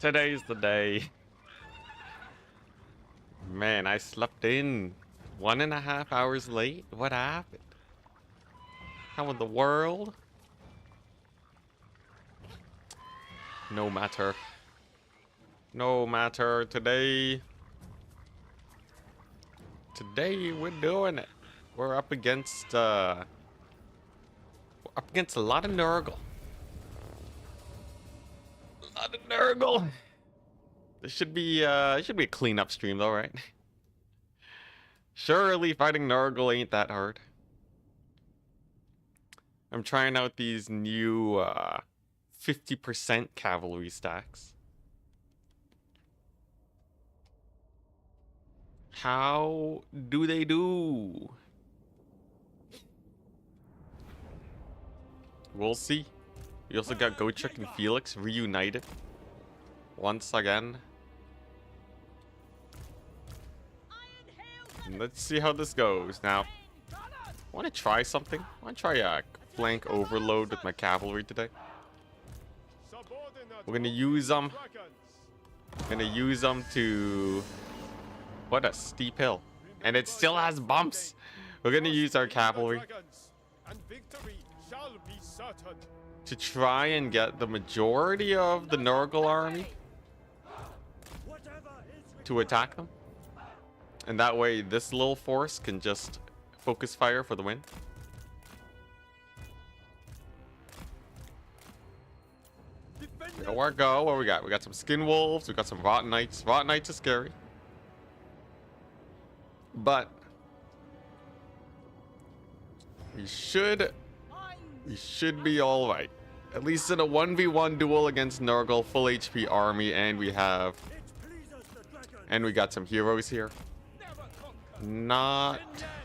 Today's the day. Man, I slept in 1.5 hours late. What happened? How in the world? No matter. No matter. Today we're doing it. We're up against a lot of Nurgle. A lot of Nurgle. This should be a cleanup stream though, right? Surely fighting Nurgle ain't that hard. I'm trying out these new 50% cavalry stacks. How do they do? We'll see. We also got Gotrek and Felix reunited once again. And let's see how this goes. Now, I want to try something. I want to try a flank overload with my cavalry today. We're gonna use them. To what a steep hill, and it still has bumps. We're gonna use our cavalry to try and get the majority of the Nurgle army to attack them, and that way this little force can just focus fire for the win. Where go? What we got? We got some skin wolves. We got some rotten knights. Rotten knights are scary, but we should be all right. At least in a 1v1 duel against Nurgle, full HP army, and we got some heroes here. Not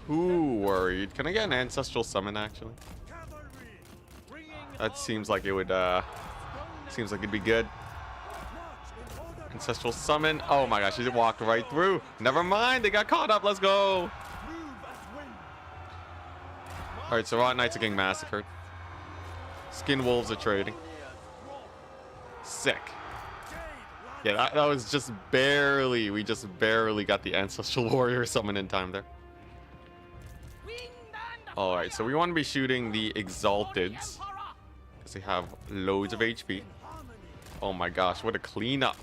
too worried. Can I get an ancestral summon actually? That seems like it would. Seems like it'd be good. Ancestral summon. Oh my gosh, she just walked right through. Never mind, they got caught up. Let's go. Alright, so Rotten Knights are getting massacred. Skin Wolves are trading. Sick. Yeah, that was just barely. We just barely got the Ancestral Warrior summon in time there. Alright, so we want to be shooting the Exalteds, because they have loads of HP. Oh my gosh, what a cleanup.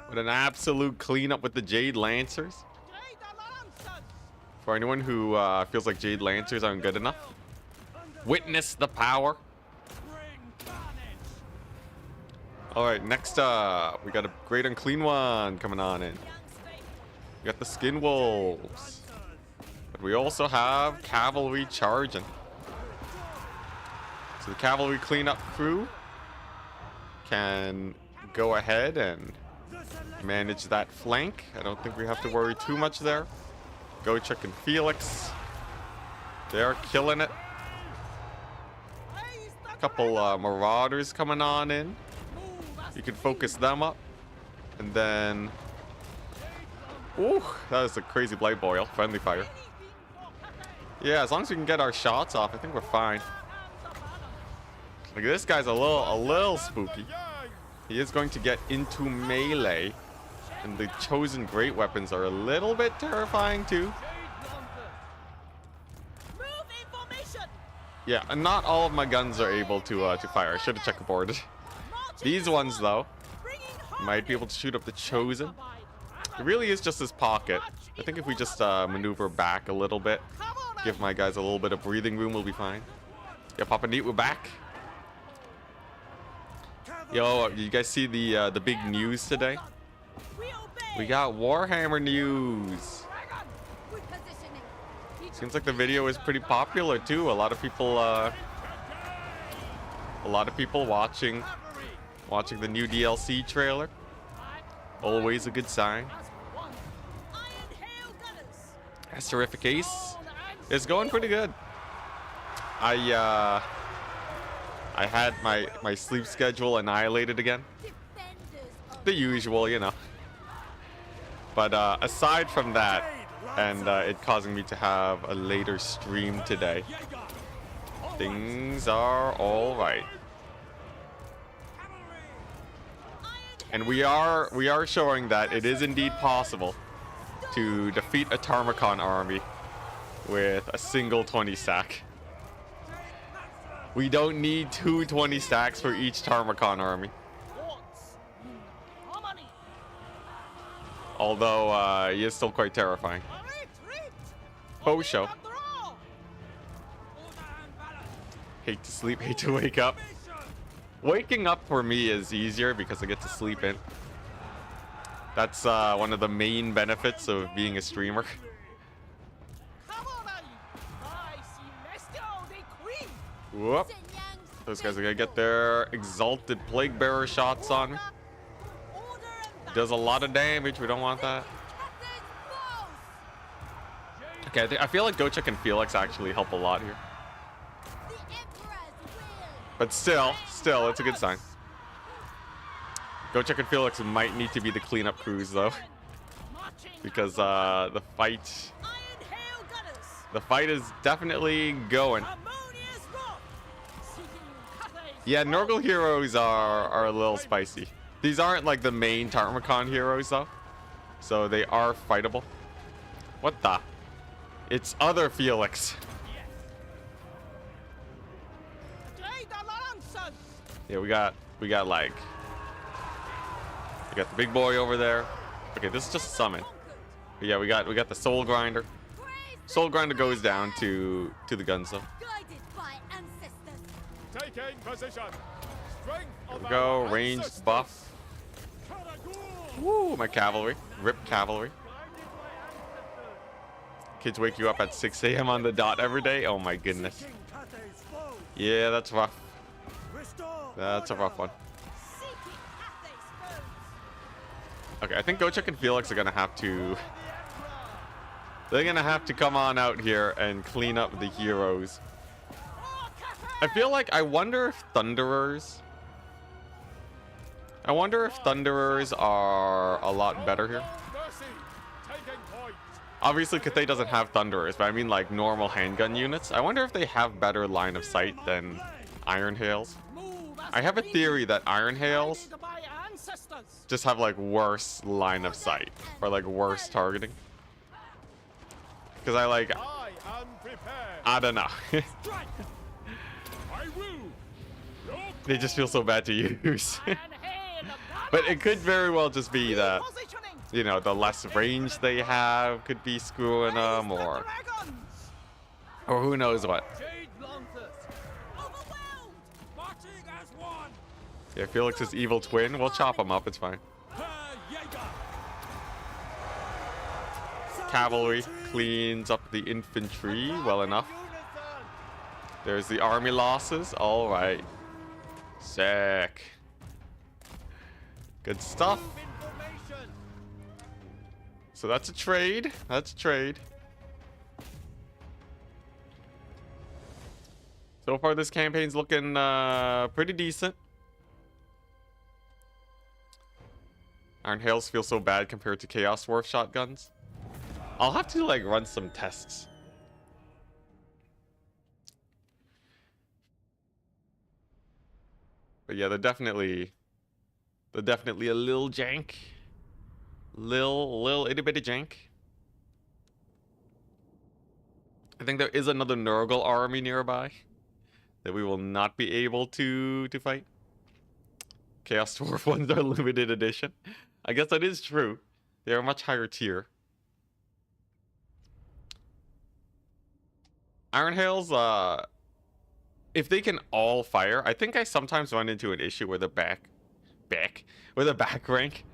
What an absolute cleanup with the Jade Lancers. For anyone who feels like Jade Lancers aren't good enough, witness the power. Alright, next up, we got a great unclean one coming on in. We got the Skin Wolves. But we also have cavalry charging. So the cavalry cleanup crew can go ahead and manage that flank. I don't think we have to worry too much there. Gotrek and Felix, they're killing it. A couple marauders coming on in. You can focus them up. And then... Ooh, that was a crazy blight boil. Friendly fire. Yeah, as long as we can get our shots off, I think we're fine. Like, this guy's a little spooky. He is going to get into melee, and the chosen great weapons are a little bit terrifying too. Yeah, and not all of my guns are able to fire. I should have checkerboarded. These ones though might be able to shoot up the chosen. It really is just his pocket. I think if we just maneuver back a little bit, give my guys a little bit of breathing room, we'll be fine. Yeah, Papa Neat, we're back. Yo, you guys see the big news today? We got Warhammer news. Seems like the video is pretty popular too. A lot of people watching the new DLC trailer. Always a good sign. That's terrific. Ace is going pretty good. I had my sleep schedule annihilated again. The usual, you know. But aside from that, and it causing me to have a later stream today, things are all right. And we are showing that it is indeed possible to defeat a Tarmacon army with a single 20 stack. We don't need 220 stacks for each Tarmacon army. Although he is still quite terrifying. Post show. Hate to sleep, hate to wake up. Waking up for me is easier because I get to sleep in. That's one of the main benefits of being a streamer. Whoop. Those guys are gonna get their exalted plague bearer shots on me. Does a lot of damage. We don't want that. Okay, I feel like Gochek and Felix actually help a lot here. But still, it's a good sign. Gochek and Felix might need to be the cleanup crews though, because the fight is definitely going. Yeah, Nurgle heroes are a little spicy. These aren't like the main Tarmacon heroes though, so they are fightable. What the? It's other Felix. Yeah, we got the big boy over there. Okay, this is just a summon. But yeah, we got the soul grinder. Soul grinder goes down to the Gunzo. Taking position. Strength Here we go, ranged buff. Woo, my cavalry. Rip cavalry. Kids wake you up at 6 a.m. on the dot every day. Oh my goodness. Yeah, that's rough. That's a rough one. Okay, I think Gochek and Felix are gonna have to... They're gonna have to come on out here and clean up the heroes. I feel like, I wonder if Thunderers are a lot better here. Obviously, Cathay doesn't have Thunderers, but I mean like normal handgun units. I wonder if they have better line of sight than Iron Hails. I have a theory that Iron Hails just have like worse line of sight or like worse targeting. Because I don't know. They just feel so bad to use. But it could very well just be that, you know, the less range they have could be screwing them, or who knows what. Yeah, Felix's evil twin. We'll chop him up. It's fine. Cavalry cleans up the infantry well enough. There's the army losses. All right. Sick. Good stuff. So that's a trade. That's a trade. So far, this campaign's looking pretty decent. Iron Hails feel so bad compared to Chaos Dwarf shotguns. I'll have to like run some tests. But yeah, they're definitely a little jank. Lil itty bitty jank. I think there is another Nurgle army nearby that we will not be able to fight. Chaos Dwarf ones are limited edition. I guess that is true. They are much higher tier. Iron Hails, if they can all fire, I think I sometimes run into an issue where the back rank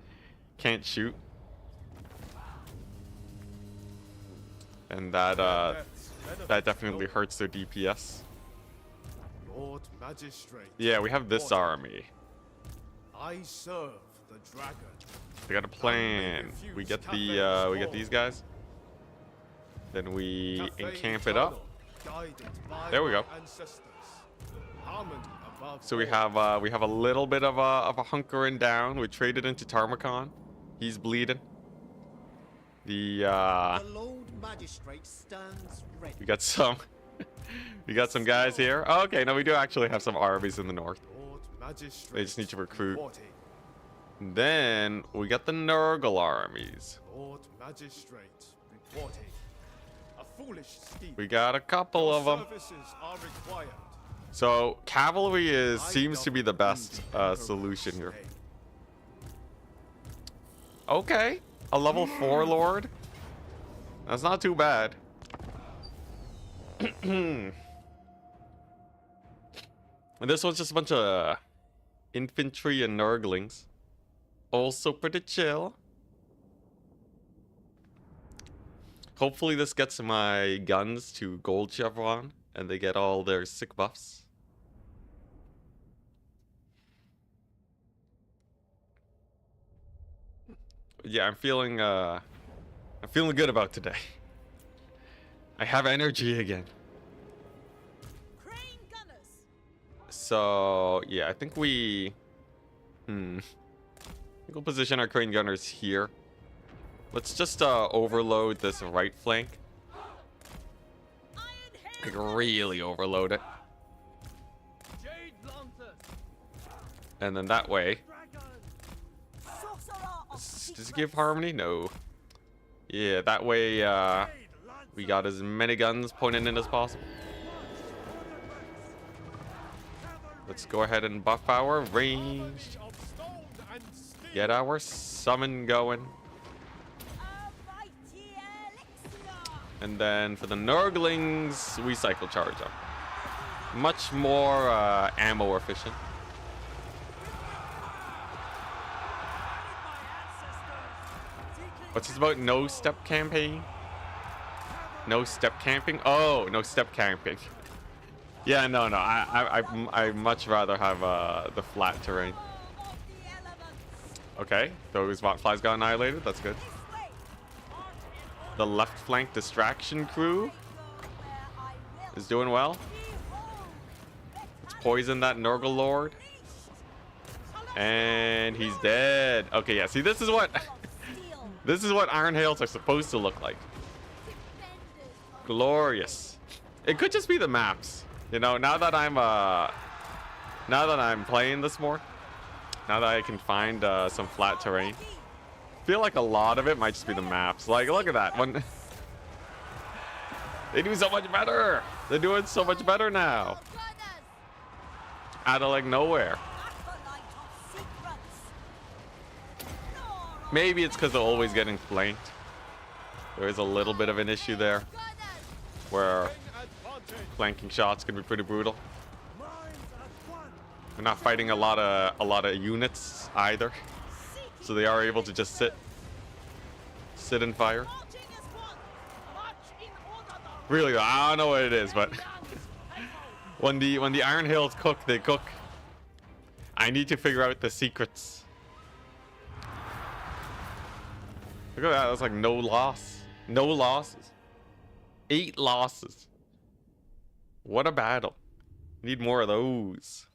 can't shoot. And that definitely hurts their DPS. Lord Magistrate. Yeah, we have this army. I serve the dragon. We got a plan. We get these guys. Then we encamp it up. There we go. So we have a little bit of a hunkering down. We traded into Tarmacon. He's bleeding. The Lord Magistrate stands ready. We got some guys here. Oh, okay, no, we do actually have some armies in the north. They just need to recruit Then we got the Nurgle armies. Lord Magistrate reporting. A foolish scheme. We got a couple Your of them. services are required. So cavalry I seems to be the best solution here. Okay, a level 4 lord. That's not too bad. And this one's just a bunch of infantry and Nurglings. Also pretty chill. Hopefully this gets my guns to gold chevron and they get all their sick buffs. Yeah, I'm feeling good about today. I have energy again. So yeah, I think we we'll position our crane gunners here. Let's just overload this right flank. Like really overload it. And then that way. Does it give harmony? No. Yeah, that way we got as many guns pointing in as possible. Let's go ahead and buff our range. Get our summon going. And then for the Nurglings, we cycle charge them. Much more ammo efficient. What's this about? No step campaign? No step camping? Oh, no step camping. Yeah, no. I much rather have the flat terrain. Okay, those botflies got annihilated. That's good. The left flank distraction crew is doing well. Let's poison that Nurgle Lord. And he's dead. Okay, yeah, see, this is what this is what Iron Hails are supposed to look like. Glorious. It could just be the maps. You know, now that I'm playing this more, now that I can find some flat terrain, I feel like a lot of it might just be the maps. Like, look at that one. They do so much better. They're doing so much better now. Out of like nowhere. Maybe it's because they're always getting flanked. There is a little bit of an issue there, where flanking shots can be pretty brutal. They're not fighting a lot of units either, so they are able to just sit and fire. Really, I don't know what it is, but when the Iron Hails cook, they cook. I need to figure out the secrets. Look at that. That's like no loss. No losses. 8 losses. What a battle. Need more of those.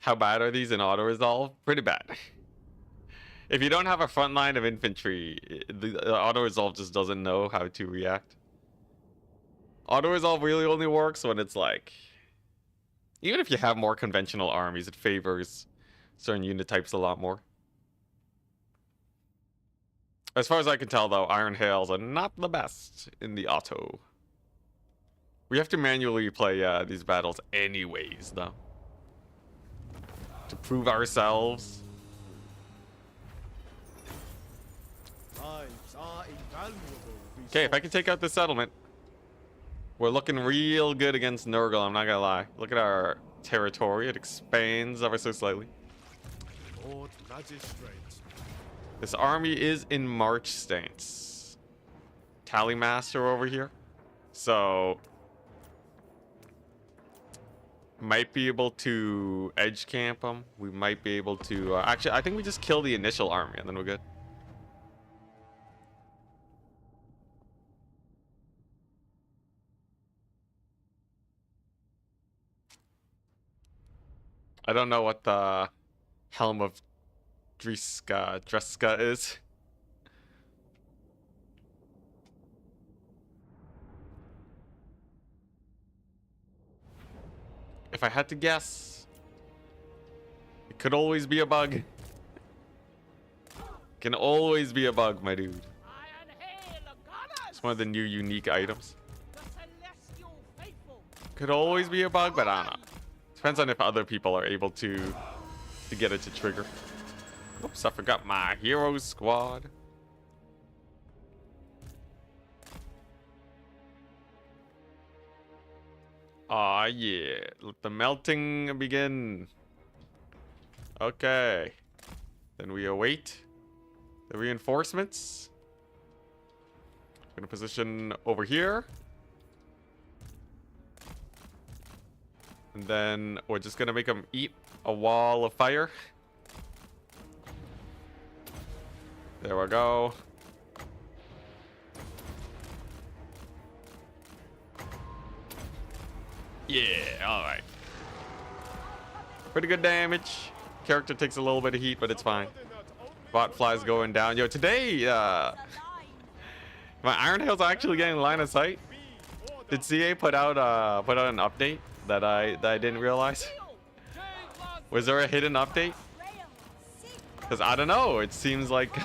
How bad are these in auto-resolve? Pretty bad. If you don't have a front line of infantry, the auto-resolve just doesn't know how to react. Auto-resolve really only works when it's like... Even if you have more conventional armies, it favors certain unit types a lot more. As far as I can tell, though, Iron Hails are not the best in the auto. We have to manually play these battles anyways, though. To prove ourselves. Okay, if I can take out the settlement, we're looking real good against Nurgle, I'm not gonna lie. Look at our territory, it expands ever so slightly. Lord Magistrate. This army is in march stance. Tallymaster over here. So might be able to edge camp them. We might be able to actually, I think we just kill the initial army and then we're good. I don't know what the Helm of Dreska is. if I had to guess, it could always be a bug. Can always be a bug, my dude. It's one of the new unique items. Could always be a bug, but I don't know. Depends on if other people are able to get it to trigger. Oops, I forgot my hero squad. Aw, yeah. Let the melting begin. Okay. Then we await the reinforcements. I'm gonna position over here. And then we're just gonna make them eat a wall of fire. There we go. Yeah, alright. Pretty good damage. Character takes a little bit of heat, but it's fine. Bot flies going down. Yo, today, my Iron Hail's actually getting line of sight. Did CA put out an update that I didn't realize? Was there a hidden update? Because I don't know. It seems like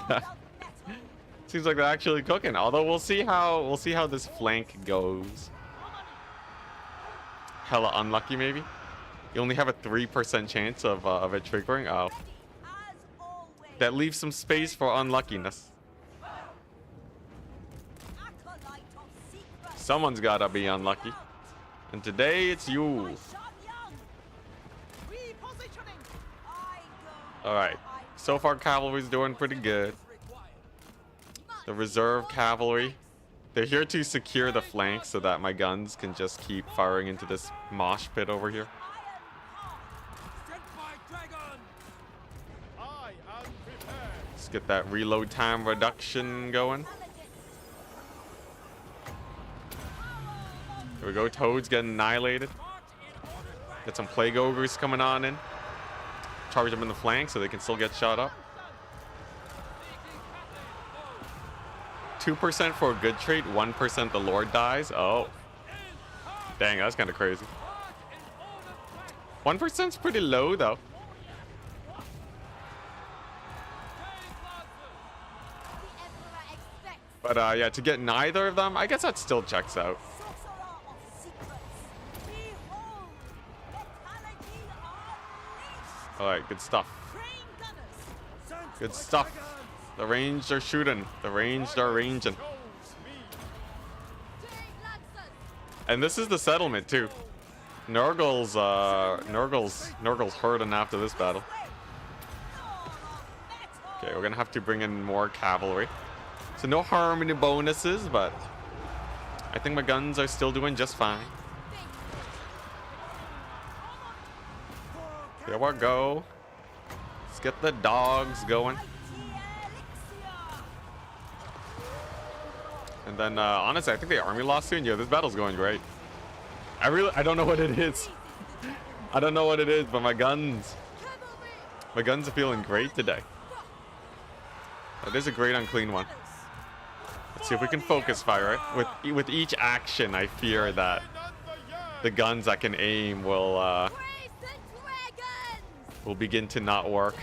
seems like they're actually cooking. Although we'll see how this flank goes. Hella unlucky, maybe. You only have a 3% chance of it triggering. Oh, that leaves some space for unluckiness. Someone's gotta be unlucky, and today it's you. All right. So far, cavalry's doing pretty good. The reserve cavalry, they're here to secure the flank so that my guns can just keep firing into this mosh pit over here. Let's get that reload time reduction going. Here we go. Toads getting annihilated. Get some plague ogres coming on in. Charge them in the flank so they can still get shot up. 2% for a good trait, 1% the Lord dies. Oh. Dang, that's kind of crazy. 1%'s pretty low, though. But, yeah, to get neither of them, I guess that still checks out. Alright, good stuff. Good stuff. The ranged are shooting. The ranged are ranging. And this is the settlement too. Nurgle's hurting after this battle. Okay, we're gonna have to bring in more cavalry. So no harmony bonuses, but I think my guns are still doing just fine. There we go. Let's get the dogs going. And then, honestly, I think the army lost soon. Yeah, this battle's going great. I don't know what it is. I don't know what it is, but my guns are feeling great today. That is a great unclean one. Let's see if we can focus fire it. With each action, I fear that the guns I can aim will begin to not work.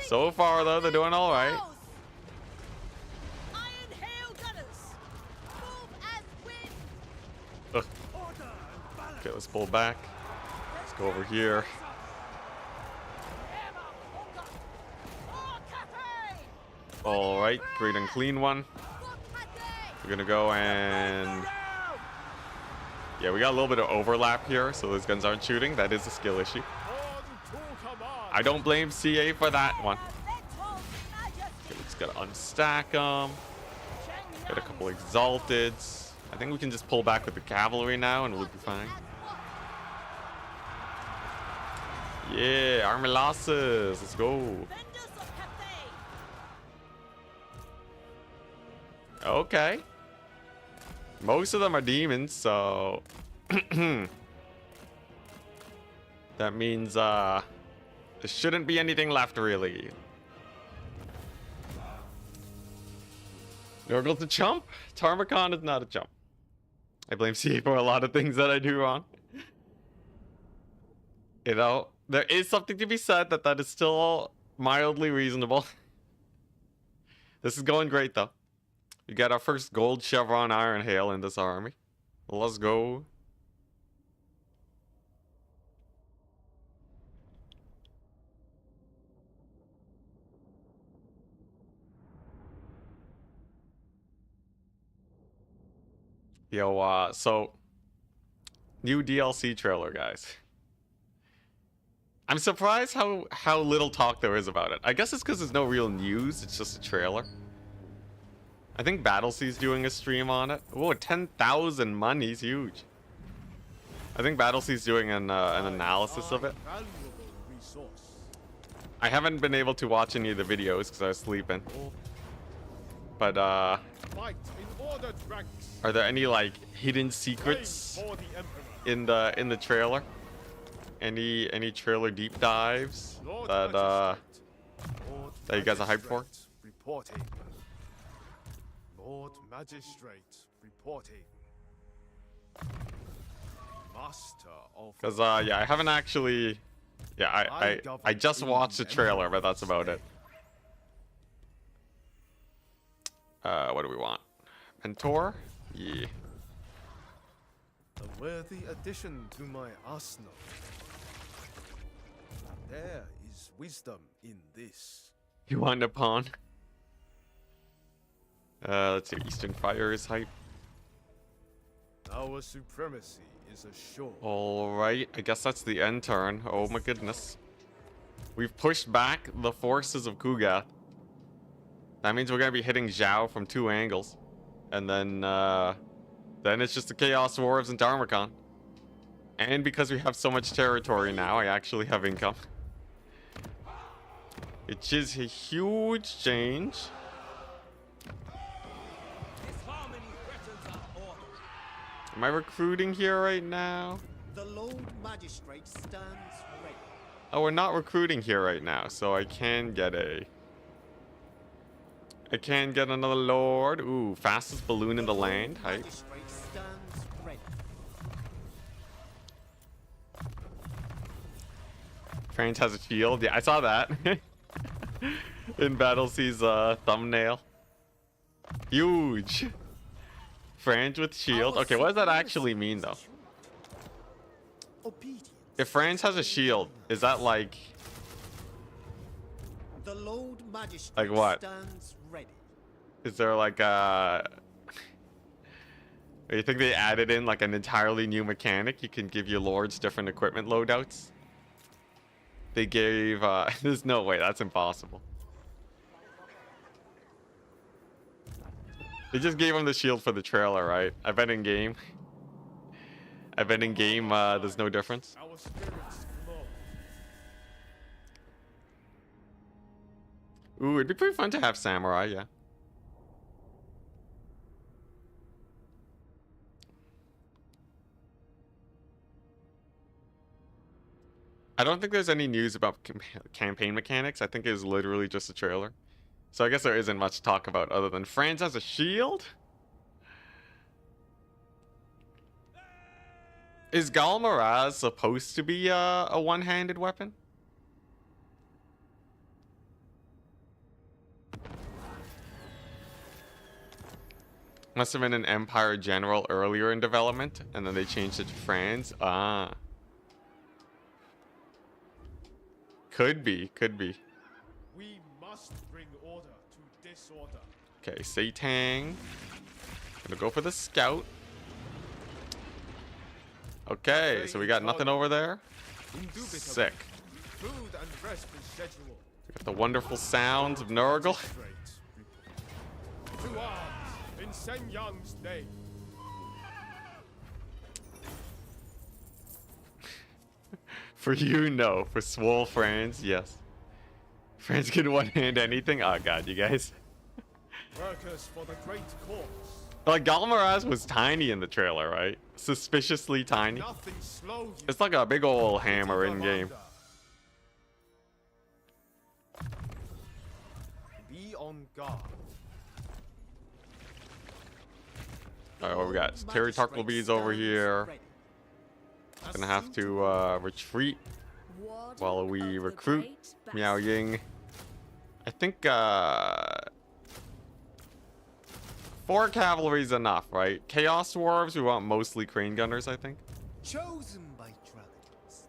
So far, though, they're doing all right. Ugh. Okay, let's pull back. Let's go over here. All right, great and clean one. We're gonna go and yeah, we got a little bit of overlap here, so those guns aren't shooting. That is a skill issue. I don't blame CA for that one. Okay, we just gotta unstack them. Get a couple exalteds. I think we can just pull back with the cavalry now and we'll be fine. Yeah, army losses. Let's go. Okay. Most of them are demons, so that means there shouldn't be anything left really. Nurgle's a chump. Tarmacon is not a chump. I blame CA for a lot of things that I do wrong. You know, there is something to be said that is still mildly reasonable. This is going great, though. We got our first gold chevron iron hail in this army. Let's go. Yo, so new DLC trailer, guys. I'm surprised how little talk there is about it. I guess it's because there's no real news. It's just a trailer. I think Battlesea's doing a stream on it. Whoa, 10,000 money's huge. I think Battlesea's doing an analysis of it. I haven't been able to watch any of the videos because I was sleeping. But are there any like hidden secrets in the trailer? Any trailer deep dives that you guys are hyped for? Reporting. Lord Magistrate reporting. Master of. Because yeah, I haven't actually. Yeah, I just watched the trailer, but that's about it. What do we want? Mentor? Yeah. A worthy addition to my arsenal. There is wisdom in this. You want a pawn? Let's see. Eastern Fire is hype. Our supremacy is assured. Alright, I guess that's the end turn. Oh my goodness. We've pushed back the forces of Kugath. That means we're gonna be hitting Xiao from 2 angles. And then it's just the Chaos Dwarves and Dharmakon. And because we have so much territory now, I actually have income. Which is a huge change. Am I recruiting here right now? The Lord Magistrate stands ready. Oh, we're not recruiting here right now, so I can get another lord. Ooh, fastest balloon in the land. Hype. Magistrate stands ready. France has a shield. Yeah, I saw that. In Battlesea's thumbnail. Huge. France with shield. Okay, what does that actually mean, though? Obedience. If France has a shield, is that like... The Lord Magistrate Like what? stands ready. Is there like a... You think they added in like an entirely new mechanic? You can give your lords different equipment loadouts? They gave... There's no way, that's impossible. They just gave him the shield for the trailer, right? I bet in game. There's no difference. Our spirits glow. Ooh, it'd be pretty fun to have samurai, yeah. I don't think there's any news about campaign mechanics. I think it was literally just a trailer. So I guess there isn't much to talk about other than France has a shield? Is Galmaraz supposed to be a one-handed weapon? Must have been an Empire General earlier in development, and then they changed it to France. Ah. Could be. We must bring order to disorder. Okay, Satang. Gonna go for the scout. Okay, so we got nothing over there. Indubitably. Sick. Food and rest is scheduled. We got the wonderful sounds of Nurgle. Magistrate report. To arms in Sen Yang's name. For you, no. For Swole France, yes. France can one-hand anything? Oh god, you guys. Workers for the great cause. Like, Galmaraz was tiny in the trailer, right? Suspiciously tiny. Nothing slows you. It's like a big ol' hammer in-game. Be on guard. Alright, what we got? Terry Tucklebee's over here. Gonna have to retreat. while we recruit Miao Ying. I think 4 cavalry is enough, right? Chaos Dwarves, we want mostly crane gunners, I think. Chosen by dragons.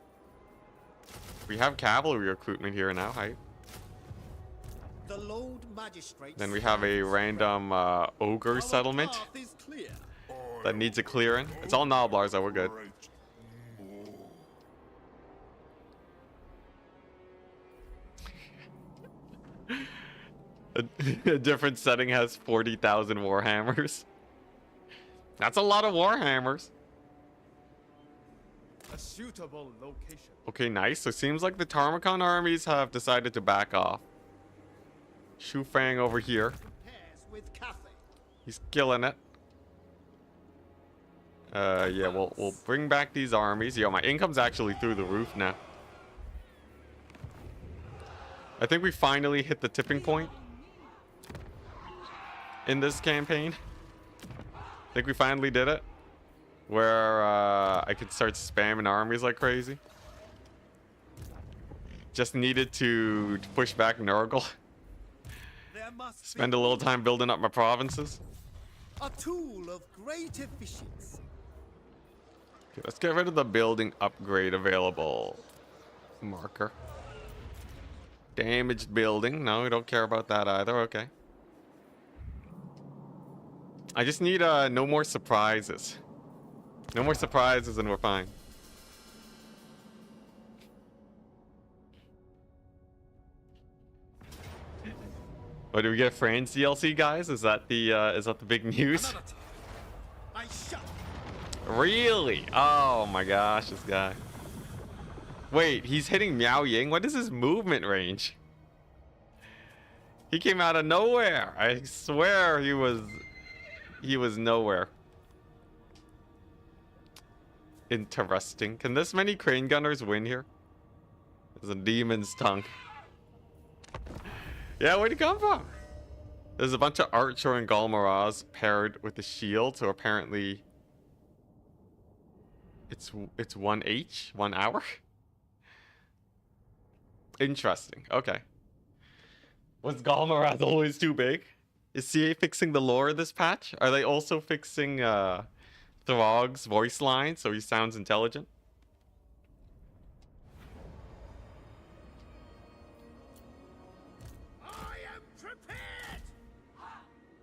We have cavalry recruitment here now, right? The Lord Magistrate. Then we have a random ogre settlement Path is clear. that needs a clearing. It's all Noblars, so we're good. A different setting has 40,000 Warhammers. That's a lot of Warhammers. A suitable location. Okay, nice. So it seems like the Tarmakon armies have decided to back off. Shu Fang over here. Pairs with Cathay. He's killing it. Yeah, we'll bring back these armies. Yo, my income's actually through the roof now. I think we finally hit the tipping point in this campaign. I think we finally did it. Where I could start spamming armies like crazy. Just needed to push back Nurgle. There must Spend be a little time building up my provinces. a tool of great efficiency. Okay, let's get rid of the building upgrade available marker. Damaged building. No, we don't care about that either. Okay. I just need no more surprises. No more surprises and we're fine. What, do we get France DLC, guys? Is that the big news? I shut. Really? Oh my gosh, this guy. Wait, he's hitting Miao Ying? What is his movement range? He came out of nowhere. I swear he was nowhere. Interesting. Can this many crane gunners win here? There's a demon's tongue. Yeah, where'd he come from? There's a bunch of archer and Galmaraz paired with the shield, so apparently it's 1H, 1 hour. Interesting. Okay. Was Galmaraz always too big? Is CA fixing the lore of this patch? Are they also fixing Throg's voice line so he sounds intelligent?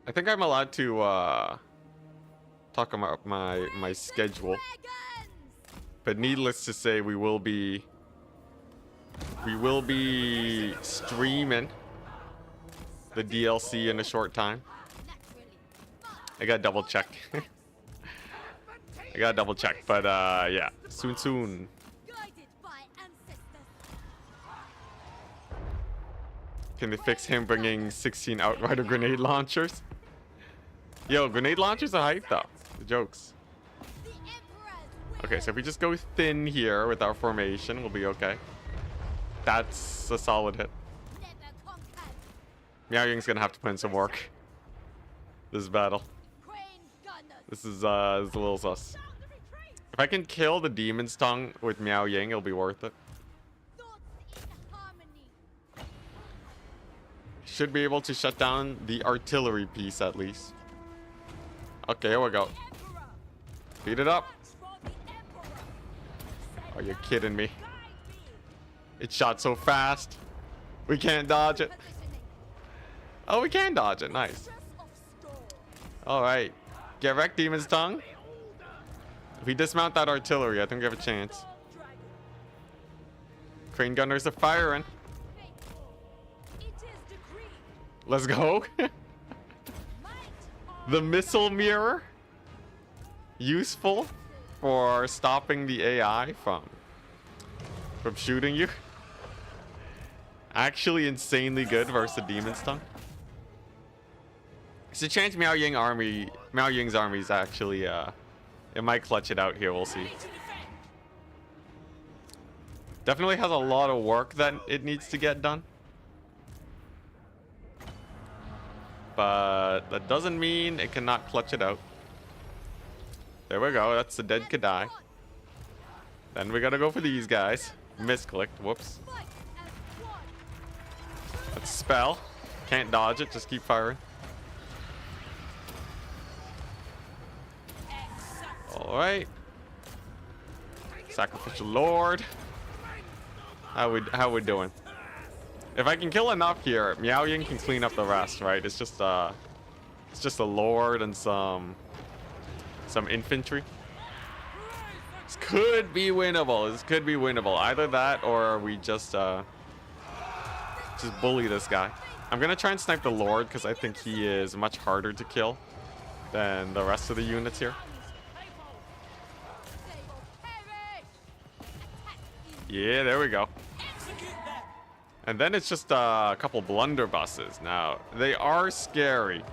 I think I'm allowed to talk about my schedule, but needless to say, we will be streaming the DLC in a short time. I gotta double check. I gotta double check, but yeah, soon. Can they fix him bringing 16 Outrider grenade launchers? Yo, grenade launchers are hype though. The jokes. Okay, so if we just go thin here with our formation, we'll be okay. That's a solid hit. Miao Ying's gonna have to put in some work. This battle. This is a little sus. If I can kill the demon's tongue with Miao Ying, it'll be worth it. Should be able to shut down the artillery piece at least. Okay, here we go. Beat it up. Are you kidding me? It shot so fast. We can't dodge it. Oh, we can dodge it. Nice. Alright. Get wrecked, Demon's Tongue. If we dismount that artillery, I think we have a chance. Crane gunners are firing. Let's go. The missile mirror. Useful for stopping the AI from shooting you. Actually insanely good versus the Demon's Tongue. It's a chance Miao Ying's army is actually it might clutch it out here, we'll see. Definitely has a lot of work that it needs to get done. But that doesn't mean it cannot clutch it out. There we go, that's the dead Kadai. Then we gotta go for these guys. Misclicked. Whoops. That's spell. Can't dodge it. Just keep firing. All right. Sacrificial Lord. How we doing? If I can kill enough here, Miao Ying can clean up the rest, right? It's just a Lord and some infantry. This could be winnable. This could be winnable. Either that or we just bully this guy. I'm gonna try and snipe the Lord because I think he is much harder to kill than the rest of the units here. Yeah, there we go. And then it's just a couple blunderbusses. Now, they are scary.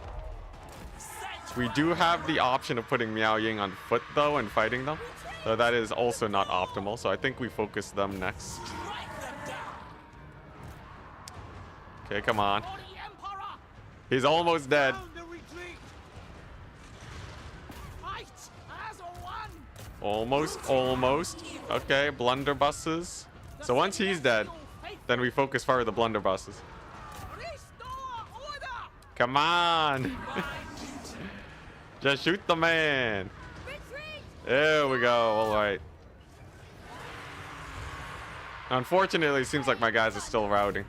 We do have the option of putting Miao Ying on foot, though, and fighting them. Though that is also not optimal, so I think we focus them next. Okay, come on. He's almost dead. Almost. Okay, blunderbusses. So once he's dead, then we focus fire the blunderbusses. Come on. Just shoot the man. There we go. All right. Unfortunately, it seems like my guys are still routing.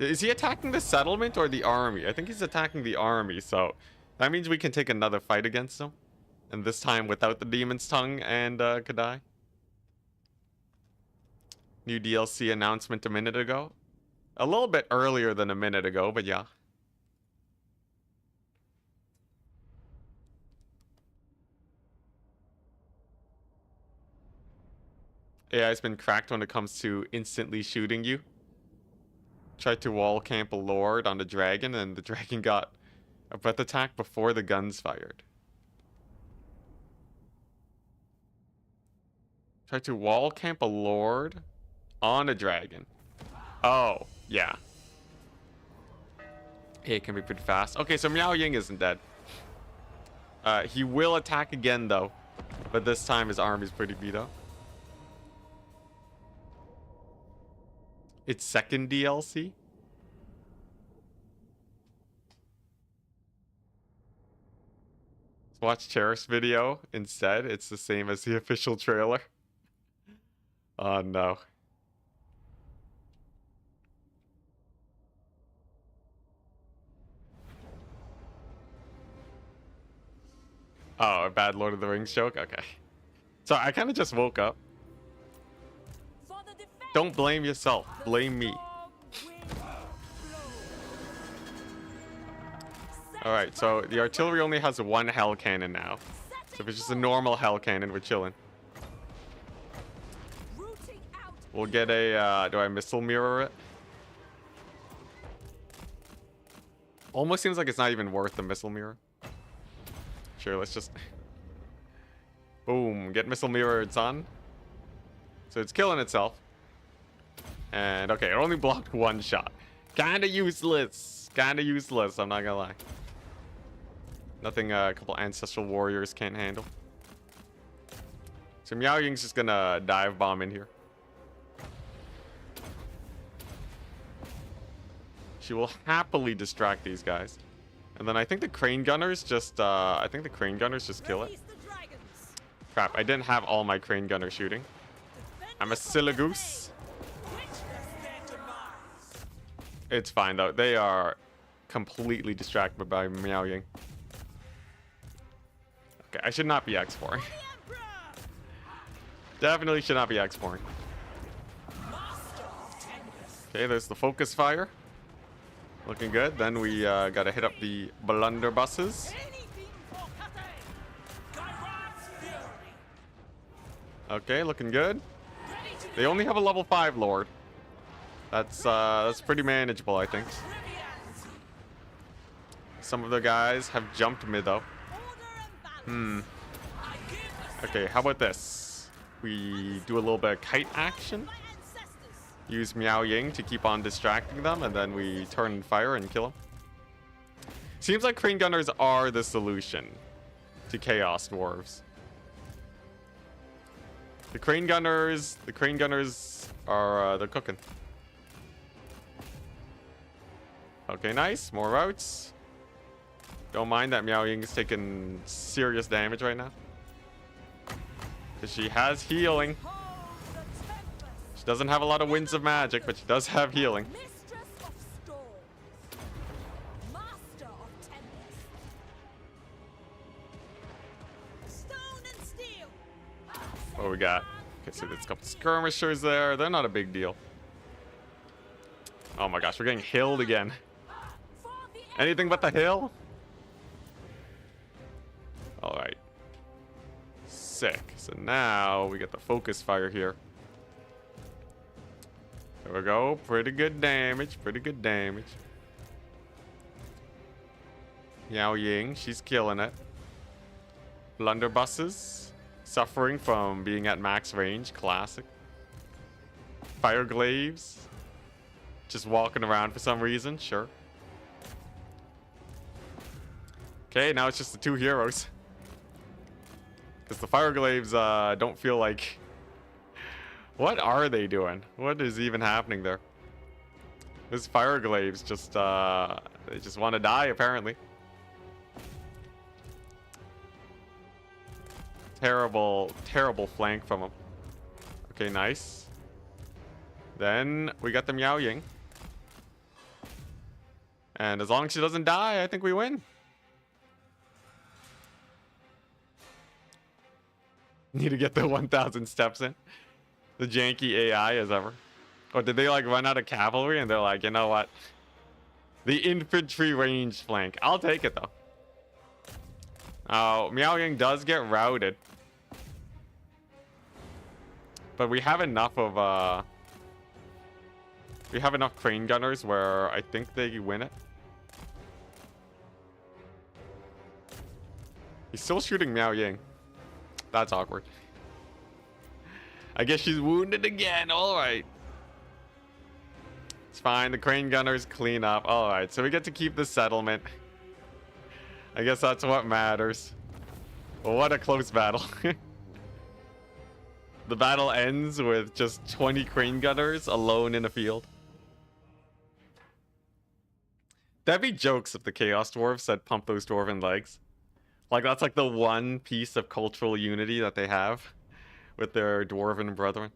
Is he attacking the settlement or the army? I think he's attacking the army, so that means we can take another fight against him. And this time without the Demon's Tongue and Kadai. New DLC announcement a minute ago. A little bit earlier than a minute ago, but yeah. AI's been cracked when it comes to instantly shooting you. Tried to wall camp a Lord on the dragon, and the dragon got a breath attack before the guns fired. Tried to wall camp a Lord on a dragon. Oh, yeah. Hey, it can be pretty fast. Okay, so Miao Ying isn't dead. He will attack again, though. But this time his army's pretty beat up. It's second DLC? Let's watch Cherish video instead. It's the same as the official trailer. Oh no. Oh, a bad Lord of the Rings joke? Okay. So I kind of just woke up. Don't blame yourself. Blame me. Alright, so the artillery only has one hell cannon now. So if it's just a normal hell cannon, we're chilling. We'll get a, do I missile mirror it? Almost seems like it's not even worth the missile mirror. Sure, let's just... Boom, get missile mirror, it's on. So it's killing itself. And okay, it only blocked one shot. Kinda useless. Kinda useless, I'm not gonna lie. Nothing a couple ancestral warriors can't handle. So Miao Ying's just gonna dive bomb in here. She will happily distract these guys. And then I think the crane gunners just kill it. Crap, I didn't have all my crane gunners shooting. I'm a silly goose. It's fine though. They are completely distracted by Miao Ying. Okay, I should not be X4ing. Definitely should not be X4ing. Okay, there's the focus fire. Looking good. Then we gotta hit up the blunderbusses. Okay, looking good. They only have a level 5 Lord. That's pretty manageable, I think. Some of the guys have jumped mid though. Okay, how about this? We do a little bit of kite action. Use Miao Ying to keep on distracting them, and then we turn and fire and kill them. Seems like crane gunners are the solution to Chaos Dwarves. The crane gunners are they're cooking. Okay, nice. More routes. Don't mind that Miao Ying's taking serious damage right now. Because she has healing. She doesn't have a lot of winds of magic, but she does have healing. What we got? Okay, so there's a couple skirmishers there. They're not a big deal. Oh my gosh, we're getting hilled again. Anything but the hill? Alright. Sick. So now we get the focus fire here. There we go. Pretty good damage. Pretty good damage. Yao Ying, she's killing it. Blunderbusses. Suffering from being at max range. Classic. Fire glaives. Just walking around for some reason. Sure. Okay, now it's just the two heroes. Because the fire glaives don't feel like... What are they doing? What is even happening there? This fire glaives just, they just want to die, apparently. Terrible, terrible flank from them. Okay, nice. Then we got the Miao Ying. And as long as she doesn't die, I think we win. Need to get the 1,000 steps in. The janky AI as ever. Or did they like run out of cavalry and they're like, you know what? The infantry range flank. I'll take it though. Oh, Miao Ying does get routed. But we have enough of we have enough crane gunners where I think they win it. He's still shooting Miao Ying. That's awkward. I guess she's wounded again. Alright. It's fine. The crane gunners clean up. Alright, so we get to keep the settlement. I guess that's what matters. Well, what a close battle. The battle ends with just 20 crane gunners alone in a field. That'd be jokes if the Chaos Dwarves said pump those dwarven legs. Like, that's like the one piece of cultural unity that they have with their dwarven brethren.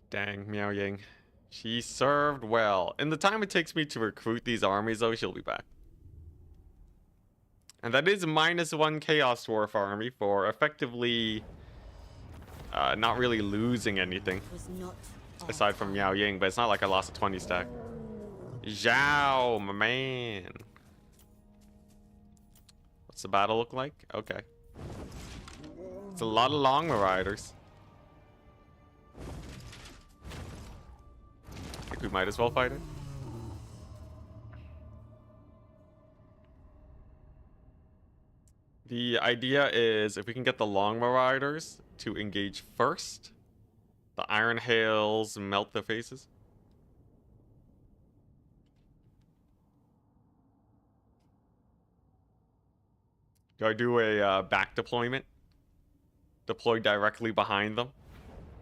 Dang, Miao Ying. She served well. In the time it takes me to recruit these armies, though, she'll be back. And that is -1 Chaos Dwarf army for effectively not really losing anything. Aside from Miao Ying, but it's not like I lost a 20 stack. Xiao, my man. What's the battle look like? Okay. It's a lot of Longma riders. I think we might as well fight it. The idea is if we can get the Longma riders to engage first, the iron hails melt their faces. Do I do a back deployment? Deploy directly behind them.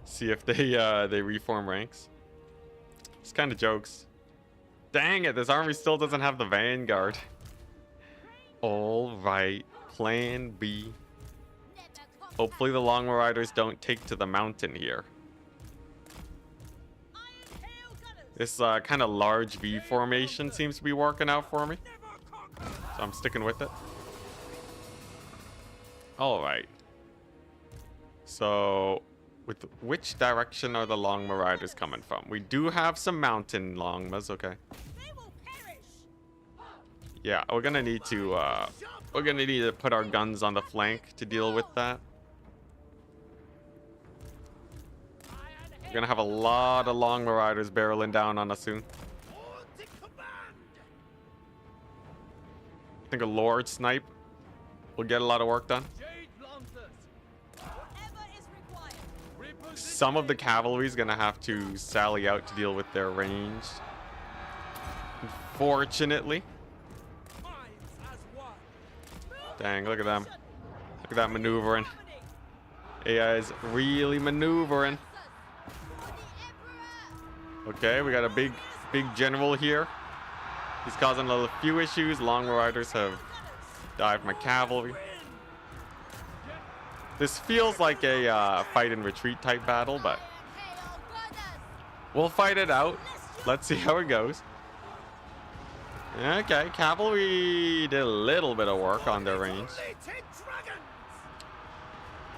See if they reform ranks. It's kind of jokes. Dang it, this army still doesn't have the vanguard. All right, plan B. Hopefully the Longma riders don't take to the mountain here. This kind of large V formation seems to be working out for me. So I'm sticking with it. Alright. So, with which direction are the Longma riders coming from? We do have some mountain Longmas, okay. Yeah, we're gonna need to put our guns on the flank to deal with that. We're gonna have a lot of Longma riders barreling down on us soon. I think a Lord Snipe will get a lot of work done. some of the cavalry is gonna have to sally out to deal with their range. Unfortunately. Dang, look at them. Look at that maneuvering. AI is really maneuvering. Okay, we got a big general here. He's causing a few issues. Longma riders have dived my cavalry. This feels like a fight and retreat type battle, but we'll fight it out. Let's see how it goes. Okay, cavalry did a little bit of work on their range.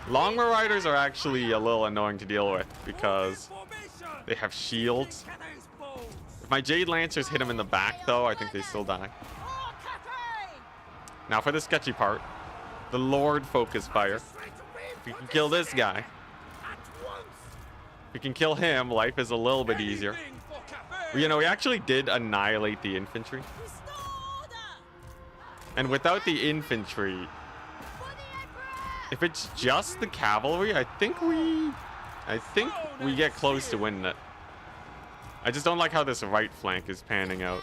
Longma riders are actually a little annoying to deal with because they have shields. If my Jade Lancers hit them in the back, though, I think they still die. Now for the sketchy part, the Lord Focus Fire. If we can kill this guy, if we can kill him, life is a little bit easier. You know, we actually did annihilate the infantry. And without the infantry, if it's just the cavalry, I think we get close to winning it. I just don't like how this right flank is panning out.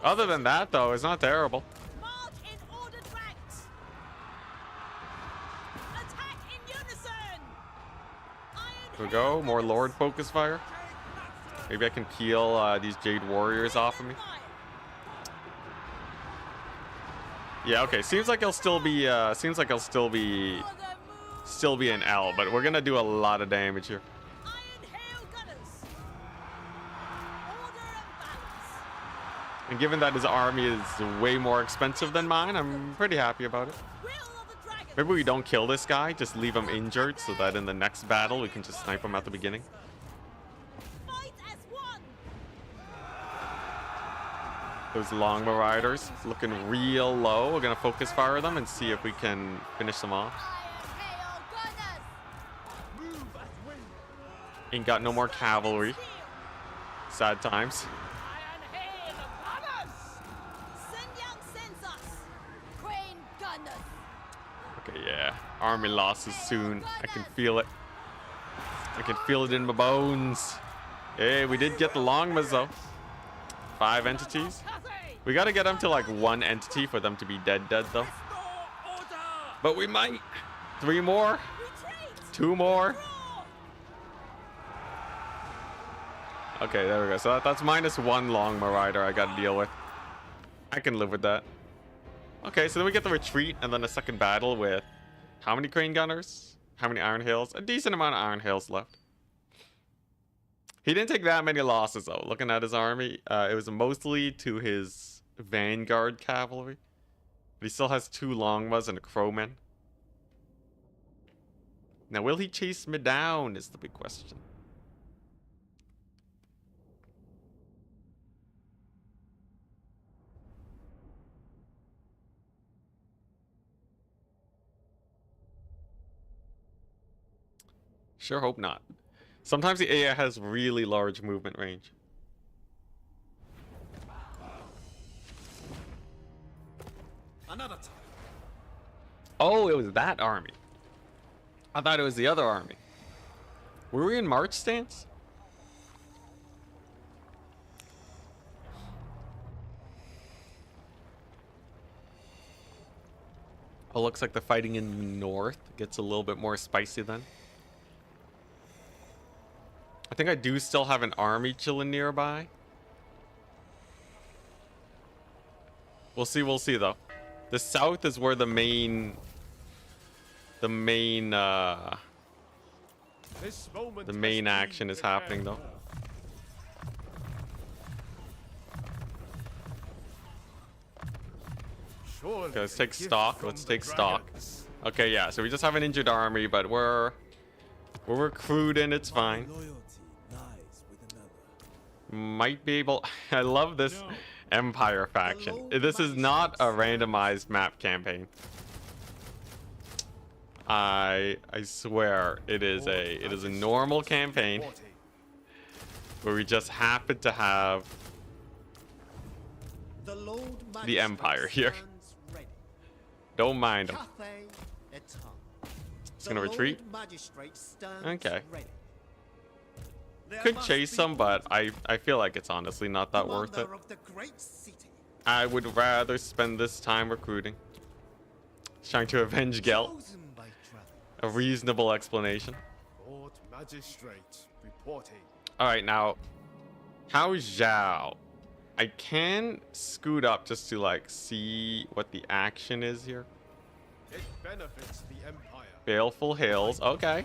Other than that, though, it's not terrible. Here we go, more Lord Focus Fire. Maybe I can peel these Jade Warriors off of me. Yeah, okay. Seems like I'll still be an L, but we're gonna do a lot of damage here. And given that his army is way more expensive than mine, I'm pretty happy about it. Maybe we don't kill this guy, just leave him injured so that in the next battle we can just snipe him at the beginning. Those Longma riders looking real low. We're gonna focus fire them and see if we can finish them off. Ain't got no more cavalry. Sad times. Okay, yeah. Army losses soon. I can feel it. I can feel it in my bones. Hey, we did get the Longmas though. 5 entities. We gotta get them to like 1 entity for them to be dead though. But we might. 3 more. 2 more. Okay, there we go. So that's -1 Longma rider I gotta deal with. I can live with that. Okay, so then we get the retreat and then a second battle with how many crane gunners? How many iron hills? A decent amount of iron hills left. He didn't take that many losses though. Looking at his army, it was mostly to his vanguard cavalry. But he still has 2 Longmas and a crowman. Now, will he chase me down is the big question. Sure hope not. Sometimes the AI has really large movement range. Another time. Oh, it was that army. I thought it was the other army. Were we in march stance? Oh, looks like the fighting in the north gets a little bit more spicy then. I think I do still have an army chilling nearby. We'll see though. The south is where the main action is happening though. Okay, let's take stock. Okay, yeah, so we just have an injured army, but we're recruiting, it's fine. Might be able. I love this Empire faction. This is not a randomized map campaign. I swear it is a normal campaign where we just happen to have the Empire here. Don't mind them. It's gonna retreat. Magistrate stands Okay. ready. There Could must chase be them, but I feel like it's honestly not that worth it. commander of the great city. I would rather spend this time recruiting. Trying to avenge Gelt. Chosen by travel. A reasonable explanation. Lord Magistrate reporting. Alright, now, how's Xiao? I can scoot up just to, like, see what the action is here. It benefits the Empire. Baleful Hills, okay.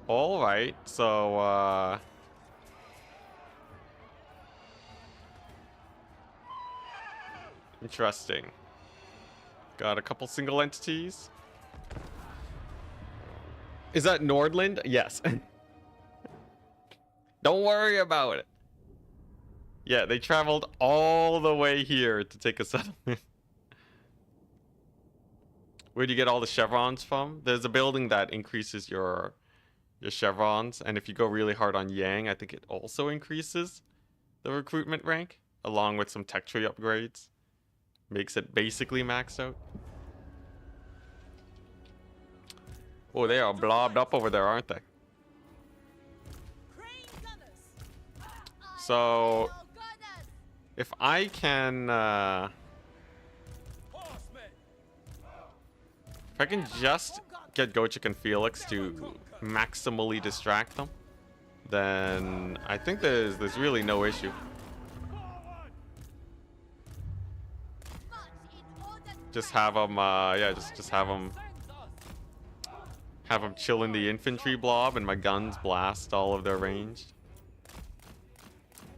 Alright, so, interesting. Got a couple single entities. Is that Nordland? Yes. Don't worry about it. Yeah, they traveled all the way here to take a settlement. Where do you get all the chevrons from? There's a building that increases your chevrons, and if you go really hard on Yang, I think it also increases the recruitment rank, along with some tech tree upgrades. Makes it basically maxed out. Oh, they are blobbed up over there, aren't they? So, if I can, if I can just get Gochik and Felix to maximally distract them, then I think there's really no issue. Just have them, yeah, just have them chill in the infantry blob, and my guns blast all of their ranged.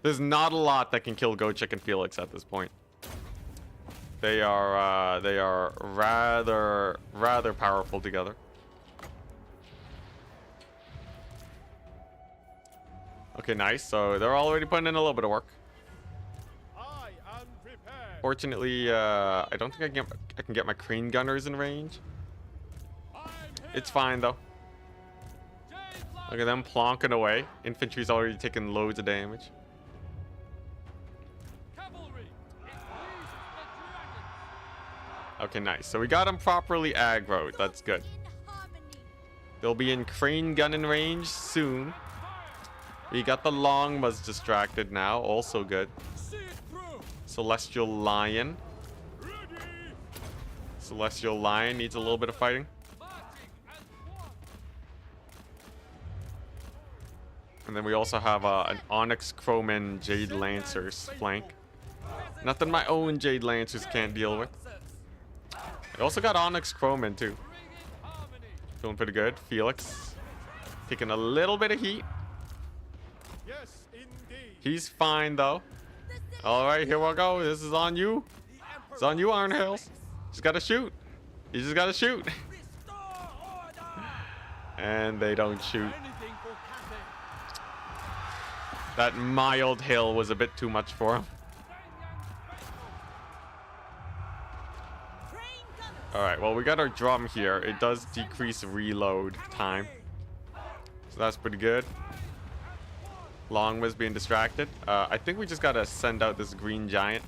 There's not a lot that can kill Gochik and Felix at this point. They are rather powerful together. Okay, nice. So they're already putting in a little bit of work. I am prepared. Fortunately, I don't think I can get my crane gunners in range. It's fine though. Look at them plonking away. Infantry's already taken loads of damage. Okay, nice. So we got them properly aggroed. That's good. They'll be in crane gunning range soon. We got the Longmas distracted now. Also good. Celestial Lion. Celestial Lion needs a little bit of fighting. And then we also have an Onyx Crowman Jade Lancers flank. Nothing my own Jade Lancers can't deal with. I also got Onyx Crowman too. Feeling pretty good. Felix taking a little bit of heat. Yes, indeed. He's fine though. Alright, here we go. This is on you. It's on you, Iron Hills. Just gotta shoot. You just gotta shoot. And they don't shoot. That mild hill was a bit too much for him. Alright, well, we got our drum here. It does decrease reload time. So that's pretty good. Longma's being distracted. I think we just gotta send out this green giant.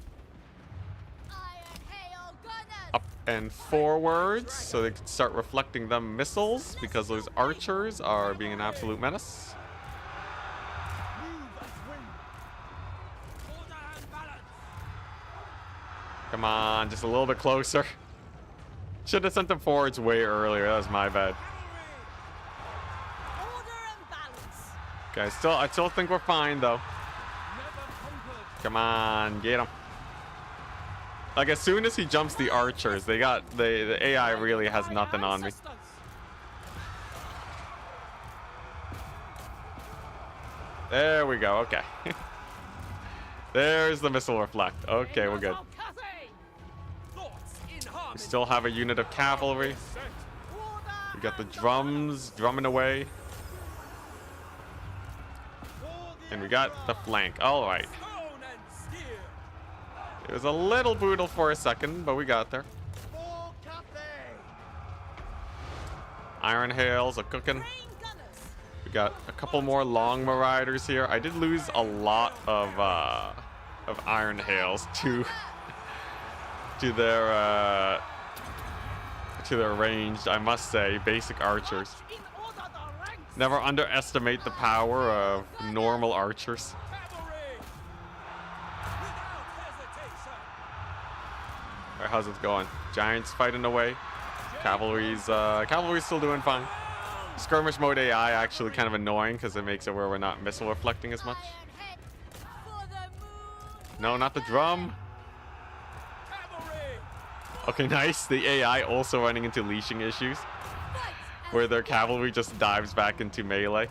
Up and forwards so they can start reflecting them missiles, because those archers are being an absolute menace. Come on, just a little bit closer. Should have sent them forwards way earlier. That was my bad. Okay, I still think we're fine though. Come on, get him. Like, as soon as he jumps the archers, the AI really has nothing on me. There we go. Okay. There's the missile reflect. Okay, we're good. We still have a unit of cavalry. We got the drums drumming away. And we got the flank. All right. It was a little brutal for a second, but we got there. Iron Hails are cooking. We got a couple more Longma riders here. I did lose a lot of Iron Hails to their to their ranged, I must say, basic archers. Never underestimate the power of normal archers. Alright, how's it going? Giants fighting away. Cavalry's still doing fine. Skirmish mode AI actually kind of annoying because it makes it where we're not missile reflecting as much. No, not the drum. Okay, nice. The AI also running into leashing issues, where their cavalry just dives back into melee.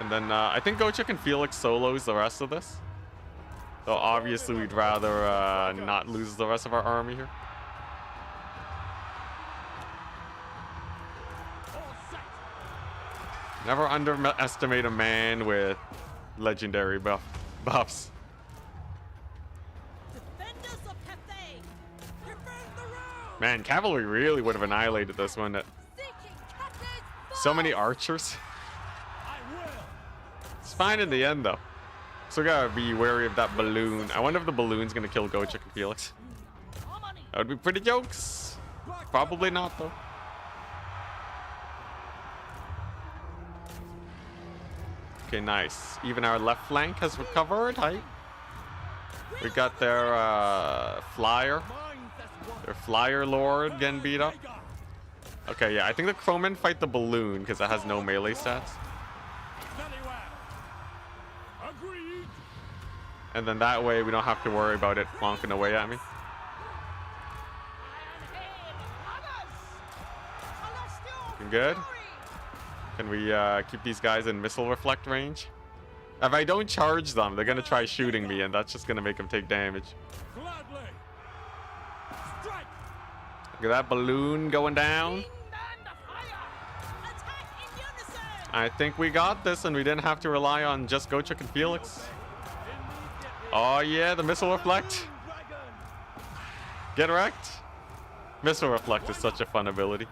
And then I think Gochek and Felix solos the rest of this. Though obviously we'd rather not lose the rest of our army here. Never underestimate a man with legendary buffs. Man, cavalry really would have annihilated this one. So many archers. It's fine in the end, though. So gotta be wary of that balloon. I wonder if the balloon's gonna kill Gochek and Felix. That would be pretty jokes. Probably not, though. Okay, nice. Even our left flank has recovered. Hi. We got their flyer. Their flyer lord getting beat up. Okay, yeah, I think the crowmen fight the balloon because it has no melee stats. And then that way we don't have to worry about it plonking away at me. Looking good. Can we keep these guys in missile reflect range? If I don't charge them, they're gonna try shooting me, and that's just gonna make them take damage. Look at that balloon going down. I think we got this, and we didn't have to rely on just Gochek and Felix. Oh yeah, the missile reflect. Get wrecked. Missile reflect is such a fun ability.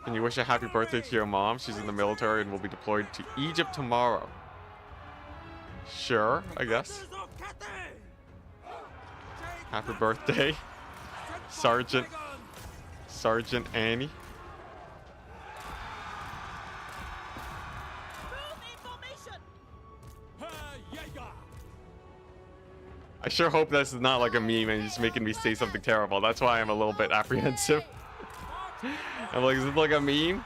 Can you wish a happy birthday to your mom? She's in the military and will be deployed to Egypt tomorrow. Sure, I guess. Happy birthday, Sergeant Annie. I sure hope this is not like a meme and he's making me say something terrible. That's why I'm a little bit apprehensive. I'm like, is it like a meme?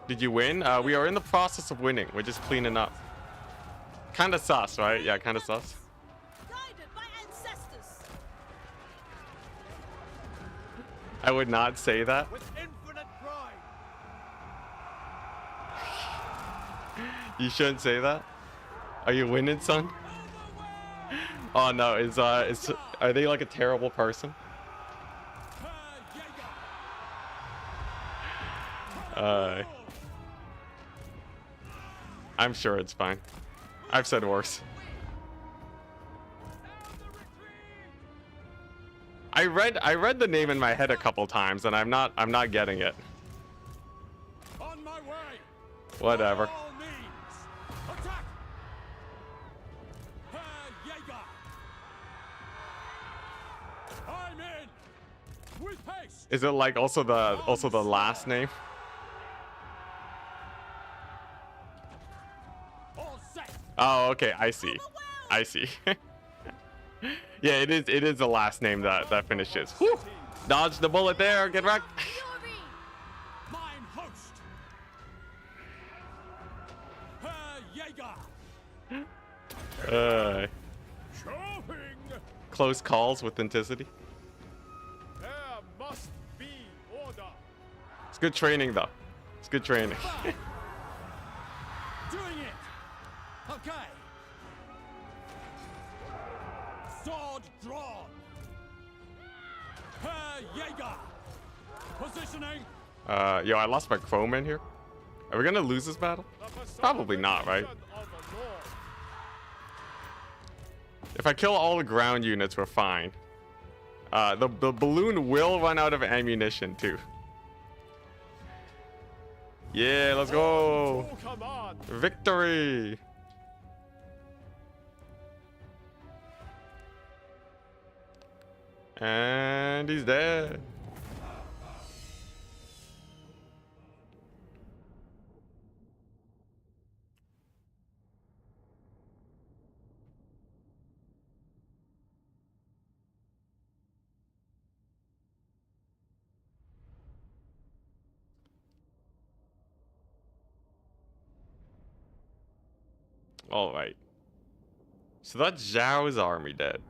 Did you win? We are in the process of winning. We're just cleaning up. Kinda sus, right? Yeah, kinda sus. I would not say that. You shouldn't say that. Are you winning, son? Oh no, are they like a terrible person? I'm sure it's fine. I've said worse. I read the name in my head a couple times and I'm not getting it. Whatever. Is it like also the last name? Oh, okay, I see. Yeah, it is the last name that finishes. Whew. Dodge the bullet there, get wrecked. Close calls with Enticity. It's good training, though. It's good training. Doing it. Okay. Sword drawn. Herr Jäger. Positioning. Yo, I lost my crowman here. Are we gonna lose this battle? Probably not, right? If I kill all the ground units, we're fine. The balloon will run out of ammunition too. Yeah, let's go. Full command. Victory. And he's dead. All right. So that's Xiao's army dead.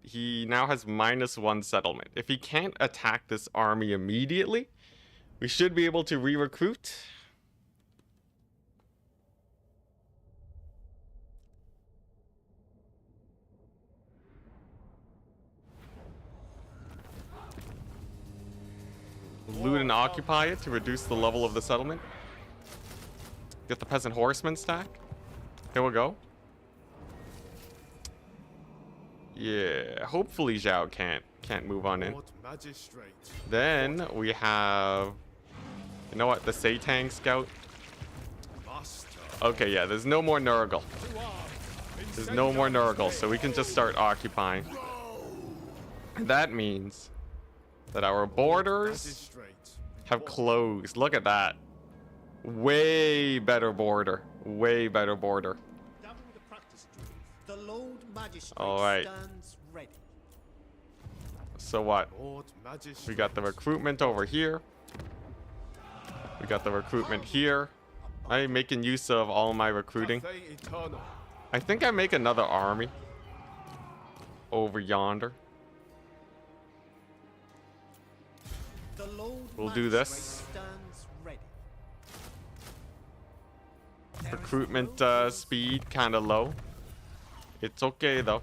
He now has -1 settlement. If he can't attack this army immediately, we should be able to re-recruit. Loot and occupy it to reduce the level of the settlement. Get the peasant horseman stack. Here we go. Yeah, hopefully Xiao can't move on in. Lord Magistrate. Then we have, you know what, the Satang scout. Master. Okay, yeah, there's no more Nurgle. To arms. There's no more Nurgle, so we can just start occupying. That means that our borders Magistrate. have closed. Look at that. Way better border. Way better border. Down the practice drill. The Lord Magistrate All right. stands ready. So what? Lord Magistrate. We got the recruitment over here. We got the recruitment here. I'm making use of all my recruiting. Cathay Eternal. I think I make another army over yonder. The Lord We'll do Magistrate this. stands ready. Recruitment speed kind of low. It's okay though.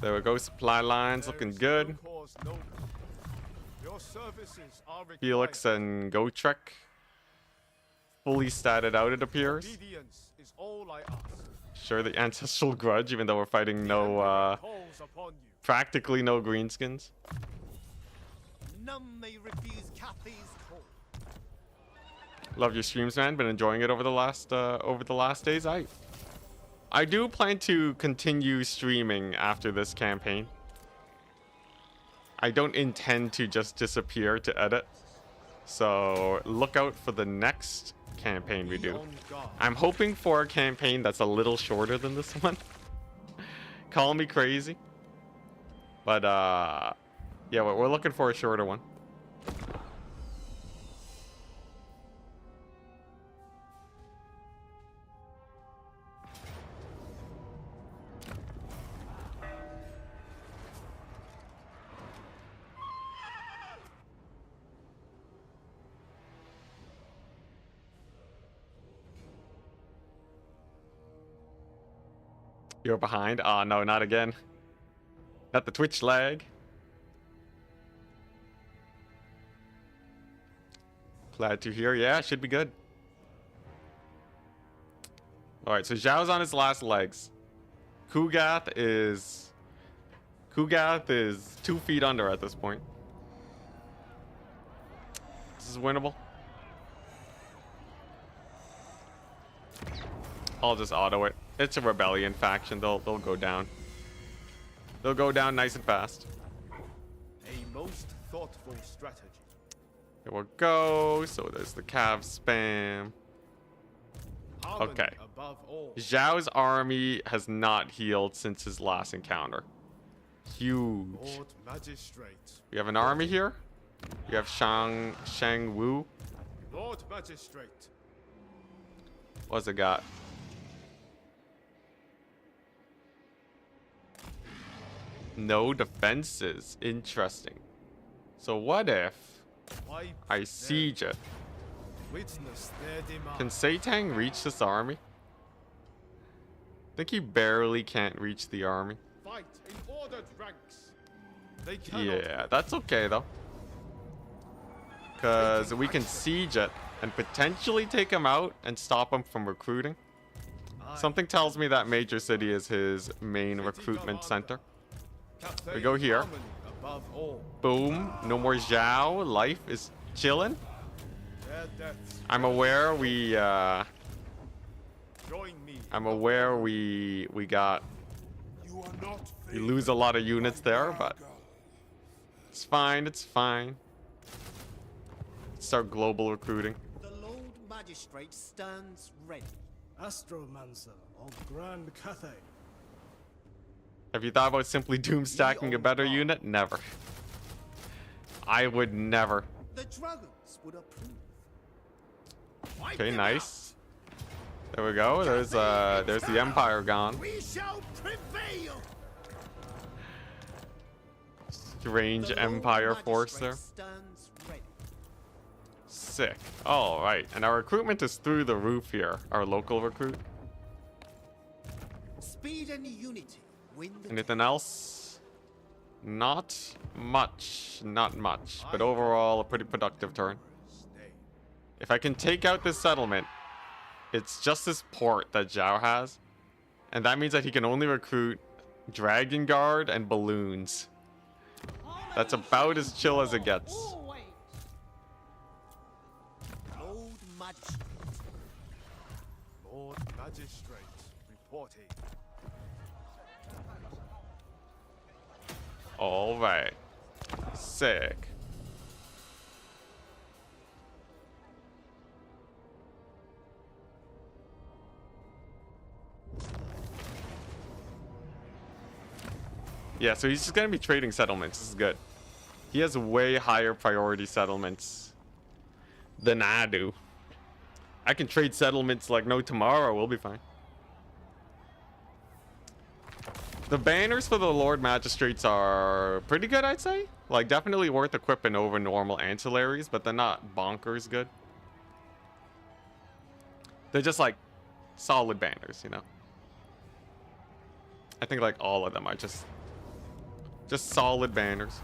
There we go. Supply lines looking good. No cause noble. Your services are required. Felix and Gotrek fully statted out, it appears. Obedience is all I ask. Sure, the ancestral grudge, even though we're fighting no, Calls upon you. practically no greenskins. None may refuse Cathay's call. Love your streams, man. Been enjoying it over the last days. I do plan to continue streaming after this campaign. I don't intend to just disappear to edit. So look out for the next campaign we do. Be on guard. I'm hoping for a campaign that's a little shorter than this one. Call me crazy. But yeah, we're looking for a shorter one. You're behind? Oh, no, not again. Not the Twitch lag. Glad to hear. Yeah, should be good. Alright, so Xiao's on his last legs. Kugath is 2 feet under at this point. This is winnable. I'll just auto it. It's a rebellion faction. They'll go down. They'll go down nice and fast. A most thoughtful strategy. Here we go. So there's the cav spam. Harmony Okay. above all. Xiao's army has not healed since his last encounter. Huge. Lord Magistrate. We have an army here. We have Shang Wu. Lord Magistrate. What's it got? No defenses. Interesting. So what if Wipe I them. siege it? Witness their demand. Can Satang reach this army? I think he barely can't reach the army. Fight in ordered ranks. They cannot. Yeah, that's okay though. Because we can siege it and potentially take him out and stop him from recruiting. Something tells me that Major City is his main recruitment center. We go here. above all. Boom. No more Xiao. Life is chilling. Their deaths. I'm aware we Join me. I'm aware we got we lose a lot of units there, but it's fine, it's fine. Start global recruiting. The Lord Magistrate stands ready. Astromancer of Grand Cathay. Have you thought about simply doomstacking a better unit? Never. I would never. The dragons would approve. Okay, nice. There we go. There's the Empire gone. We shall prevail. Strange The Lord Empire force Magistrate there. stands ready. Sick. All right, and our recruitment is through the roof here. Our local recruit. Speed and unity win the Anything else? Not much. Not much. But overall, a pretty productive turn. If I can take out this settlement, it's just this port that Xiao has. And that means that he can only recruit Dragon Guard and balloons. That's about as chill as it gets. Lord Magistrate. Lord Magistrate reporting. All right. Sick. Yeah, so he's just gonna be trading settlements. This is good. He has way higher priority settlements than I do. I can trade settlements like no tomorrow. We'll be fine. The banners for the Lord Magistrates are pretty good, I'd say. Like, definitely worth equipping over normal ancillaries, but they're not bonkers good. They're just like solid banners, you know. I think like all of them are just solid banners.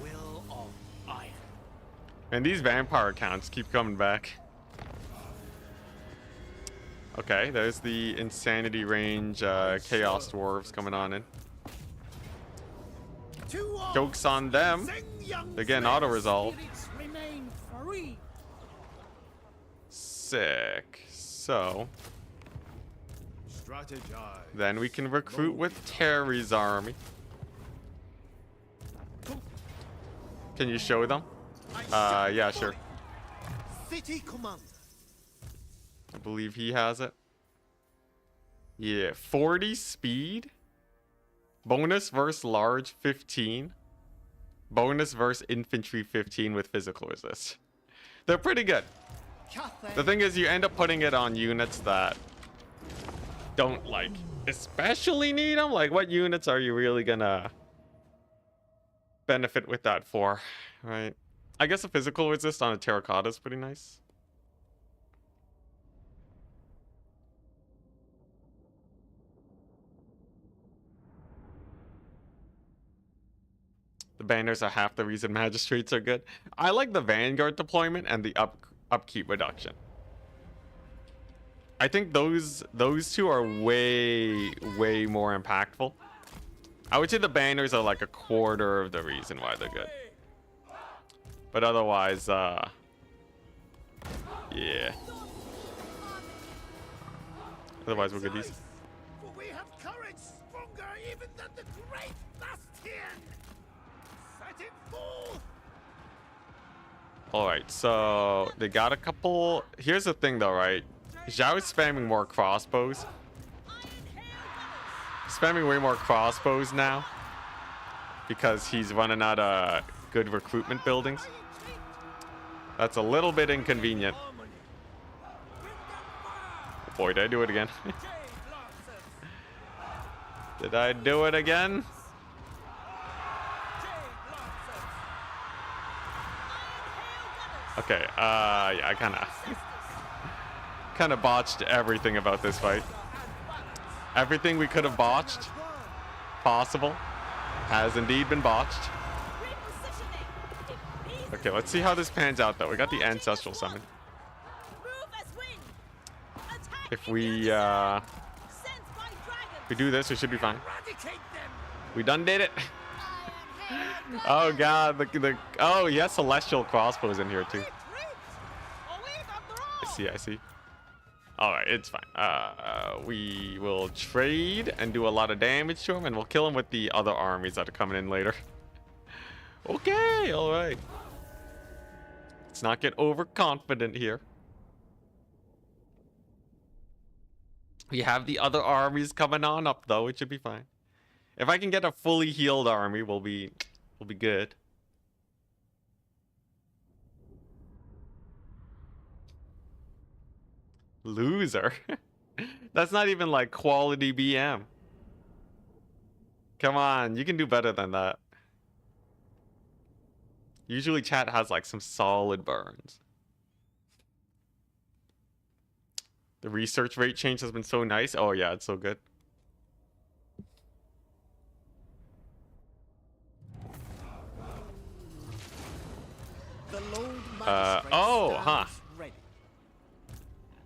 Will of iron. And these vampire accounts keep coming back. Okay, there's the insanity range Chaos Dwarves coming on in. Joke's on them. They're getting auto-resolve. Sick. So, Strategize. then we can recruit with Terry's army. Can you show them? Yeah, sure. City Commander. I believe he has it. Yeah, 40 speed. Bonus versus large 15. Bonus versus infantry 15 with physical resist. They're pretty good. The thing is, you end up putting it on units that don't like especially need them. Like, what units are you really gonna benefit with that for, right? I guess a physical resist on a terracotta is pretty nice. The banners are half the reason magistrates are good. I like the Vanguard deployment and the upkeep reduction. I think those two are way more impactful. I would say the banners are like a quarter of the reason why they're good. But otherwise, yeah. Otherwise, we're good. These. For we have courage stronger even than the great Bastion. Set it forth. All right, so they got a couple. Here's the thing, though, right? Xiao is spamming more crossbows. Spamming way more crossbows now because he's running out of good recruitment buildings. That's a little bit inconvenient. Boy, did I do it again. Did I do it again? Okay, yeah, I kind of botched everything about this fight. Everything we could have botched, possible, has indeed been botched. Okay, let's see how this pans out, though. We got the ancestral summon. If we do this, we should be fine. We done did it. Oh god, oh he has celestial crossbows in here too. I see. Alright, it's fine. We will trade and do a lot of damage to him, and we'll kill him with the other armies that are coming in later. Okay, alright. Let's not get overconfident here. We have the other armies coming on up though, it should be fine. If I can get a fully healed army, we'll be good. Loser. That's not even like quality BM. Come on, you can do better than that. Usually chat has like some solid burns. The research rate change has been so nice. Oh yeah, it's so good. Oh, huh.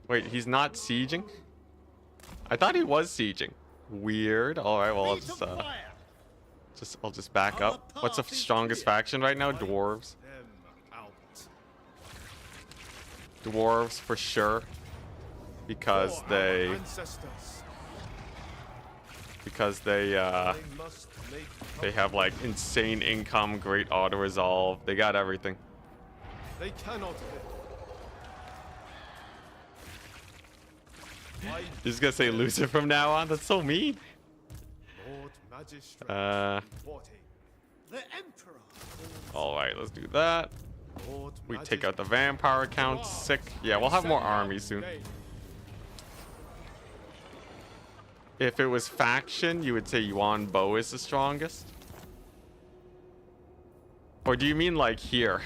Wait, he's not sieging? I thought he was sieging. Weird. All right, well, I'll just back up. What's the strongest faction right now? Dwarves. Dwarves for sure. Because they have like insane income, great auto resolve. They got everything. They cannot. Just gonna say loser from now on. That's so mean. The Emperor. All right, let's do that. We take out the vampire count. Sick. Yeah, we'll have more armies soon. If it was faction, you would say Yuan Bo is the strongest. Or do you mean like here?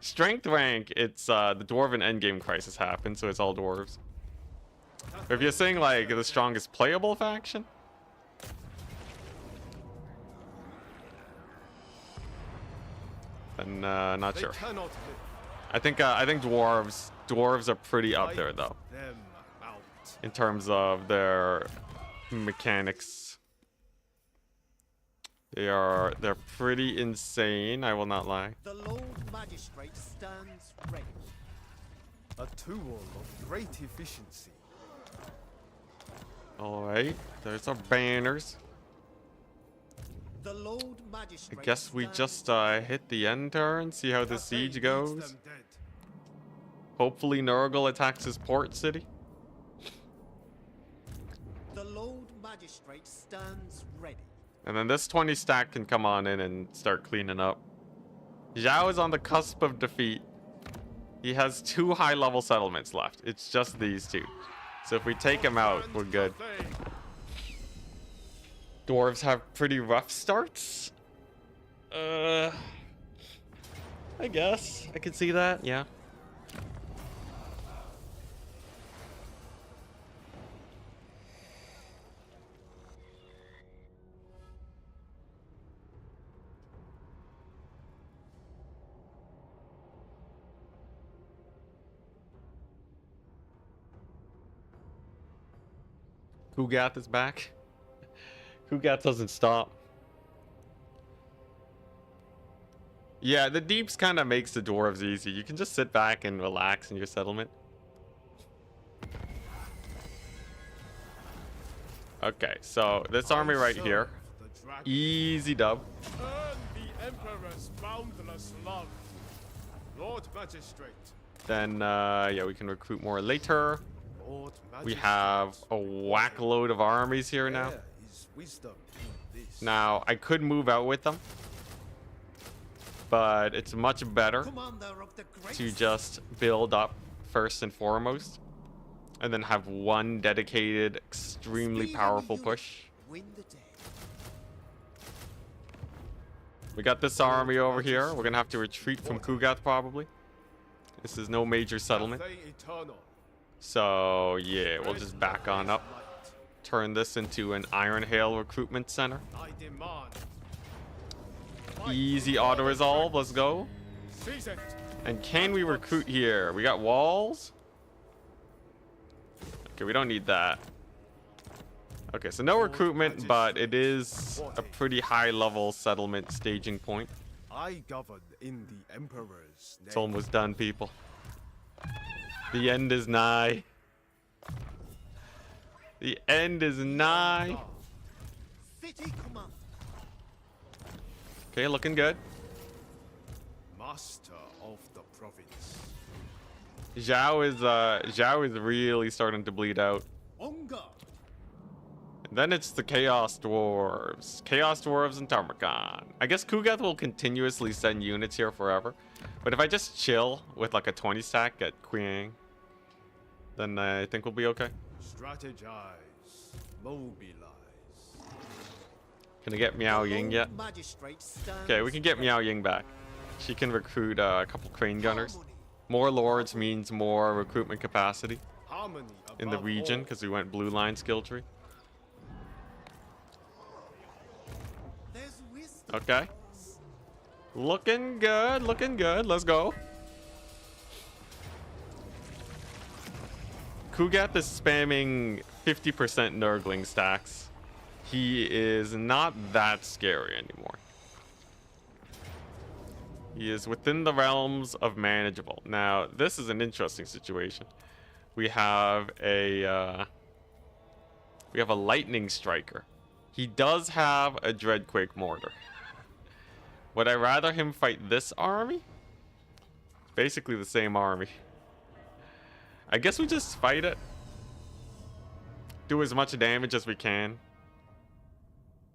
Strength rank, it's the Dwarven endgame crisis happened, so it's all dwarves. Or if you're saying like the strongest playable faction, then not sure. I think dwarves are pretty up there though, in terms of their mechanics. They're pretty insane, I will not lie. The Lord Magistrate stands ready. A tool of great efficiency. Alright, there's our banners. The Lord Magistrate I guess we just hit the end turn, see how the siege goes. Hopefully Nurgle attacks his port city. The Lord Magistrate stands ready. And then this 20 stack can come on in and start cleaning up. Xiao is on the cusp of defeat. He has 2 high-level settlements left. It's just these 2. So if we take him out, we're good. Dwarves have pretty rough starts. I guess. I could see that, yeah. Kugath is back. Kugath doesn't stop. Yeah, the deeps kind of makes the dwarves easy. You can just sit back and relax in your settlement. Okay, so this army right here, easy dub. Earn the Emperor's boundless love, Lord Magistrate. Then, yeah, we can recruit more later. Lord We Magistrate. have a whack load of armies here now. There is wisdom in this. Now, I could move out with them, but it's much better Commander of the Great to just build up first and foremost, and then have one dedicated, extremely powerful push. Win the day. We got this army over here. We're gonna have to retreat from Kugath probably. This is no major settlement. Cathay Eternal. So yeah, we'll just back on up. Turn this into an Iron Hail recruitment center. I demand. Easy auto resolve, let's go. Seize it. And can we recruit here? We got walls. Okay, we don't need that. Okay, so no recruitment, but it is a pretty high level settlement staging point. I govern in the Emperor's It's name. almost done, people. The end is nigh. The end is nigh. City command. Okay, looking good. Master of the province. Xiao is really starting to bleed out. On guard. And then it's the Chaos Dwarves. Chaos Dwarves and Tarmakon. I guess Kugath will continuously send units here forever. But if I just chill with like a 20 stack at Queen, then I think we'll be okay. Strategize. Mobilize. Can I get Miao Ying yet? Magistrate stands Okay, we can get Miao Ying back. She can recruit a couple crane gunners. More lords means more recruitment capacity Harmony in the above region all. because we went blue line skill tree. There's wisdom. Okay. Looking good, looking good. Let's go. Kugath is spamming 50% Nurgling stacks. He is not that scary anymore. He is within the realms of manageable. Now, this is an interesting situation. We have a lightning striker. He does have a Dreadquake mortar. Would I rather him fight this army? Basically the same army. I guess we just fight it. Do as much damage as we can.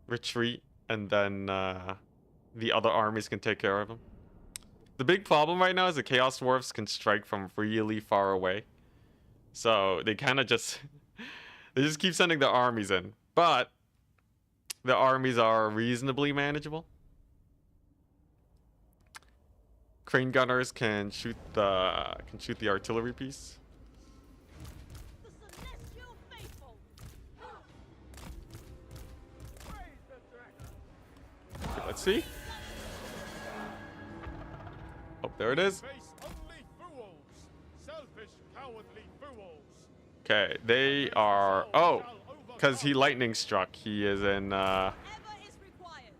Retreat, and then the other armies can take care of him. The big problem right now is the Chaos Dwarves can strike from really far away. So they kind of just... they just keep sending their armies in. But the armies are reasonably manageable. Crane gunners can shoot the artillery piece. The celestial faithful. Okay, let's see. Oh, there it is. Face only fools. Selfish, cowardly fools. Okay, they are... oh, because he lightning struck. He is in... Ever is required.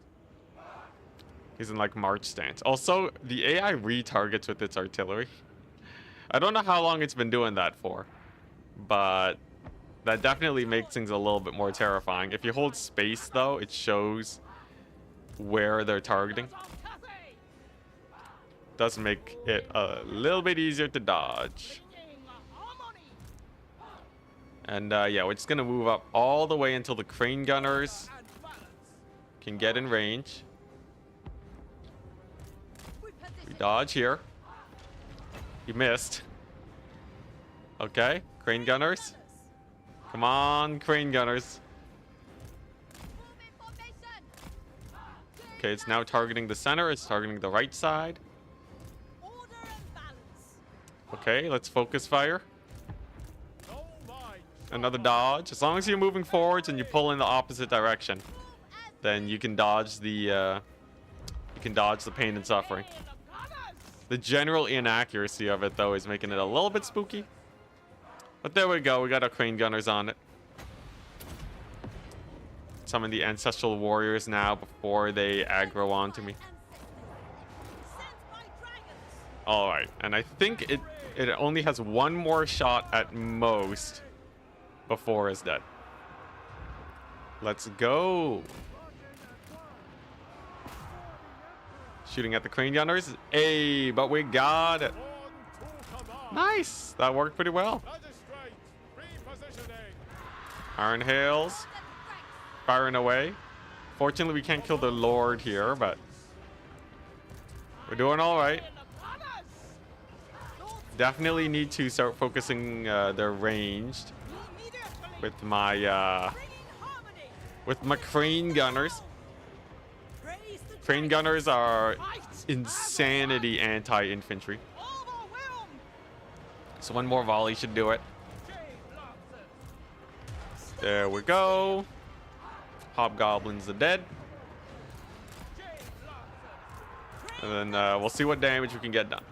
he's in like March stance. Also, the AI retargets with its artillery. I don't know how long it's been doing that for, but that definitely makes things a little bit more terrifying. If you hold space, though, it shows where they're targeting. Does make it a little bit easier to dodge. And yeah, we're just gonna move up all the way until the crane gunners can get in range. We dodge here. You missed. Okay, crane gunners. Come on, crane gunners. Okay, it's now targeting the center. It's targeting the right side. Okay, let's focus fire. Another dodge. As long as you're moving forwards and you pull in the opposite direction, then you can dodge the pain and suffering. The general inaccuracy of it, though, is making it a little bit spooky. But there we go. We got our crane gunners on it. Summon the ancestral warriors now before they aggro onto me. All right, and I think it only has one more shot at most before it's dead. Let's go. Shooting at the crane gunners. Hey, but we got it. Nice. That worked pretty well. Iron hails. Firing away. Fortunately, we can't kill the Lord here, but we're doing all right. Definitely need to start focusing their ranged with my crane gunners. Crane gunners are insanity anti-infantry. So one more volley should do it. There we go. Hobgoblins are dead. And then we'll see what damage we can get done.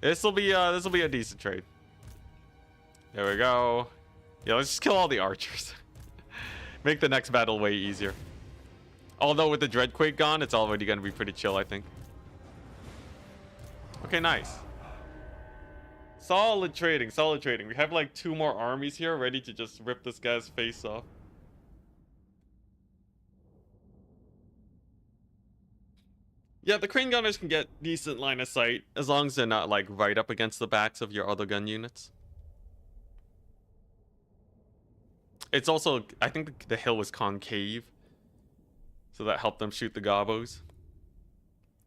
This will be a decent trade. There we go. Yeah, let's just kill all the archers. Make the next battle way easier. Although with the Dreadquake gone, it's already going to be pretty chill, I think. Okay, nice. Solid trading, solid trading. We have like 2 more armies here ready to just rip this guy's face off. Yeah, the crane gunners can get decent line of sight as long as they're not like right up against the backs of your other gun units. It's also, I think the hill was concave, so that helped them shoot the gobos.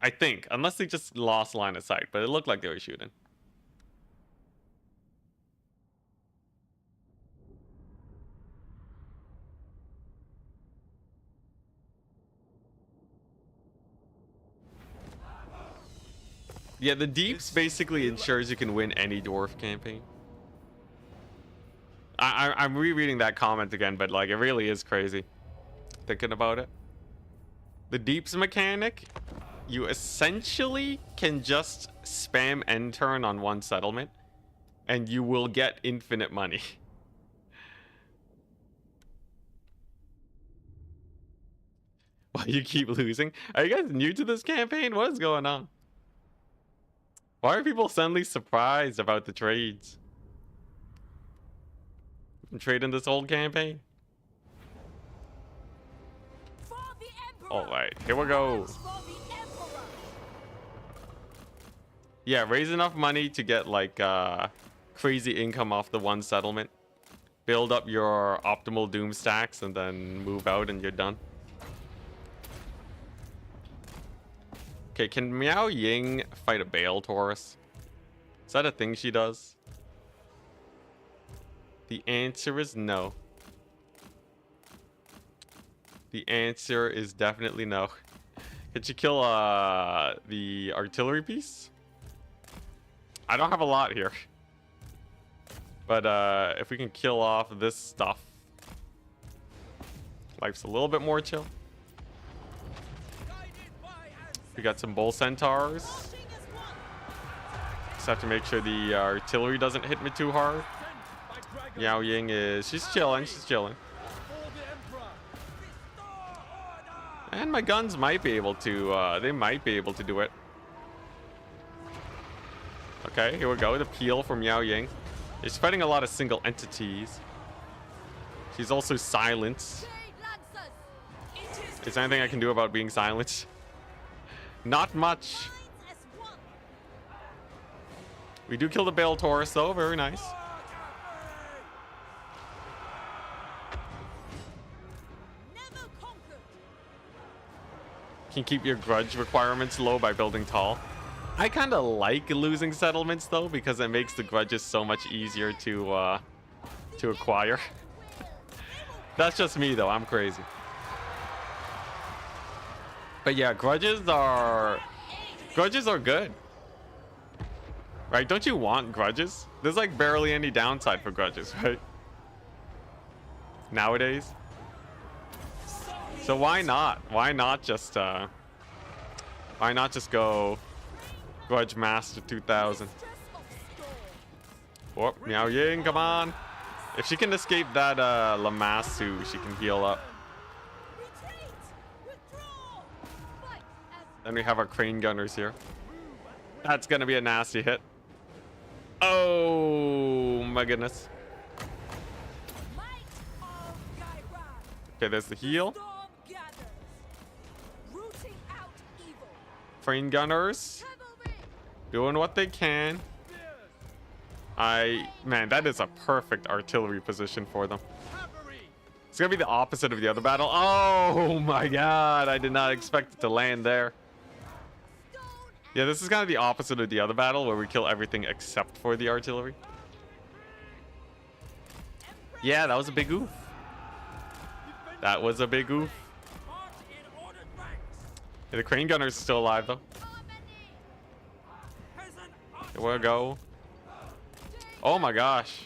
I think, unless they just lost line of sight, but it looked like they were shooting. Yeah, the deeps basically ensures you can win any dwarf campaign. I'm rereading that comment again, but like it really is crazy thinking about it. The deeps mechanic, you essentially can just spam end turn on one settlement and you will get infinite money. Why you keep losing? Are you guys new to this campaign? What is going on? Why are people suddenly surprised about the trades? We've been trading this whole campaign. Alright, here we go. Yeah, raise enough money to get like crazy income off the one settlement. Build up your optimal Doomstacks and then move out and you're done. Okay, can Miao Ying fight a Bale Taurus? Is that a thing she does? The answer is no. The answer is definitely no. Can she kill the artillery piece? I don't have a lot here. But if we can kill off this stuff, life's a little bit more chill. We got some bull centaurs. Just have to make sure the artillery doesn't hit me too hard. Yao Ying is... she's chilling, she's chilling. And my guns might be able to... they might be able to do it. Okay, here we go. The peel from Yao Ying. She's fighting a lot of single entities. She's also silenced. Is there anything I can do about being silenced? Not much. We do kill the Bale Taurus though, very nice. Can keep your grudge requirements low by building tall. I kind of like losing settlements though, because it makes the grudges so much easier to acquire. That's just me though, I'm crazy. But yeah, grudges are good. Right? Don't you want grudges? There's like barely any downside for grudges, right? Nowadays. So why not? Why not just go Grudge Master 2000? Oh, Miao Ying, come on. If she can escape that Lamassu, she can heal up. Then we have our crane gunners here. That's gonna be a nasty hit. Oh my goodness. Okay, there's the heal. Crane gunners doing what they can. Man, that is a perfect artillery position for them. It's gonna be the opposite of the other battle. Oh my god, I did not expect it to land there. Yeah, this is kind of the opposite of the other battle where we kill everything except for the artillery. Yeah, that was a big oof. That was a big oof. Yeah, the crane gunner is still alive though. Here we go. Oh my gosh.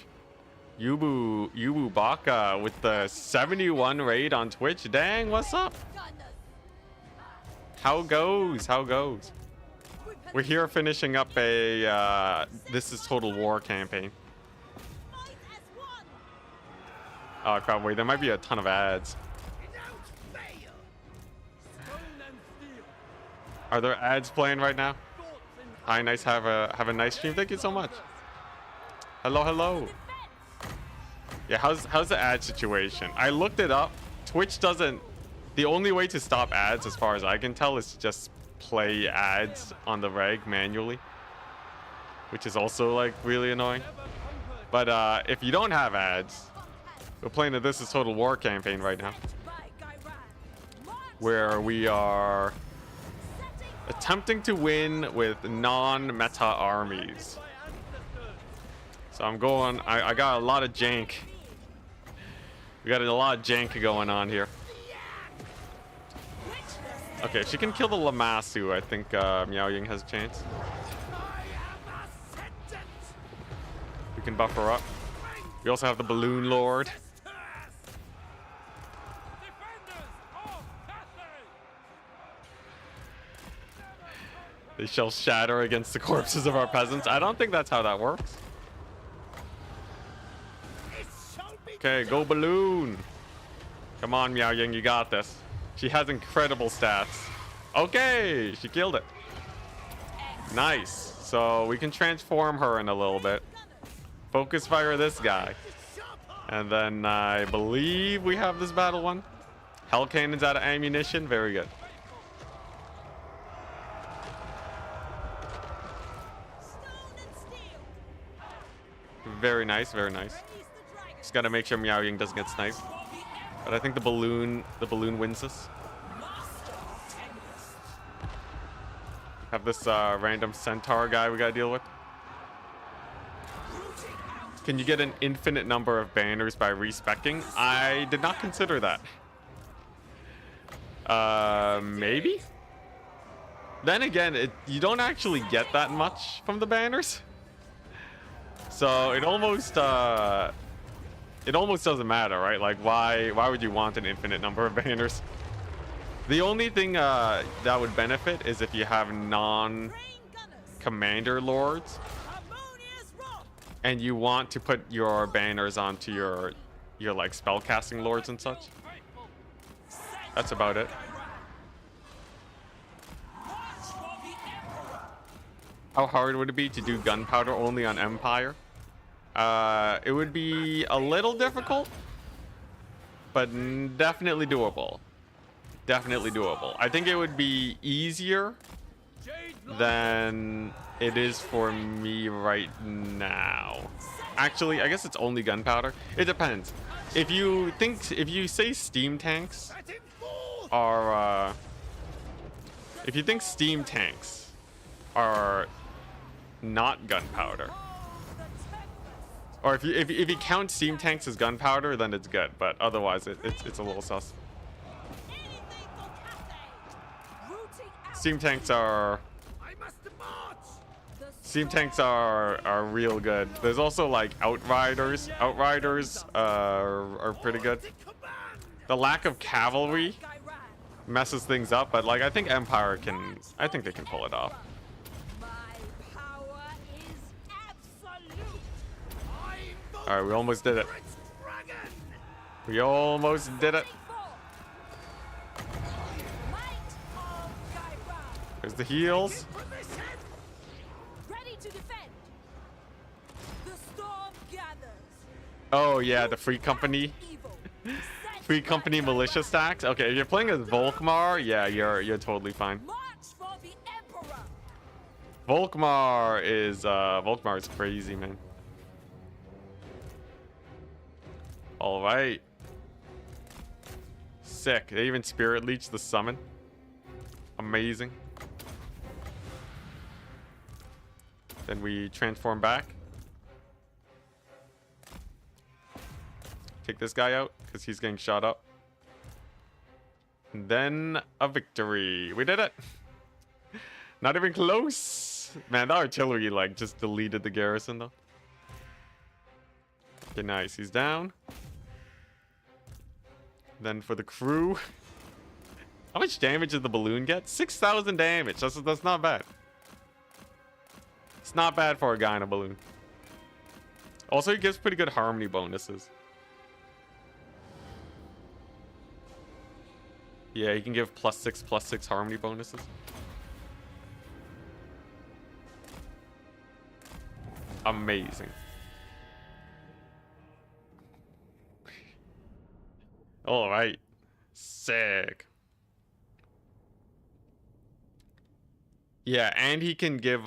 Yubu Baka with the 71 raid on Twitch. Dang, what's up? How goes? How goes? We're here finishing up a This is Total War campaign. Oh crap, wait, there might be a ton of ads. Without fail. Stone and steel. Are there ads playing right now? Thoughts in Hi, nice. Have a nice stream. Thank you so much. Hello, hello. Yeah, how's the ad situation? I looked it up. Twitch doesn't. The only way to stop ads, as far as I can tell, is to just play ads on the reg manually, which is also like really annoying. But if you don't have ads, we're playing a This Is Total War campaign right now, where we are attempting to win with non-meta armies. So I'm going. I got a lot of jank. We got a lot of jank going on here. Okay, if she can kill the Lamasu, I think Miao Ying has a chance. We can buff her up. We also have the Balloon Lord. They shall shatter against the corpses of our peasants. I don't think that's how that works. Okay, go Balloon. Come on, Miao Ying, you got this. She has incredible stats. Okay, she killed it. Nice. So we can transform her in a little bit. Focus fire this guy. And then I believe we have this battle won. Hell Cannon's out of ammunition. Very good. Very nice, very nice. Just gotta make sure Miao Ying doesn't get sniped. But I think the balloon wins this. Have this random centaur guy we gotta deal with. Can you get an infinite number of banners by respecking? I did not consider that. Maybe? Then again, you don't actually get that much from the banners. So it almost doesn't matter, right? Like why would you want an infinite number of banners? The only thing that would benefit is if you have non-commander lords and you want to put your banners onto your like spellcasting lords and such. That's about it. How hard would it be to do gunpowder only on Empire? It would be a little difficult, but definitely doable. Definitely doable. I think it would be easier than it is for me right now. Actually, I guess it's only gunpowder. It depends. If you say steam tanks are if you think steam tanks are not gunpowder, or if you count steam tanks as gunpowder, then it's good, but otherwise it's a little sus. Steam tanks are real good. There's also like outriders. Outriders are pretty good. The lack of cavalry messes things up, but like I think they can pull it off. All right, we almost did it. We almost did it. There's the heals. Oh yeah, the free company. Free company militia stacks. Okay, if you're playing as Volkmar, yeah, you're totally fine. Volkmar is crazy, man. All right. Sick. They even spirit leech the summon. Amazing. Then we transform back. Take this guy out because he's getting shot up. And then a victory. We did it. Not even close. Man, the artillery like just deleted the garrison though. Okay, nice. He's down. Then for the crew. How much damage did the balloon get? 6,000 damage. That's not bad. It's not bad for a guy in a balloon. Also, he gives pretty good harmony bonuses. Yeah, he can give +6/+6 harmony bonuses. Amazing. All right. Sick. Yeah, and he can give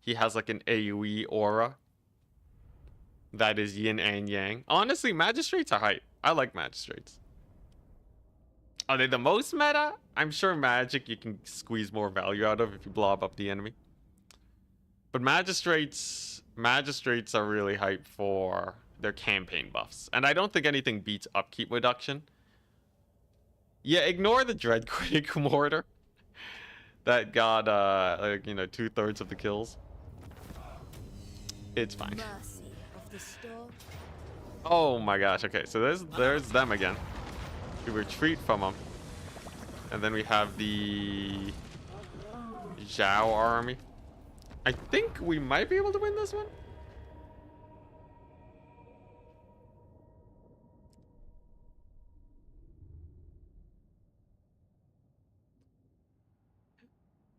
he has like an AoE aura that is yin and yang. Honestly, magistrates are hype. I like magistrates. Are they the most meta? I'm sure magic you can squeeze more value out of if you blob up the enemy. But magistrates are really hype for their campaign buffs. And I don't think anything beats upkeep reduction. Yeah, ignore the Dreadquake Mortar. That got, like, you know, 2/3 of the kills. It's fine. Mercy of the storm. Oh my gosh, okay, so there's them again. We retreat from them. And then we have the Xiao army. I think we might be able to win this one.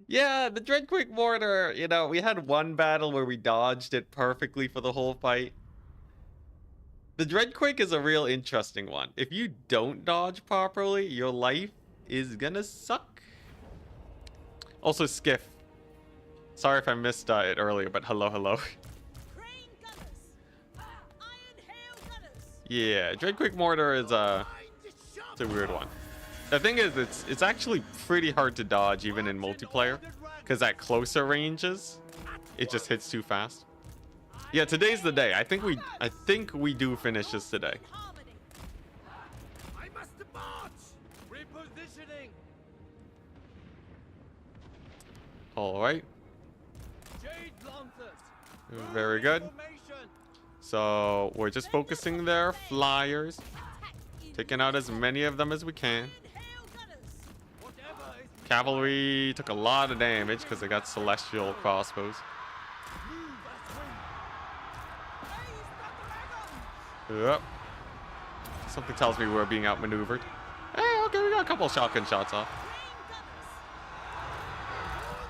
Yeah, the Dreadquake Mortar, you know, we had one battle where we dodged it perfectly for the whole fight. The Dreadquake is a real interesting one. If you don't dodge properly, your life is gonna suck. Also, Skiff. Sorry if I missed it earlier, but hello. Crane gunners. Iron hail gunners. Yeah, Dreadquake Mortar is it's a weird one. The thing is, it's actually pretty hard to dodge even in multiplayer, because at closer ranges, it just hits too fast. Yeah, today's the day. I think we do finish this today. Harmony. I must march. Repositioning. All right, Jade Lancers. very good. Formation. So we're just focusing their flyers, Attack in taking out as many of them as we can. Iron hail gunners. Whatever is Cavalry took a lot of damage because they got celestial crossbows. Yep. Something tells me we're being outmaneuvered. Hey, okay, we got a couple of shotgun shots off.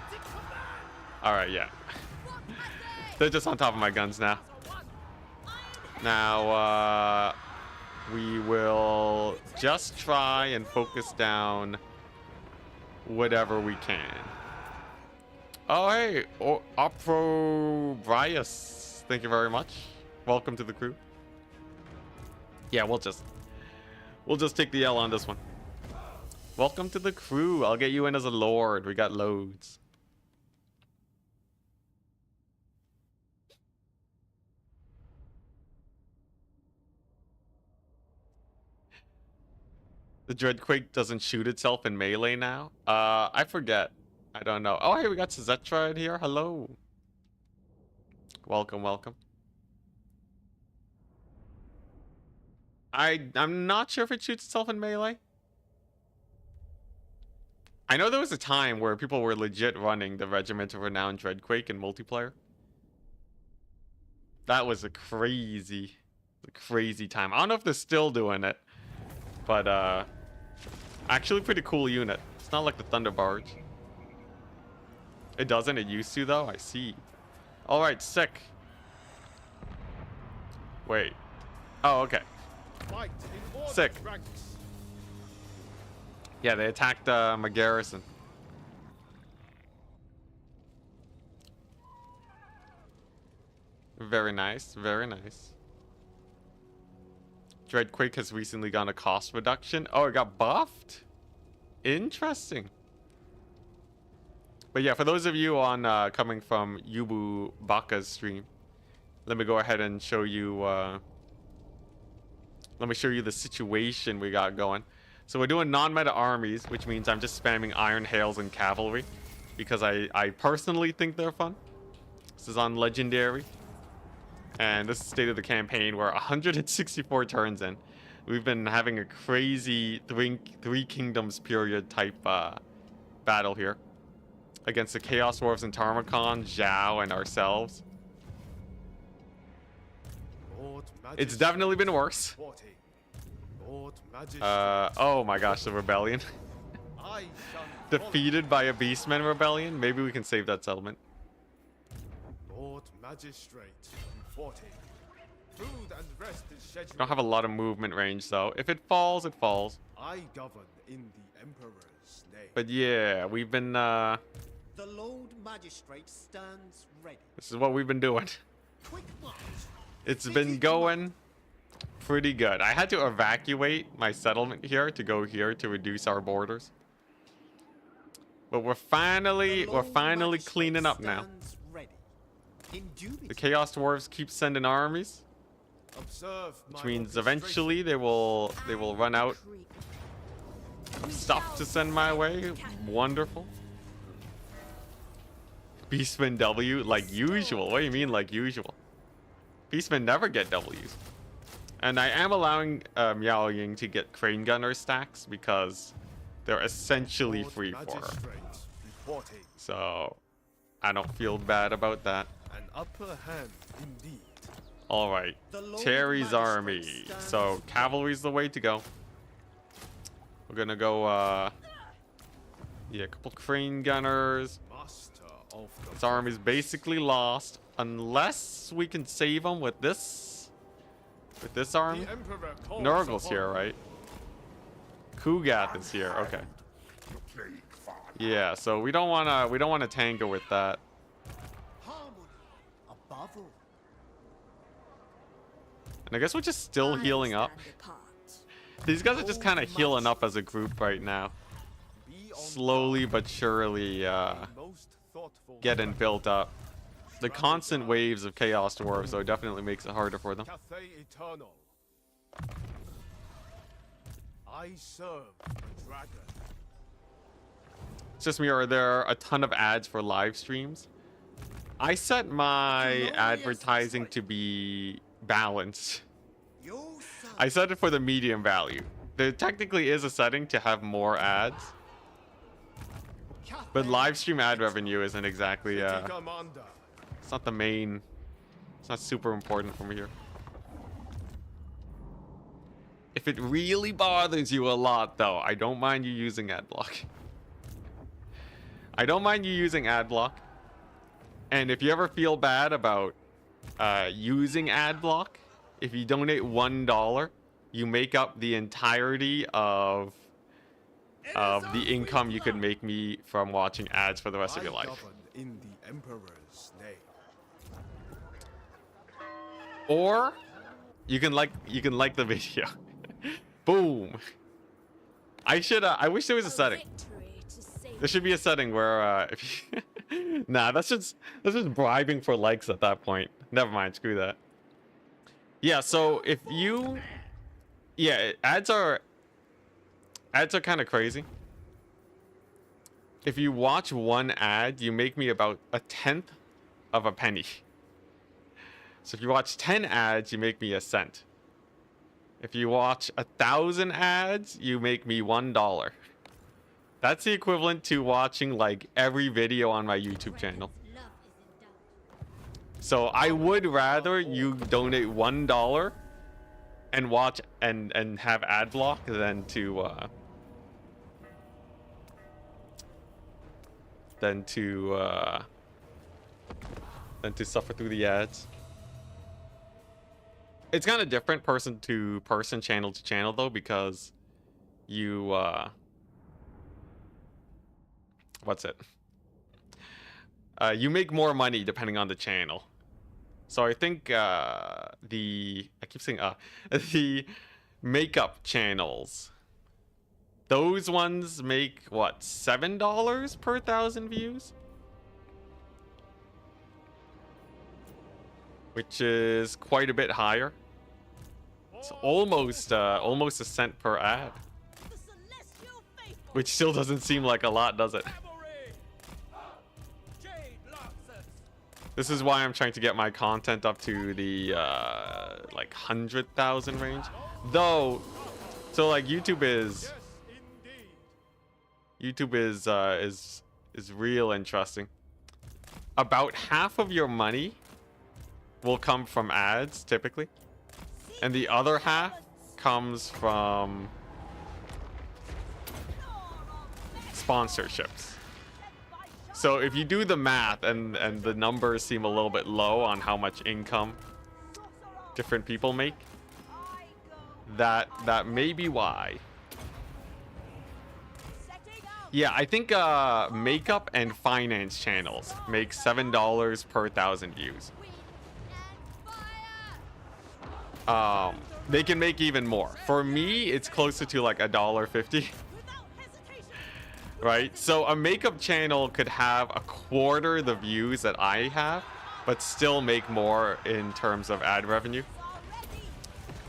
Crane gunners. All right, yeah. They're just on top of my guns now. Now, we will just try and focus down whatever we can. Oh, hey, Oprobrius. Thank you very much. Welcome to the crew. Yeah, we'll just take the L on this one. Welcome to the crew. I'll get you in as a lord. We got loads. The Dreadquake doesn't shoot itself in melee now? I forget. I don't know. Oh, hey, we got Zetra in here. Hello. Welcome. I'm not sure if it shoots itself in melee. I know there was a time where people were legit running the Regiment of Renowned Dreadquake in multiplayer. That was a crazy time. I don't know if they're still doing it, but actually pretty cool unit. It's not like the Thunder Barge. It doesn't. It used to though. I see. All right, sick. Wait. Oh, okay. fight in order Sick. ranks. Yeah, they attacked my garrison. Very nice, very nice. Dreadquake has recently gone a cost reduction. Oh, it got buffed? Interesting. But yeah, for those of you on coming from Yubu Baka's stream, let me go ahead and show you let me show you the situation we got going. So we're doing non-meta armies, which means I'm just spamming Iron Hails and Cavalry because I personally think they're fun. This is on Legendary. And this is state of the campaign. We're 164 turns in. We've been having a crazy three kingdoms period type battle here against the Chaos Dwarves and Tarmakon, Xiao, and ourselves. Lord It's definitely been worse. 40. Lord Magistrate. Oh my gosh, the rebellion. I shall Defeated by a Beastmen rebellion. Maybe we can save that settlement. Lord Magistrate reporting. Food and rest is scheduled. Don't have a lot of movement range though. If it falls, it falls. I govern in the Emperor's name. But yeah, we've been The Lord Magistrate stands ready. this is what we've been doing. Quick march. It's been going pretty good. I had to evacuate my settlement here to go here to reduce our borders. But we're finally cleaning up now. The Chaos Dwarves keep sending armies, Observe which my means orchestration. eventually they will run out of stuff to send my way. Wonderful. Beastmen W like usual. What do you mean like usual? Beastmen never get W's. And I am allowing Xiao Ying to get crane gunner stacks because they're essentially Lord free for her. Magistrate reporting. So I don't feel bad about that. An upper hand indeed. All right, The Lord Terry's Magistrate army. stands So cavalry's the way to go. We're gonna go. Yeah, a couple crane gunners. Master of the This army's basically lost unless we can save them with this. With this army. The Emperor calls Nurgle's upon here, you. right? Kugath is here. Okay. Yeah, so we don't wanna tango with that. harmony above all. And I guess we're just still healing up. These guys are just kind of healing up as a group right now. Be on Slowly but surely most thoughtful getting built up. The constant waves of Chaos Dwarves, though, definitely makes it harder for them. Cathay Eternal. I serve the dragon. It's just me, are there a ton of ads for live streams? I set my advertising to be balanced. Your son I set it for the medium value. There technically is a setting to have more ads, but live stream ad revenue isn't exactly, Commander. it's not the main, it's not super important for me here. If it really bothers you a lot, though, I don't mind you using ad block. I don't mind you using ad block. And if you ever feel bad about using ad block, if you donate $1, you make up the entirety of the income you could make me from watching ads for the rest of your I life. govern in the Emperor's name. Or you can like the video. Boom. I wish there was a setting. There should be a setting where if you nah, that's just bribing for likes at that point. Never mind, screw that. Yeah, so if you ads are kind of crazy. If you watch one ad, you make me about 1/10 of a penny. So if you watch 10 ads, you make me 1 cent. If you watch 1,000 ads, you make me $1. That's the equivalent to watching like every video on my YouTube channel. So I would rather you donate $1 and watch and have ad block than to suffer through the ads. It's kind of different person to person, channel to channel though, because you what's it? You make more money depending on the channel. So I think I keep saying the makeup channels, those ones make what, $7 per 1,000 views, which is quite a bit higher. It's almost 1 cent per ad, which still doesn't seem like a lot, does it? This is why I'm trying to get my content up to the like 100,000 range. Though, so like YouTube is real interesting. About half of your money will come from ads typically, and the other half comes from sponsorships. So if you do the math and the numbers seem a little bit low on how much income different people make, that may be why. Yeah, I think makeup and finance channels make $7 per 1,000 views. They can make even more. For me, it's closer to like $1.50. Right? So a makeup channel could have a quarter the views that I have, but still make more in terms of ad revenue.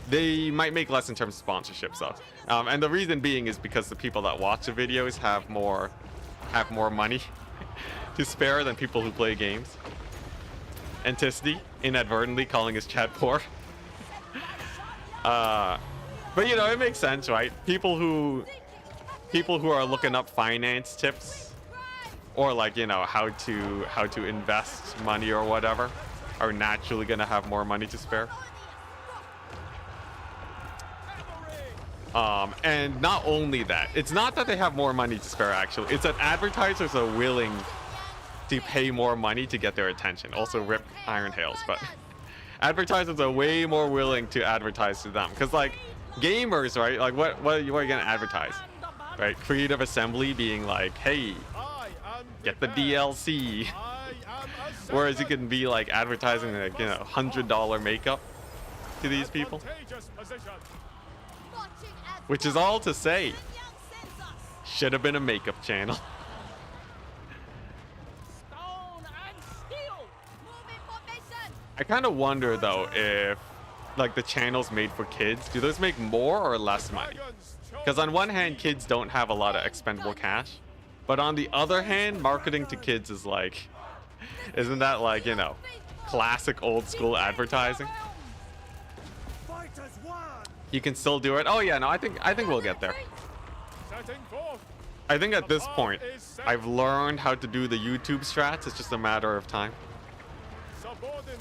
They might make less in terms of sponsorships though. And the reason being is because the people that watch the videos have more money to spare than people who play games. Enticity inadvertently calling his chat poor. But you know, it makes sense, right? People who are looking up finance tips or like, you know, how to invest money or whatever are naturally gonna have more money to spare. And not only that, it's not that they have more money to spare actually, it's that advertisers are willing to pay more money to get their attention. Also rip Iron Hails, but advertisers are way more willing to advertise to them because like gamers, right? Like what are you gonna advertise, right? Creative Assembly being like, hey, get the DLC. Whereas you can be like advertising like, you know, $100 makeup to these people. Which is all to say, should have been a makeup channel. I kind of wonder though if like the channels made for kids, do those make more or less money? Because on one hand, kids don't have a lot of expendable cash, but on the other hand, marketing to kids is like, isn't that like, you know, classic old school advertising? You can still do it. Oh yeah, no, I think we'll get there. I think at this point, I've learned how to do the YouTube strats. It's just a matter of time.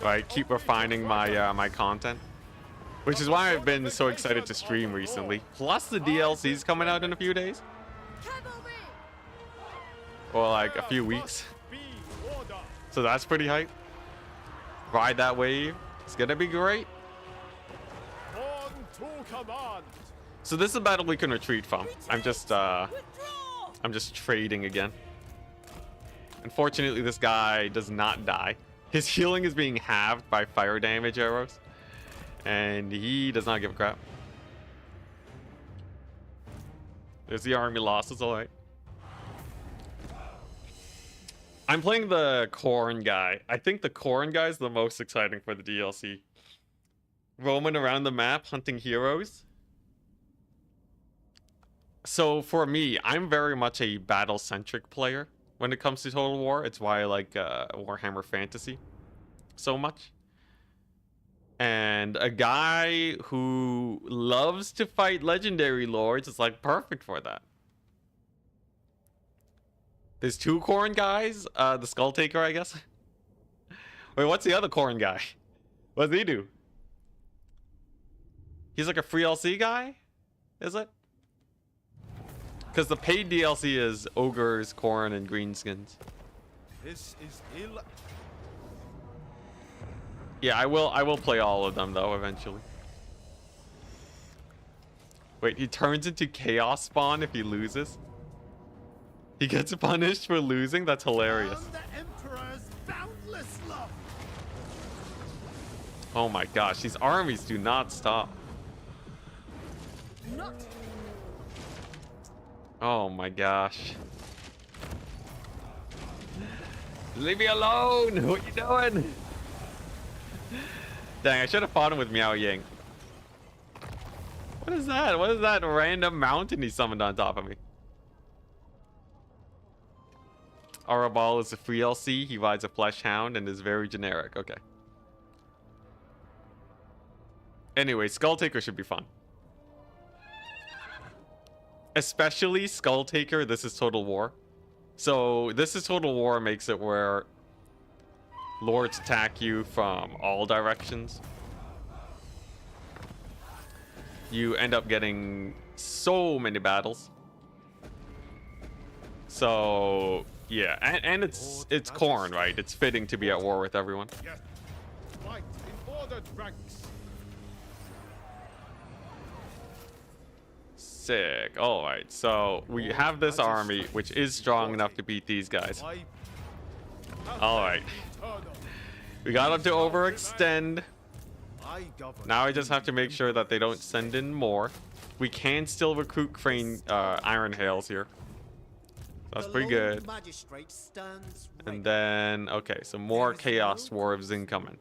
Right, keep refining my my content, which is why I've been so excited to stream recently. Plus the DLC's coming out in a few days, or like a few weeks. So that's pretty hype. Ride that wave. It's gonna be great. So this is a battle we can retreat from. I'm just trading again. Unfortunately, this guy does not die. His healing is being halved by fire damage arrows, and he does not give a crap. There's the army losses, all right. I'm playing the corn guy. I think the corn guy is the most exciting for the DLC. Roaming around the map, hunting heroes. So for me, I'm very much a battle-centric player when it comes to Total War. It's why I like Warhammer Fantasy so much. And a guy who loves to fight legendary lords is like perfect for that. There's two corn guys. The Skull Taker, I guess. Wait, what's the other corn guy? What does he do? He's like a free LC guy? Is it? Because the paid DLC is ogres, corn, and greenskins. This is ill. Yeah, I will play all of them though eventually. Wait, he turns into Chaos Spawn if he loses? He gets punished for losing? That's hilarious. The Emperor's boundless love. Oh my gosh, these armies do not stop. Not Oh my gosh. Leave me alone! What you doing? Dang, I should have fought him with Miao Ying. What is that? What is that random mountain he summoned on top of me? Arabal is a free LC. He rides a flesh hound and is very generic. Okay. Anyway, Skull Taker should be fun. Especially Skull Taker, this is Total War. So this is Total War makes it where lords attack you from all directions. you end up getting so many battles. So yeah, and it's Khorne, right? It's fitting to be at war with everyone. Yes. Fight in ordered ranks. Sick. All right, so we have this army which is strong enough to beat these guys. All right, we got them to overextend. Now I just have to make sure that they don't send in more. We can still recruit Crane Iron Hails here. That's pretty good. And then, okay, so more Chaos Dwarves incoming.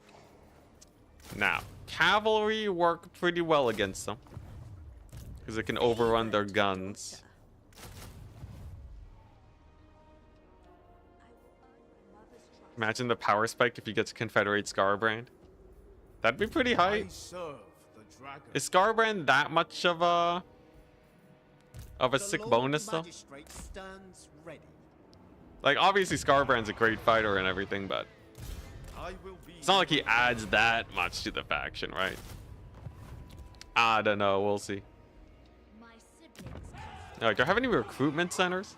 Now, cavalry work pretty well against them, because it can overrun their guns. Imagine the power spike if you get to Confederate Scarbrand. That'd be pretty high. Is Scarbrand that much of a sick bonus though? Like, obviously Scarbrand's a great fighter and everything, but it's not like he adds that much to the faction, right? I don't know, we'll see. Alright, do I have any recruitment centers?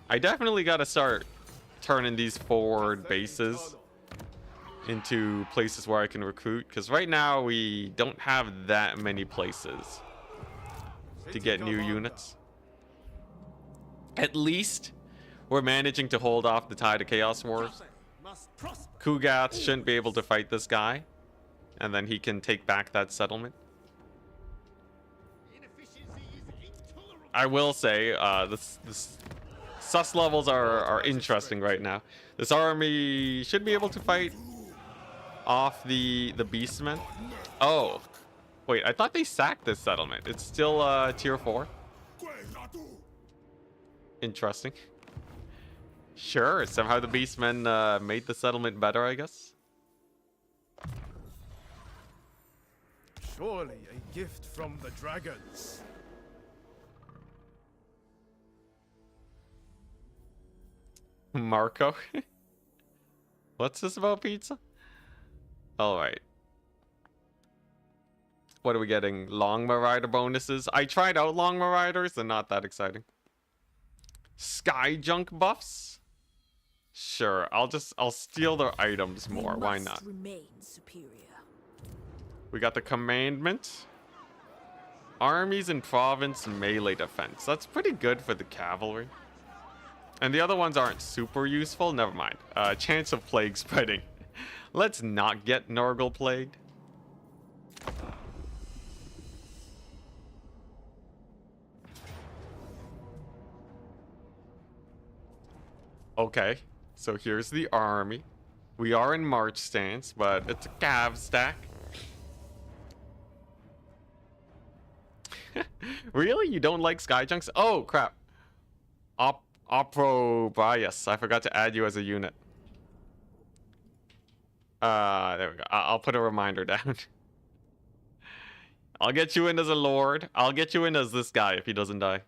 I definitely gotta start turning these forward bases into places where I can recruit, because right now we don't have that many places to get new units. At least we're managing to hold off the tide of Chaos Dwarves. Kugath shouldn't be able to fight this guy, and then he can take back that settlement. I will say, this sus levels are interesting right now. This army should be able to fight off the beastmen. Oh, wait, I thought they sacked this settlement. It's still tier 4. Interesting. Sure, somehow the beastmen made the settlement better, I guess. Surely a gift from the dragons. Marco. What's this about pizza? All right. What are we getting? Longma rider bonuses. I tried out Longma riders. They're not that exciting. Sky junk buffs. Sure, I'll steal their items more. Why not? Remain superior. We got the commandment. Armies in province melee defense. That's pretty good for the cavalry. And the other ones aren't super useful. Never mind. Chance of plague spreading. Let's not get Nurgle plagued. Okay, so here's the army. We are in march stance, but it's a cav stack. Really? You don't like sky junks? Oh, crap. Opro bias. I forgot to add you as a unit. There we go. I'll put a reminder down. I'll get you in as a lord. I'll get you in as this guy if he doesn't die.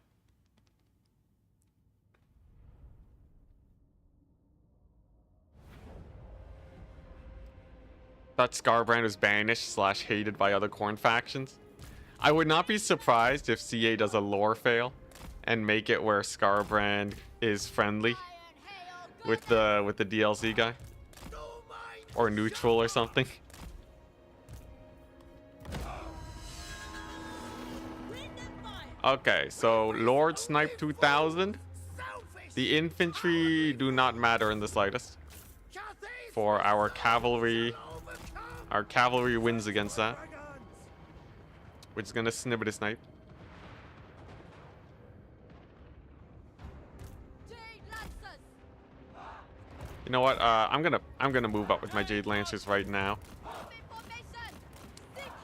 That Scarbrand was banished / hated by other Khorne factions. I would not be surprised if CA does a lore fail and make it where Scarbrand is friendly with the DLC guy, or neutral or something. Okay, so Lord Snipe 2000. The infantry do not matter in the slightest. For our cavalry wins against that. We're just gonna snippet a snipe. You know what? I'm gonna move up with my Jade Lancers right now,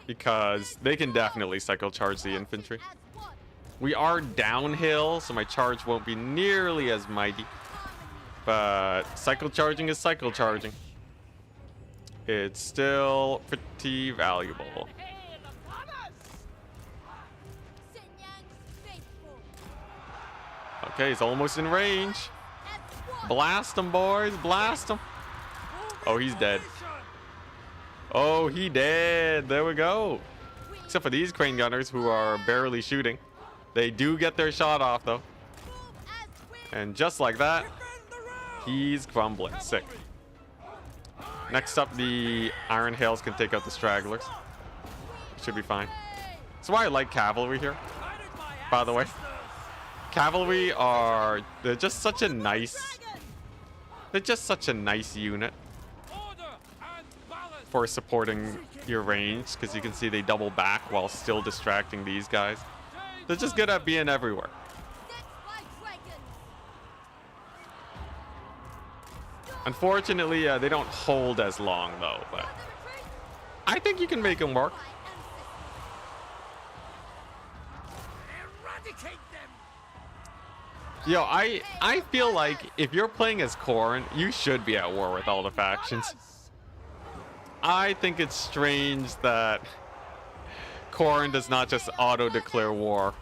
because they can definitely cycle charge the infantry. We are downhill, so my charge won't be nearly as mighty. But cycle charging is cycle charging. It's still pretty valuable. Okay, he's almost in range. Blast him, boys. Blast him. Oh, he's dead. Oh, he dead. There we go. Except for these crane gunners who are barely shooting. They do get their shot off though. And just like that, he's crumbling. Sick. Next up, the Iron Hails can take out the stragglers. Should be fine. That's why I like cavalry here, by the way. Cavalry are... They're just such a nice unit for supporting your range, because you can see they double back while still distracting these guys. They're just good at being everywhere. Unfortunately, they don't hold as long though, but I think you can make them work. Eradicate them. Yo, I feel like if you're playing as Khorne, you should be at war with all the factions. I think it's strange that Khorne does not just auto-declare war.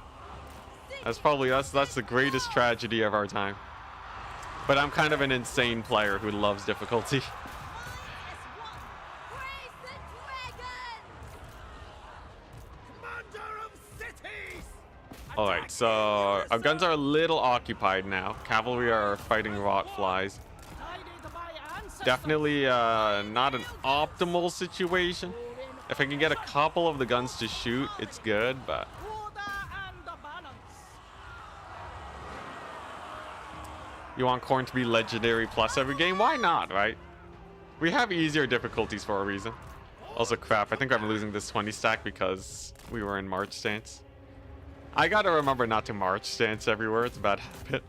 That's the greatest tragedy of our time. But I'm kind of an insane player who loves difficulty. Alright, so our guns are a little occupied now. Cavalry are fighting rot flies. Definitely not an optimal situation. If I can get a couple of the guns to shoot, it's good, but... You want Khorne to be legendary plus every game? Why not, right? We have easier difficulties for a reason. Also, crap, I think I'm losing this 20 stack because we were in March stance. I gotta remember not to March stance everywhere. It's a bad habit.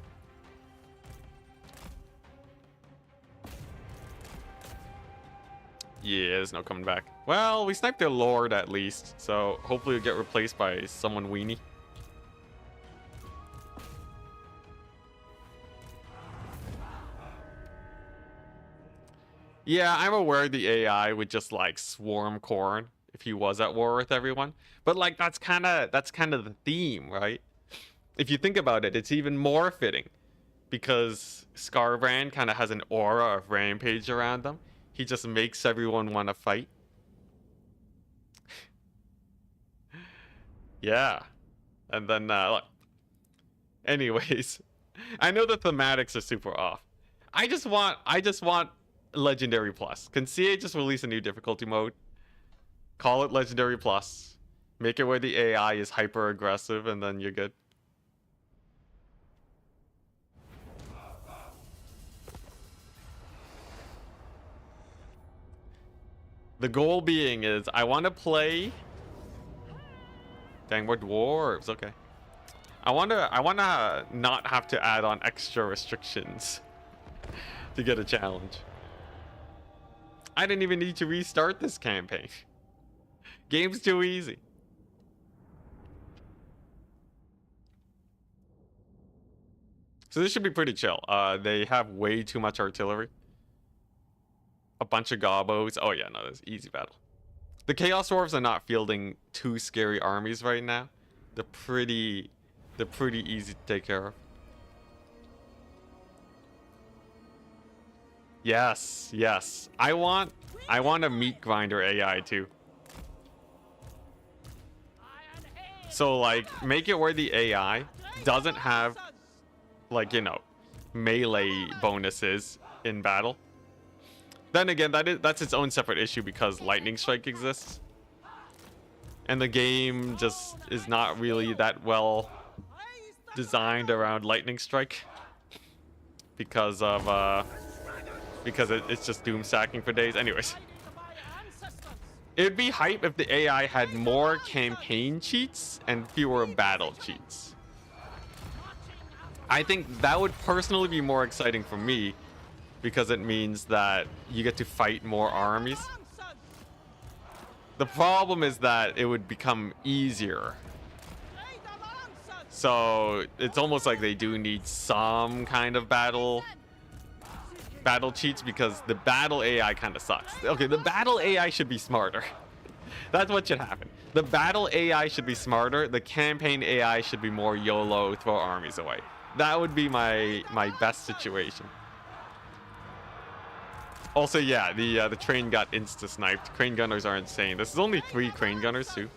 Yeah, there's no coming back. Well, we sniped their Lord at least, so hopefully we'll get replaced by someone weenie. Yeah, I'm aware the AI would just like swarm Khorne if he was at war with everyone. But like that's kind of the theme, right? If you think about it, it's even more fitting because Scarbrand kind of has an aura of rampage around them. He just makes everyone want to fight. Yeah. And then look. Anyways, I know the thematics are super off. I just want Legendary Plus. Can CA just release a new difficulty mode? Call it Legendary Plus. Make it where the AI is hyper aggressive and then you're good. The goal being is I want to play... Dang, we're dwarves. Okay. I want to not have to add on extra restrictions to get a challenge. I didn't even need to restart this campaign. Game's too easy. So this should be pretty chill. They have way too much artillery. A bunch of gobos. Oh yeah, no, this is easy battle. The Chaos Dwarves are not fielding two scary armies right now. They're pretty easy to take care of. Yes, yes. I want a meat grinder AI too. So like make it where the AI doesn't have like, you know, melee bonuses in battle. Then again, that's its own separate issue because Lightning Strike exists. And the game just is not really that well designed around Lightning Strike because of it's just doomstacking for days. Anyways, it'd be hype if the AI had more campaign cheats and fewer battle cheats. I think that would personally be more exciting for me because it means that you get to fight more armies. The problem is that it would become easier. So it's almost like they do need some kind of battle cheats because the battle AI kind of sucks. Okay, the battle AI should be smarter. That's what should happen. The battle AI should be smarter. The campaign AI should be more YOLO, throw armies away. That would be my best situation. Also, yeah, the train got insta-sniped. Crane gunners are insane. This is only 3 crane gunners too.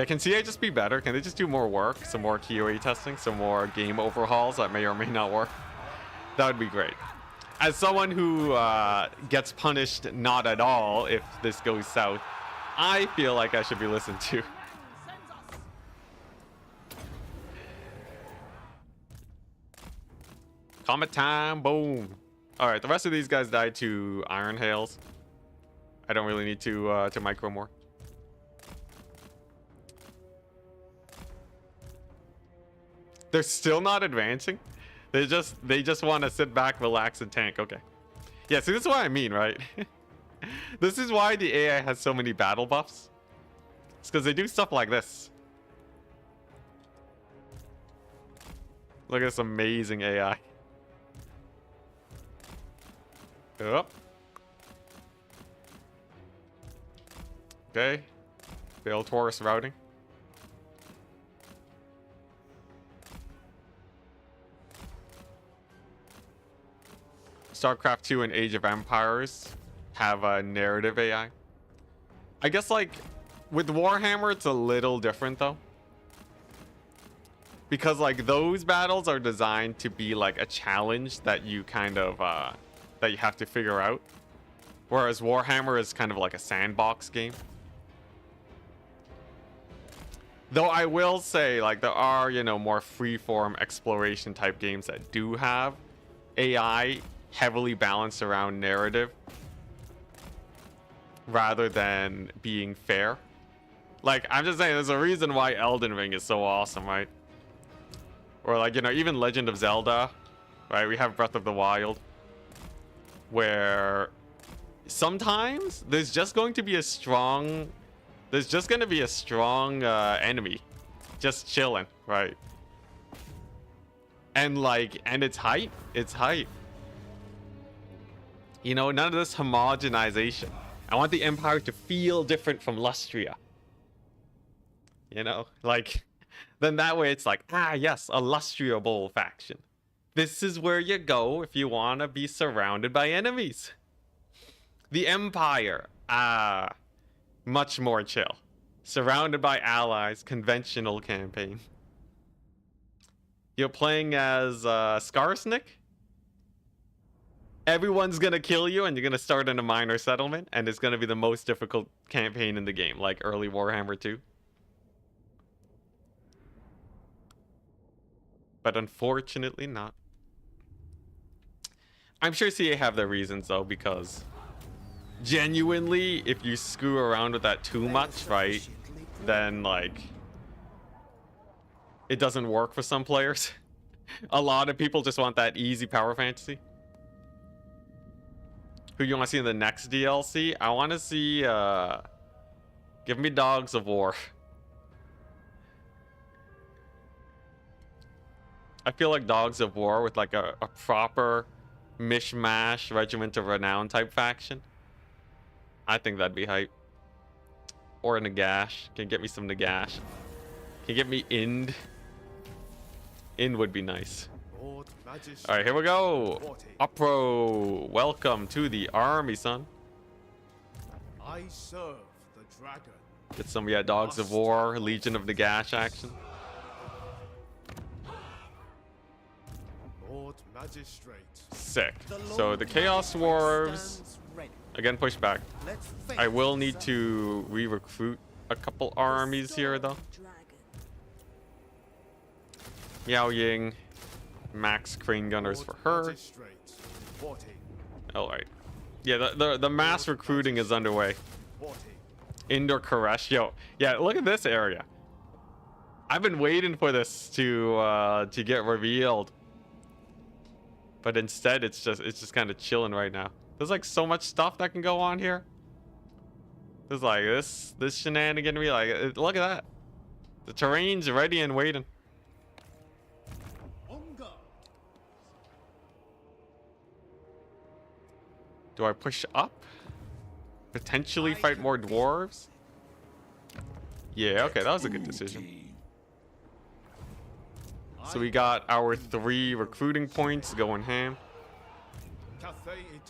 Yeah, can CA just be better? Can they just do more work? Some more QA testing? Some more game overhauls that may or may not work? That would be great. As someone who gets punished not at all if this goes south, I feel like I should be listened to. Comet time, boom. All right, the rest of these guys died to iron hails. I don't really need to micro more. They're still not advancing. They just want to sit back, relax, and tank. Okay. Yeah, see, this is what I mean, right? This is why the AI has so many battle buffs. It's because they do stuff like this. Look at this amazing AI. Up. Okay. Failed Taurus routing. StarCraft 2 and Age of Empires have a narrative AI. I guess, like, with Warhammer, it's a little different, though. Because, like, those battles are designed to be, like, a challenge that you kind of, that you have to figure out. Whereas Warhammer is kind of like a sandbox game. Though I will say, like, there are, you know, more free-form exploration type games that do have AI heavily balanced around narrative rather than being fair. Like, I'm just saying, there's a reason why Elden Ring is so awesome, right? Or, like, you know, even Legend of Zelda, right? We have Breath of the Wild, where sometimes there's just going to be a strong enemy just chilling, right? And it's hype. It's hype. You know, none of this homogenization. I want the Empire to feel different from Lustria. You know, like, then that way it's like, ah, yes, a Lustria Bowl faction. This is where you go if you want to be surrounded by enemies. The Empire, much more chill. Surrounded by allies, conventional campaign. You're playing as Skarsnik. Everyone's gonna kill you, and you're gonna start in a minor settlement, and it's gonna be the most difficult campaign in the game, like early Warhammer 2. But unfortunately not. I'm sure CA have their reasons, though, because genuinely, if you screw around with that too much, right, then, like, it doesn't work for some players. A lot of people just want that easy power fantasy. Who you want to see in the next DLC? I want to see, give me Dogs of War. I feel like Dogs of War with, like, a proper mishmash Regiment of Renown type faction. I think that'd be hype. Or a Nagash. Can get me some Nagash. Can get me Ind. Ind would be nice. Alright, here we go. Upro, welcome to the army, son. I serve the dragon. Get some, yeah, Dogs of War, Legion of Nagash action. Lord Magistrate. Sick. So the Chaos Dwarves, again, push back. I will need to re-recruit a couple armies here, though. Yao Ying, max crane gunners for her. All right. Yeah, the mass recruiting is underway. Indoor Koresh. Yo, yeah, look at this area. I've been waiting for this to get revealed. But instead, it's just kind of chilling right now. There's like so much stuff that can go on here. There's like this shenaniganry. Like, look at that. The terrain's ready and waiting. Do I push up? Potentially fight more dwarves? Yeah, okay, that was a good decision. So we got our 3 recruiting points going ham.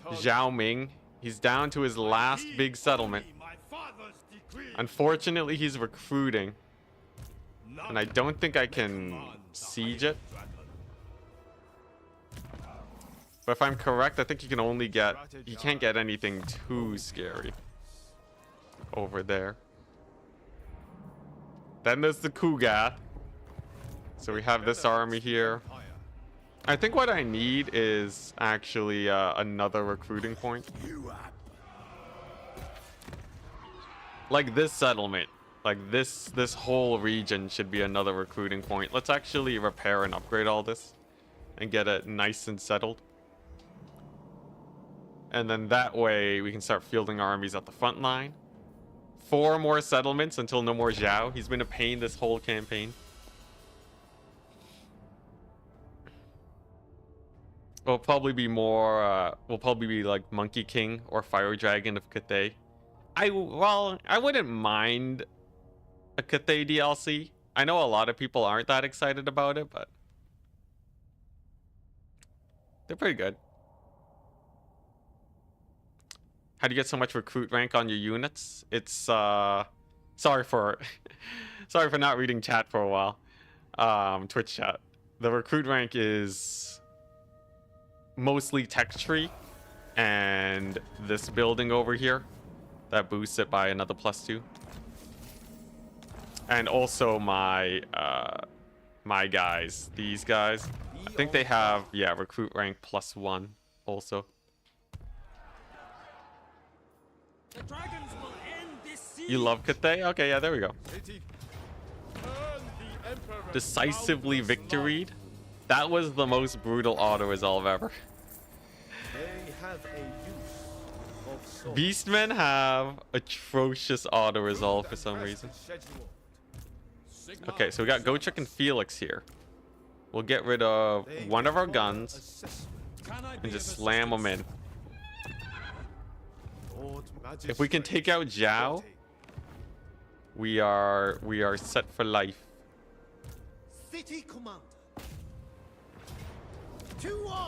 Zhao Ming, he's down to his last big settlement. Unfortunately, he's recruiting. And I don't think I can siege it. But if I'm correct, I think you can only get... You can't get anything too scary over there. Then there's the Kugath. So we have this army here. I think what I need is actually another recruiting point. Like this settlement. Like this whole region should be another recruiting point. Let's actually repair and upgrade all this and get it nice and settled. And then that way we can start fielding armies at the front line. 4 more settlements until no more Xiao. He's been a pain this whole campaign. We'll probably be more, we'll probably be like Monkey King or Fire Dragon of Cathay. Well, I wouldn't mind a Cathay DLC. I know a lot of people aren't that excited about it, but they're pretty good. How do you get so much recruit rank on your units? It's sorry for sorry for not reading chat for a while. Twitch chat. The recruit rank is mostly tech tree and this building over here that boosts it by another +2. And also my my guys, these guys, I think they have, yeah, recruit rank +1 also. The dragons will end this siege. You love Cathay? Okay, yeah, there we go. City, earn the Emperor's Decisively boundless victoried. love. That was the most brutal auto-resolve ever. They have a use of sword. Beastmen have atrocious auto-resolve for some reason. Okay, so we got Gotrek and Felix here. We'll get rid of one of our guns and just slam them in. If we can take out Xiao, we are set for life. City commander.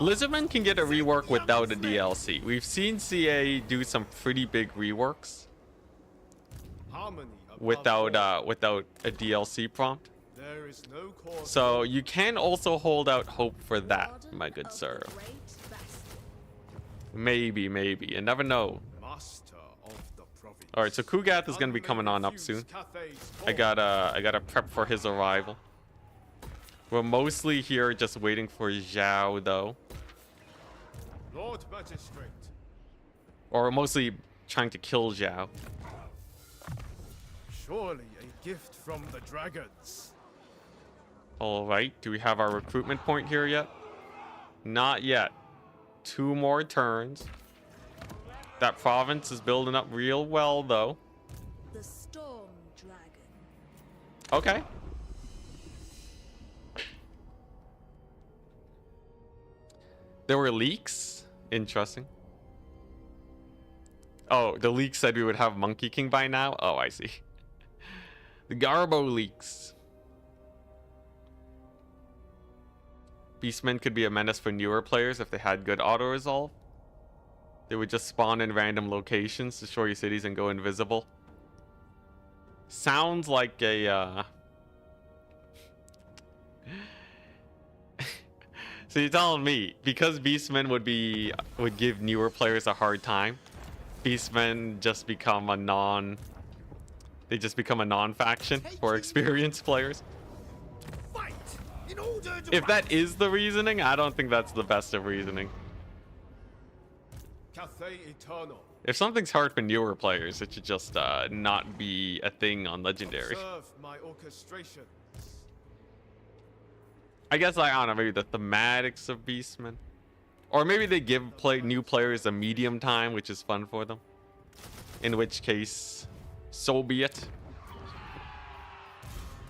Lizardmen can get a rework without a DLC. We've seen CA do some pretty big reworks without a DLC prompt. There is no cause. So you can also hold out hope for that, my good sir. Maybe, maybe. You never know. Master of the province. All right, so Kugath is going to be coming on up soon. I gotta prep for his arrival. We're mostly here just waiting for Xiao, though. Lord Magistrate. Or we're mostly trying to kill Xiao. Surely a gift from the dragons. All right, do we have our recruitment point here yet? Not yet. 2 more turns. That province is building up real well, though. The Storm Dragon. Okay. There were leaks. Interesting. Oh, the leak said we would have Monkey King by now. Oh, I see. The Garbo leaks. Beastmen could be a menace for newer players if they had good auto-resolve. They would just spawn in random locations, destroy your cities, and go invisible. Sounds like a, So you're telling me, because Beastmen would give newer players a hard time, Beastmen just become a they just become a non-faction for experienced players? Fight in order to If that is the reasoning, I don't think that's the best of reasoning. Cathay Eternal. If something's hard for newer players, it should just not be a thing on Legendary. Serve my orchestration. I guess I don't know, maybe the thematics of Beastmen. Or maybe they give new players a medium time, which is fun for them. In which case, so be it.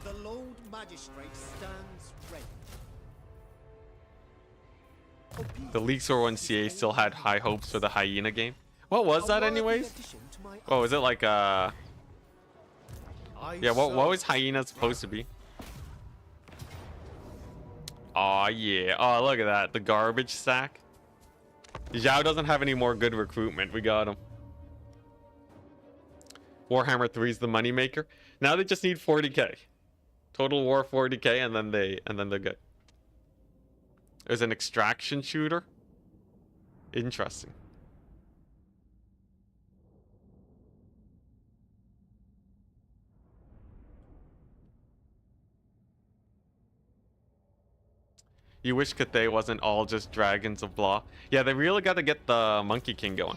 The Lord Magistrate stands ready. The leaks were when CA still had high hopes for the Hyena game. What was that anyways? Oh, was it like yeah, what was Hyena supposed to be? Oh yeah. Oh, look at that. The garbage sack. Xiao doesn't have any more good recruitment. We got him. Warhammer 3 is the moneymaker. Now they just need 40k. Total War 40k, and then they're good. There's an extraction shooter. Interesting. You wish Cathay wasn't all just dragons of blah. Yeah, they really got to get the Monkey King going.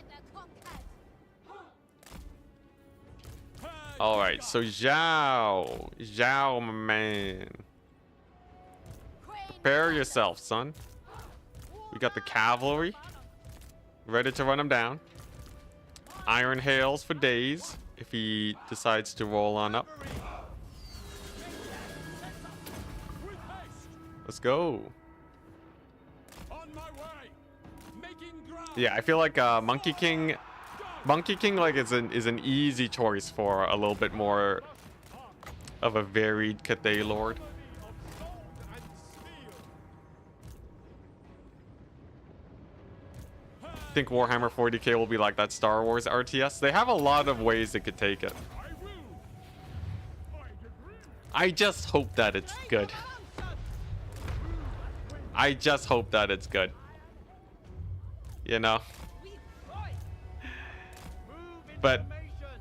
All right, so Xiao, my man. Prepare yourself, son. We got the cavalry ready to run him down. Iron hails for days if he decides to roll on up. Let's go. Yeah, I feel like Monkey King like is an easy choice for a little bit more of a varied Cathay Lord. I think Warhammer 40k will be like that Star Wars RTS. They have a lot of ways they could take it. I just hope that it's good. I just hope that it's good. You know? But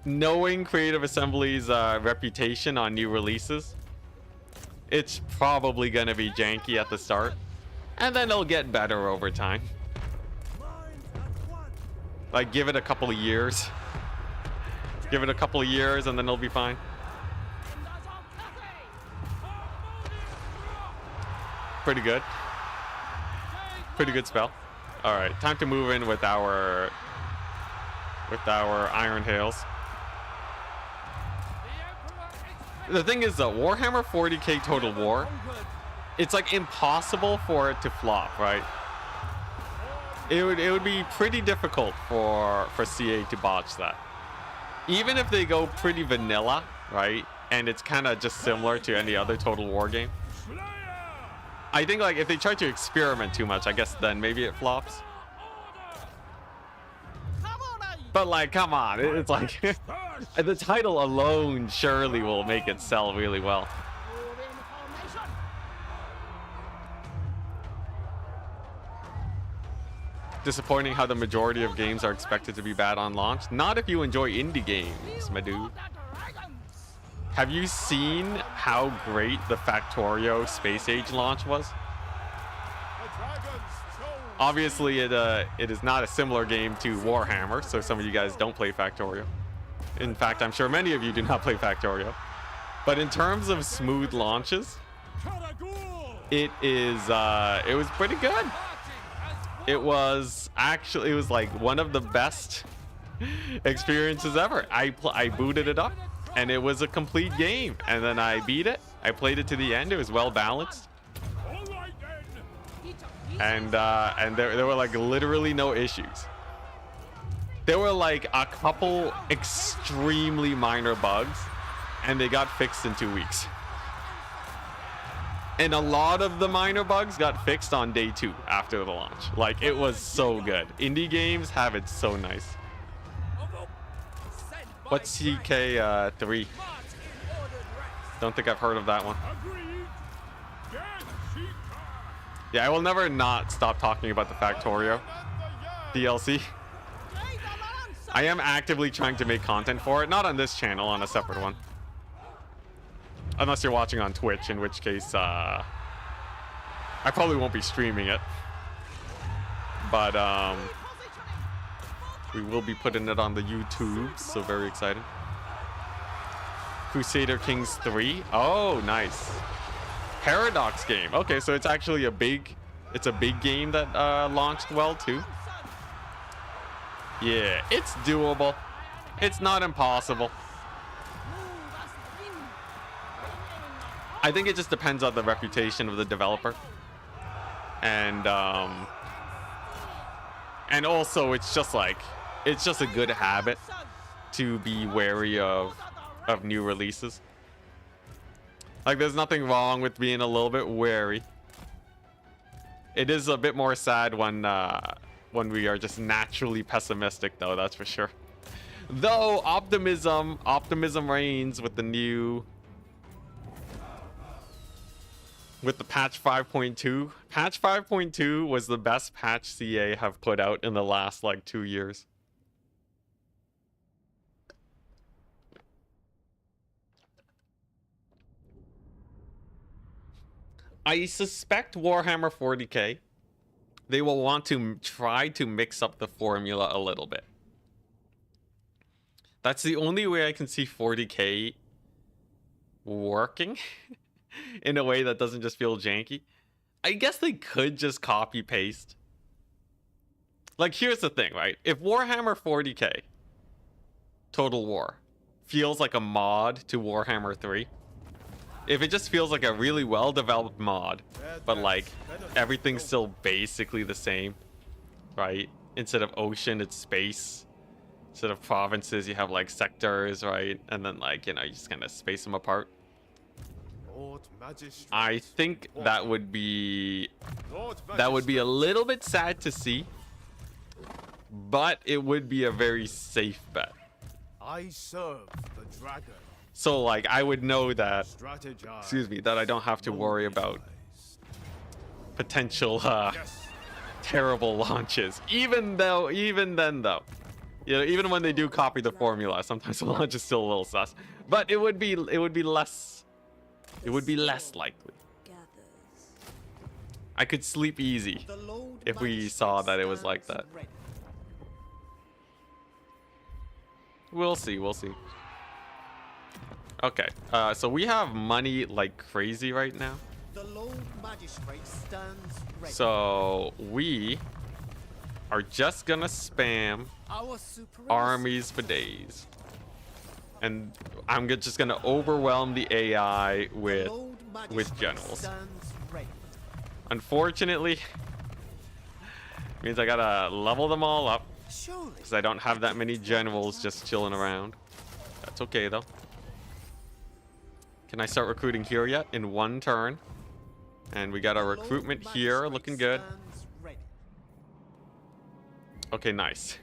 knowing Creative Assembly's reputation on new releases, it's probably going to be janky at the start. And then it'll get better over time. Like, give it a couple of years. Give it a couple of years and then it'll be fine. Pretty good. Pretty good spell. All right, time to move in with our Iron Hails. The thing is, though, Warhammer 40k Total War, it's like impossible for it to flop, right? It would be pretty difficult for CA to botch that. Even if they go pretty vanilla, right? And it's kind of just similar to any other Total War game. I think like if they try to experiment too much, I guess then maybe it flops. But like, come on, it's like the title alone surely will make it sell really well. Disappointing how the majority of games are expected to be bad on launch. Not if you enjoy indie games, my dude. Have you seen how great the Factorio Space Age launch was? Obviously, it is not a similar game to Warhammer, so some of you guys don't play Factorio. In fact, I'm sure many of you do not play Factorio. But in terms of smooth launches, it was pretty good. It was like one of the best experiences ever. I booted it up, and it was a complete game. And then I beat it. I played it to the end. It was well balanced. And there were like literally no issues. There were like a couple extremely minor bugs, and they got fixed in 2 weeks. And a lot of the minor bugs got fixed on day 2 after the launch. Like, it was so good. Indie games have it so nice. What's CK3? Don't think I've heard of that one. Yeah, I will never not stop talking about the Factorio DLC. I am actively trying to make content for it, not on this channel, on a separate one. Unless you're watching on Twitch, in which case I probably won't be streaming it. But we will be putting it on the YouTube, so very excited. Crusader Kings 3. Oh, nice. Paradox game. Okay, so it's actually a big game that launched well too. Yeah, it's doable. It's not impossible. I think it just depends on the reputation of the developer. And also it's just a good habit to be wary of new releases. Like, there's nothing wrong with being a little bit wary. It is a bit more sad when we are just naturally pessimistic, though, that's for sure. Though optimism reigns with the new with the patch 5.2. Patch 5.2 was the best patch CA have put out in the last like 2 years. I suspect Warhammer 40k, they will want to try to mix up the formula a little bit. That's the only way I can see 40k working in a way that doesn't just feel janky. I guess they could just copy paste. Like, here's the thing, right? If Warhammer 40k Total War feels like a mod to Warhammer 3, if it just feels like a really well developed mod, but like everything's still basically the same, right? Instead of ocean, it's space. Instead of provinces, you have like sectors, right? And then like, you know, you just kind of space them apart. I think that would be a little bit sad to see, but it would be a very safe bet. I serve the dragon. So like I would know that, excuse me, that I don't have to worry about potential terrible launches. Even then though, you know, even when they do copy the formula, sometimes the launch is still a little sus. But it would be less likely. I could sleep easy if we saw that it was like that. We'll see. Okay, so we have money like crazy right now. The Lord Magistrate stands ready. So we are just gonna spam armies for days. And I'm just gonna overwhelm the AI with generals. Unfortunately, means I gotta level them all up because I don't have that many generals just chilling around. That's okay though. Can I start recruiting here yet? In one turn. And we got our recruitment here, looking good. Okay, nice.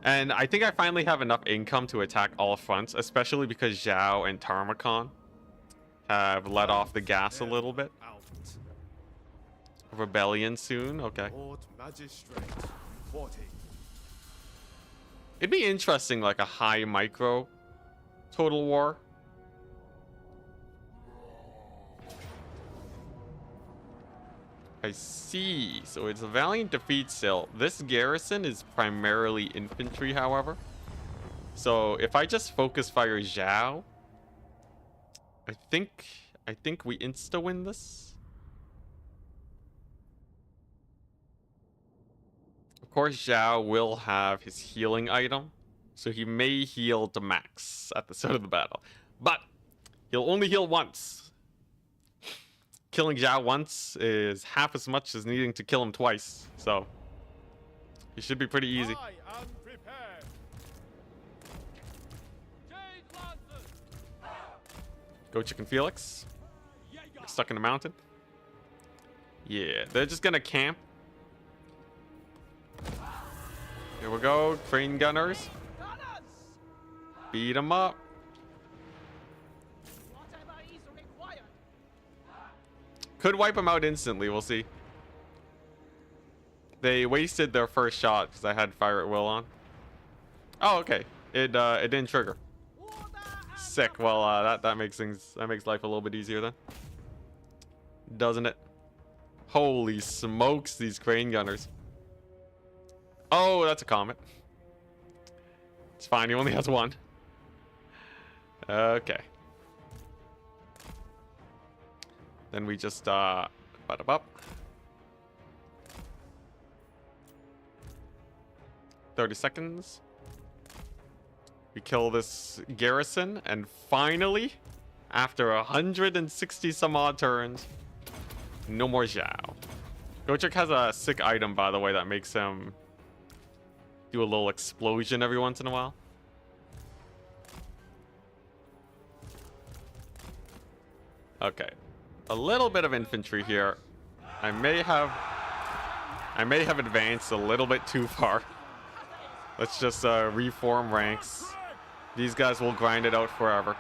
And I think I finally have enough income to attack all fronts, especially because Xiao and Tarmacon have let off the gas a little bit. Rebellion soon, okay. It'd be interesting, like a high micro Total War. I see. So it's a valiant defeat still. This garrison is primarily infantry, however. So if I just focus fire Xiao, I think we insta win this. Of course, Xiao will have his healing item, so he may heal to max at the start of the battle, but he'll only heal once. Killing Xiao once is half as much as needing to kill him twice, so he should be pretty easy. I am prepared. Go Chicken Felix. Stuck in the mountain. Yeah, they're just gonna camp. Here we go, crane gunners. Beat them up. Could wipe them out instantly, we'll see. They wasted their first shot because I had fire at will on. Oh, okay. It didn't trigger. Sick. Well, that makes life a little bit easier then, doesn't it? Holy smokes, these crane gunners. Oh, that's a comet. It's fine. He only has one. Okay. Then we just butt up. 30 seconds. We kill this garrison, and finally, after 160 some odd turns, no more Xiao. Gochek has a sick item, by the way, that makes him do a little explosion every once in a while. Okay. A little bit of infantry here. I may have advanced a little bit too far. Let's just reform ranks. These guys will grind it out forever.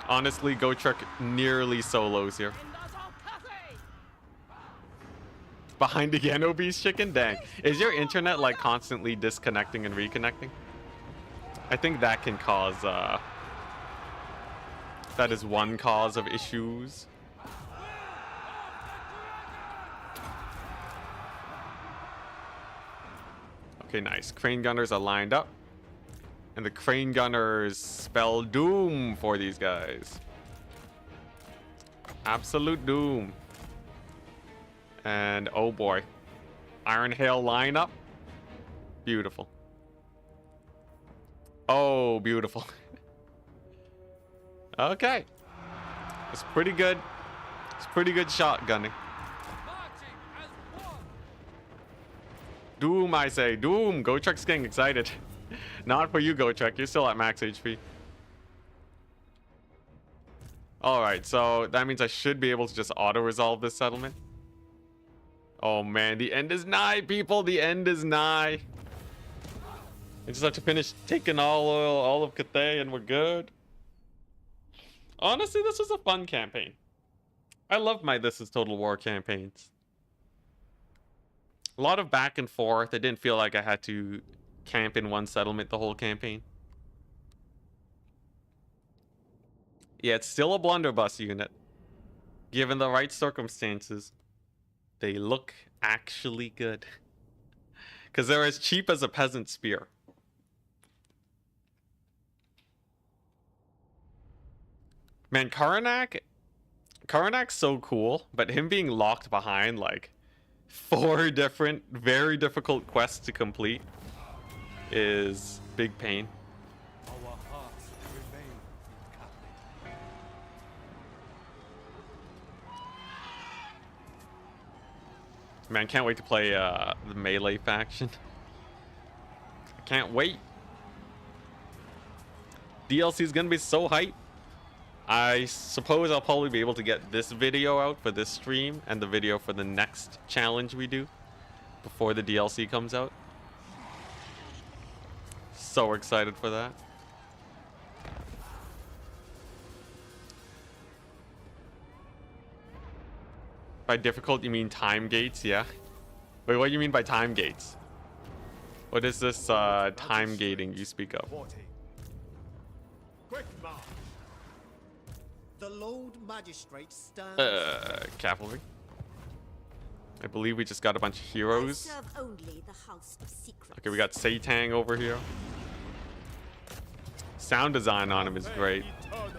Honestly, Gotrek nearly solos here. Behind again, obese chicken? Dang. Is your internet like constantly disconnecting and reconnecting? I think that can cause, that is one cause of issues. Okay, nice. Crane gunners are lined up. And the crane gunners spell doom for these guys. Absolute doom. And oh boy. Iron Hail lineup. Beautiful. Oh, beautiful. Okay. It's pretty good. It's pretty good shotgunning. Doom, I say. Doom. Gotrek's getting excited. Not for you, Gotrek. You're still at max HP. Alright, so that means I should be able to just auto-resolve this settlement. Oh man, the end is nigh, people. The end is nigh. I just have to finish taking all of Cathay and we're good. Honestly, this was a fun campaign. I love my This Is Total War campaigns. A lot of back and forth. I didn't feel like I had to camp in one settlement the whole campaign. Yeah, it's still a blunderbuss unit. Given the right circumstances, they look actually good. Because they're as cheap as a peasant spear. Man, Karanak's so cool, but him being locked behind like 4 different, very difficult quests to complete is big pain. Our hearts remain captive. Man, can't wait to play the melee faction. I can't wait. DLC is gonna be so hype. I suppose I'll probably be able to get this video out for this stream and the video for the next challenge we do before the DLC comes out. So excited for that. By difficult, you mean time gates? Yeah. Wait, what do you mean by time gates? What is this time gating you speak of? Quick march. The Lord Magistrate stands. Cavalry. I believe we just got a bunch of heroes. Serve only the House of Secrets. Okay, we got Satang over here. Sound design on him is great. Eternal.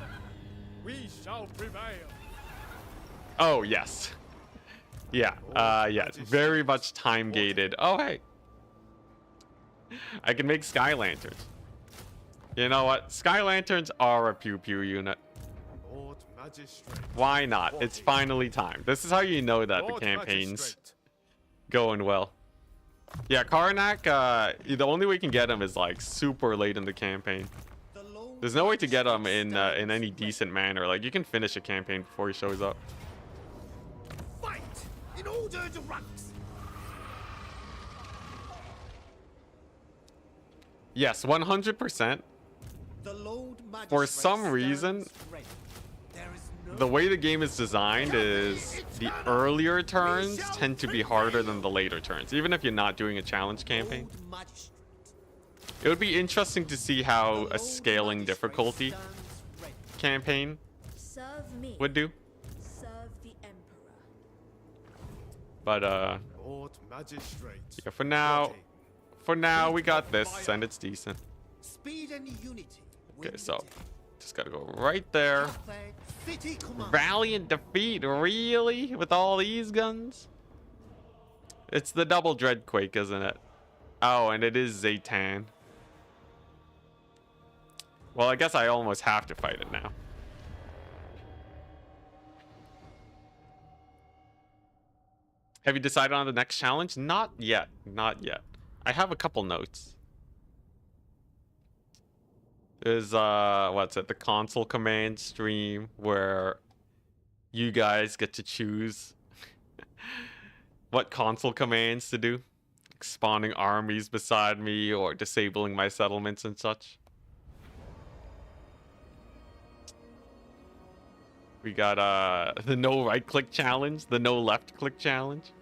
We shall prevail. Oh, yes. Yeah, yeah, it's very much time gated. Oh, hey. I can make Sky Lanterns. You know what? Sky Lanterns are a pew-pew unit. Lord Magistrate. Why not? It's finally time. This is how you know that the Lord campaign's Magistrate. going well. Yeah, Karnak, the only way you can get him is like super late in the campaign. The Lord There's no way to get him in Magistrate any stands decent manner. Like, you can finish a campaign before he shows up. ready. Fight in ordered ranks. Yes, 100%. The Lord For Magistrate some reason, stands ready. There is no the way the game is designed is the earlier turns tend to be harder than the later turns, even if you're not doing a challenge campaign. Lord Magistrate. It would be interesting to see how The a Lord scaling Magistrate difficulty stands ready. campaign Serve me. would do. Serve the Emperor. But Lord Magistrate. yeah, for now we got this and it's decent. Speed and unity. Okay, so just gotta go right there. City command. Valiant defeat, really? With all these guns? It's the double Dreadquake, isn't it? Oh, and it is Zaytan. Well, I guess I almost have to fight it now. Have you decided on the next challenge? Not yet. Not yet. I have a couple notes. There's what's it, the console command stream where you guys get to choose what console commands to do, like spawning armies beside me or disabling my settlements and such. We got the no right click challenge, the no left click challenge.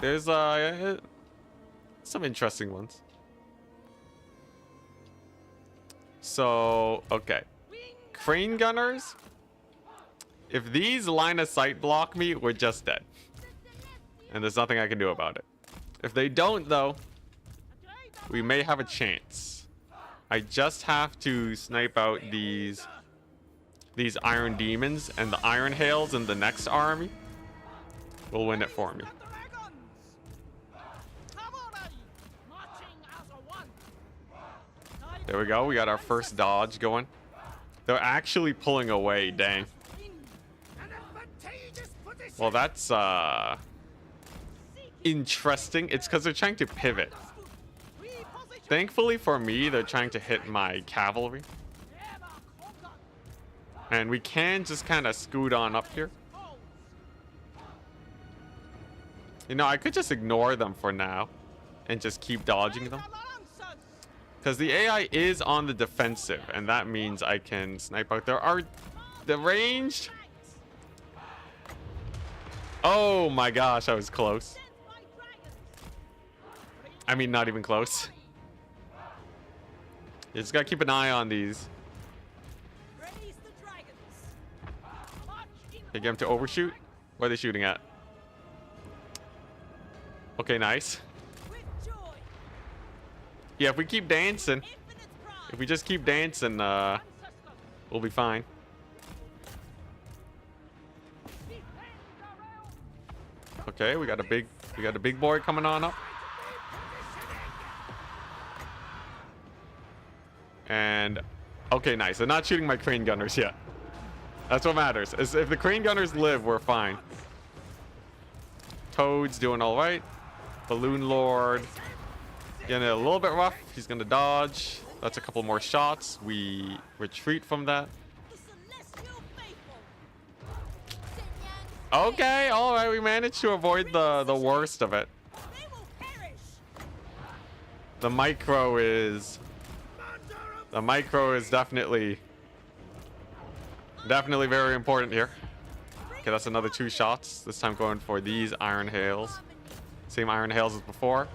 There's some interesting ones. So, okay. Crane gunners. If these line of sight block me, we're just dead. And there's nothing I can do about it. If they don't, though, we may have a chance. I just have to snipe out these iron demons, and the iron hails in the next army will win it for me. There we go. We got our first dodge going. They're actually pulling away. Dang. Well, that's interesting. It's because they're trying to pivot. Thankfully for me, they're trying to hit my cavalry. And we can just kind of scoot on up here. You know, I could just ignore them for now and just keep dodging them. Because the AI is on the defensive, and that means I can snipe out. There are the ranged. Oh my gosh, I was close. I mean, not even close. You just gotta keep an eye on these. They get him to overshoot. What are they shooting at? Okay, nice. Yeah, if we keep dancing, if we just keep dancing, we'll be fine. Okay, we got a big boy coming on up. And okay, nice. They're not shooting my crane gunners yet. That's what matters. Is if the crane gunners live, we're fine. Toad's doing all right. Balloon Lord getting a little bit rough. He's gonna dodge. That's a couple more shots. We retreat from that. Okay, all right. We managed to avoid the worst of it. The micro is definitely very important here. Okay, that's another 2 shots. This time going for these iron hails. Same iron hails as before.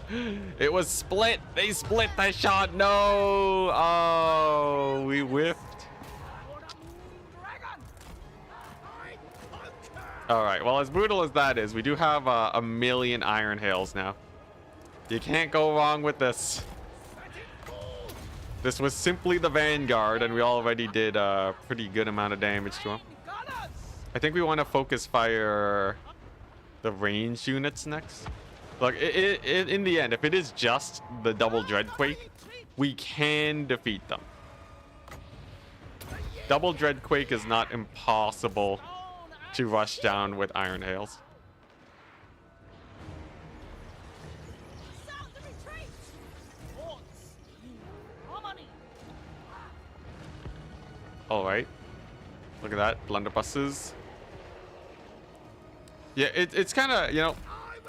It was split. They split that shot. No. Oh, we whiffed. All right. Well, as brutal as that is, we do have a million iron hails now. You can't go wrong with this. This was simply the Vanguard, and we already did a pretty good amount of damage to him. I think we want to focus fire the ranged units next. Look, in the end, if it is just the double Dreadquake, we can defeat them. Double Dreadquake is not impossible to rush down with iron hails. All right. Look at that. Blunderbusses. Yeah, it's kind of, you know,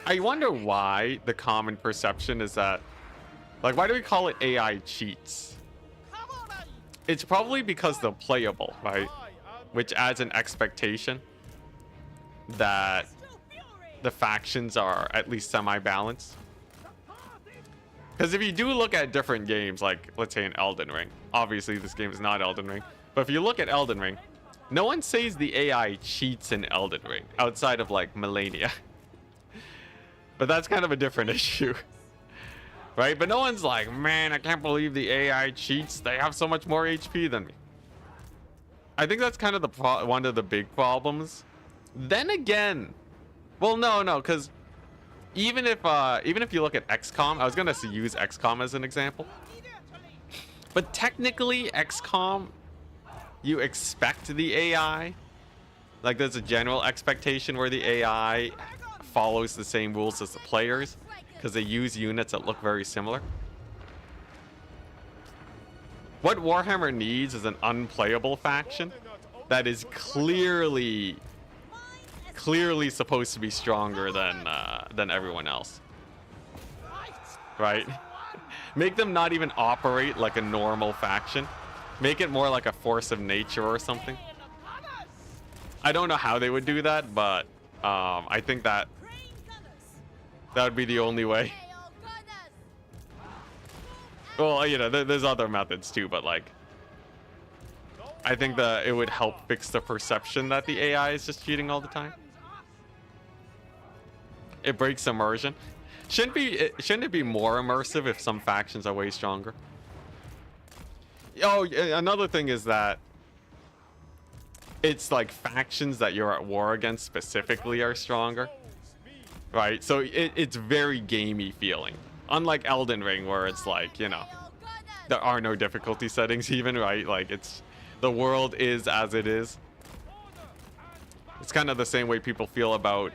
I wonder why the common perception is that, like, why do we call it AI cheats? It's probably because they're playable, right? Which adds an expectation that the factions are at least semi-balanced. Because if you do look at different games, like, let's say in Elden Ring, obviously this game is not Elden Ring, but if you look at Elden Ring, no one says the AI cheats in Elden Ring outside of, like, Melania. But that's kind of a different issue, right? But no one's like, man, I can't believe the AI cheats. They have so much more HP than me. I think that's kind of one of the big problems. Then again, well, no, because even if you look at XCOM, I was gonna use XCOM as an example, but technically XCOM, you expect the AI, like there's a general expectation where the AI follows the same rules as the players because they use units that look very similar. What Warhammer needs is an unplayable faction that is clearly supposed to be stronger than everyone else, right? Make them not even operate like a normal faction. Make it more like a force of nature or something. I don't know how they would do that, but I think that That would be the only way. Well, you know, there's other methods too, but like, I think that it would help fix the perception that the AI is just cheating all the time. It breaks immersion. Shouldn't it be more immersive if some factions are way stronger? Oh, another thing is that it's like factions that you're at war against specifically are stronger, right? So it's very gamey feeling. Unlike Elden Ring, where it's like, you know, there are no difficulty settings even, right? Like, it's the world is as it is. It's kind of the same way people feel about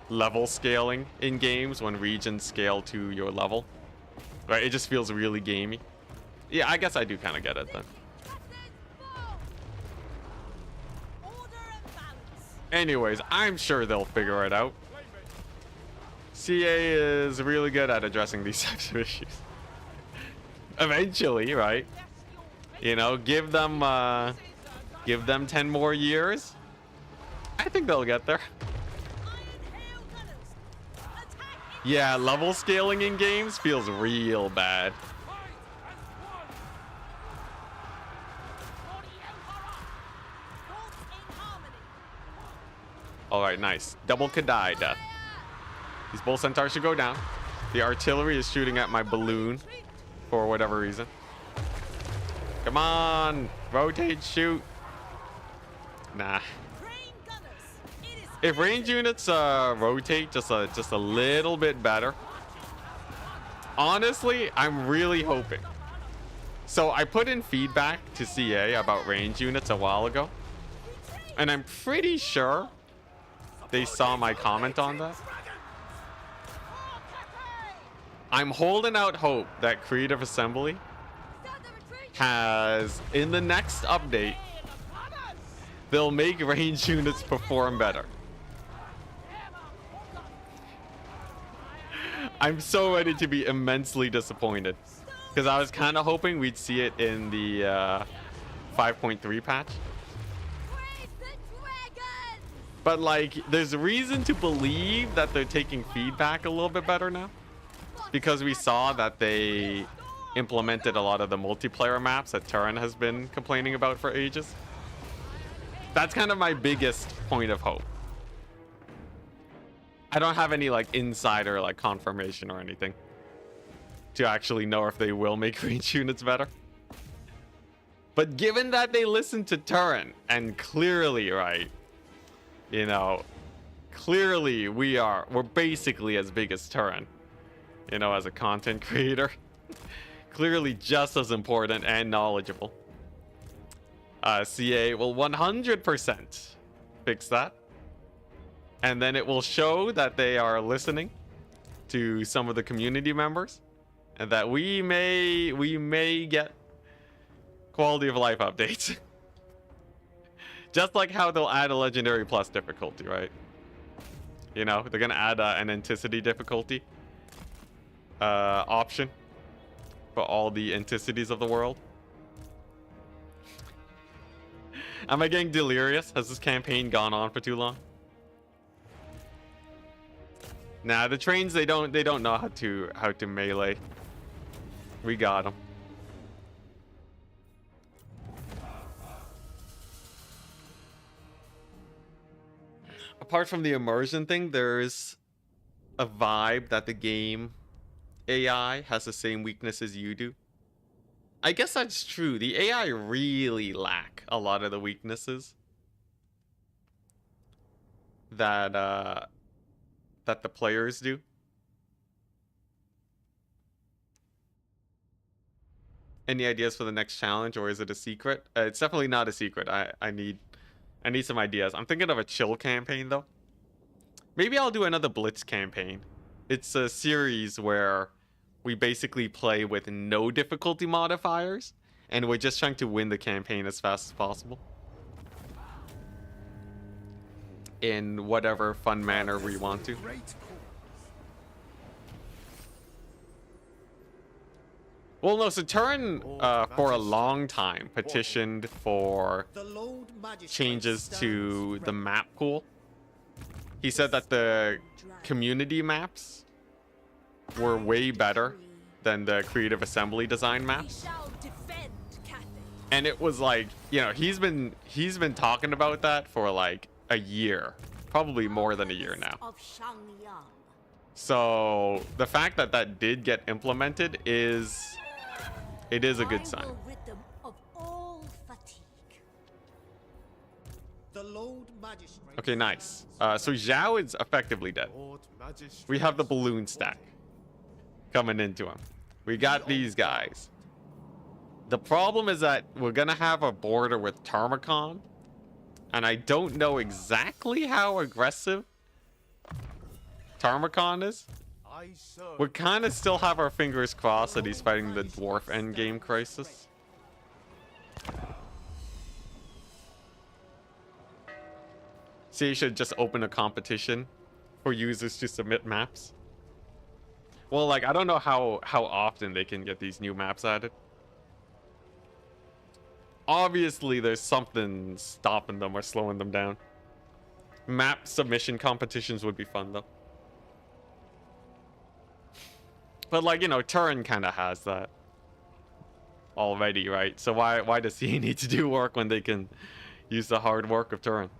level scaling in games when regions scale to your level, right? It just feels really gamey. Yeah, I guess I do kind of get it then. Anyways, I'm sure they'll figure it out. CA is really good at addressing these types of issues. Eventually, right? You know, give them 10 more years. I think they'll get there. Yeah, level scaling in games feels real bad. All right, nice. Double Kadai death. These bull centaurs should go down. The artillery is shooting at my balloon for whatever reason. Come on, rotate, shoot. Nah. If range units rotate just a little bit better. Honestly, I'm really hoping. So I put in feedback to CA about range units a while ago, and I'm pretty sure they saw my comment on that. I'm holding out hope that Creative Assembly has, in the next update, they'll make range units perform better. I'm so ready to be immensely disappointed, because I was kind of hoping we'd see it in the 5.3 patch. But like, there's reason to believe that they're taking feedback a little bit better now, because we saw that they implemented a lot of the multiplayer maps that Turin has been complaining about for ages. That's kind of my biggest point of hope. I don't have any like insider like confirmation or anything to actually know if they will make range units better. But given that they listened to Turin, and clearly, right, you know, clearly we're basically as big as Turin, you know, as a content creator. Clearly just as important and knowledgeable. CA will 100% fix that. And then it will show that they are listening to some of the community members, and that we may get quality of life updates. Just like how they'll add a legendary plus difficulty, right? You know, they're gonna add an Enticity difficulty option for all the Anticities of the world. Am I getting delirious? Has this campaign gone on for too long? Nah, the trains, they don't know how to melee. We got them. Apart from the immersion thing, there's a vibe that the game AI has the same weakness as you do. I guess that's true. The AI really lack a lot of the weaknesses that that the players do. Any ideas for the next challenge, or is it a secret? It's definitely not a secret. I need some ideas. I'm thinking of a chill campaign though. Maybe I'll do another Blitz campaign. It's a series where we basically play with no difficulty modifiers, and we're just trying to win the campaign as fast as possible in whatever fun manner we want to. Well, no, so Turin for a long time petitioned for changes to the map pool He said that the community maps were way better than the creative assembly design We maps. shall defend Cathay. And it was like, you know, he's been talking about that for like a year, probably more than a year now. Of Shangyang. So the fact that that did get implemented is a good sign. I will rid them of all fatigue. The Lord Magistrate. Okay, nice. So Xiao is effectively dead. Lord Magistrate. We have the balloon stack coming into him. We got these guys. The problem is that we're gonna have a border with Tarmacon, and I don't know exactly how aggressive Tarmacon is. I serve. We kind of still have our fingers crossed that he's fighting the dwarf endgame crisis. See, you should just open a competition for users to submit maps. Well, like, I don't know how often they can get these new maps added. Obviously, there's something stopping them or slowing them down. Map submission competitions would be fun, though. But, like, you know, Turin kind of has that already, right? So why does he need to do work when they can use the hard work of Turin?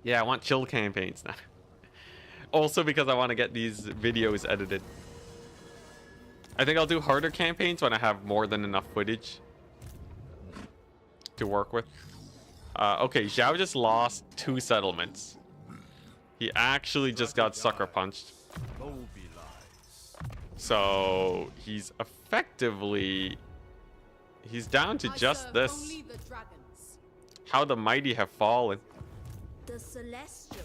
Yeah, I want chill campaigns now. Also because I want to get these videos edited. I think I'll do harder campaigns when I have more than enough footage to work with. Okay, Xiao just lost 2 settlements. He actually just got sucker punched. Moby lies. So he's effectively... he's down to just this. Only the dragons. How the mighty have fallen. The celestial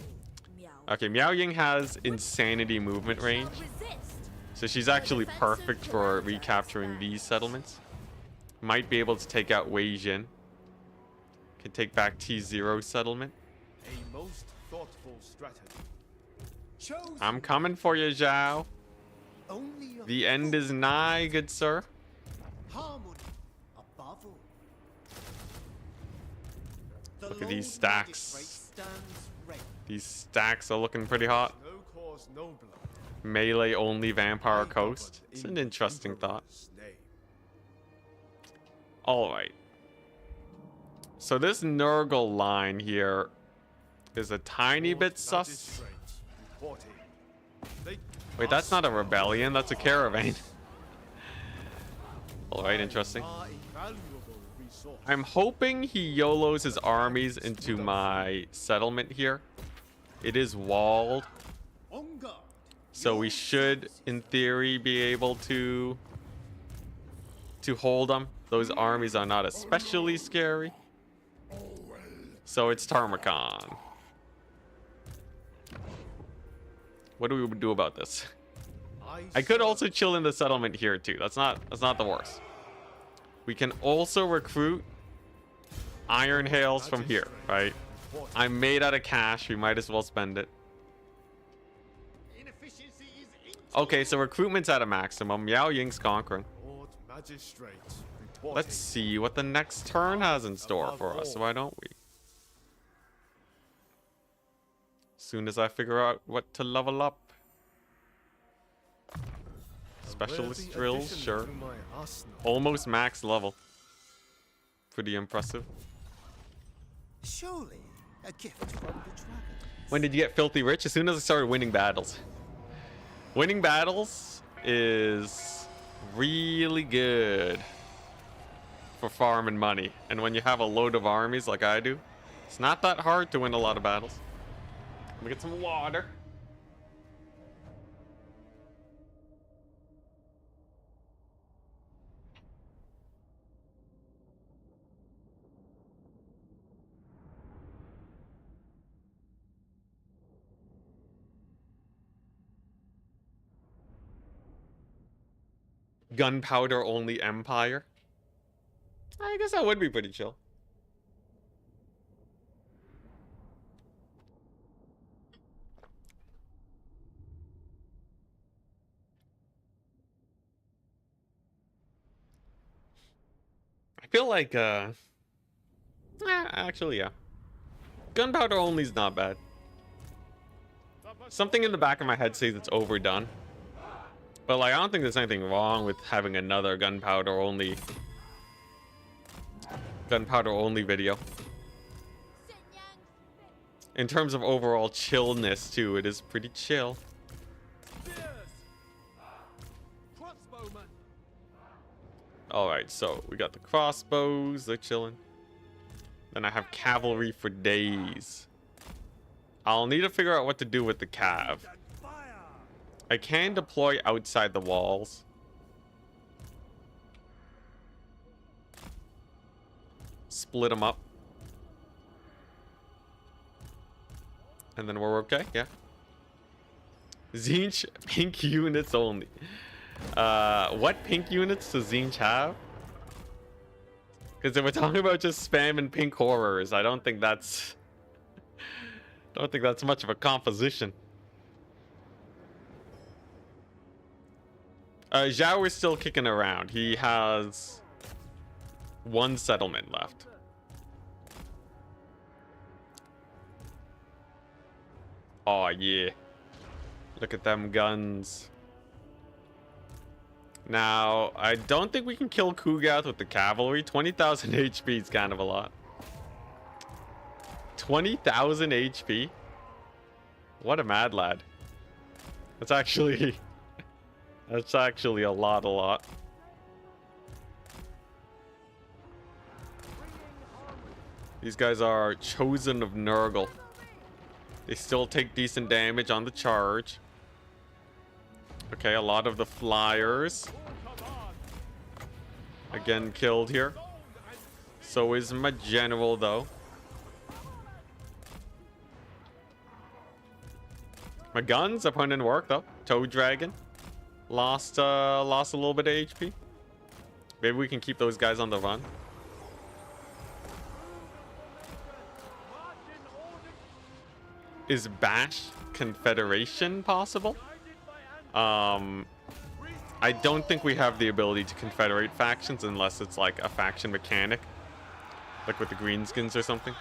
Miao. Okay, Miao Ying has insanity movement range. Resist. So she's actually perfect for recapturing these settlements. Might be able to take out Wei Jin. Can take back T0 settlement. A most thoughtful strategy. Chosen. I'm coming for you, Xiao. Only your The end is nigh, good sir. harmony above all. The Look at these Lord stacks. Magistrate stands ready. These stacks are looking pretty hot. No cause nobler. Melee only Vampire I Coast. govern It's in an interesting thought. Emperor's name. Alright. So this Nurgle line here is a tiny Lord bit sus. Magistrate reporting. They Wait, that's not a rebellion, that's a caravan. Alright, interesting. are invaluable resource. I'm hoping he YOLOs his armies into my settlement here. It is walled, On guard. so we should, in theory, be able to hold them. Those armies are not especially scary. So it's Tarmacon. What do we do about this? I could also chill in the settlement here too. That's not the worst. We can also recruit Iron Hails from here, right? I'm made out of cash. We might as well spend it. Inefficiency is Okay, so recruitment's at a maximum. Miao Ying's conquering. Lord Magistrate reporting. Let's see what the next turn has in store for us. Why don't we? Soon as I figure out what to level up. Specialist Worthy drills, addition sure. to my arsenal. Almost max level. Pretty impressive. surely a gift from the dragon. When did you get filthy rich? As soon as I started winning battles. Winning battles is really good for farming money. And when you have a load of armies like I do, it's not that hard to win a lot of battles. Let me get some water. Gunpowder only empire. I guess that would be pretty chill. I feel like Actually, yeah. Gunpowder only is not bad. Something in the back of my head says it's overdone. But like, I don't think there's anything wrong with having another gunpowder only video. In terms of overall chillness too, it is pretty chill. Alright, so we got the crossbows, they're chilling. Then I have cavalry for days. I'll need to figure out what to do with the cav. I can deploy outside the walls. Split them up. And then we're okay, yeah. Zinch pink units only. What pink units does Zinch have? Because if we're talking about just spamming pink horrors, I don't think that's much of a composition. Xiao is still kicking around. He has one settlement left. Oh yeah. Look at them guns. Now, I don't think we can kill Kugath with the cavalry. 20,000 HP is kind of a lot. 20,000 HP? What a mad lad. That's actually... That's actually a lot. These guys are chosen of Nurgle. They still take decent damage on the charge. Okay, a lot of the flyers. Again, killed here. So is my general, though. My guns are putting in work, though. Toad Dragon. Lost a little bit of HP. Maybe we can keep those guys on the run. Is Bash Confederation possible? I don't think we have the ability to confederate factions unless it's like a faction mechanic. Like with the greenskins or something.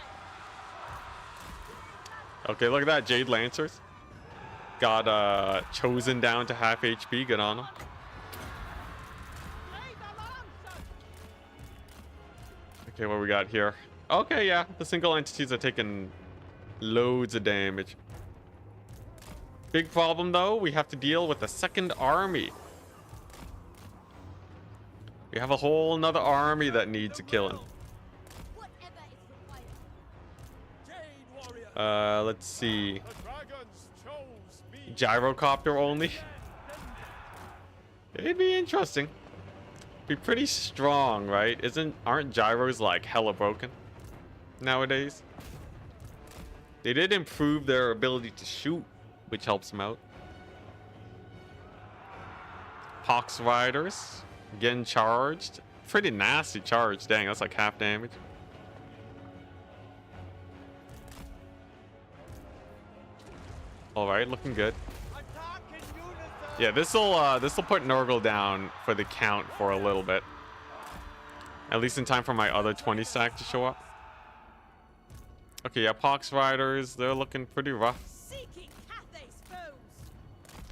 Okay, look at that. Jade Lancers. Got chosen down to half HP. Good on them. Okay, what we got here? Okay, yeah. The single entities are taking loads of damage. Big problem, though. We have to deal with a second army. We have a whole nother army that needs a killing. Let's see. Gyrocopter only. It'd be interesting. Be pretty strong, right? Aren't gyros like hella broken nowadays? They did improve their ability to shoot, which helps them out. Pox Riders getting charged. Pretty nasty charge. Dang, that's like half damage. Alright, looking good. Yeah, this'll put Nurgle down for the count for a little bit. At least in time for my other 20 stack to show up. Okay, yeah, Pox Riders, they're looking pretty rough.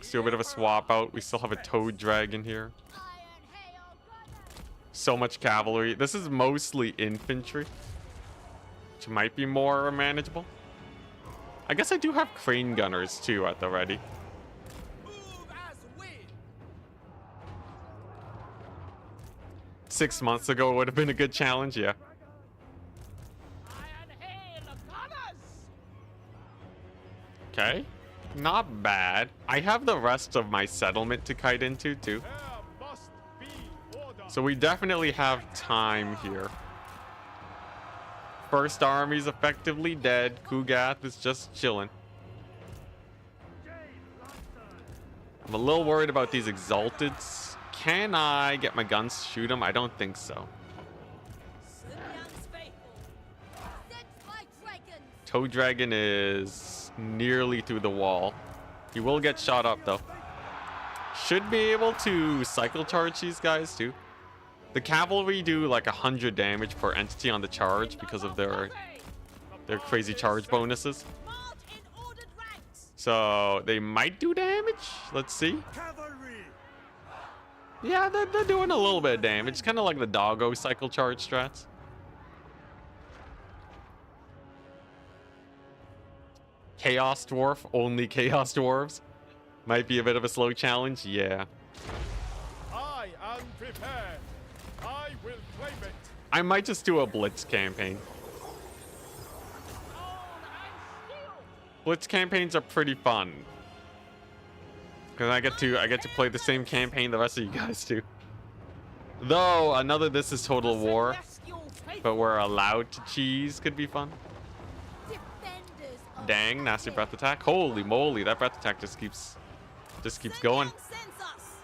See a bit of a swap out. We still have a Toad Dragon here. So much cavalry. This is mostly infantry, which might be more manageable. I guess I do have crane gunners too at the ready. 6 months ago would have been a good challenge, yeah. Okay, not bad. I have the rest of my settlement to kite into too. So we definitely have time here. First army's effectively dead. Kugath is just chilling. I'm a little worried about these exalteds. Can I get my guns to shoot them? I don't think so. Toad Dragon is nearly through the wall. He will get shot up though. Should be able to cycle charge these guys too. The cavalry do like 100 damage per entity on the charge because of their crazy charge bonuses. March in ordered ranks. So they might do damage. Let's see. Cavalry! Yeah, they're doing a little bit of damage. It's kind of like the doggo cycle charge strats. Chaos Dwarf, only Chaos Dwarves. Might be a bit of a slow challenge. Yeah. I am prepared. I will claim it. I might just do a Blitz campaign. Blitz campaigns are pretty fun. Because I get to play the same campaign the rest of you guys do. Though another This Is Total War, but we're allowed to cheese could be fun. Defenders of Dang, nasty Fati. breath attack. Holy moly, that breath attack just keeps going. Sends us.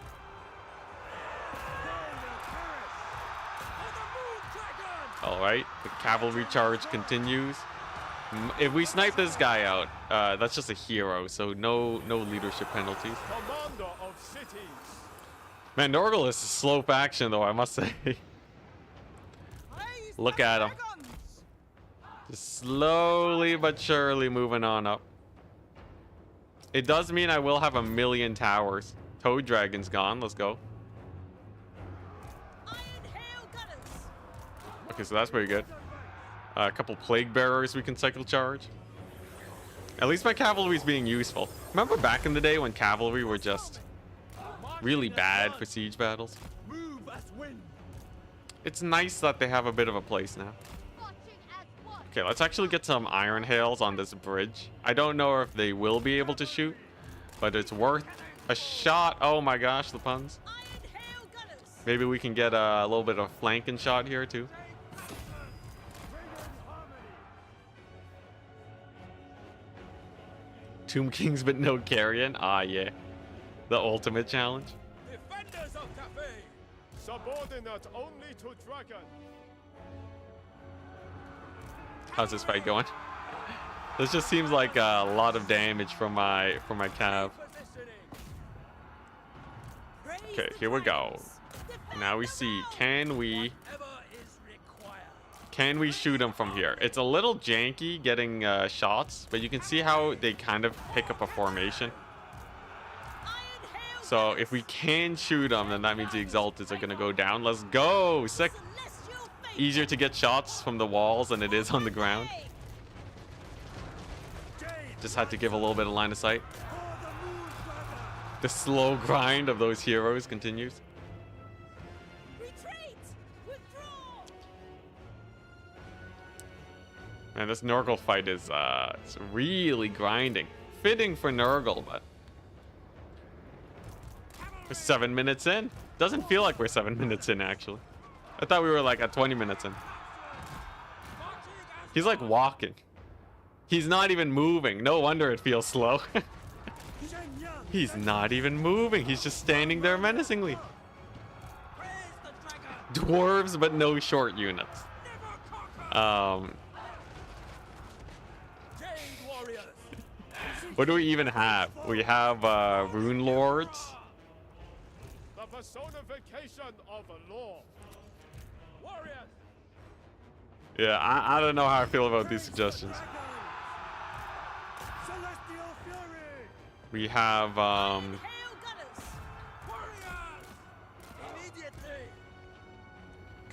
All right, the cavalry charge continues. If we snipe this guy out, that's just a hero, so no leadership penalties. Commander of cities. Man, Nurgle is a slow faction, though, I must say. Look at him. Just slowly but surely moving on up. It does mean I will have 1,000,000 towers. Toad Dragon's gone. Let's go. Iron Hail Gunners. Okay, so that's pretty good. A couple Plague Bearers we can cycle charge. At least my cavalry's being useful. Remember back in the day when cavalry were just really bad for siege battles? Move as wind! It's nice that they have a bit of a place now. Watching as one. Okay, let's actually get some Iron Hails on this bridge. I don't know if they will be able to shoot, but it's worth a shot. Oh my gosh, the puns. Iron Hail Gunners. Maybe we can get a little bit of flanking shot here too. Tomb Kings but no carrion. Ah, yeah. The ultimate challenge. Defenders of Cafe. Subordinate only to dragon. How's this fight going? This just seems like a lot of damage from my cav. Okay, here we go. Now we see, can we shoot him from here? It's a little janky getting shots, but you can see how they kind of pick up a formation. So if we can shoot them, then that means the Exalteds are gonna go down. Let's go! Sick. Easier to get shots from the walls than it is on the ground. Just had to give a little bit of line of sight. The slow grind of those heroes continues. Retreat. Withdraw. Man, this Nurgle fight is it's really grinding. Fitting for Nurgle, but we're 7 minutes in. Doesn't feel like we're 7 minutes in, actually. I thought we were like at 20 minutes in. He's like walking. He's not even moving. No wonder it feels slow. He's not even moving. He's just standing there menacingly. Dwarves, but no short units. What do we even have? We have Rune Lords. The personification of a law. Warriors. Yeah, I don't know how I feel about these suggestions. Celestial fury! We have Hail Gunners. Warriors! Immediately!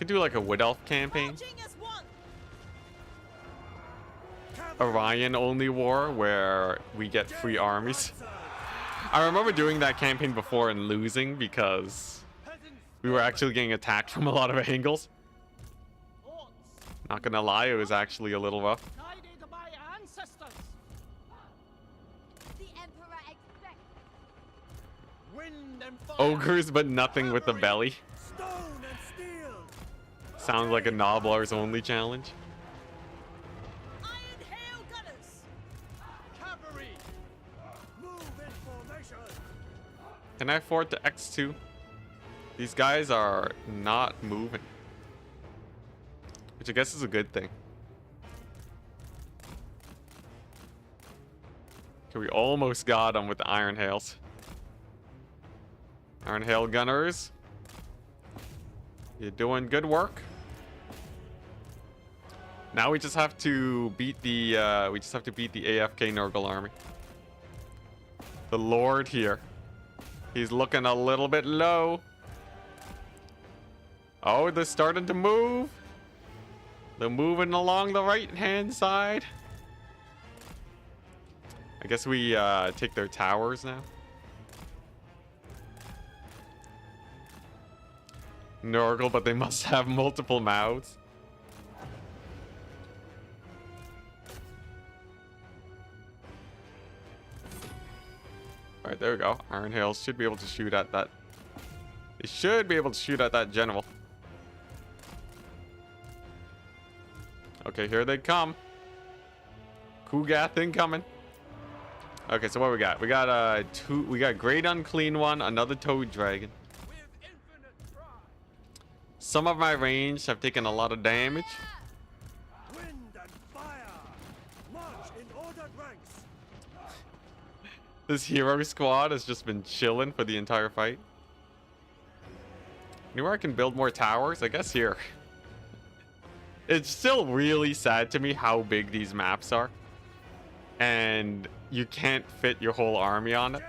could do like a Wood Elf campaign. Marching as one. Orion only war where we get free armies. I remember doing that campaign before and losing because we were actually getting attacked from a lot of angles. Not gonna lie, it was actually a little rough. Guided by ancestors! The Emperor expects. Wind and fire! Ogres, but nothing with the belly. Stone and steel! Sounds like a Nobbler's only challenge. Iron Hail Gunners. Cavalry! Move in formation! Can I afford to X2? These guys are not moving. Which I guess is a good thing. Okay, we almost got them with the Iron Hails. Iron Hail Gunners. You're doing good work. Now we just have to beat the AFK Nurgle army. The Lord here. He's looking a little bit low. Oh, they're starting to move. They're moving along the right-hand side. I guess we take their towers now. Nurgle, but they must have multiple mouths. Alright, there we go. Iron Hails should be able to shoot at that. They should be able to shoot at that general. Okay, here they come. Kugath incoming. Okay, so what we got? We got Great Unclean One, another Toad Dragon. Some of my range have taken a lot of damage. Wind and fire! March in ordered ranks! This hero squad has just been chilling for the entire fight. Anywhere I can build more towers? I guess here. It's still really sad to me how big these maps are. And you can't fit your whole army on it.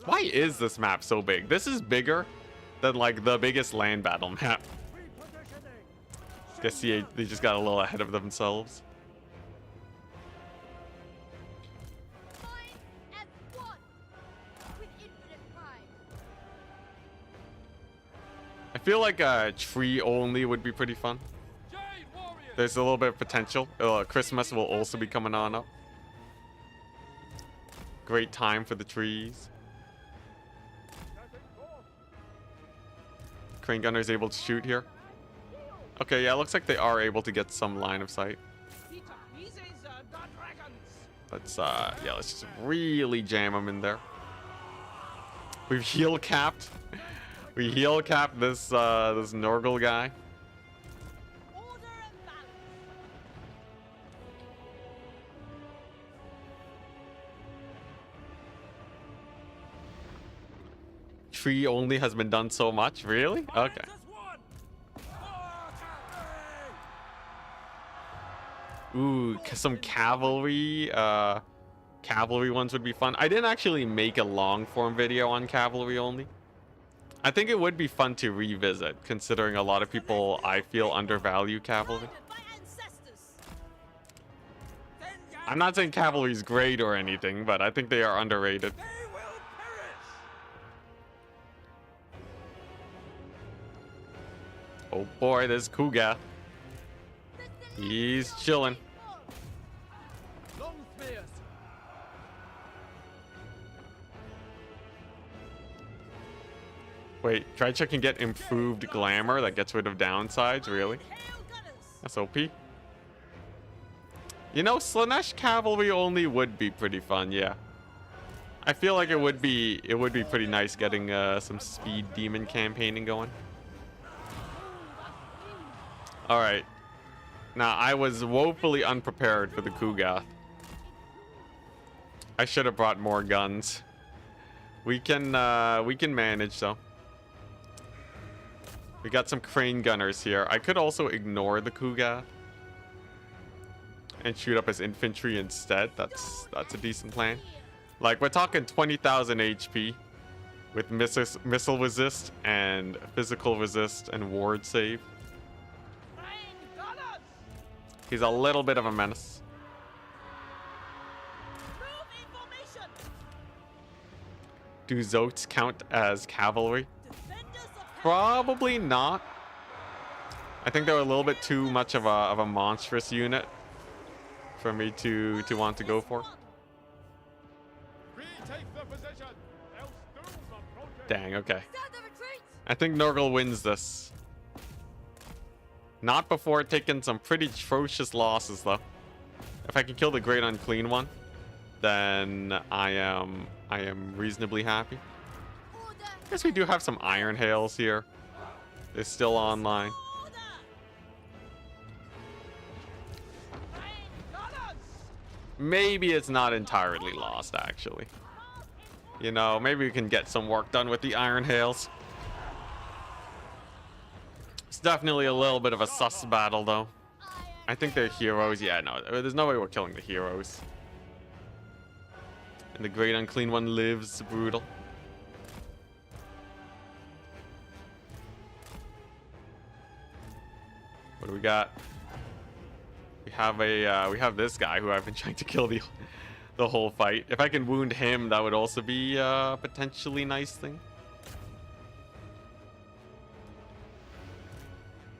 Why is this map so big? This is bigger than like the biggest land battle map. Guess they just got a little ahead of themselves. I feel like a tree only would be pretty fun. There's a little bit of potential. Christmas will also be coming on up. Great time for the trees. Crane gunner is able to shoot here. Okay, yeah, looks like they are able to get some line of sight. Let's just really jam them in there. We've heal capped. We heal capped this this Nurgle guy. Tree only has been done so much, really? Okay. Ooh, some cavalry ones would be fun. I didn't actually make a long form video on cavalry only. I think it would be fun to revisit, considering a lot of people, I feel, undervalue cavalry. I'm not saying cavalry is great or anything, but I think they are underrated. Oh boy, there's Kugath. He's chilling. Wait, Drycha can get improved glamour that gets rid of downsides, really? That's OP. You know, Slanesh cavalry only would be pretty fun, yeah. I feel like it would be pretty nice getting some speed demon campaigning going. Alright. Now, I was woefully unprepared for the Kugath. I should have brought more guns. We can manage, though. We got some crane gunners here. I could also ignore the Kugath and shoot up his infantry instead. That's a decent plan. Like, we're talking 20,000 HP with missile resist and physical resist and ward save. He's a little bit of a menace. Do Zotes count as cavalry? Probably not. I think they're a little bit too much of a monstrous unit for me to want to go for. Dang, okay. I think Nurgle wins this. Not before taking some pretty atrocious losses, though. If I can kill the Great Unclean One, then I am reasonably happy. Guess we do have some Iron Hails here. They're still online. Maybe it's not entirely lost, actually. You know, maybe we can get some work done with the Iron Hails. definitely a little bit of a sus battle, though. I think they're heroes. Yeah, no, there's no way we're killing the heroes. And the Great Unclean One lives. Brutal. What do we got? We have this guy who I've been trying to kill the whole fight. If I can wound him, that would also be a potentially nice thing.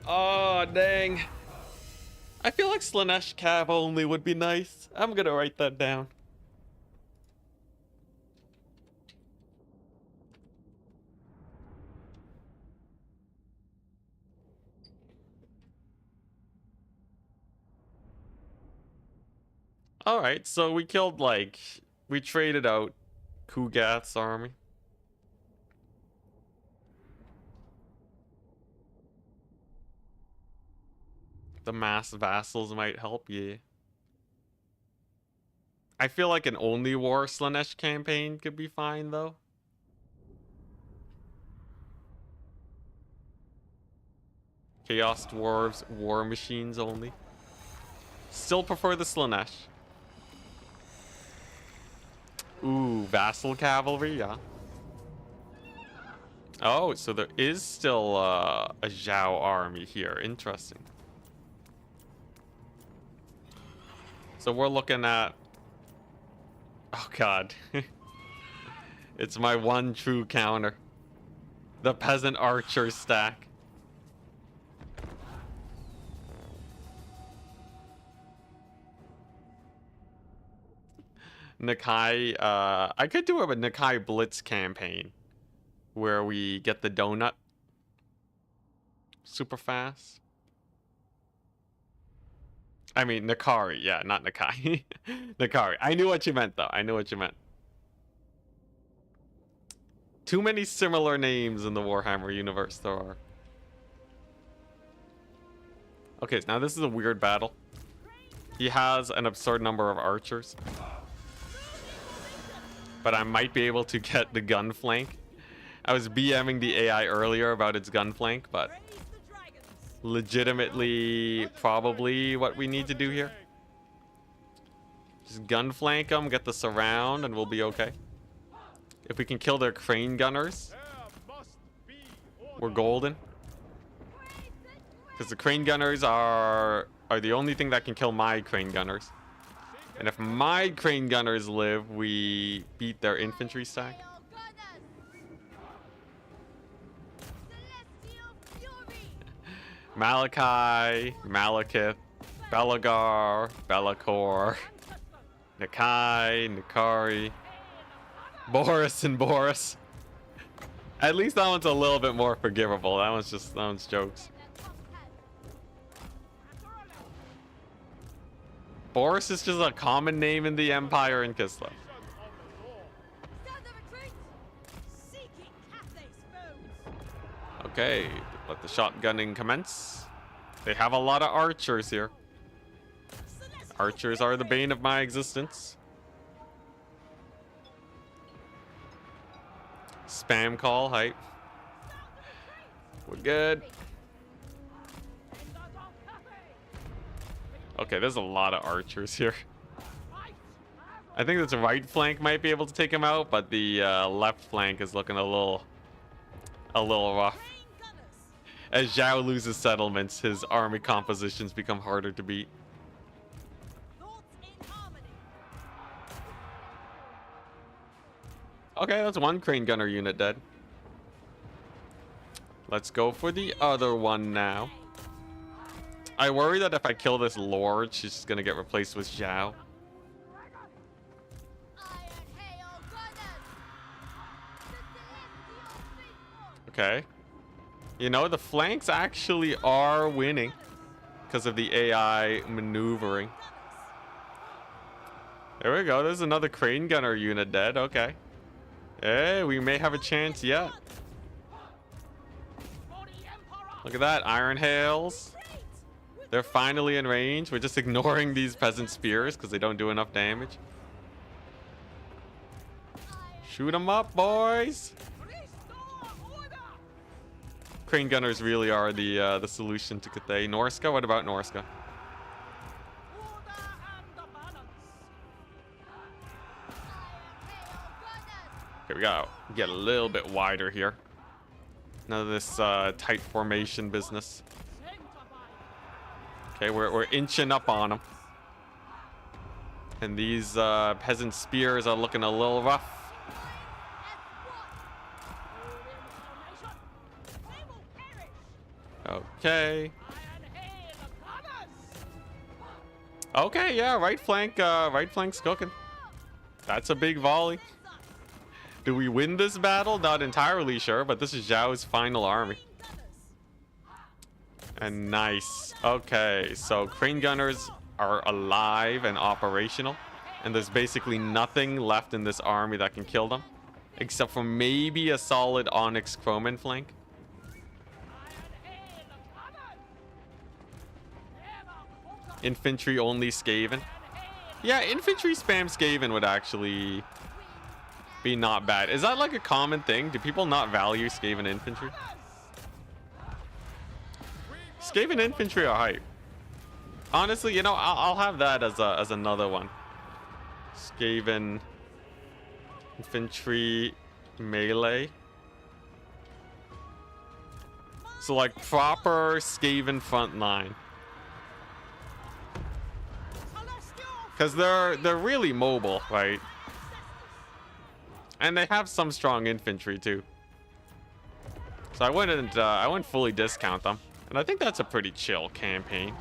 Oh, dang. I feel like Slaanesh Cav only would be nice. I'm gonna write that down. Alright, so we killed, like, we traded out Kugath's army. The mass vassals might help, yeah. I feel like an only war Slaanesh campaign could be fine, though. Chaos Dwarves, war machines only. Still prefer the Slaanesh. Ooh, vassal cavalry, yeah. Oh, so there is still a Xiao army here. Interesting. So we're looking at... Oh, God. It's my one true counter. The peasant archer stack. Nakai, I could do a Nakai Blitz campaign where we get the donut super fast. I mean, Nakari, yeah, not Nakai. Nakari. I knew what you meant, though. I knew what you meant. Too many similar names in the Warhammer universe, there are. Okay, so now this is a weird battle. He has an absurd number of archers. But I might be able to get the gun flank. I was BMing the AI earlier about its gun flank, but legitimately probably what we need to do here. Just gun flank them, get the surround, and we'll be okay. If we can kill their crane gunners, we're golden. Because the crane gunners are the only thing that can kill my crane gunners. And if my crane gunners live, we beat their infantry stack. Malachi, Malekith, Belagar, Belacor, Nakai, Nakari, Boris and Boris. At least that one's a little bit more forgivable. That one's jokes. Boris is just a common name in the Empire in Kislev. Okay, let the shotgunning commence. They have a lot of archers here. Archers are the bane of my existence. Spam call, hype. We're good. Okay, there's a lot of archers here. I think the right flank might be able to take him out, but the left flank is looking a little rough. As Xiao loses settlements, his army compositions become harder to beat. Okay, that's one crane gunner unit dead. Let's go for the other one now. I worry that if I kill this lord, she's just gonna get replaced with Xiao. Okay. You know, the flanks actually are winning because of the AI maneuvering. There we go. There's another crane gunner unit dead. Okay. Hey, we may have a chance yet. Look at that. Iron Hails. They're finally in range. We're just ignoring these peasant spears because they don't do enough damage. Shoot them up, boys. Crane Gunners really are the solution to Cathay. Norska? What about Norska? Order and the balance. Okay, we gotta get a little bit wider here. None of this tight formation business. Okay, we're inching up on them. And these peasant spears are looking a little rough. Okay. Okay, yeah, right flank's cooking. That's a big volley. Do we win this battle? Not entirely sure, but this is Xiao's final army. And nice. Okay, so Crane Gunners are alive and operational. And there's basically nothing left in this army that can kill them. Except for maybe a solid Onyx Crowman flank. Infantry only Skaven. Yeah, infantry spam Skaven would actually be not bad. Is that like a common thing? Do people not value Skaven infantry? Skaven infantry are hype. Honestly, you know, I'll have that as another one. Skaven infantry melee. So like proper Skaven front line. Because they're really mobile, right? And they have some strong infantry too. So I wouldn't fully discount them. And I think that's a pretty chill campaign.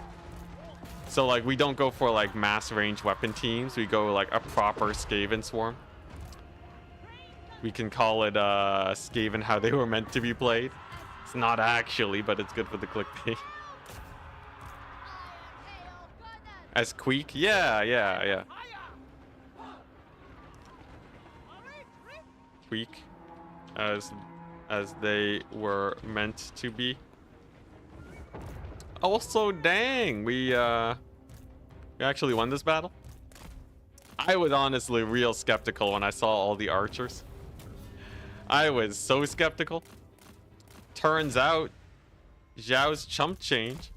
So like we don't go for like mass range weapon teams. We go like a proper Skaven swarm. We can call it Skaven how they were meant to be played. It's not actually, but it's good for the clickbait. As Queek? Yeah. Queek. As they were meant to be. Also, dang, we actually won this battle. I was honestly real skeptical when I saw all the archers. I was so skeptical. Turns out, Xiao's chump change.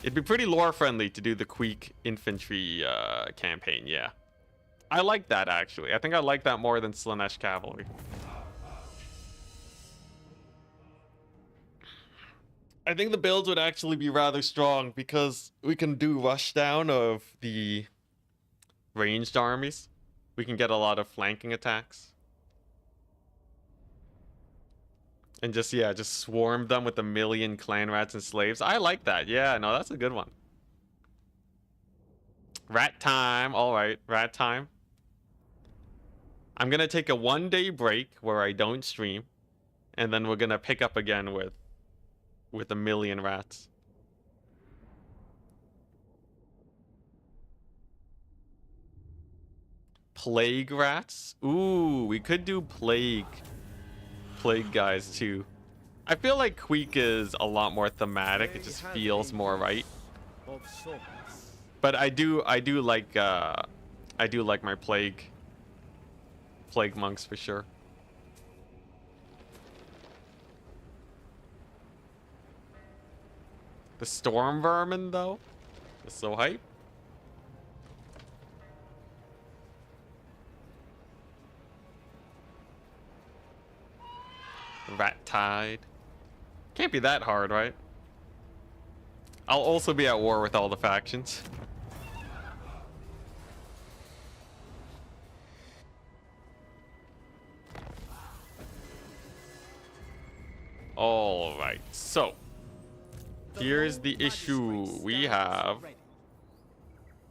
It'd be pretty lore friendly to do the Queek infantry campaign, yeah. I like that actually. I think I like that more than Slaanesh cavalry. I think the builds would actually be rather strong because we can do rushdown of the ranged armies. We can get a lot of flanking attacks. And just swarm them with a million clan rats and slaves. I like that. Yeah, no, that's a good one. Rat time. All right, rat time. I'm going to take a 1-day break where I don't stream. And then we're going to pick up again with a million rats. Plague rats? Ooh, we could do plague guys too. I feel like Queek is a lot more thematic. It just feels more right. But I do like my plague monks for sure. The storm vermin though, is so hype. Rat tide. Can't be that hard, right? I'll also be at war with all the factions. All right, so here's the issue. We have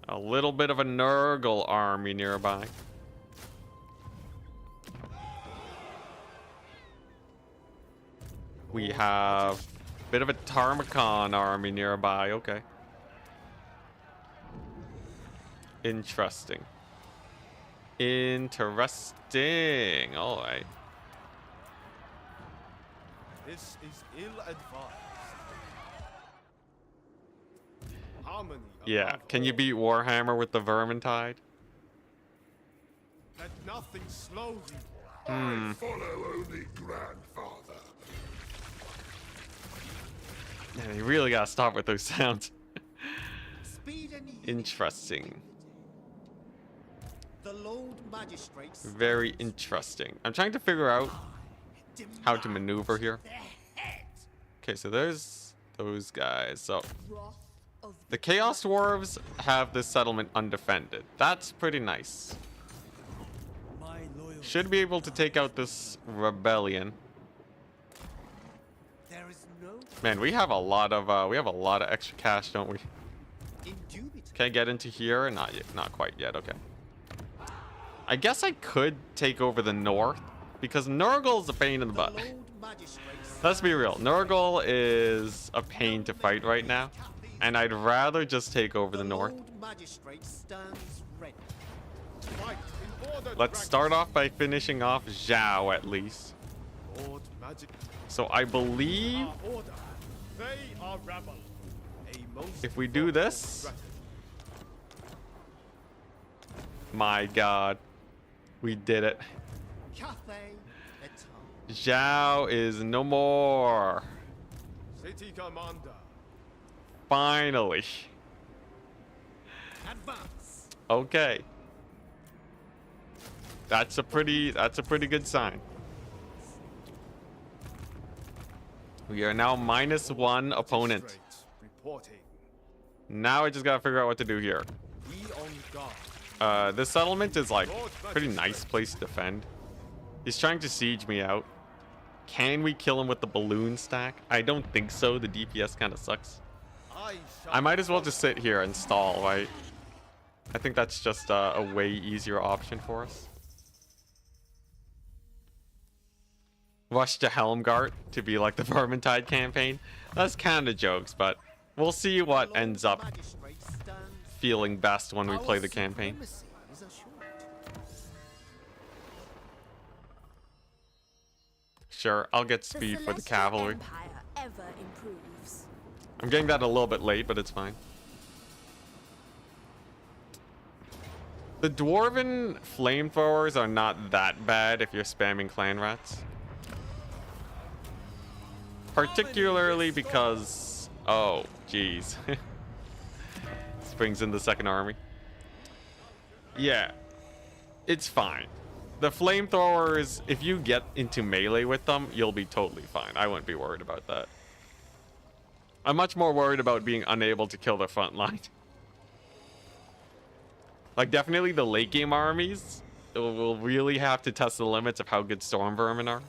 a little bit of a Nurgle army nearby. We have a bit of a Tarmacon army nearby. Okay. Interesting. All right. This is ill-advised. Harmony. Yeah. Can you beat Warhammer with the Vermintide? Let nothing slow you. I follow only grandfather. They really gotta stop with those sounds. Speed and yield. Interesting. The Lord Magistrates Very interesting. I'm trying to figure out how to maneuver here. their heads. Okay, so there's those guys. So Wrath of the Chaos Dwarves have this settlement undefended. That's pretty nice. My loyal. Should be able to take out this rebellion. There is no Man, we have a lot of extra cash, don't we? indubitable. Can I get into here? Not yet, not quite yet. Okay. I guess I could take over the north because Nurgle's a pain in the The butt. Lord Magistrates Let's be real. Nurgle is a pain to fight right now, and I'd rather just take over the north. Lord Magistrate stands ready. Fight in order, Let's start off by finishing off Xiao at least. Lord Magic. So I believe Our order. They are rebel. A most if we do this, threat. my God, we did it. Cathay Etal. Xiao is no more. City Commander. Finally. Advance. Okay. That's a pretty good sign. We are now -1 opponent. Magistrates reporting. Now I just gotta figure out what to do here. We on guard. This settlement is like pretty nice place to defend. He's trying to siege me out. Can we kill him with the balloon stack? I don't think so. The DPS kind of sucks. I might as well just sit here and stall, right? I think that's just a way easier option for us. Rush to Helmgart to be like the Vermintide campaign. That's kind of jokes, but we'll see what ends up Magistrate stands. feeling best when we Our play the campaign. supremacy is assured. Sure, I'll get speed for the Celestial cavalry. Empire ever improves. I'm getting that a little bit late, but it's fine. The dwarven flamethrowers are not that bad if you're spamming clan rats. Particularly because... Oh, jeez. This brings in the second army. Yeah. It's fine. The flamethrowers, if you get into melee with them, you'll be totally fine. I wouldn't be worried about that. I'm much more worried about being unable to kill the front line. Like, definitely the late game armies will really have to test the limits of how good storm vermin are.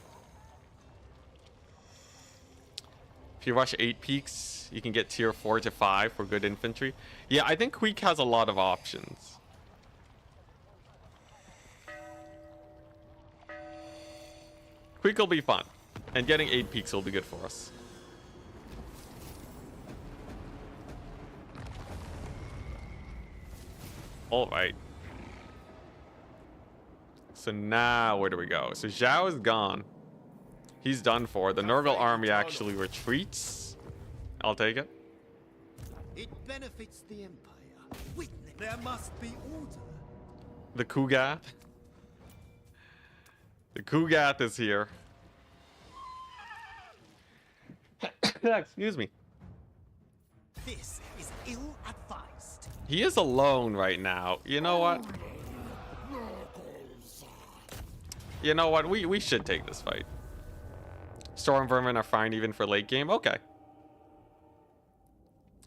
If you rush 8 peaks, you can get tier 4 to 5 for good infantry. Yeah, I think Queek has a lot of options. Queek will be fun, and getting 8 peaks will be good for us. Alright. So now, where do we go? So Xiao is gone. He's done for. The Nurgle army actually retreats. I'll take it. It benefits the Empire. Witness. There must be order. The Kugath. The Kugath is here. Excuse me. This is ill-advised. He is alone right now. You know what? You know what? We should take this fight. Storm Vermin are fine even for late game. Okay.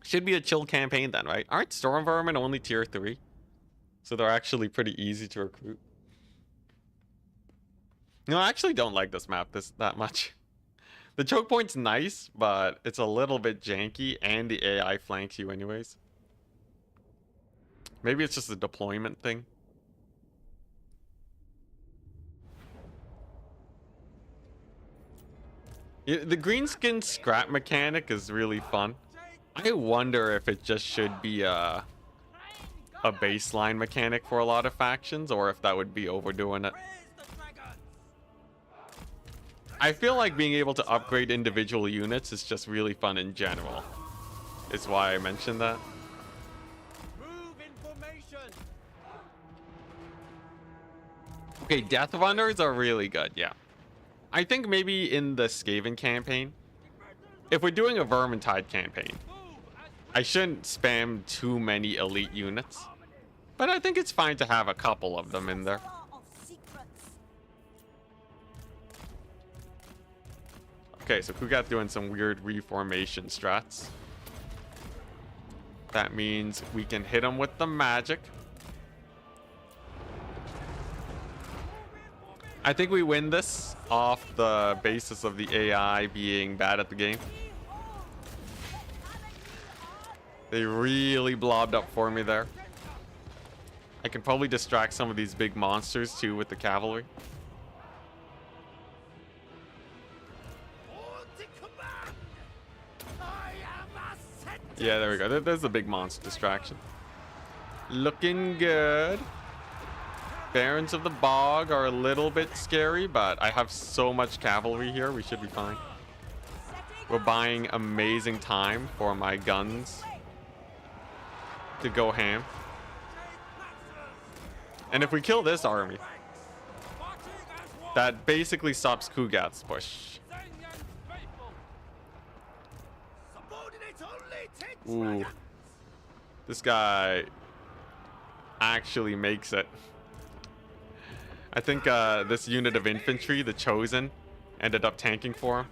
Should be a chill campaign then, right? Aren't Storm Vermin only tier 3? So they're actually pretty easy to recruit. No, I actually don't like this map that much. The choke point's nice, but it's a little bit janky, and the AI flanks you anyways. Maybe it's just a deployment thing. Yeah, the greenskin scrap mechanic is really fun. I wonder if it just should be a baseline mechanic for a lot of factions, or if that would be overdoing it. I feel like being able to upgrade individual units is just really fun in general. Is why I mentioned that. Move in formation. Okay, Death Runners are really good, yeah. I think maybe in the Skaven campaign, if we're doing a Vermintide campaign, I shouldn't spam too many elite units. But I think it's fine to have a couple of them in there. Okay, so Kugath doing some weird reformation strats. That means we can hit him with the magic. I think we win this off the basis of the AI being bad at the game. They really blobbed up for me there. I can probably distract some of these big monsters too with the cavalry. Yeah, there we go. There's the big monster distraction. Looking good. Barons of the Bog are a little bit scary, but I have so much cavalry here, we should be fine. We're buying amazing time for my guns to go ham. And if we kill this army, that basically stops Kugath's push. Ooh. This guy actually makes it. I think this unit of infantry, the Chosen, ended up tanking for him.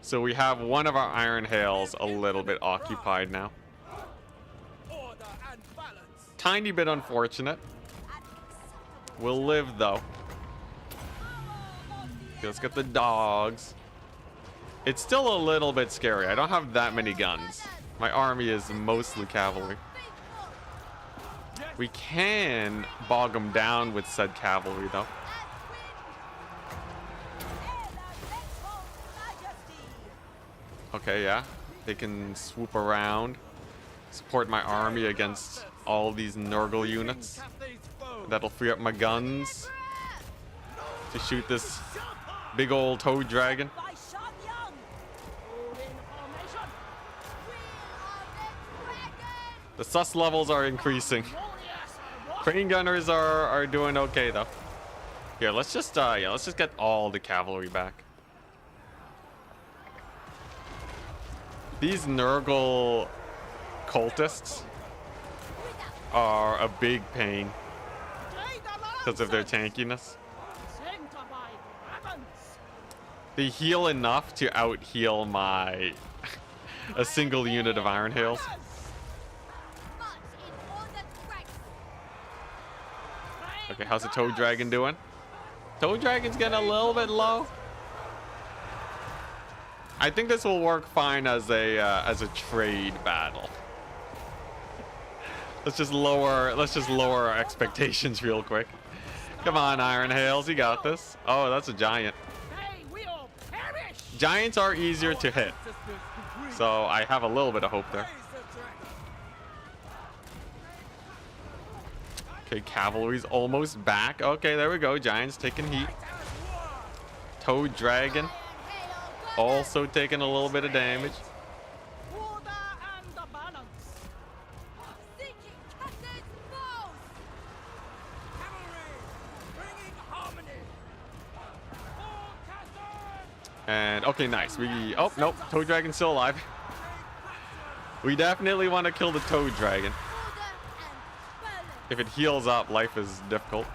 So we have one of our Iron Hails a little bit occupied now. Tiny bit unfortunate. We'll live though. Okay, let's get the dogs. It's still a little bit scary. I don't have that many guns. My army is mostly cavalry. We can bog them down with said cavalry though. Okay, yeah. They can swoop around, support my army against all these Nurgle units. That'll free up my guns to shoot this big old toad dragon. The sus levels are increasing. Crane gunners are doing okay though. Here, let's just get all the cavalry back. These Nurgle cultists are a big pain because of their tankiness. They heal enough to out heal my a single unit of Iron Hails. Okay, how's the Toad Dragon doing? Toad Dragon's getting a little bit low. I think this will work fine as a trade battle. Let's just lower our expectations real quick. Come on, Iron Hails, you got this. Oh, that's a giant. Giants are easier to hit, so I have a little bit of hope there. Okay, cavalry's almost back. Okay, there we go. Giants taking heat. Toad Dragon also taking a little bit of damage. And okay, nice. Oh nope, Toad Dragon's still alive. We definitely want to kill the Toad Dragon. If it heals up, life is difficult.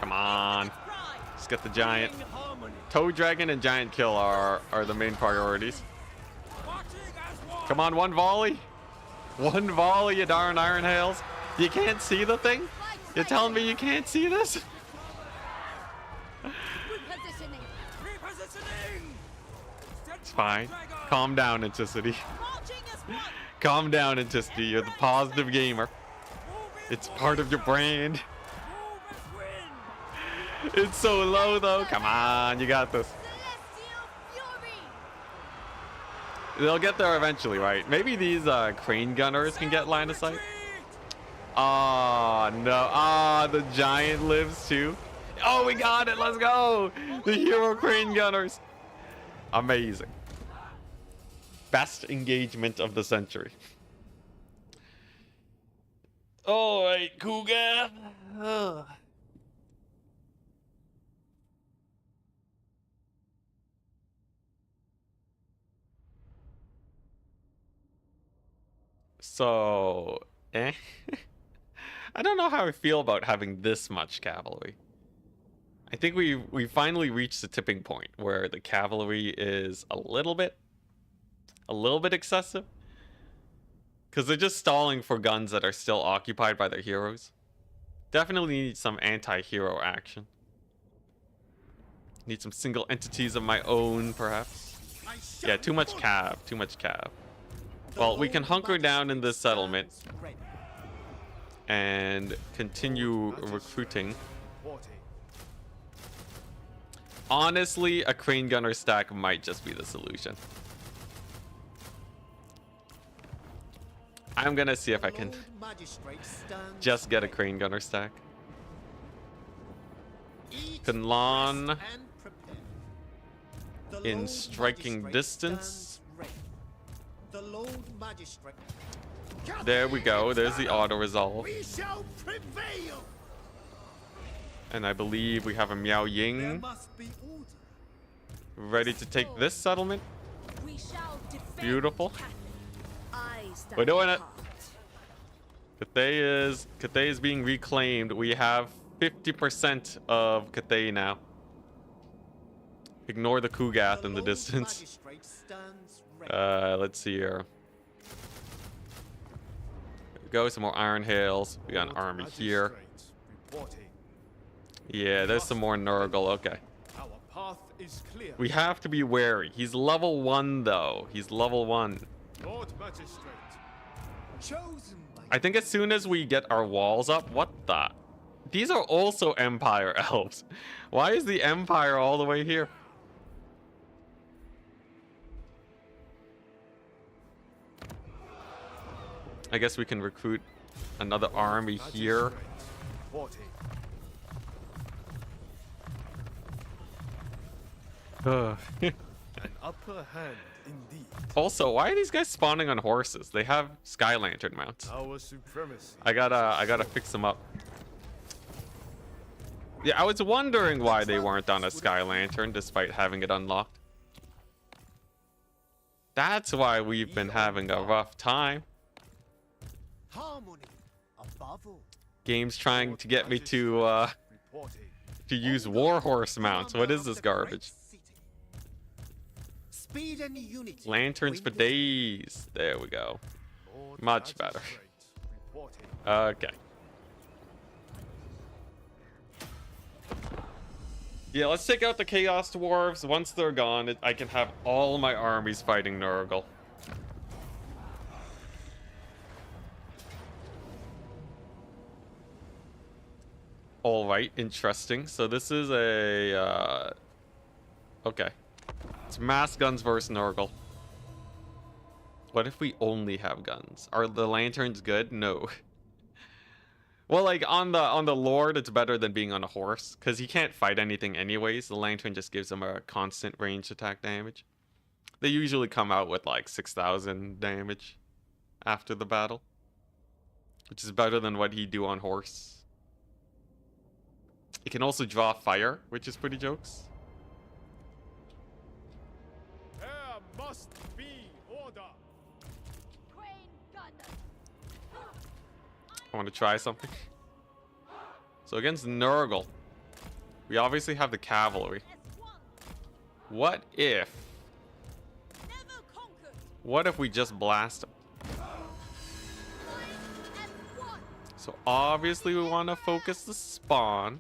Come on. Let's get the giant. Toad Dragon and giant kill are the main priorities. Come on, one volley. One volley, you darn Iron Hails. You can't see the thing? You're telling me you can't see this? It's fine. Calm down, Enticity. Calm down, Enticity. You're the positive gamer. It's part of your brand. It's so low, though. Come on, you got this. They'll get there eventually, right? Maybe these crane gunners can get line of sight. Oh, no. Ah, the giant lives, too. Oh, we got it. Let's go. The hero crane gunners. Amazing. Best engagement of the century. All right, Kugath. So, eh. I don't know how I feel about having this much cavalry. I think we finally reached the tipping point where the cavalry is a little bit excessive. Because they're just stalling for guns that are still occupied by their heroes. Definitely need some anti-hero action. Need some single entities of my own, perhaps. Yeah, too much cav. Too much cav. Well, we can hunker down in this settlement and continue recruiting. Honestly, a crane gunner stack might just be the solution. I'm gonna see if I can just get a crane gunner stack. Kunlan in striking distance. There we go. There's the auto resolve. We shall prevail. And I believe we have a Miao Ying ready to take this settlement. We shall defend Beautiful. Catholic. I stand We're doing it. apart. Cathay is being reclaimed. We have 50% of Cathay now. Ignore the Kugath in the distance. Let's see here. There we go, some more Iron Hails. We got an army here. Yeah, there's some more Nurgle. Okay. Our path is clear. We have to be wary. He's level 1 though. He's level 1. Lord Magistrate. Chosen by I think as soon as we get our walls up, what the? These are also Empire elves. Why is the Empire all the way here? I guess we can recruit another army here. An upper hand indeed. Also, why are these guys spawning on horses? They have Sky Lantern mounts. Our supremacy. I gotta fix them up. Yeah, I was wondering why they weren't on a Sky Lantern despite having it unlocked. That's why we've been having a rough time. harmony above all. Game's trying to get me to use warhorse mounts. What is this garbage? Speed and unity. Lanterns for days. There we go. Lord Much better. Magistrate reporting. Okay. Yeah, let's take out the Chaos Dwarves. Once they're gone, I can have all my armies fighting Nurgle. Alright, interesting. So this is a... okay. It's mass guns versus Nurgle. What if we only have guns? Are the lanterns good? No. Well, like on the Lord, it's better than being on a horse because he can't fight anything anyways. The lantern just gives him a constant ranged attack damage. They usually come out with like 6,000 damage after the battle, which is better than what he'd do on horse. He can also draw fire, which is pretty jokes. There must be order. I want to try something. So against Nurgle, we obviously have the cavalry. What if we just blast them? So obviously we want to focus the spawn.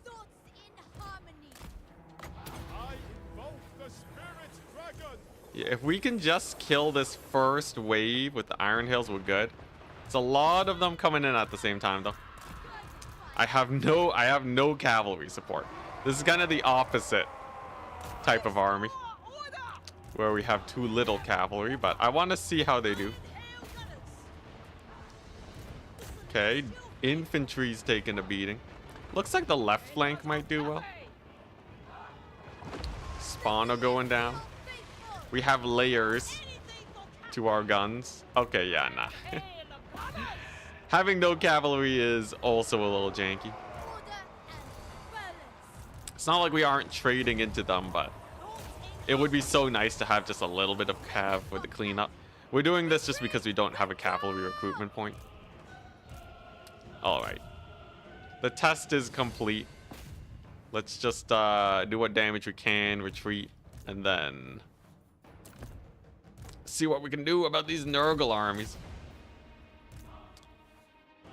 I invoke the spirit dragon. Yeah, if we can just kill this first wave with the Iron Hails, we're good. It's a lot of them coming in at the same time though. I have no cavalry support. This is kind of the opposite type of army where we have too little cavalry, but I want to see how they do. Okay, infantry's taking a beating. Looks like the left flank might do well. Spawner going down. We have layers to our guns. Okay, yeah, nah. Having no cavalry is also a little janky. It's not like we aren't trading into them, but it would be so nice to have just a little bit of cav for the cleanup. We're doing this just because we don't have a cavalry recruitment point. Alright. The test is complete. Let's just do what damage we can, retreat, and then see what we can do about these Nurgle armies.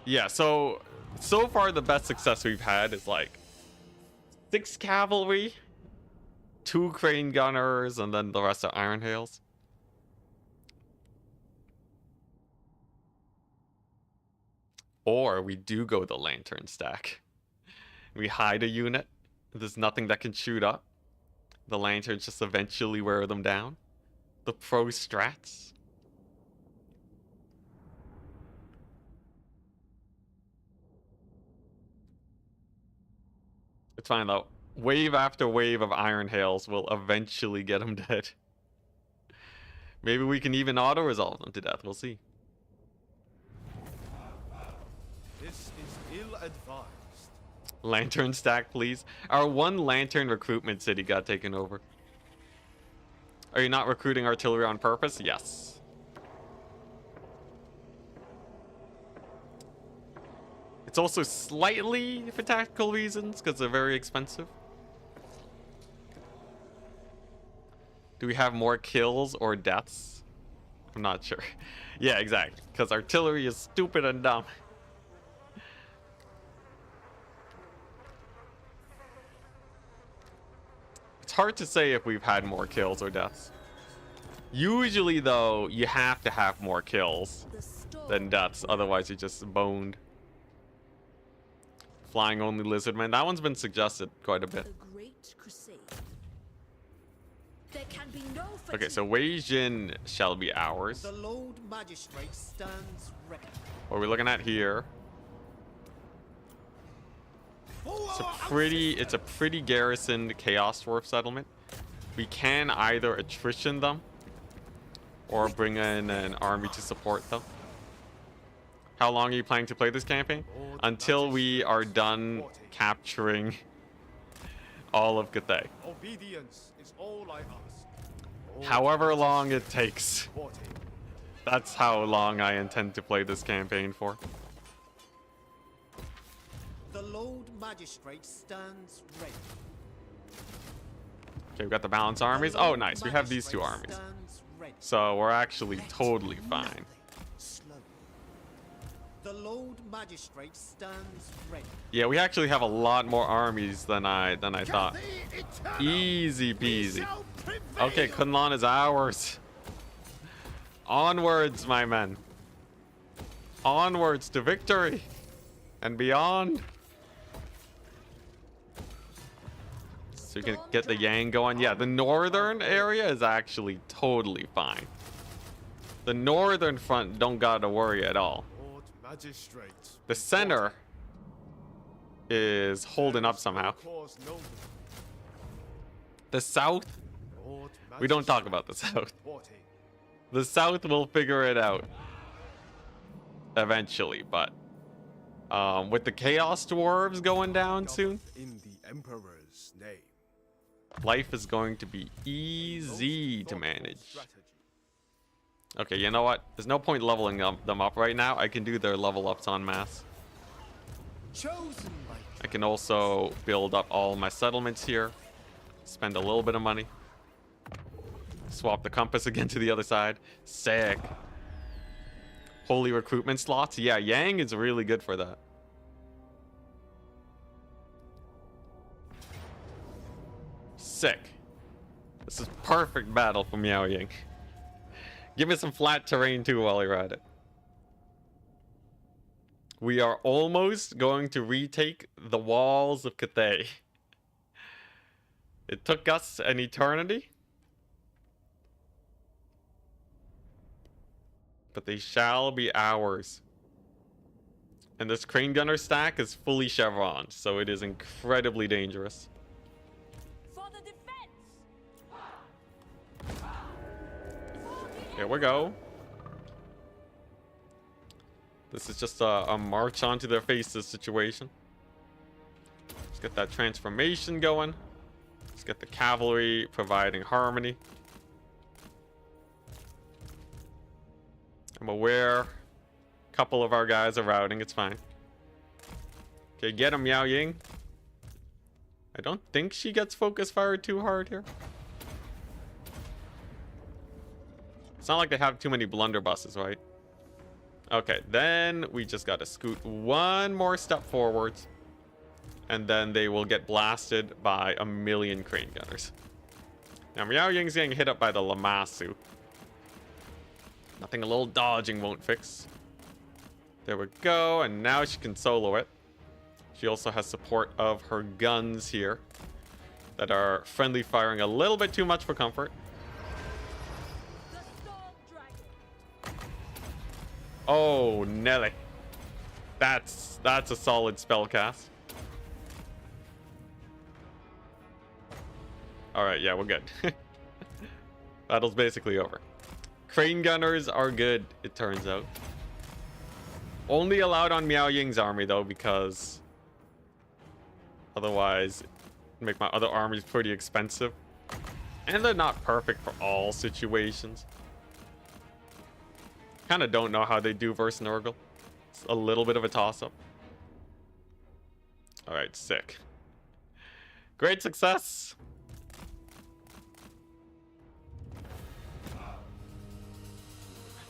Yeah, so far the best success we've had is like 6 cavalry, 2 crane gunners, and then the rest are iron hails. Or we do go the lantern stack. We hide a unit. There's nothing that can shoot up. The lanterns just eventually wear them down. The pro strats. It's fine though. Wave after wave of iron hails will eventually get them dead. Maybe we can even auto-resolve them to death. We'll see. This is ill-advised. Lantern stack, please. Our 1 lantern recruitment city got taken over. Are you not recruiting artillery on purpose? Yes. It's also slightly for tactical reasons, because they're very expensive. Do we have more kills or deaths? I'm not sure. Yeah, exactly. Because artillery is stupid and dumb. It's hard to say if we've had more kills or deaths. Usually, though, you have to have more kills than deaths. Otherwise, you're just boned. Flying only lizardmen. That one's been suggested quite a bit. The Great Crusade. There can be no Okay, so Wei Jin shall be ours. The Lord Magistrate stands ready. What are we looking at here? It's a pretty garrisoned Chaos Dwarf settlement. We can either attrition them or bring in an army to support them. How long are you planning to play this campaign? Until we are done capturing all of Cathay. Obedience is all I ask. However long it takes. That's how long I intend to play this campaign for. The Lord Magistrate stands ready. Okay, we've got the balanced armies. Oh, nice. We have these 2 armies. So we're actually totally fine. The Lord Magistrate stands ready. Yeah, we actually have a lot more armies than I thought. Easy peasy. Okay, Kunlun is ours. Onwards, my men. Onwards to victory and beyond. So you can get the Yang going. Yeah, the northern area is actually totally fine. The northern front don't gotta worry at all. The center is holding up somehow. The south, we don't talk about the south. The south will figure it out eventually, but with the Chaos Dwarves going down soon, In the Emperor's name. life is going to be easy to manage. Okay, you know what? There's no point leveling them up right now. I can do their level ups en masse. I can also build up all my settlements here. Spend a little bit of money. Swap the compass again to the other side. Sick. Holy recruitment slots. Yeah, Yang is really good for that. Sick. This is perfect battle for Miao Ying. Give me some flat terrain too while you're at it. We are almost going to retake the walls of Cathay. It took us an eternity, but they shall be ours. And this crane gunner stack is fully chevroned, so it is incredibly dangerous. For the defense. Here we go. This is just a march onto their faces situation. Let's get that transformation going. Let's get the cavalry providing harmony. I'm aware a couple of our guys are routing. It's fine. Okay, get him, Miao Ying. I don't think she gets focus fire too hard here. It's not like they have too many blunderbusses, right? Okay, then we just gotta scoot one more step forwards. And then they will get blasted by a million crane gunners. Now Miao Ying's getting hit up by the Lamasu. Nothing a little dodging won't fix. There we go, and now she can solo it. She also has support of her guns here that are friendly firing a little bit too much for comfort. Oh, Nelly. That's a solid spell cast. Alright, yeah, we're good. Battle's basically over. Crane gunners are good, it turns out. Only allowed on Miao Ying's army, though, because otherwise it'd make my other armies pretty expensive. And they're not perfect for all situations. Kind of don't know how they do versus Nurgle. It's a little bit of a toss-up. Alright, sick. Great success!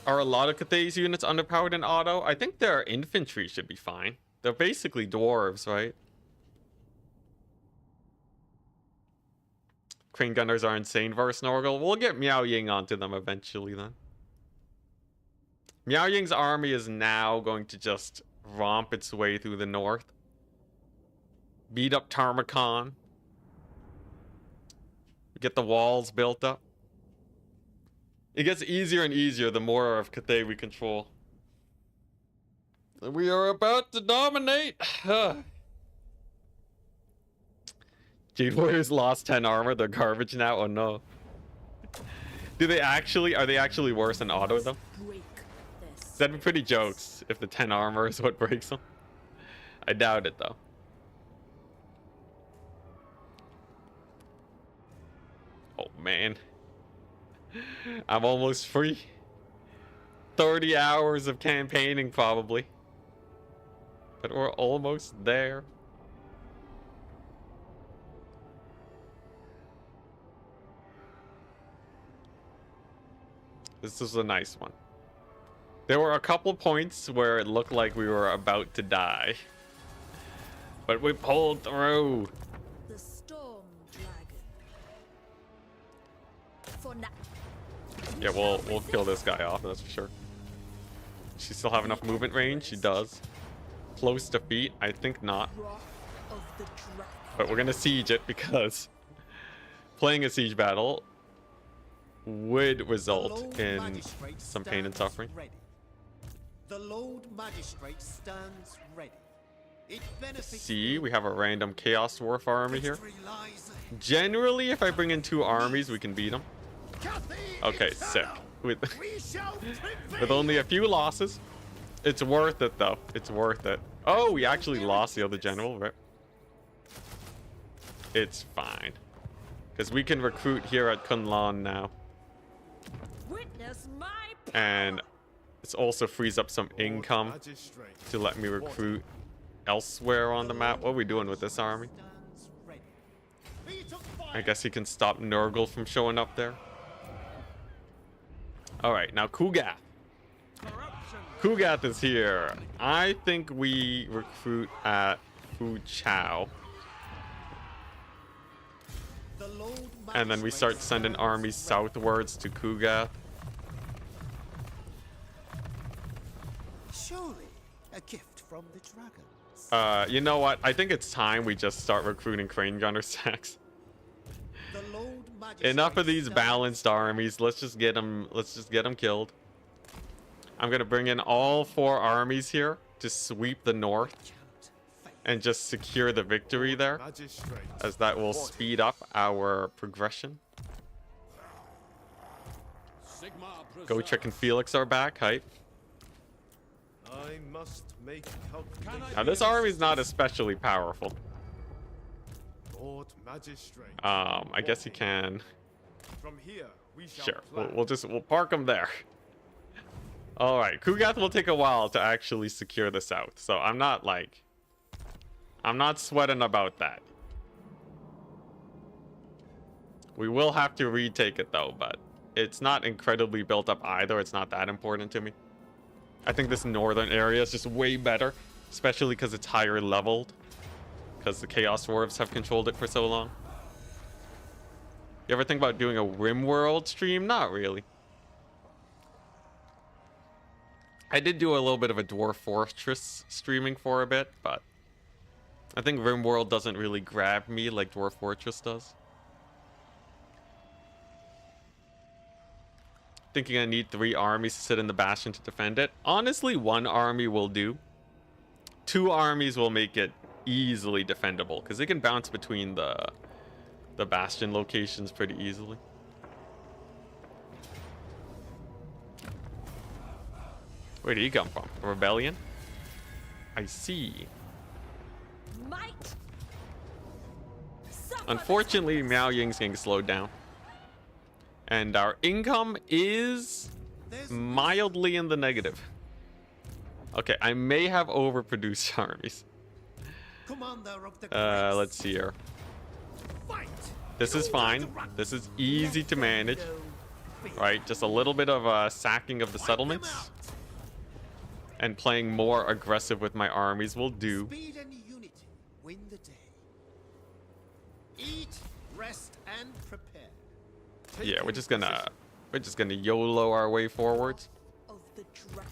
Are a lot of Cathay's units underpowered in auto? I think their infantry should be fine. They're basically dwarves, right? Crane gunners are insane versus Nurgle. We'll get Miao Ying onto them eventually then. Miao Ying's army is now going to just romp its way through the north. Beat up Tarmakon. Get the walls built up. It gets easier and easier the more of Cathay we control. We are about to dominate. Jade Warriors lost 10 armor. They're garbage now. Oh no. Are they actually worse in auto though? That'd be pretty jokes if the 10 armor is what breaks them. I doubt it though. Oh man. I'm almost free. 30 hours of campaigning probably. But we're almost there. This is a nice one. There were a couple points where it looked like we were about to die. But we pulled through. The storm dragon. For now. Yeah, we'll kill this guy off, that's for sure. She still have enough movement range? She does. Close defeat? I think not. But we're gonna siege it because playing a siege battle would result in some pain and suffering. The Lord Magistrate stands ready. See, we have a random Chaos Dwarf army here. Generally, if I bring in 2 armies, we can beat them. Okay, sick. With only a few losses. It's worth it, though. It's worth it. Oh, we actually lost the other general, right? It's fine. Because we can recruit here at Kunlun now. And this also frees up some income to let me recruit elsewhere on the map. What are we doing with this army? I guess he can stop Nurgle from showing up there. Alright, now Kugath. Kugath is here. I think we recruit at Fu Chao. And then we start sending armies southwards to Kugath. Surely a gift from the dragons. You know what? I think it's time we just start recruiting crane gunner stacks. Enough of these balanced armies. Let's just get them killed. I'm gonna bring in all 4 armies here to sweep the north and just secure the victory there, as that will speed up our progression. Gotrek and Felix are back. Hype. I must make Now this army is not especially powerful. Lord Magistrate. I guess he can. From here we shall Sure. plan. We'll park him there. All right, Kugath will take a while to actually secure the south, so I'm not sweating about that. We will have to retake it though, but it's not incredibly built up either. It's not that important to me. I think this northern area is just way better, especially because it's higher leveled, because the Chaos Dwarves have controlled it for so long. You ever think about doing a RimWorld stream? Not really. I did do a little bit of a Dwarf Fortress streaming for a bit, but I think RimWorld doesn't really grab me like Dwarf Fortress does. Thinking I need 3 armies to sit in the bastion to defend it. Honestly, 1 army will do. 2 armies will make it easily defendable because they can bounce between the bastion locations pretty easily. Where did he come from? A rebellion? I see. Might. Unfortunately, Miao Ying's getting slowed down. And our income is mildly in the negative. Okay, I may have overproduced armies. Commander of the Let's see here. This is fine. This is easy to manage. Right, just a little bit of sacking of the settlements. And playing more aggressive with my armies will do. Speed and unity win the day. Eat, rest, and prepare. Yeah, we're just gonna YOLO our way forwards. Of the dragon.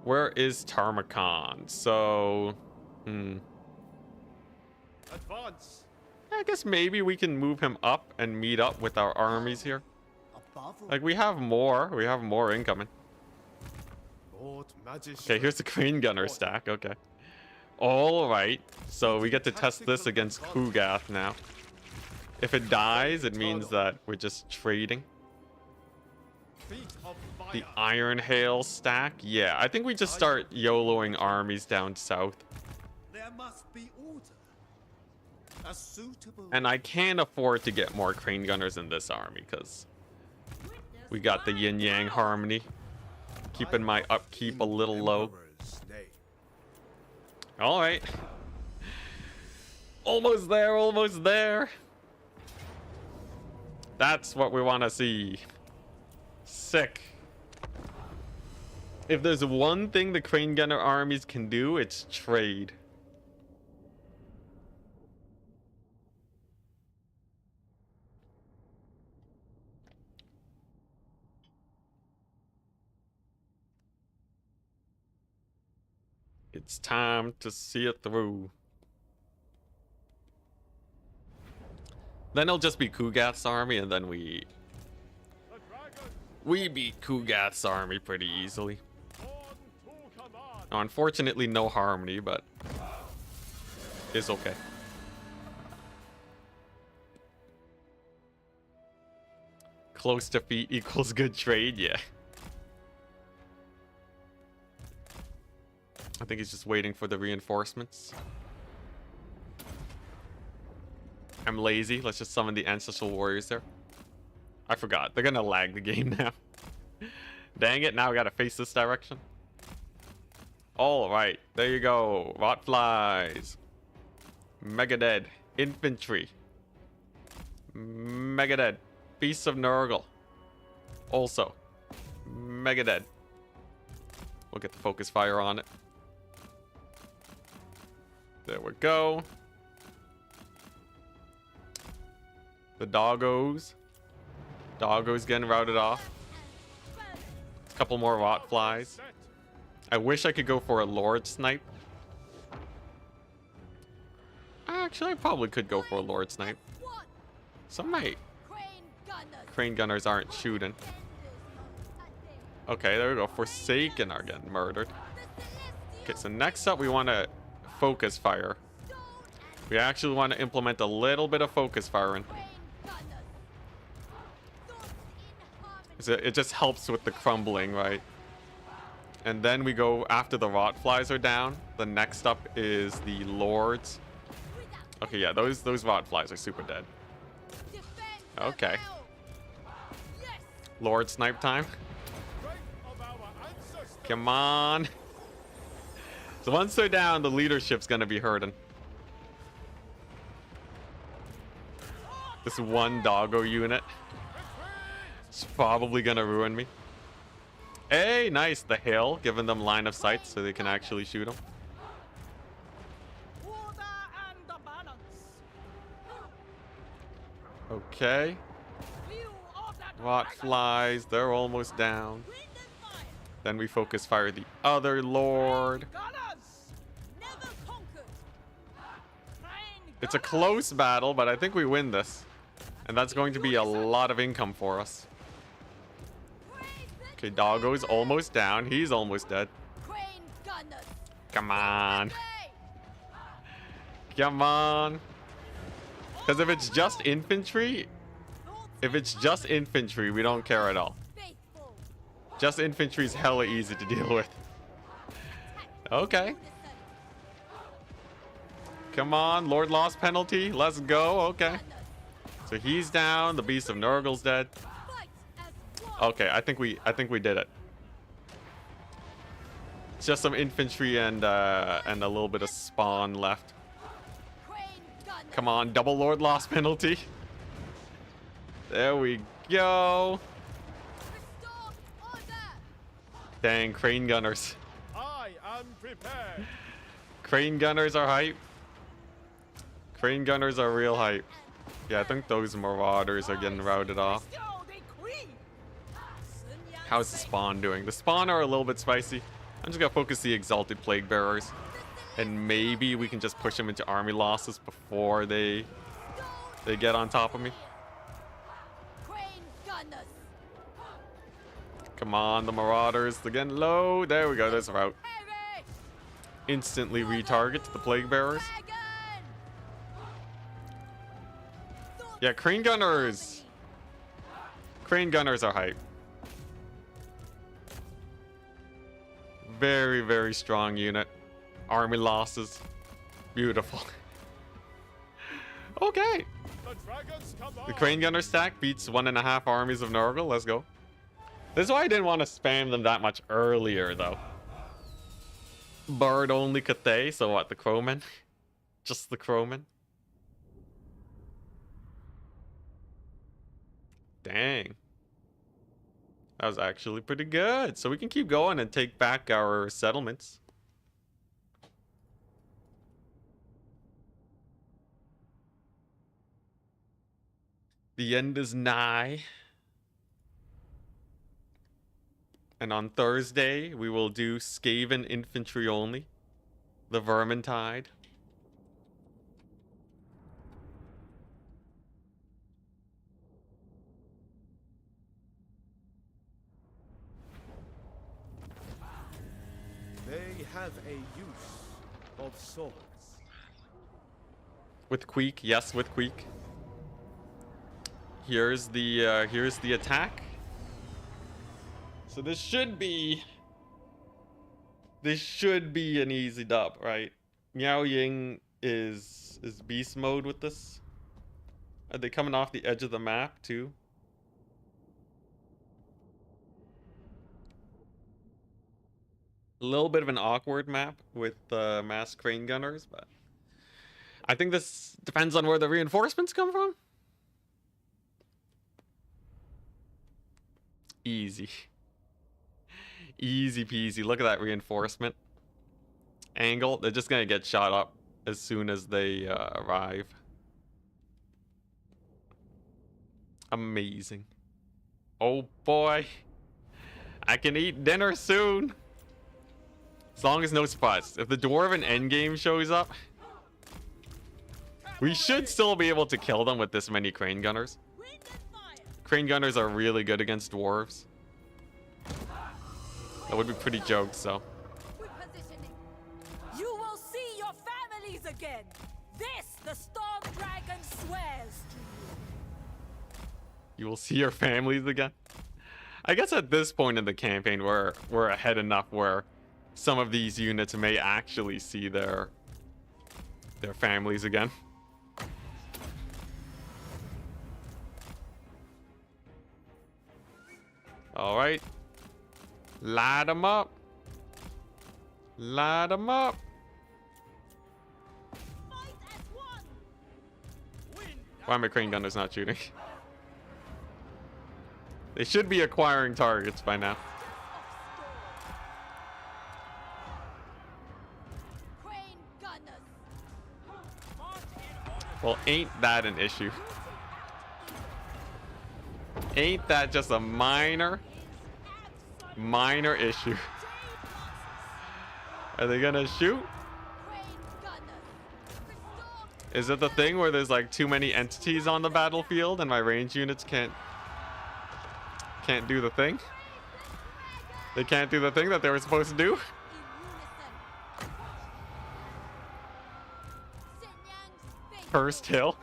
Where is Tarmakon? So, Advance. I guess maybe we can move him up and meet up with our armies here. Like we have more incoming. Lord Magician. Okay, here's the Crane Gunner stack. Okay. All right. So we get to test this against Kugath now. If it dies, it means that we're just trading. Feet of fire. The Iron Hail stack. Yeah, I think we just start YOLOing armies down south. There must be order. A suitable. And I can't afford to get more Crane Gunners in this army because we got the Yin Yang harmony, keeping my upkeep a little low. All right. Almost there, almost there. That's what we want to see. Sick. If there's one thing the Crane Gunner armies can do, it's trade. It's time to see it through. Then it'll just be Kugath's army, and then we beat Kugath's army pretty easily. Now, unfortunately, no harmony, but it's okay. Close defeat equals good trade, yeah. I think he's just waiting for the reinforcements. I'm lazy. Let's just summon the ancestral warriors there. I forgot. They're gonna lag the game now. Dang it, now I gotta face this direction. Alright, there you go. Rot flies. Mega dead. Infantry. Mega dead. Beasts of Nurgle. Also. Mega dead. We'll get the focus fire on it. There we go. The doggos. Doggos getting routed off. A couple more rot flies. I wish I could go for a Lord Snipe. Actually, I probably could go for a Lord Snipe. Some might. Crane Gunners aren't shooting. Okay, there we go. Forsaken are getting murdered. Okay, so next up we want to focus fire. We actually want to implement a little bit of focus firing. So it just helps with the crumbling, right? And then we go after the rot flies are down. The next up is the lords. Okay, yeah, those rot flies are super dead. Okay. Lord snipe time. Strength of our ancestors. Come on. So once they're down, the leadership's gonna be hurting. This one doggo unit is probably gonna ruin me. Hey, nice. The hill, giving them line of sight so they can actually shoot them. Order and the balance. Okay. View of that Rot dragon. flies, they're almost down. Wind and fire. Then we focus fire the other lord. Gunners. Never conquered. Train It's a gunners. close battle, but I think we win this. And that's going to be a lot of income for us. Okay, doggo's almost down. He's almost dead. Crane gunners. Come on. Way. Come on. Because if it's just infantry, we don't care at all. Faithful. Just infantry's hella easy to deal with. Okay. Come on, Lord lost penalty. Let's go. Okay. So he's down. The Beast of Nurgle's dead. Fight as one. Okay, I think we did it. It's just some infantry and a little bit of spawn left. Crane gunners. Come on, double Lord lost penalty. There we go. Restore order. Dang, crane gunners. I am prepared. Crane gunners are hype. Crane gunners are real hype. Yeah, I think those marauders are getting routed off. Still the queen. How's the spawn doing? The spawn are a little bit spicy. I'm just gonna focus the exalted plague bearers, and maybe we can just push them into army losses before they get on top of me. Crane gunners. Come on, the marauders. They're getting low. There we go. There's a route. Heavy. Instantly retarget the plague bearers. Dragon. Yeah, crane gunners. Crane gunners are hype. Very, very strong unit. Army losses. Beautiful. Okay. The dragons come on. The crane gunner stack beats 1.5 armies of Nurgle. Let's go. This is why I didn't want to spam them that much earlier, though. Bird only Cathay. So what? The crowmen? Just the crowmen? Dang. That was actually pretty good. So we can keep going and take back our settlements. The end is nigh. And on Thursday, we will do Skaven infantry only. The Vermintide. They have a use of swords. With Queek, yes, with Queek. Here's the attack. So this should be an easy dub, right? Miao Ying is beast mode with this. Are they coming off the edge of the map too? A little bit of an awkward map with mass crane gunners, but I think this depends on where the reinforcements come from. Easy. Easy peasy. Look at that reinforcement angle. They're just gonna get shot up as soon as they arrive. Amazing. Oh boy. I can eat dinner soon. As long as no surprise. If the Dwarven endgame shows up, we should still be able to kill them with this many crane gunners. Wind and fire. Crane gunners are really good against dwarves. That would be pretty jokes, so. Repositioning. You will see your families again. This the Storm Dragon swears to you. You will see your families again. I guess at this point in the campaign, we're ahead enough where some of these units may actually see their families again. All right. Light them up. Light them up. Fight as one. Why are my crane gunners not shooting? They should be acquiring targets by now. Crane gunners. Well, ain't that an issue? Ain't that just a minor issue? Are they gonna shoot? Is it the thing where there's like too many entities on the battlefield and my range units can't do the thing? They can't do the thing that they were supposed to do? Cursed hill?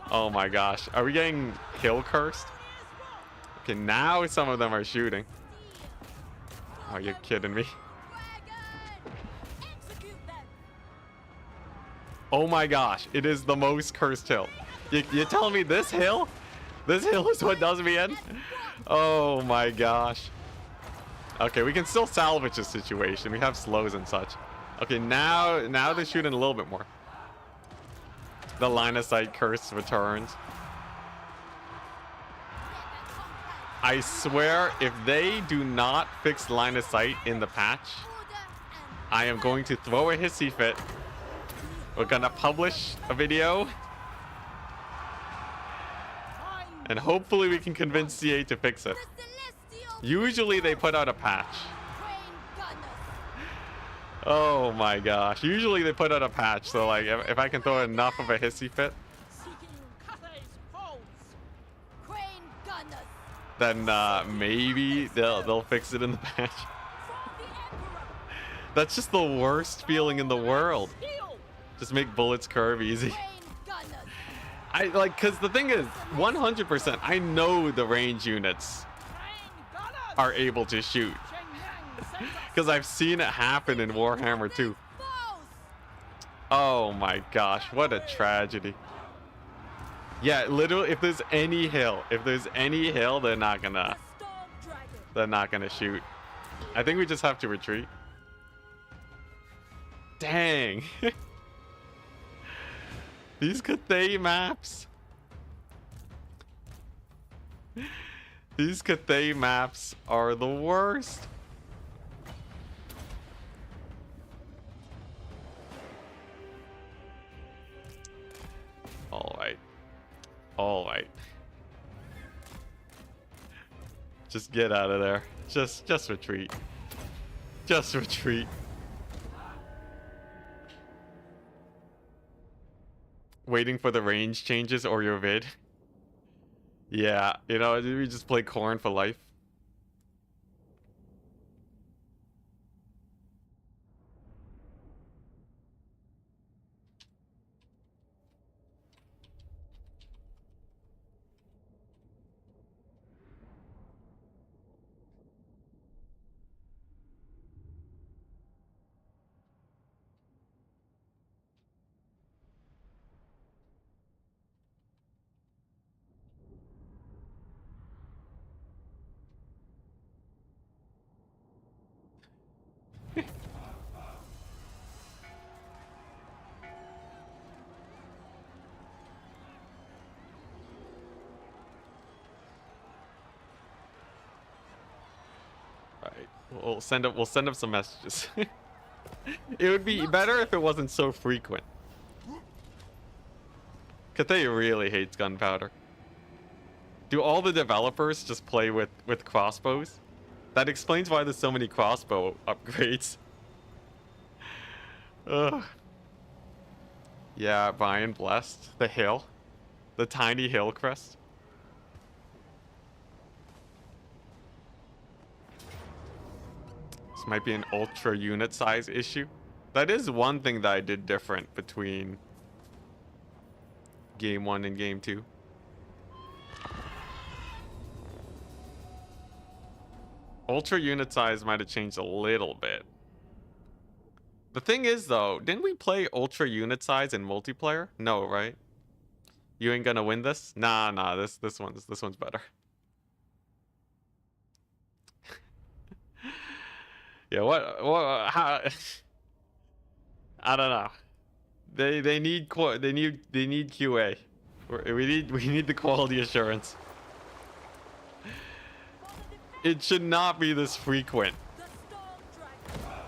Oh my gosh. Are we getting hill cursed? Okay, now some of them are shooting. Oh, you're kidding me. Oh my gosh, it is the most cursed hill. You telling me this hill? This hill is what does me in? Oh my gosh. Okay, we can still salvage the situation. We have slows and such. Okay, now they're shooting a little bit more. The line of sight curse returns. I swear, if they do not fix line of sight in the patch, I am going to throw a hissy fit. We're gonna publish a video. And hopefully we can convince CA to fix it. Usually they put out a patch. Oh my gosh. Usually they put out a patch. So like if I can throw enough of a hissy fit, then maybe they'll fix it in the patch. That's just the worst feeling in the world. Just make bullets curve easy. Cause the thing is, 100%, I know the range units are able to shoot. Cause I've seen it happen in Warhammer 2. Oh my gosh, what a tragedy. Yeah, literally, if there's any hill, they're not gonna shoot. I think we just have to retreat. Dang. These Cathay maps. These Cathay maps are the worst. All right. Just get out of there. Just retreat. Just retreat. Waiting for the range changes or your vid. Yeah, you know, we just play corn for life. We'll send up some messages. It would be better if it wasn't so frequent. Cathay really hates gunpowder. Do all the developers just play with crossbows? That explains why there's so many crossbow upgrades. Ugh. Yeah, Brian blessed. The hill. The tiny hill crest. Might be an ultra unit size issue. That is one thing that I did different between game 1 and game 2. Ultra unit size might have changed a little bit. The thing is though, didn't we play ultra unit size in multiplayer? No, right? You ain't gonna win this? Nah, this one's better. Yeah, what how I don't know. They need QA. We need the quality assurance. It should not be this frequent. The storm dragon.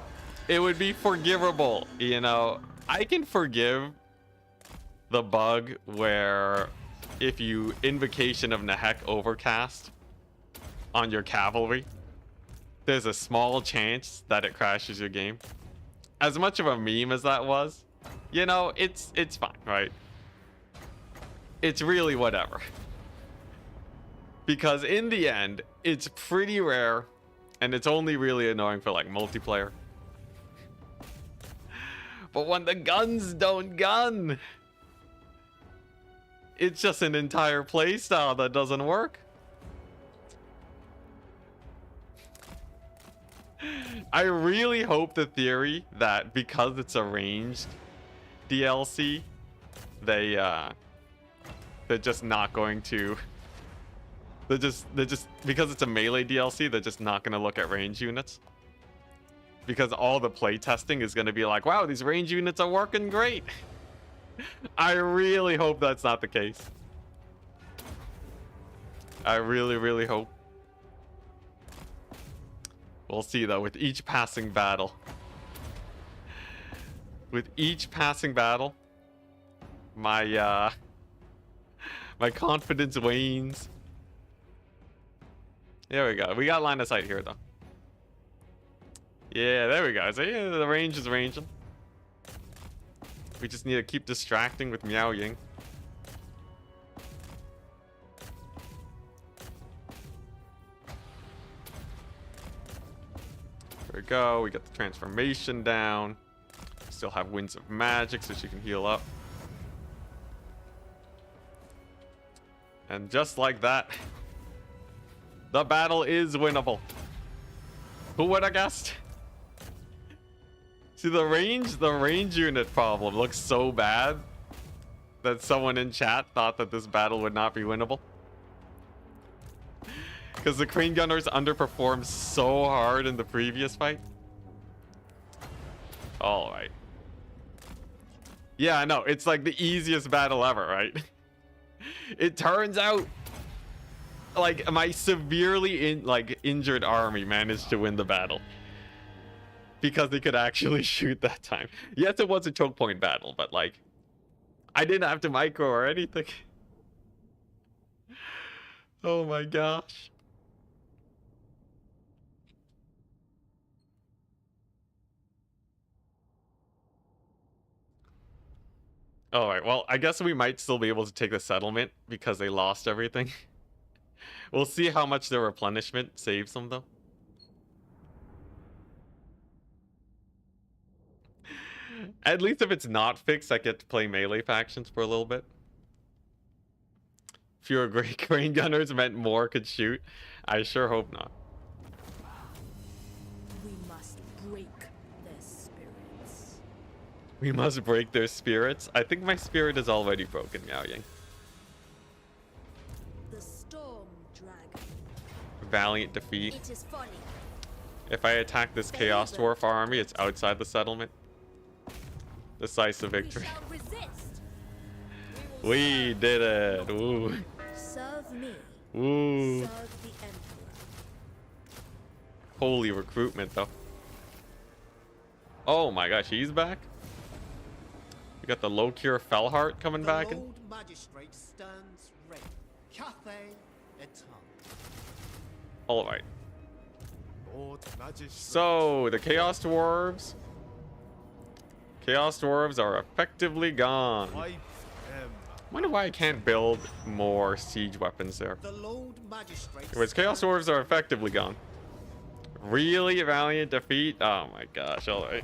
It would be forgivable, you know. I can forgive the bug where if you Invocation of Nehek overcast on your cavalry, there's a small chance that it crashes your game. As much of a meme as that was, you know, it's fine, right? It's really whatever. Because in the end, it's pretty rare, and it's only really annoying for like multiplayer. But when the guns don't gun, it's just an entire playstyle that doesn't work. I really hope the theory that because it's a ranged DLC, they're just not going to. They're just because it's a melee DLC, they're just not going to look at range units. Because all the playtesting is going to be like, wow, these range units are working great. I really hope that's not the case. I really, really hope. We'll see though with each passing battle. With each passing battle, my confidence wanes. There we go. We got line of sight here though. Yeah, there we go. So yeah, the range is ranging. We just need to keep distracting with Miao Ying. There we go. We got the transformation down. Still have Winds of Magic so she can heal up. And just like that, the battle is winnable. Who would have guessed? See, the range unit problem looks so bad that someone in chat thought that this battle would not be winnable. Because the Crane Gunners underperformed so hard in the previous fight. Alright. Yeah, I know. It's like the easiest battle ever, right? It turns out, like, my severely injured army managed to win the battle. Because they could actually shoot that time. Yes, it was a choke point battle, but like, I didn't have to micro or anything. Oh my gosh. Alright, well, I guess we might still be able to take the settlement because they lost everything. We'll see how much their replenishment saves them, though. At least if it's not fixed, I get to play melee factions for a little bit. Fewer great crane gunners meant more could shoot. I sure hope not. We must break their spirits. We must break their spirits. I think my spirit is already broken, Miao Ying. The storm dragon. Valiant defeat. It is funny. If I attack this Chaos Dwarf army, it's outside the settlement. Decisive victory. We shall resist. We did it. Ooh. Serve me. Ooh. Serve the Emperor. Holy recruitment, though. Oh my gosh, he's back. We got the low cure Fellheart coming back. Lord Magistrate stands ready. Cathay etam. All right. Lord Magistrate. So the Chaos Dwarves. Chaos Dwarves are effectively gone. Wipe them. Wonder why I can't build more siege weapons there. The Lord Magistrate. Anyways, Chaos Dwarves are effectively gone. Really valiant defeat. Oh my gosh! All right.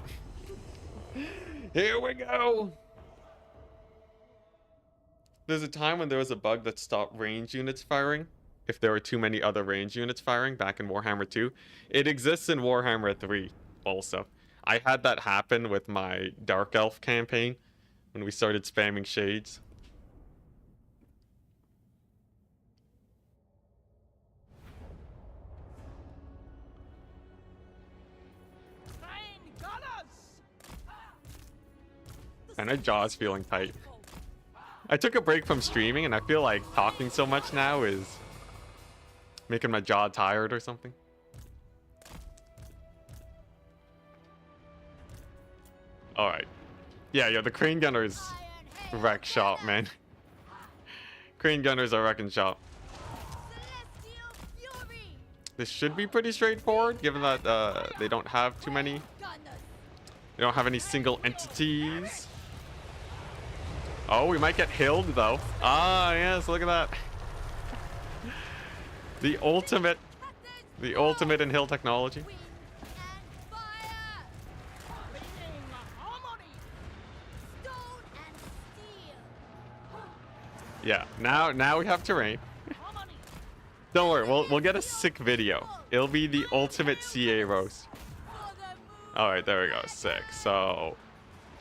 Here we go. There's a time when there was a bug that stopped range units firing if there were too many other range units firing back in Warhammer 2. It exists in Warhammer 3 also. I had that happen with my Dark Elf campaign when we started spamming shades. man, my jaw's feeling tight. I took a break from streaming, and I feel like talking so much now is making my jaw tired or something. All right. Yeah, the crane gunners wreck shop, man. Crane gunners are wrecking shop. This should be pretty straightforward, given that they don't have too many. They don't have any single entities. Oh, we might get hilled though. Ah, yes, look at that. The ultimate in hill technology. Yeah, now we have terrain. Don't worry, we'll get a sick video. It'll be the ultimate CA roast. All right, there we go, sick. So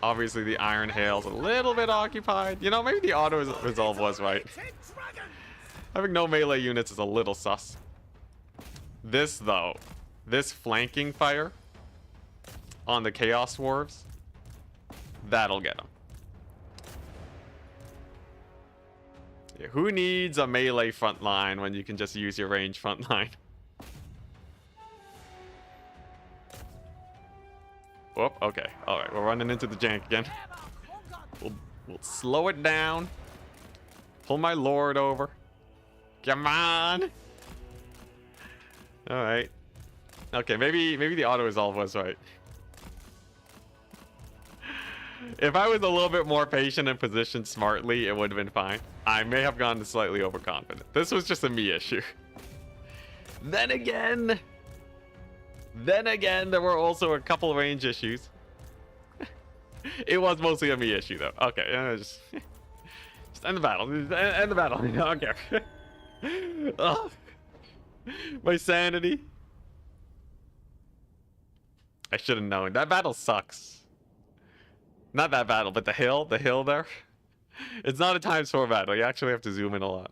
obviously the Iron Hail's a little bit occupied. You know, maybe the auto resolve was right. Having no melee units is a little sus. This though, this flanking fire on the Chaos Dwarves, that'll get them. Yeah, who needs a melee front line when you can just use your range front line? Whoop, okay. Alright, we're running into the jank again. We'll slow it down. Pull my lord over. Come on! Alright. Okay, maybe the auto-resolve was right. If I was a little bit more patient and positioned smartly, it would have been fine. I may have gone slightly overconfident. This was just a me issue. Then again, there were also a couple range issues. It was mostly a me issue, though. Okay, just end the battle. End the battle. I don't care. Oh, my sanity. I should have known. That battle sucks. Not that battle, but the hill there. It's not a times 4 battle. You actually have to zoom in a lot.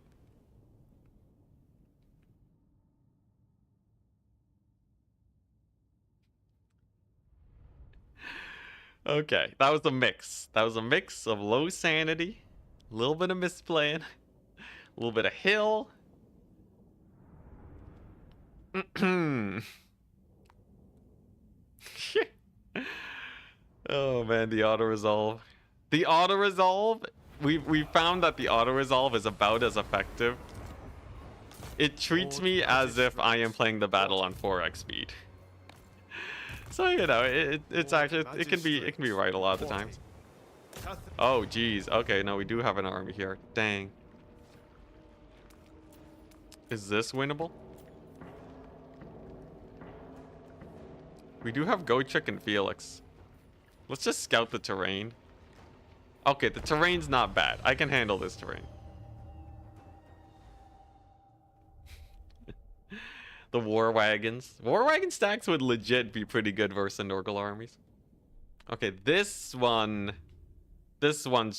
Okay, that was a mix. That was a mix of low sanity, a little bit of misplaying, a little bit of hill. Oh man, the auto resolve. The auto resolve. We found that the auto resolve is about as effective. It treats me as if I am playing the battle on 4x speed. So you know, it's actually it can be right a lot of the times. Oh geez, okay, no, we do have an army here. Dang. Is this winnable? We do have Gotrek and Felix. Let's just scout the terrain. Okay, the terrain's not bad. I can handle this terrain. The war wagons. War wagon stacks would legit be pretty good versus the Nurgle armies. Okay, this one's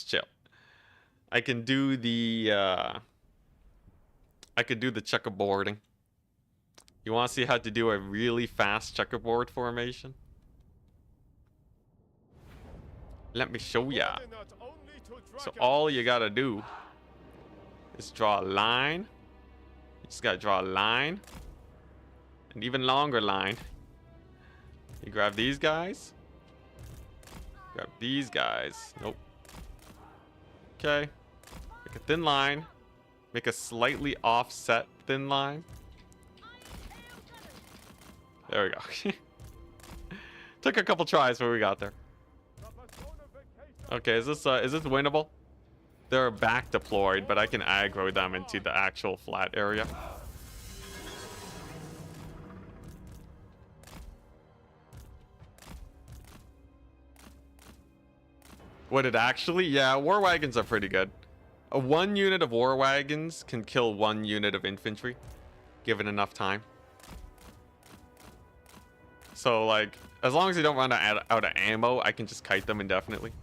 chill. I can do the checkerboarding. You want to see how to do a really fast checkerboard formation? Let me show ya. So all you gotta do is draw a line. You just gotta draw a line. An even longer line. You grab these guys. Grab these guys. Nope. Okay. Make a thin line. Make a slightly offset thin line. There we go. Took a couple tries before we got there. Okay, is this winnable? They're back deployed, but I can aggro them into the actual flat area. Would it actually? Yeah, war wagons are pretty good. A 1 unit of war wagons can kill 1 unit of infantry, given enough time. So, like, as long as you don't run out of ammo, I can just kite them indefinitely.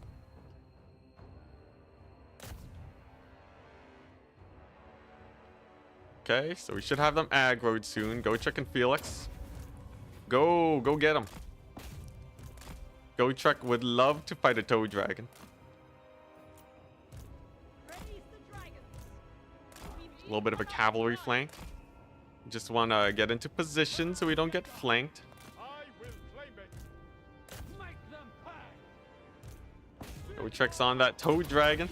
Okay, so we should have them aggroed soon. Gotrek and Felix. Go get them. Gotrek would love to fight a toad dragon. little bit of a cavalry flank. Just want to get into position so we don't get flanked. I will claim it. Make them pay. We tricks on that toad dragon.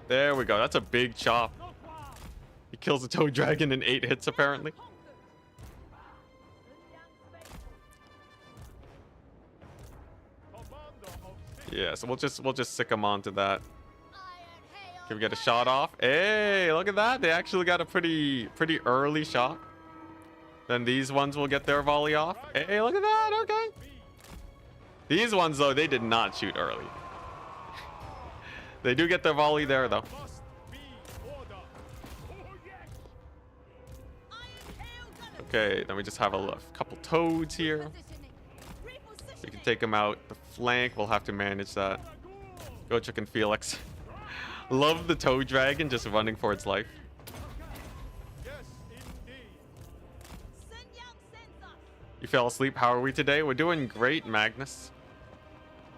There we go. That's a big chop. He kills the toad dragon in 8 hits apparently. Yeah, so we'll just sick him onto that. Can we get a shot off? Hey, look at that. They actually got a pretty early shot. Then these ones will get their volley off. Hey, look at that. Okay. These ones, though, they did not shoot early. They do get their volley there, though. Must be order. Oh, yes. Okay, then we just have a couple toads here. We can take them out the flank. We'll have to manage that. Go Chicken Felix. Love the toad dragon just running for its life. Yes, indeed. You fell asleep. How are we today? We're doing great, Magnus.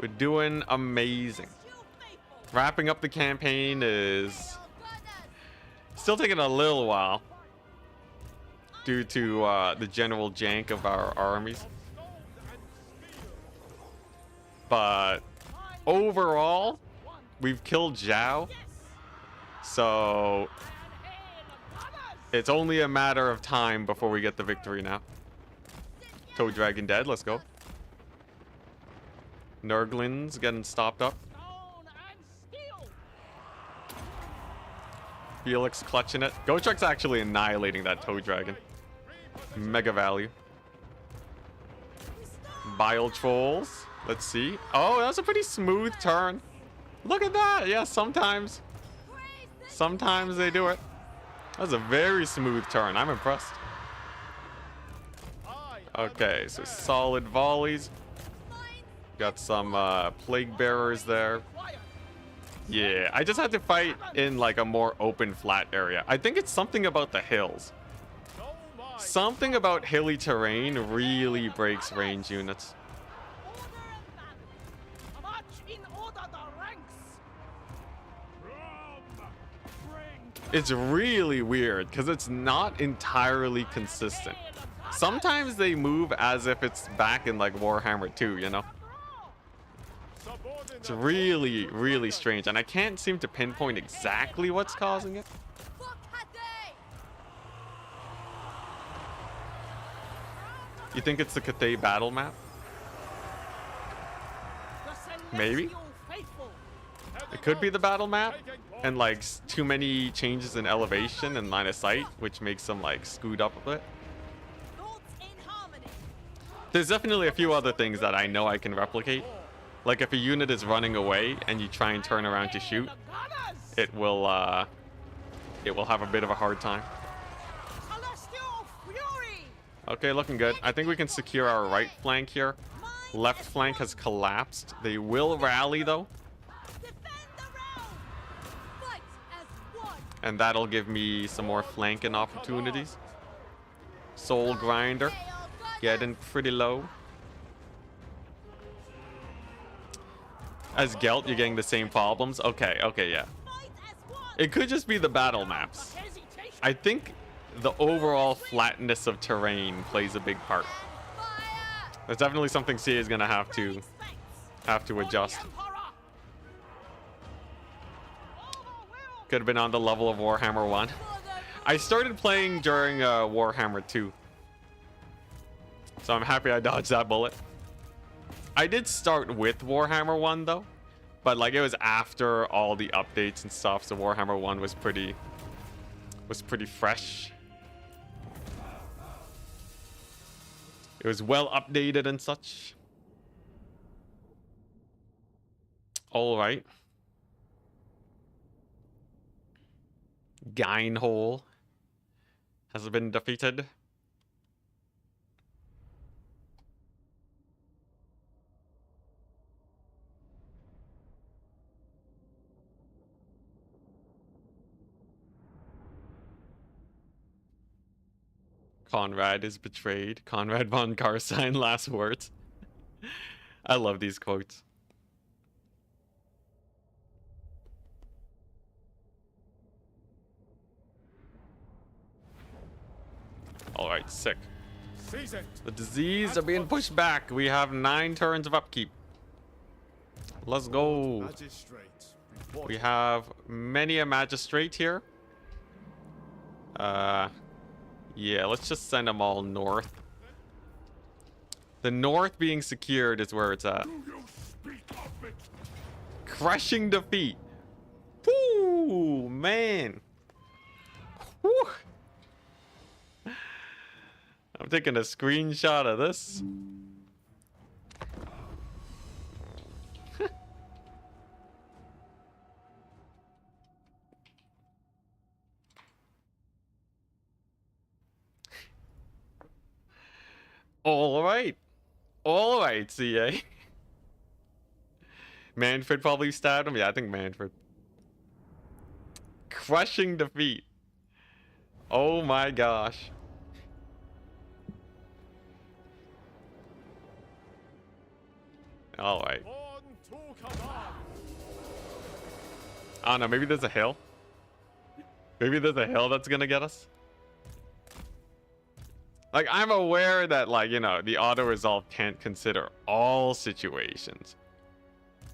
We're doing amazing. Wrapping up the campaign is still taking a little while due to the general jank of our armies. But overall, we've killed Xiao. So it's only a matter of time before we get the victory now. Toad Dragon dead. Let's go. Nurglings getting stopped up. Felix clutching it. Gotrek's actually annihilating that Toad Dragon. Mega value. Bile Trolls. Let's see. Oh, that was a pretty smooth turn. Look at that. Yeah, sometimes they do it. That was a very smooth turn. I'm impressed. Okay, so solid volleys. Got some plague bearers there. Yeah, I just had to fight in like a more open flat area. I think it's something about the hills. Something about hilly terrain really breaks range units. It's really weird because it's not entirely consistent. Sometimes they move as if it's back in like Warhammer 2, you know? It's really, really strange, and I can't seem to pinpoint exactly what's causing it. You think it's the Cathay battle map? Maybe. It could be the battle map, and like too many changes in elevation and line of sight, which makes them like scoot up a bit. There's definitely a few other things that I know I can replicate. Like if a unit is running away and you try and turn around to shoot, it will have a bit of a hard time. Okay, looking good. I think we can secure our right flank here. Left flank has collapsed. They will rally though. And that'll give me some more flanking opportunities. Soul Grinder getting pretty low. As Gelt, you're getting the same problems. Okay, yeah. It could just be the battle maps. I think the overall flatness of terrain plays a big part. There's definitely something CA is gonna have to adjust. Could have been on the level of Warhammer 1. I started playing during Warhammer 2. So I'm happy I dodged that bullet. I did start with Warhammer 1 though. But like it was after all the updates and stuff, so Warhammer 1 was pretty fresh. It was well updated and such. All right. Geinhole has been defeated. Conrad is betrayed. Conrad von Karstein, last words. I love these quotes. right, sick. Seize it. The disease are being pushed back. We have 9 turns of upkeep. Let's go. Magistrate. Report. We have many a magistrate here. Yeah, let's just send them all north. The north being secured is where it's at. Crushing defeat. Woo, man. Woo. I'm taking a screenshot of this. All right, CA. Manfred probably stabbed him. Yeah, I think Manfred. Crushing defeat. Oh my gosh. All right. On to command. I don't know. Maybe there's a hill. Maybe there's a hill that's gonna get us. Like, I'm aware that, like, you know, the auto-resolve can't consider all situations.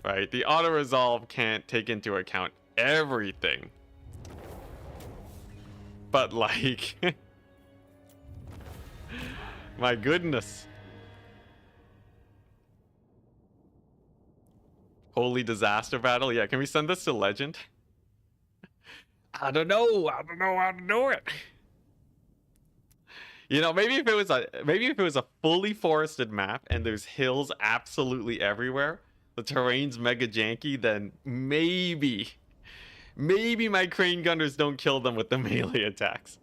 Right? The auto-resolve can't take into account everything. But, like... my goodness. Holy disaster battle? Yeah, can we send this to Legend? I don't know how to do it. You know, maybe if it was a fully forested map and there's hills absolutely everywhere, the terrain's mega janky, then maybe my crane gunners don't kill them with the melee attacks.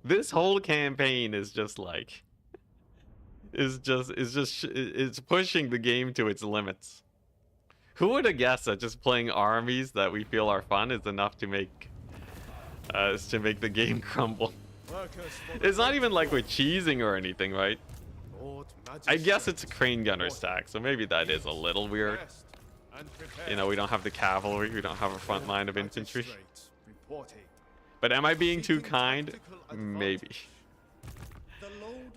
This whole campaign is just like it's pushing the game to its limits. Who would have guessed that just playing armies that we feel are fun is enough to make the game crumble? It's not even like we're cheesing or anything, right? I guess it's a crane gunner stack, so maybe that is a little weird. You know, we don't have the cavalry, we don't have a front line of infantry. But am I being too kind? Maybe.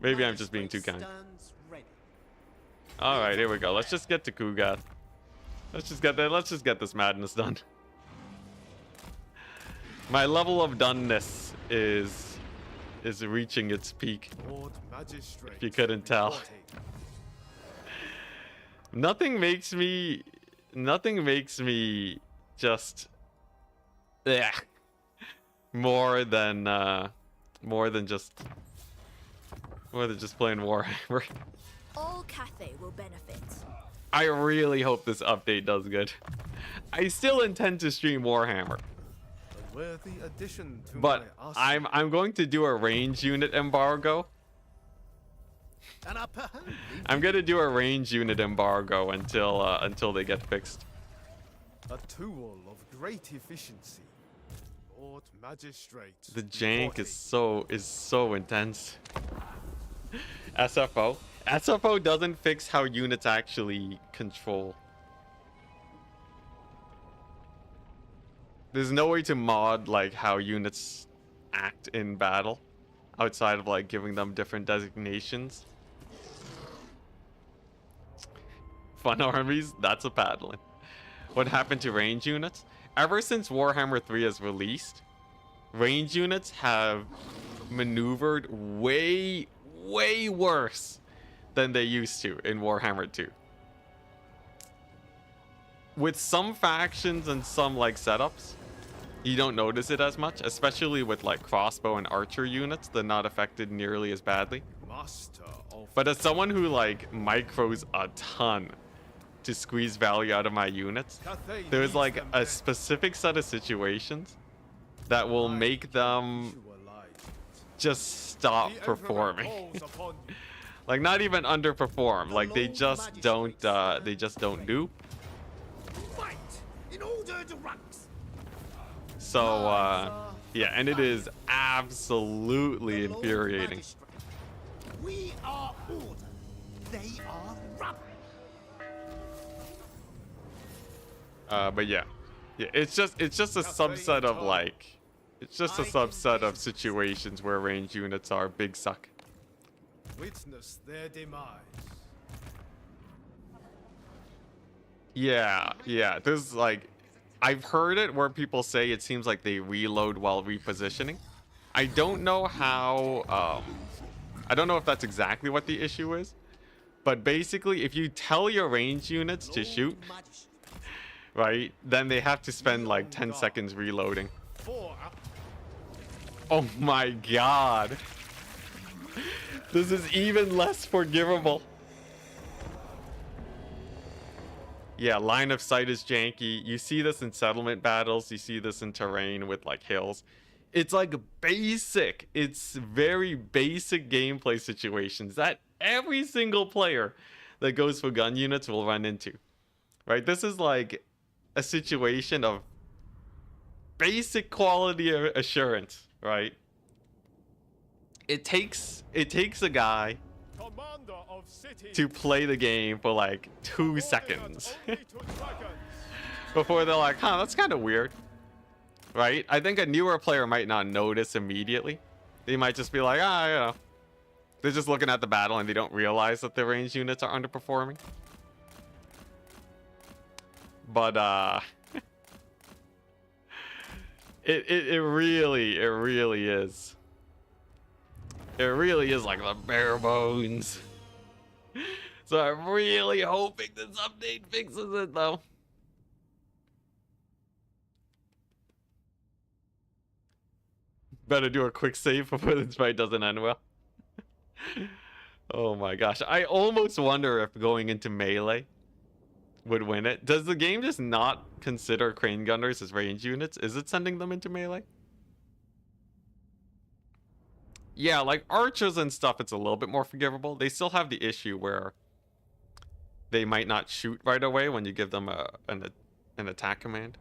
Maybe I'm just being too kind. All right, here we go. Let's just get to Kugath. Let's just get this madness done. My level of doneness is reaching its peak. If you couldn't tell. Nothing makes me just more than just playing Warhammer. All Cathay will benefit. I really hope this update does good. I still intend to stream Warhammer. A worthy addition to But my arsenal. I'm going to do a range unit embargo. An upper hand. I'm gonna do a range unit embargo until they get fixed. A tool of great efficiency. Lord Magistrate. The jank is reporting. so intense. SFO doesn't fix how units actually control. There's no way to mod like how units act in battle outside of like giving them different designations. Fun armies, that's a paddling. What happened to range units? Ever since Warhammer 3 has released, range units have maneuvered way worse than they used to in Warhammer 2. With some factions and some like setups, you don't notice it as much, especially with like crossbow and archer units. They're not affected nearly as badly. Master of But as someone who like micros a ton to squeeze value out of my units, Cathay there's needs like them a dead. specific set of situations that will make them just stop The Emperor performing. calls upon you. Like not even underperform, like they just don't do. Fight in order to ranks. So yeah, and it is absolutely The Lord infuriating. Magistrate. We are order. They are rubber. But yeah, it's just a subset of like It's just a subset of situations where range units are big suck. Witness their demise. Yeah, there's like, I've heard it where people say it seems like they reload while repositioning. I don't know how, I don't know if that's exactly what the issue is, but basically if you tell your range units to shoot, right, then they have to spend like 10 seconds reloading. Oh my god. This is even less forgivable. Yeah, line of sight is janky. You see this in settlement battles. You see this in terrain with like hills. It's like basic. It's very basic gameplay situations that every single player that goes for gun units will run into. Right? This is like a situation of basic quality assurance, right? It takes a guy to play the game for like 2 seconds before they're like, huh, that's kind of weird, right? I think a newer player might not notice immediately. They might just be like, ah, you know, they're just looking at the battle and they don't realize that the range units are underperforming. But it really is. It really is like the bare bones. So I'm really hoping this update fixes it though. Better do a quick save before this fight doesn't end well. Oh my gosh. I almost wonder if going into melee would win it. Does the game just not consider crane gunners as range units? Is it sending them into melee? Yeah, like archers and stuff, it's a little bit more forgivable. They still have the issue where they might not shoot right away when you give them an attack command.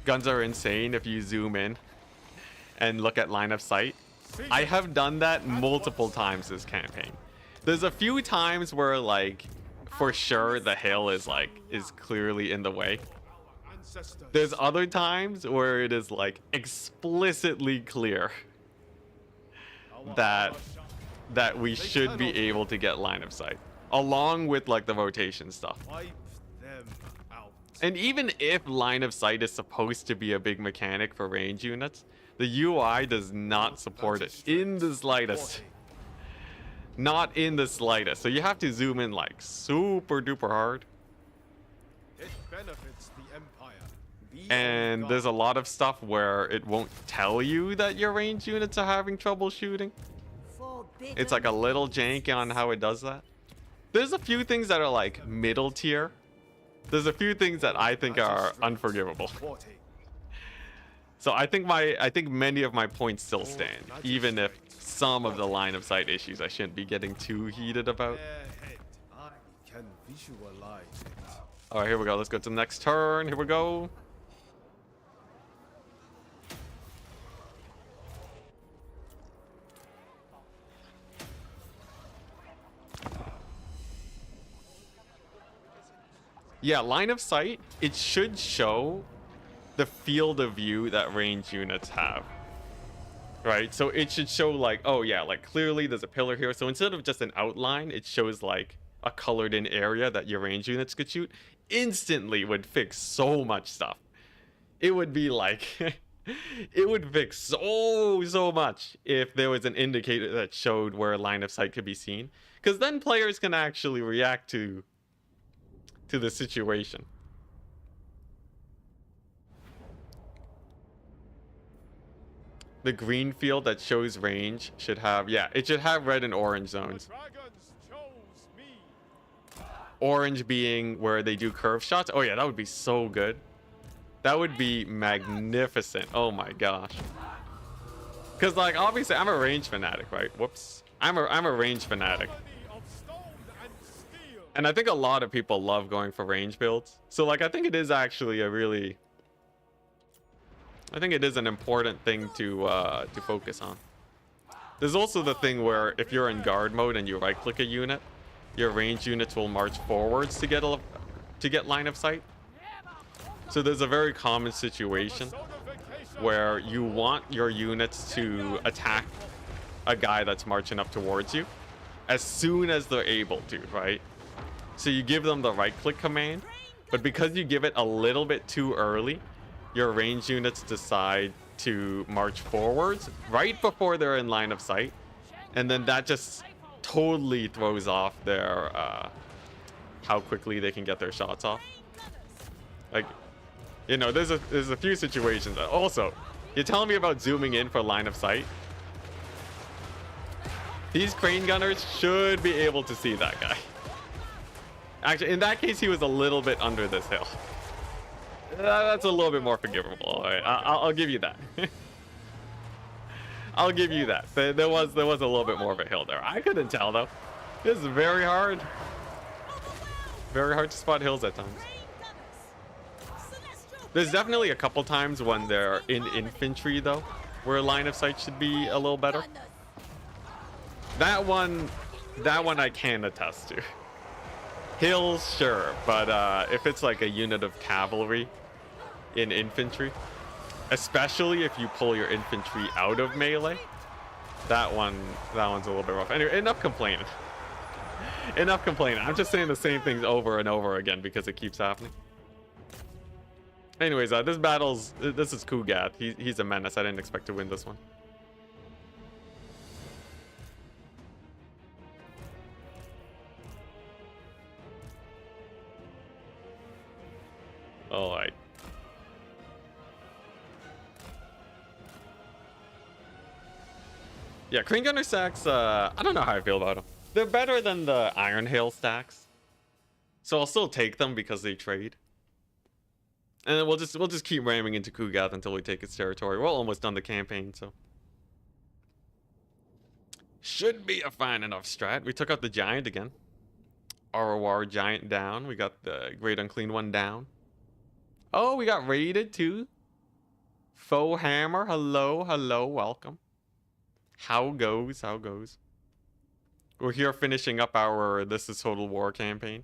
Guns are insane if you zoom in and look at line of sight. I have done that multiple times this campaign. There's a few times where like for sure the hill is clearly in the way. There's other times where it is like explicitly clear that we should be able to get line of sight along with like the rotation stuff. And even if line of sight is supposed to be a big mechanic for range units, the UI does not support it in the slightest. Not in the slightest. So you have to zoom in like super duper hard. It benefits the Empire. And there's a lot of stuff where it won't tell you that your range units are having trouble shooting. It's like a little janky on how it does that. There's a few things that are like middle tier. There's a few things that I think are unforgivable. So I think many of my points still stand, even if some of the line of sight issues I shouldn't be getting too heated about. All right, here we go. Let's go to the next turn. Here we go. Yeah, line of sight, it should show the field of view that range units have. Right? So it should show like, oh yeah, like clearly there's a pillar here. So instead of just an outline, it shows like a colored in area that your range units could shoot. Instantly would fix so much stuff. It would be like, it would fix so much if there was an indicator that showed where a line of sight could be seen. Because then players can actually react to the situation. The green field that shows range should have, yeah, it should have red and orange zones. Orange being where they do curve shots. Oh yeah, that would be so good. That would be magnificent. Oh my gosh. Because like obviously I'm a range fanatic, right? Whoops. I'm a range fanatic. And I think a lot of people love going for range builds. So like I think it is actually I think it is an important thing to focus on. There's also the thing where if you're in guard mode and you right-click a unit, your ranged units will march forwards to get line of sight. So there's a very common situation where you want your units to attack a guy that's marching up towards you as soon as they're able to, right? So you give them the right-click command, but because you give it a little bit too early, your ranged units decide to march forwards right before they're in line of sight, and then that just totally throws off their how quickly they can get their shots off. Like, you know, there's a few situations. Also, you're telling me about zooming in for line of sight? These crane gunners should be able to see that guy. Actually, in that case, he was a little bit under this hill. That's a little bit more forgivable. All right, I'll give you that. I'll give you that. There was a little bit more of a hill there. I couldn't tell though. This is very hard. Very hard to spot hills at times. There's definitely a couple times when they're in infantry though, where line of sight should be a little better. That one I can attest to. Hills, sure, but if it's like a unit of cavalry in infantry, especially if you pull your infantry out of melee, that one's a little bit rough. Anyway, enough complaining. Enough complaining. I'm just saying the same things over and over again because it keeps happening. Anyways, this is Kugath. He's a menace. I didn't expect to win this one. All right. Yeah, Crane Gunner stacks, I don't know how I feel about them. They're better than the Iron Hail stacks. So I'll still take them because they trade. And then we'll just keep ramming into Kugath until we take its territory. We're almost done the campaign, so. Should be a fine enough strat. We took out the Giant again. Arawar Giant down. We got the Great Unclean One down. Oh, we got raided too. Foe Hammer, hello, welcome. How goes? We're here finishing up our This is Total War campaign.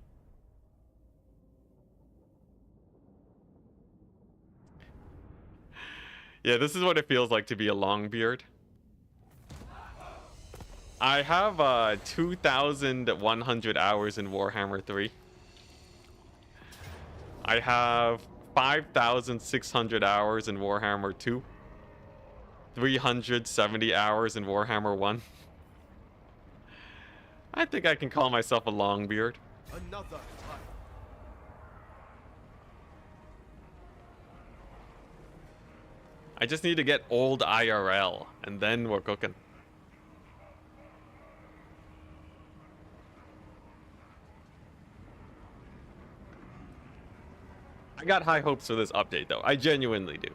Yeah, this is what it feels like to be a Longbeard. I have 2,100 hours in Warhammer 3. I have 5,600 hours in Warhammer 2. 370 hours in Warhammer 1. I think I can call myself a Longbeard. Another time. I just need to get old IRL, and then we're cooking. I got high hopes for this update, though. I genuinely do.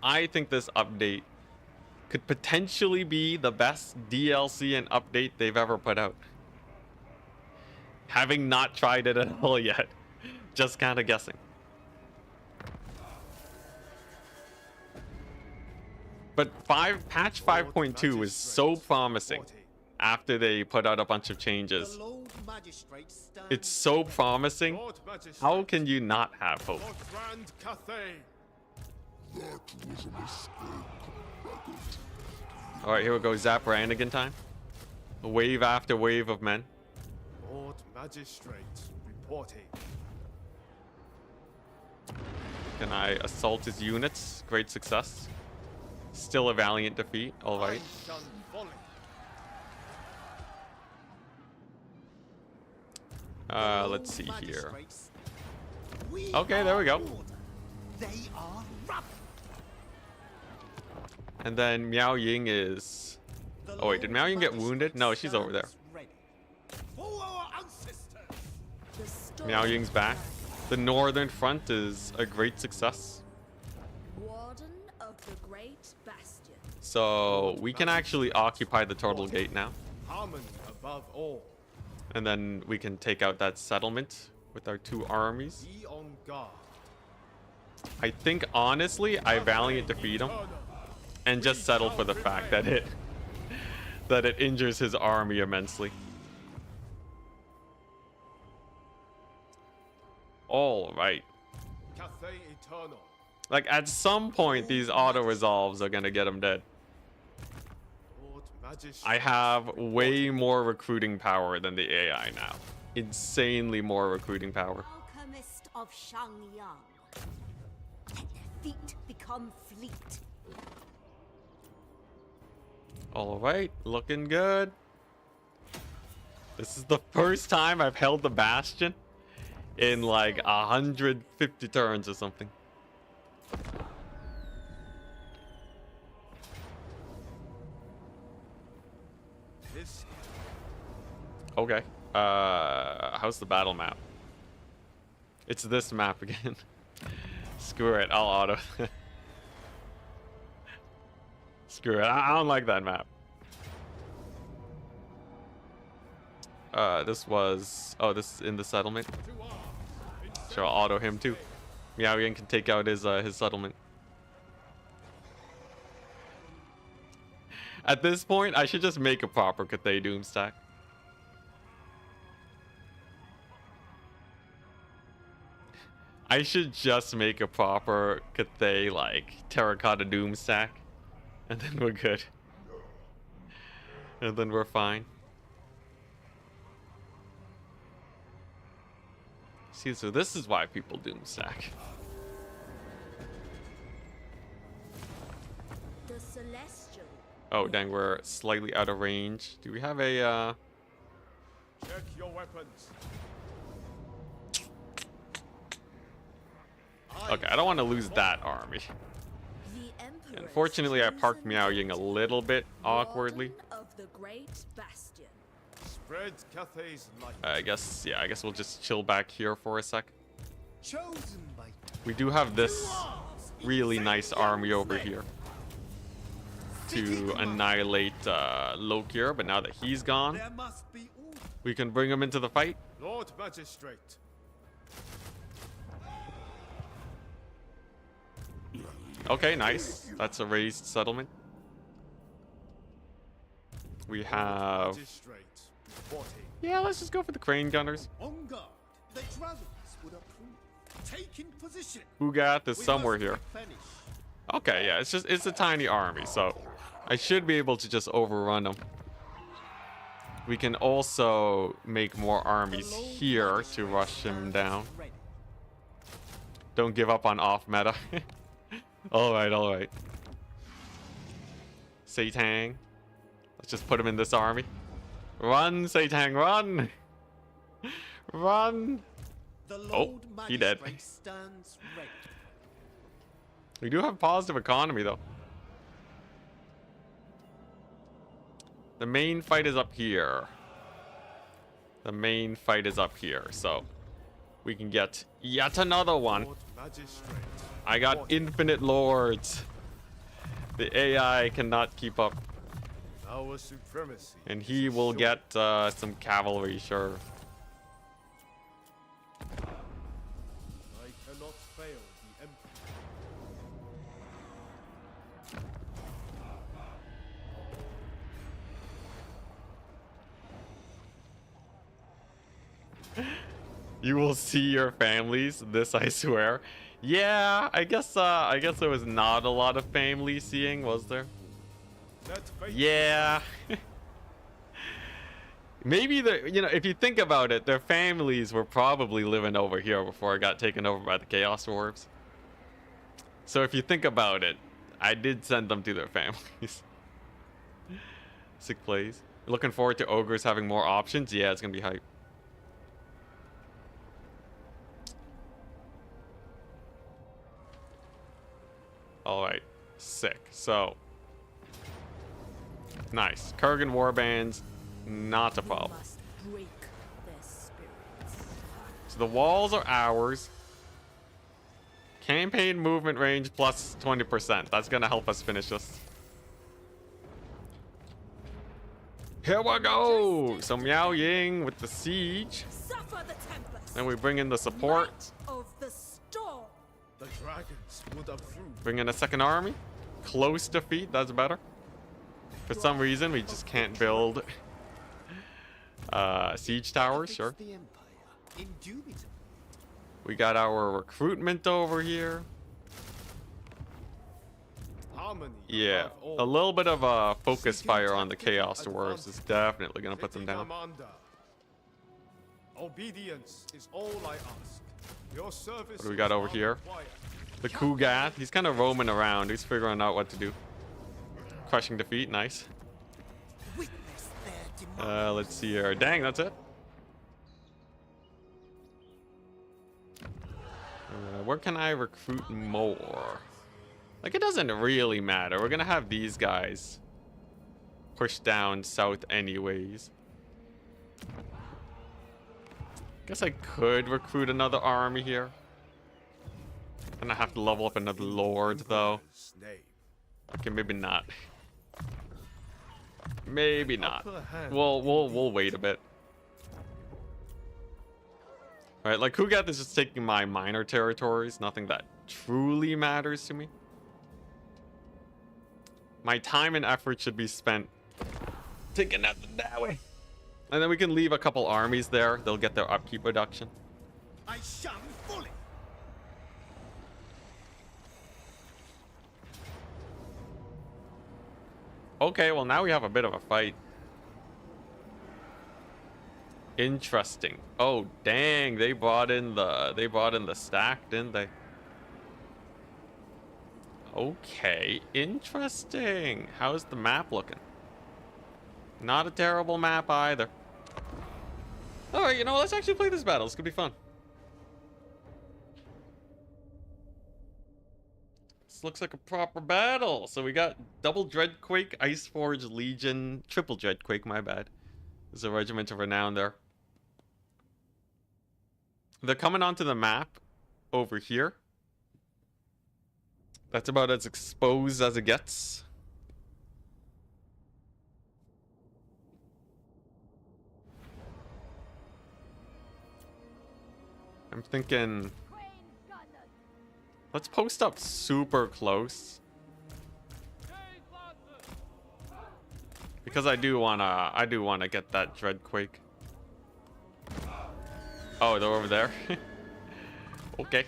I think this update could potentially be the best DLC and update they've ever put out. Having not tried it at all yet. Just kind of guessing. But patch 5.2 was so promising after they put out a bunch of changes. It's so promising. How can you not have hope? Alright, here we go. Zap Brannigan time. Wave after wave of men. Lord Magistrate reporting. Can I assault his units? Great success. Still a valiant defeat. Alright. Let's see here. Okay, there we go. They are rough. And then Miao Ying is... Oh wait, did Miao Ying get wounded? No, she's over there. Miao Ying's back. The northern front is a great success. Warden of the Great Bastion. So we can actually occupy the Turtle Gate now. Harmony above all. And then we can take out that settlement with our 2 armies. Be on guard. I think honestly, I valiant defeat him and just settle for the fact that that it injures his army immensely. All right. Cathay Eternal. Like, at some point, these auto-resolves are gonna get him dead. Lord Magistrate. I have way more recruiting power than the AI now. Insanely more recruiting power. Alchemist of Shangyang. Let their feet become fleet. All right, looking good. This is the first time I've held the Bastion in like 150 turns or something. This Okay. How's the battle map? It's this map again. Screw it, I'll auto. Screw it, I don't like that map. This was... Oh, this is in the settlement. to arms. In Sure, I'll auto him too. Miao Yin can take out his settlement. At this point, I should just make a proper Cathay Doomstack. I should just make a proper Cathay, like, Terracotta Doomstack. And then we're good. And then we're fine. See, so this is why people Doomstack. The Celestial. Oh, dang, we're slightly out of range. Do we have a, check your weapons. Okay, I don't want to lose that army. The Emperor. Unfortunately, I parked Miao Ying a little bit awkwardly. Of the Great Bastion. Spread Cathay's light. I guess, yeah, I guess we'll just chill back here for a sec. Chosen by We do have this really nice army over here to annihilate Lokir, but now that he's gone, there must be order. we can bring him into the fight. Lord Magistrate. Okay, nice. That's a raised settlement. We have... Magistrate. Reporting. Yeah, let's just go for the crane gunners. On guard. The dragons would approve. Taking position. Kugath is We somewhere must here. replenish. Okay, yeah, it's a tiny army, so I should be able to just overrun them. We can also make more armies here to rush him down. Ready. Don't give up on off meta. Alright, alright. Satang. Let's just put him in this army. Run, Satang, run! Run! The Oh, Lord he dead. Magistrate stands ready. We do have positive economy, though. The main fight is up here. The main fight is up here, so we can get yet another one. Lord Magistrate. I got infinite lords. The AI cannot keep up, Our supremacy. and he will get some cavalry, sure. I cannot fail the Emperor. You will see your families. This I swear. Yeah, I guess there was not a lot of family seeing, was there? Let fate Yeah. Maybe if you think about it, their families were probably living over here before it got taken over by the Chaos Dwarves. So if you think about it, I did send them to their families. Sick plays. Looking forward to ogres having more options. Yeah, it's gonna be hype. Alright, sick. So, nice. Kurgan warbands, not a problem. Must break their spirits. So the walls are ours. Campaign movement range plus 20%. That's gonna help us finish this. Here we go! So Miao Ying with the siege. Suffer the tempest. Then we bring in the support. Might of the storm. the dragons would approve. Bring in a second army. Close defeat, that's better. For some reason, we just can't build siege towers. Sure. The Empire, indubitably. We got our recruitment over here. Harmony. Yeah, above all. a little bit of a focus fire on the Chaos Dwarves is definitely gonna put them down. Commander. Obedience is all I ask. Your service. What do we got over here? The Kugath. He's kind of roaming around. He's figuring out what to do. Crushing defeat. Nice. Witness their demise. Let's see here. Dang, that's it. Where can I recruit more? Like, it doesn't really matter. We're gonna have these guys push down south anyways. Guess I could recruit another army here. And I have to level up another lord though. Okay, maybe not. Maybe not. We'll wait a bit. All right, like Kugath is just taking my minor territories, nothing that truly matters to me. My time and effort should be spent taking that way. And then we can leave a couple armies there. They'll get their upkeep reduction. I shun fully. Okay, well now we have a bit of a fight. Interesting. Oh dang, they brought in the stack, didn't they? Okay, interesting. How's the map looking? Not a terrible map either. Alright, you know, let's actually play this battle. This could be fun. This looks like a proper battle. So we got double Dreadquake, Iceforge, Legion, triple Dreadquake, my bad. There's a regiment of renown there. They're coming onto the map over here. That's about as exposed as it gets. I'm thinking, let's post up super close. Because I do wanna get that Dreadquake. Oh, they're over there. Okay.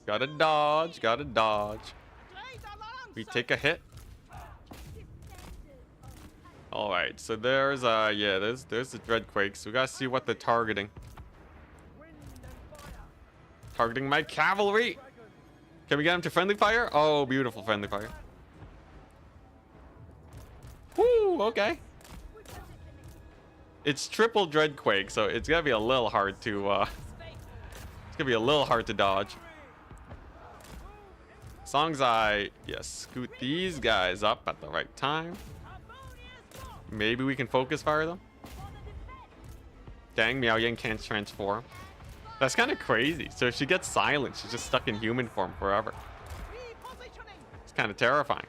Gotta dodge, gotta dodge. We take a hit. Alright, so there's there's the Dreadquake. So we gotta see what they're targeting. Targeting my cavalry. Can we get him to friendly fire? Oh, beautiful friendly fire. Woo, okay. It's triple Dreadquake, so it's gonna be a little hard to it's gonna be a little hard to dodge. As long as I scoot these guys up at the right time. Maybe we can focus fire them. Dang, Miao Yang can't transform. That's kind of crazy. So if she gets silent, she's just stuck in human form forever. It's kind of terrifying.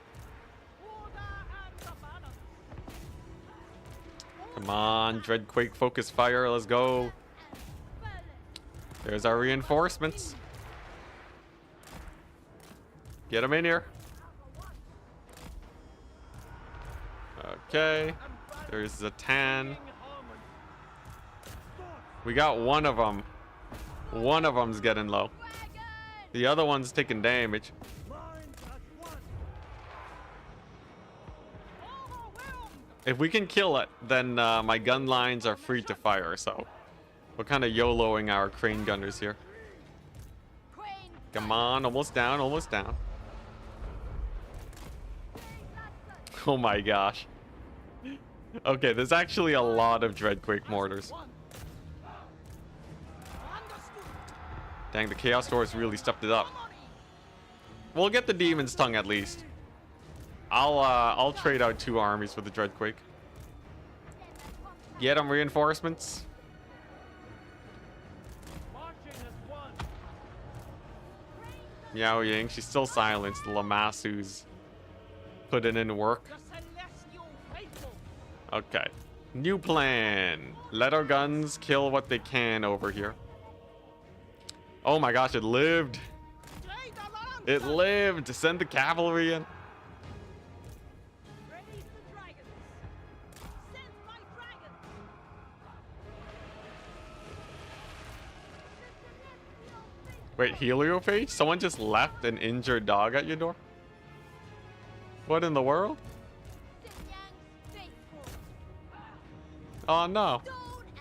Come on, Dreadquake, focus fire. Let's go. There's our reinforcements. Get them in here. Okay. There's Zatan. We got one of them. One of them's getting low. The other one's taking damage. If we can kill it, then my gun lines are free to fire, so we're kind of YOLOing our crane gunners here. Come on, almost down, almost down. Oh my gosh. Okay, there's actually a lot of Dreadquake mortars. Dang, the Chaos Dwarves really stepped it up. We'll get the Demon's Tongue at least. I'll trade out 2 armies for the Dreadquake. Get them reinforcements. Miao Yang, she's still silenced. Lamasu's putting in work. Okay. New plan. Let our guns kill what they can over here. Oh my gosh, it lived. It lived. Send the cavalry in. Raise the dragons. Send my dragon. Wait, Heliophage? Someone just left an injured dog at your door? What in the world? Xinjiang's faithful. Oh no. Stone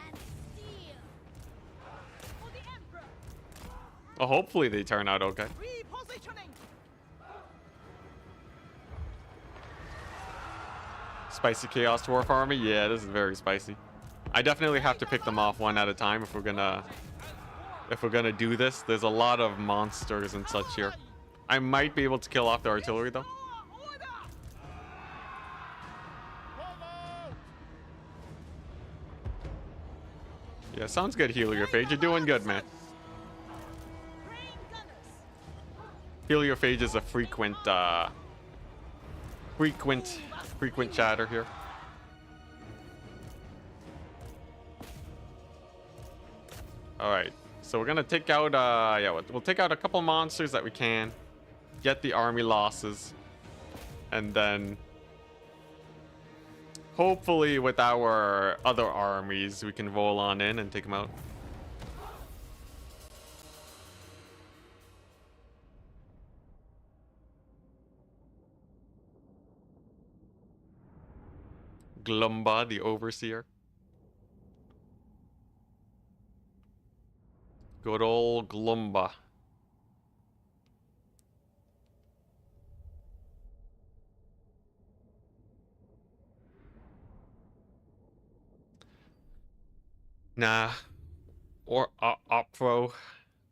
and steel. For the Emperor. Oh, hopefully they turn out okay. Repositioning. Spicy Chaos Dwarf army? Yeah, this is very spicy. I definitely have to pick them off one at a time if we're gonna do this. There's a lot of monsters and such here. I might be able to kill off the artillery though. Yeah, sounds good, Heliophage. You're doing good, man. Rain gunners. Heliophage is a frequent chatter here. All right, so we're gonna take out we'll take out a couple monsters that we can, get the army losses, and then hopefully with our other armies we can roll on in and take them out. Glumba, the overseer. Good old Glumba. Nah. Or Opro.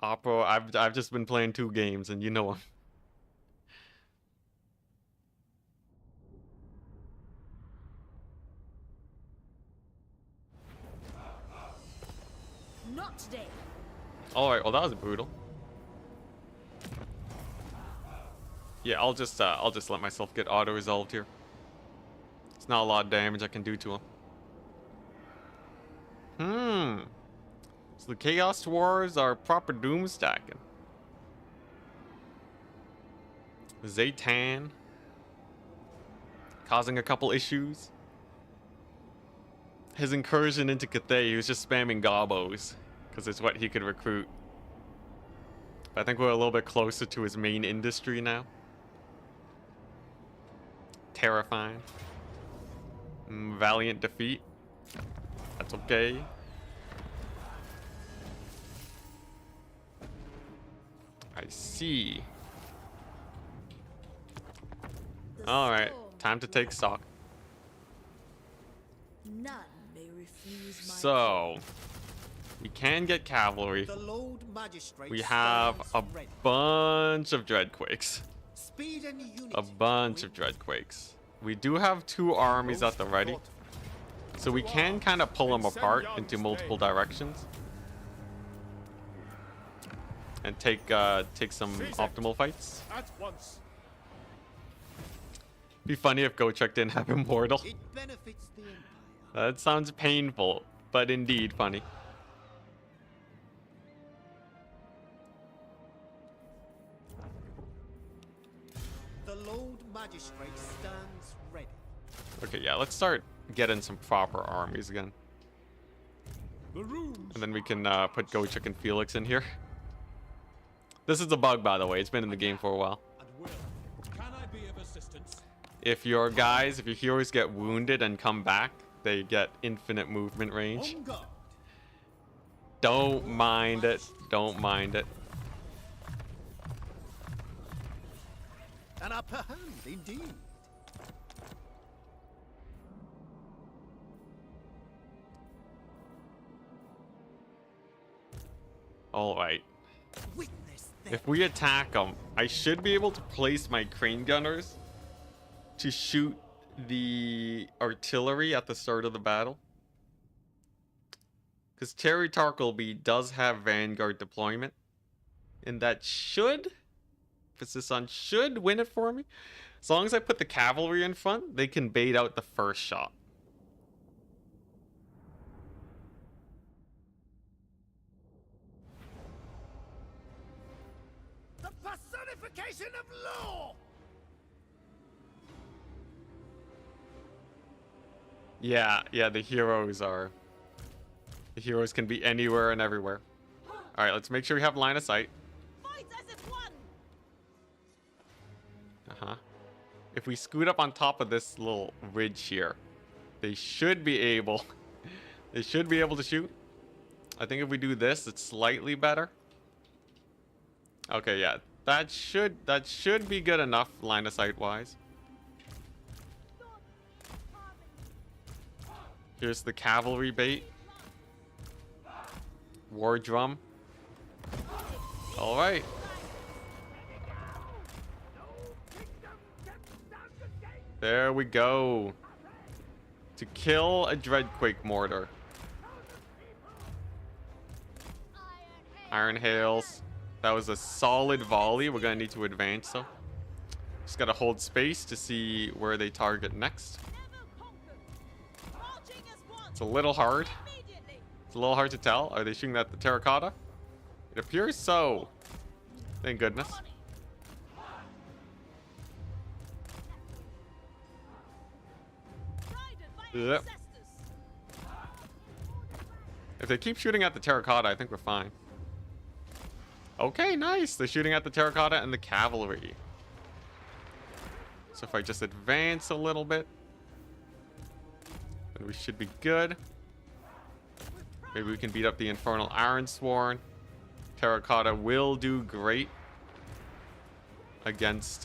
Opro, I've just been playing 2 games and you know 'em. Not today. Alright, well that was brutal. Yeah, I'll just let myself get auto-resolved here. It's not a lot of damage I can do to him. So the Chaos Dwarves are proper Doomstacking. Zaytan causing a couple issues. His incursion into Cathay, he was just spamming gobos because it's what he could recruit. But I think we're a little bit closer to his main industry now. Terrifying. Valiant defeat. That's okay. I see. Alright, time to take stock. None may refuse my So, we can get cavalry. The Lord Magistrate We have a stands ready. bunch of Dreadquakes. Speed and unity. A bunch of Dreadquakes. We do have 2 armies at the ready. So we can kind of pull them apart into multiple directions. And take some optimal fights. At once. Be funny if Gotrek didn't have Immortal. It benefits the Empire. That sounds painful, but indeed funny. The Lord Magistrate stands ready. Okay, yeah, let's start getting some proper armies again. The rooms. And then we can put Gotrek and Felix in here. This is a bug, by the way. It's been in the game for a while. At will. Can I be of assistance? If your heroes get wounded and come back, they get infinite movement range. On guard. Don't mind it. Don't mind it. An upper hand, indeed. All right. Witness them. If we attack them, I should be able to place my crane gunners to shoot the artillery at the start of the battle. Because Terry Tarkleby does have Vanguard deployment. And that should, emphasis on should, win it for me. As long as I put the cavalry in front, they can bait out the first shot. personification of law. Yeah, the heroes are. The heroes can be anywhere and everywhere. All right, let's make sure we have line of sight. Fight as if one. If we scoot up on top of this little ridge here, they should be able. They should be able to shoot. I think if we do this, it's slightly better. Okay, yeah, that should be good enough line of sight wise. Here's the cavalry bait. War drum. All right. There we go. To kill a Dreadquake mortar. Iron Hails. That was a solid volley. We're going to need to advance, though. Just got to hold space to see where they target next. It's a little hard. It's a little hard to tell. Are they shooting at the terracotta? It appears so. Thank goodness. Yep. If they keep shooting at the terracotta, I think we're fine. Okay, nice. They're shooting at the terracotta and the cavalry. So if I just advance a little bit, then we should be good. Maybe we can beat up the Infernal Ironsworn. Terracotta will do great against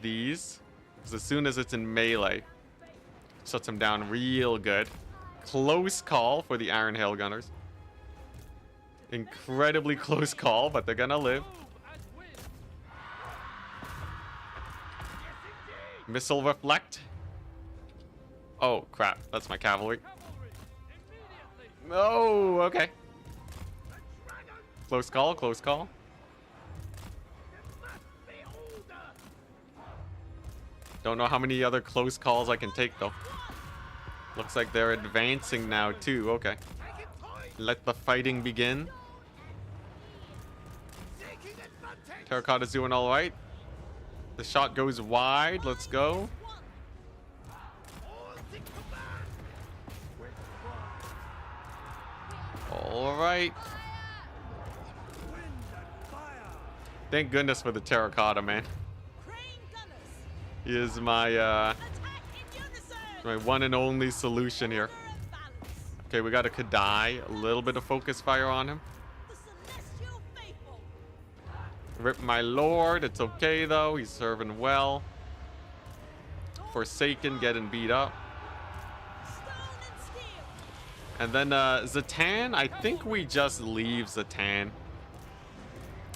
these. Because as soon as it's in melee, shuts them down real good. Close call for the Iron Hail Gunners. Incredibly close call, but they're gonna live. Missile reflect. Oh crap, that's my cavalry. No, okay. Close call, close call. Don't know how many other close calls I can take though. Looks like they're advancing now too. Okay. Let the fighting begin. Terracotta's doing all right. The shot goes wide. Let's go. All right. Thank goodness for the terracotta, man. He is my one and only solution here. Okay, we got a Kadai. A little bit of focus fire on him. Rip my lord. It's okay though. He's serving well. Forsaken getting beat up. And then Zatan, I think we just leave Zatan.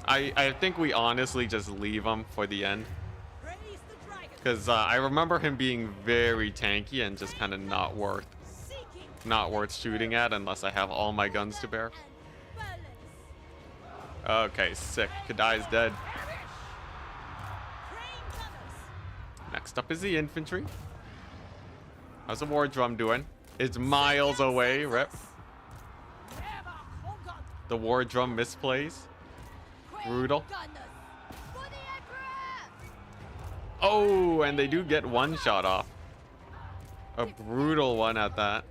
I think we honestly just leave him for the end. Because I remember him being very tanky and just kind of not worth shooting at unless I have all my guns to bear. Okay, sick. Kadai's dead. Next up is the infantry. How's the war drum doing? It's miles away, rip. The war drum misplays. Brutal. Oh, and they do get one shot off. A brutal one at that.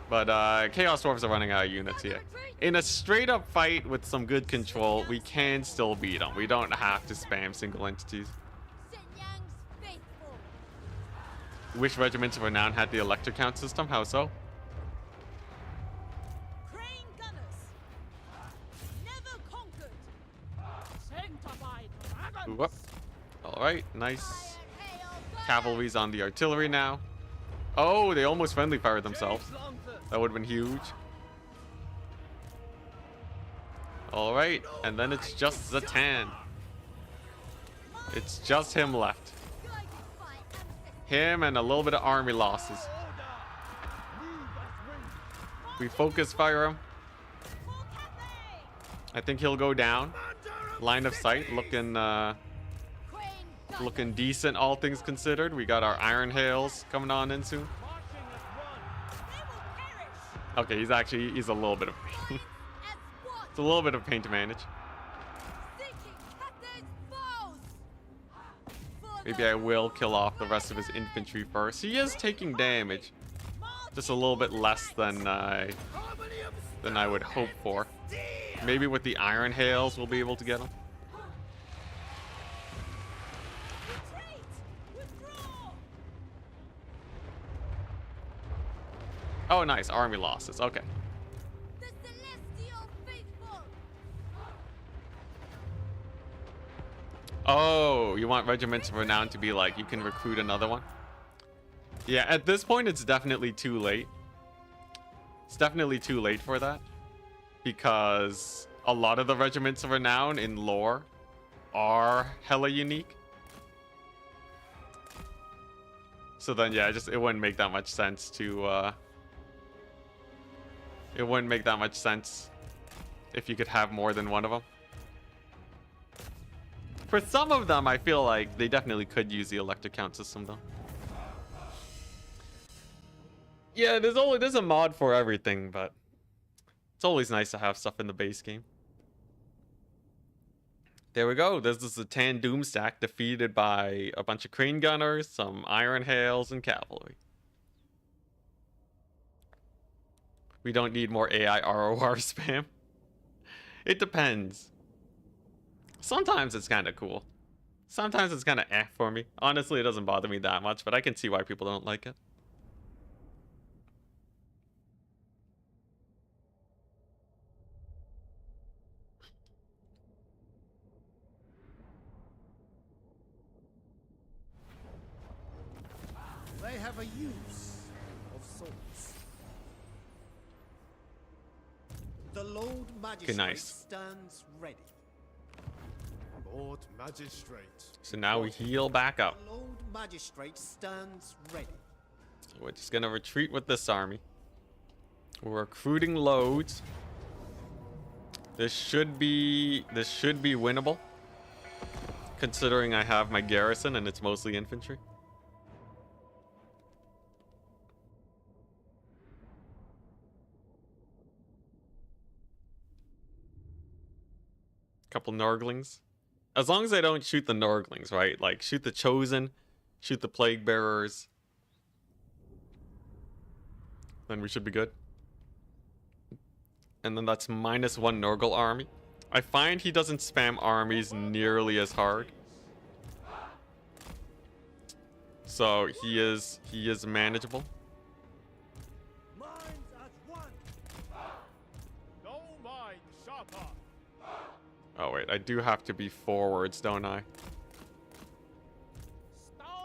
But Chaos Dwarves are running out of units here. In a straight up fight with some good control, we can still beat them. We don't have to spam single entities. Wish Regiments of Renown had the electric count system. How so? Whoop. All right, nice. Cavalry's on the artillery now. Oh, they almost friendly fired themselves. That would have been huge. All right, and then it's just Zatan. It's just him left. Him and a little bit of army losses. We focus fire him. I think he'll go down. Line of sight looking decent, all things considered. We got our Iron Hails coming on in soon. Okay, he's a little bit of it's a little bit of pain to manage. Maybe I will kill off the rest of his infantry first. He is taking damage. Just a little bit less than I would hope for. Maybe with the Iron Hails we'll be able to get him. Oh, nice. Army losses. Okay. The celestial faithful. Oh, you want Regiments of Renown to be like, you can recruit another one? Yeah, at this point, it's definitely too late. It's definitely too late for that. Because a lot of the Regiments of Renown in lore are hella unique. So then, yeah, it wouldn't make that much sense to... It wouldn't make that much sense if you could have more than one of them. For some of them, I feel like they definitely could use the electric count system, though. Yeah, there's a mod for everything, but it's always nice to have stuff in the base game. There we go. There's the Zatan Doomstack defeated by a bunch of crane gunners, some Iron Hails, and cavalry. We don't need more AI ROR spam. It depends. Sometimes it's kind of cool. Sometimes it's kind of eh for me. Honestly, it doesn't bother me that much, but I can see why people don't like it. They have a use of sorts. The Lord Magistrate nice. stands ready. Lord Magistrate. So now we heal back up. The Lord Magistrate stands ready. We're just gonna retreat with this army. We're recruiting loads. This should be winnable, considering I have my garrison and it's mostly infantry. Couple Nurglings. As long as I don't shoot the Nurglings, right? Like, shoot the Chosen, shoot the Plague Bearers. Then we should be good. And then that's -1 Nurgle army. I find he doesn't spam armies nearly as hard. So he is manageable. Minds as one. No mind sharper. Oh wait, I do have to be forwards, don't I?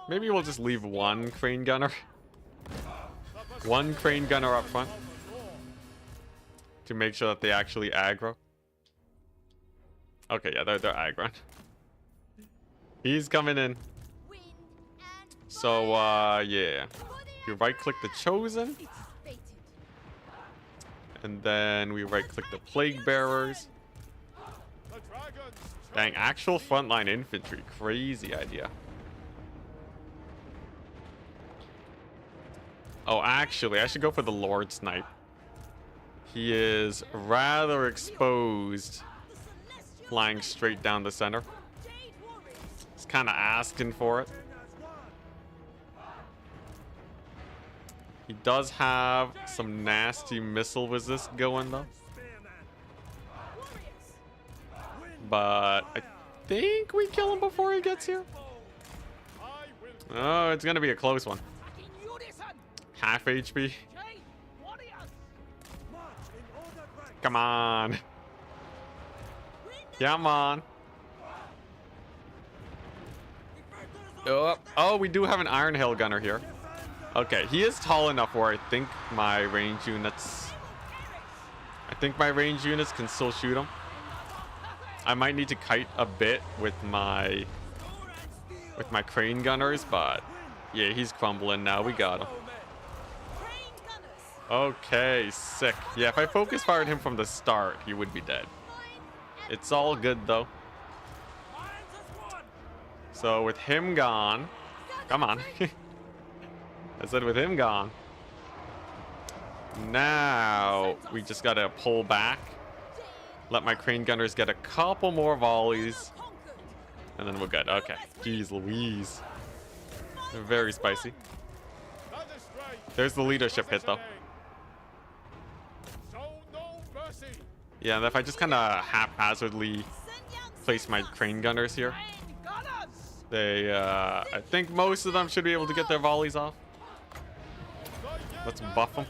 Maybe we'll just leave one crane gunner. One crane gunner up front. To make sure that they actually aggro. Okay, yeah, they're aggro. He's coming in. So, yeah. You right-click the Chosen. And then we right-click the Plague Bearers. Dang, actual frontline infantry. Crazy idea. Oh, actually, I should go for the Lord Snipe. He is rather exposed, flying straight down the center. He's kind of asking for it. He does have some nasty missile resist going, though. But I think we kill him before he gets here. Oh, it's going to be a close one. Half HP. Come on. Come on. Oh, we do have an Iron Hail gunner here. Okay, he is tall enough where I think my range units... can still shoot him. I might need to kite a bit with my crane gunners, but yeah, he's crumbling now. We got him. Okay, sick. Yeah, if I focus fired him from the start, he would be dead. It's all good, though. So, with him gone... Come on. I said with him gone. Now, we just gotta pull back. Let my crane gunners get a couple more volleys. And then we're good. Okay. Jeez Louise. They're very spicy. Magistrate, There's the leadership hit though. show no mercy. Yeah, and if I just kind of haphazardly place my crane gunners here, they, I think most of them should be able to get their volleys off. Let's buff them.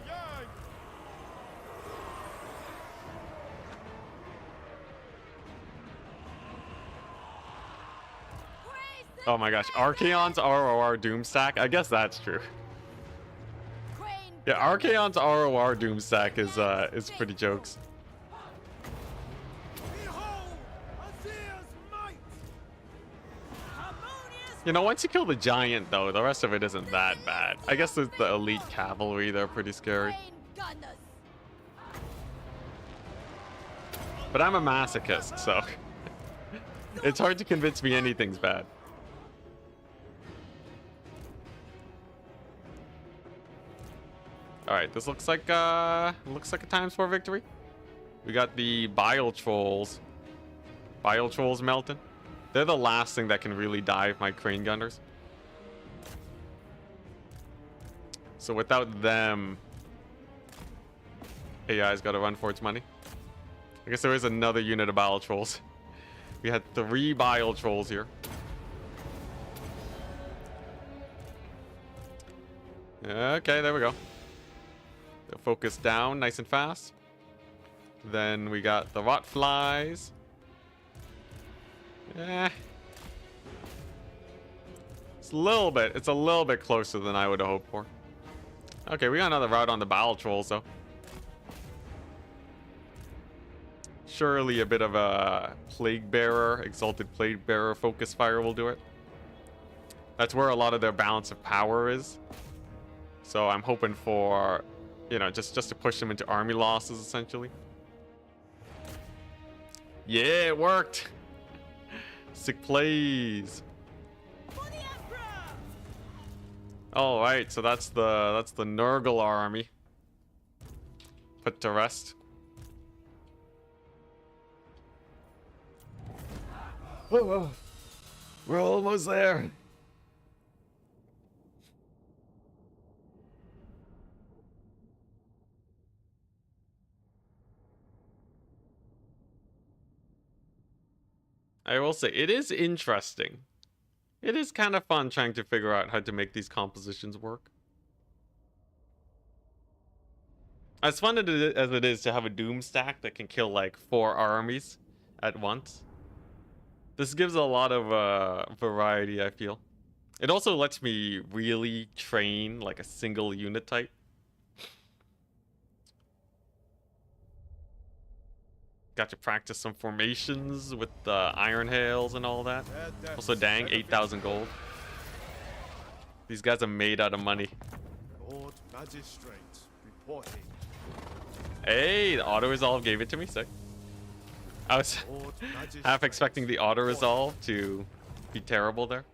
Oh my gosh, Archaon's ROR Doomstack? I guess that's true. Yeah, Archaon's ROR Doomstack is pretty jokes. You know, once you kill the giant, though, the rest of it isn't that bad. I guess there's the elite cavalry, they're pretty scary. But I'm a masochist, so it's hard to convince me anything's bad. All right, this looks like a times 4 victory. We got the bile trolls. Bile trolls melting. They're the last thing that can really dive my crane gunners. So without them, AI's got to run for its money. I guess there is another unit of bile trolls. We had 3 bile trolls here. Okay, there we go. They'll focus down nice and fast. Then we got the rot flies. It's a little bit closer than I would have hoped for. Okay, we got another route on the bile trolls though. Surely a bit of a plague bearer, exalted plague bearer focus fire will do it. That's where a lot of their balance of power is. So I'm hoping for, you know, just to push them into army losses essentially. Yeah, it worked. Sick plays. All right, so that's the Nurgle army put to rest. Whoa, we're almost there. I will say, it is interesting. It is kind of fun trying to figure out how to make these compositions work. As fun as it is to have a Doomstack that can kill like 4 armies at once, this gives a lot of variety, I feel. It also lets me really train like a single unit type. Got to practice some formations with the Iron Hails and all that. Also, dang, 8,000 gold. These guys are made out of money. Lord Magistrate reporting. Hey, the auto-resolve gave it to me, sick. I was half expecting the auto-resolve to be terrible there.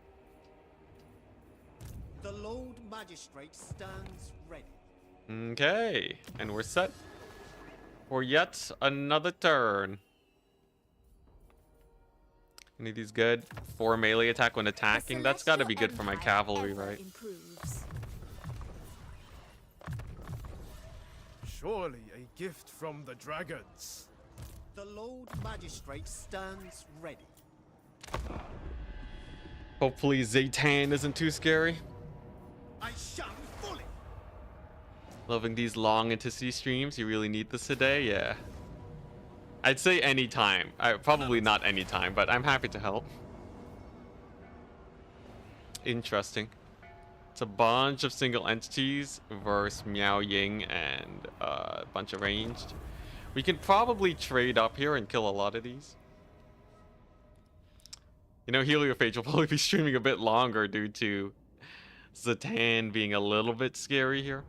The Lord Magistrate stands ready. Okay, and we're set for yet another turn. Any of these good? 4 melee attack when attacking. That's got to be good for my cavalry, right? Surely a gift from the dragons. The Lord Magistrate stands ready. Hopefully Zaytan isn't too scary. I shall fully. Loving these long Enticity streams. You really need this today? Yeah. I'd say anytime. Probably not anytime, but I'm happy to help. Interesting. It's a bunch of single entities versus Miao Ying and a bunch of ranged. We can probably trade up here and kill a lot of these. You know, Heliophage will probably be streaming a bit longer due to Zatan being a little bit scary here.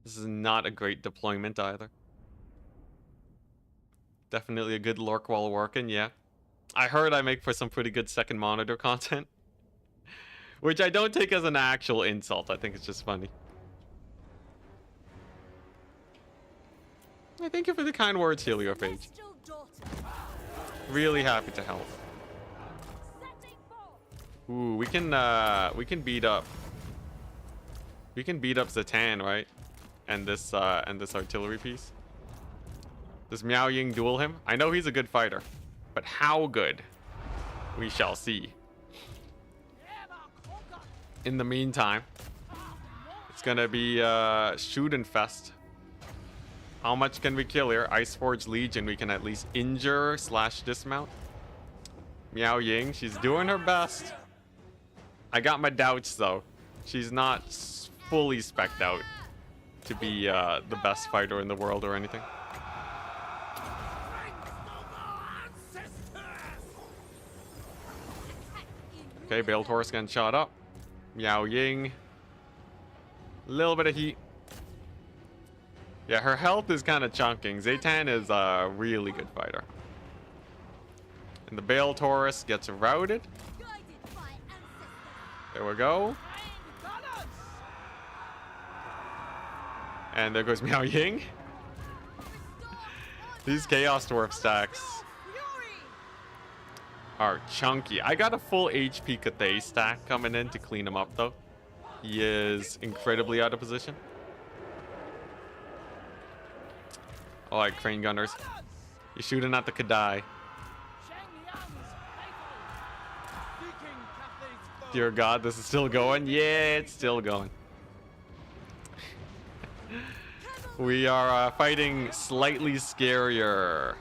This is not a great deployment either. Definitely a good lurk while working, yeah. I heard I make for some pretty good second monitor content. Which I don't take as an actual insult, I think it's just funny. I thank you for the kind words, Heliophage. Really happy to help. Ooh, we can beat up. We can beat up Zatan, right? And this artillery piece. Does Miao Ying duel him? I know he's a good fighter, but how good? We shall see. In the meantime, it's gonna be shoot and fest. How much can we kill here? Iceforge Legion, we can at least injure / dismount. Miao Ying, she's doing her best. I got my doubts though. She's not fully spec'd out to be the best fighter in the world or anything. Okay, Bale Taurus getting shot up. Miao Ying. A little bit of heat. Yeah, her health is kind of chunking. Zatan is a really good fighter. And the Bale Taurus gets routed. There we go. And there goes Miao Ying. These Chaos Dwarf stacks are chunky. I got a full HP Kugath stack coming in to clean him up though. He is incredibly out of position. Alright, crane gunners. You're shooting at the Kadai. Dear God, this is still going? Yeah, it's still going. We are fighting slightly scarier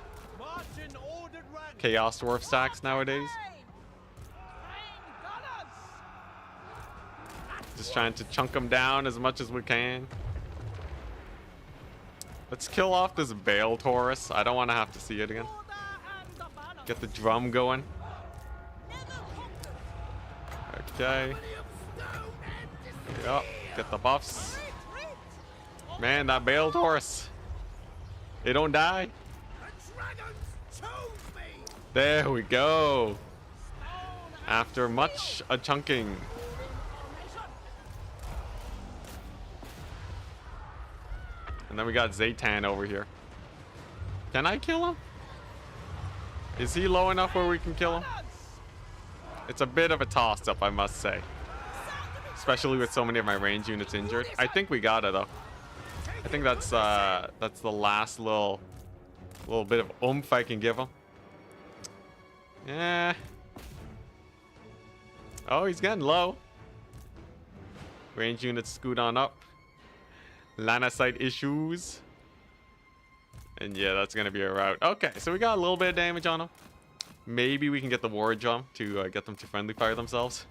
Chaos Dwarf stacks nowadays. Just trying to chunk them down as much as we can. Let's kill off this Bale Taurus. I don't want to have to see it again. Get the drum going. Okay. Yep. Get the buffs. Man, that Bale Taurus. They don't die. There we go. After much a chunking. And then we got Zatan over here. Can I kill him? Is he low enough where we can kill him? It's a bit of a toss-up, I must say. Especially with so many of my range units injured. I think we got it, though. I think that's the last little bit of oomph I can give him. Yeah. Oh, he's getting low. Range units scoot on up. Lanacite issues. And yeah, that's going to be a rout. Okay, so we got a little bit of damage on him. Maybe we can get the war drum to get them to friendly fire themselves.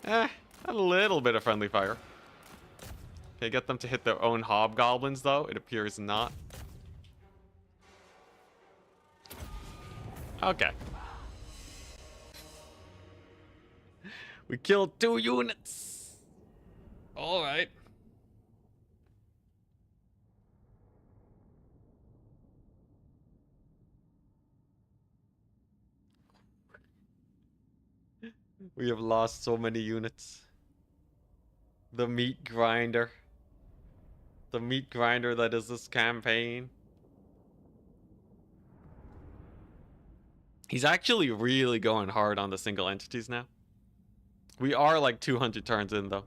A little bit of friendly fire. Okay, get them to hit their own hobgoblins, though. It appears not. Okay. We killed 2 units. All right. We have lost so many units. The meat grinder. The meat grinder that is this campaign. He's actually really going hard on the single entities now. We are like 200 turns in though.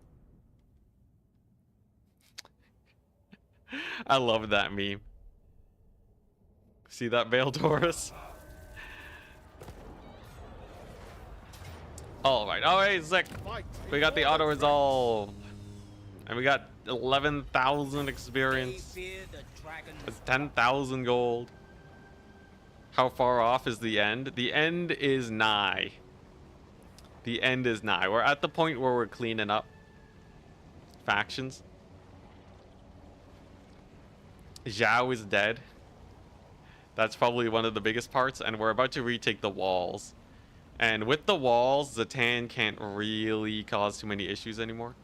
I love that meme. See that Bale Taurus? Alright, sick. We got the auto resolve. And we got 11,000 experience. It's 10,000 gold. How far off is the end? The end is nigh. The end is nigh. We're at the point where we're cleaning up factions. Xiao is dead. That's probably one of the biggest parts. And we're about to retake the walls. And with the walls, Zatan can't really cause too many issues anymore.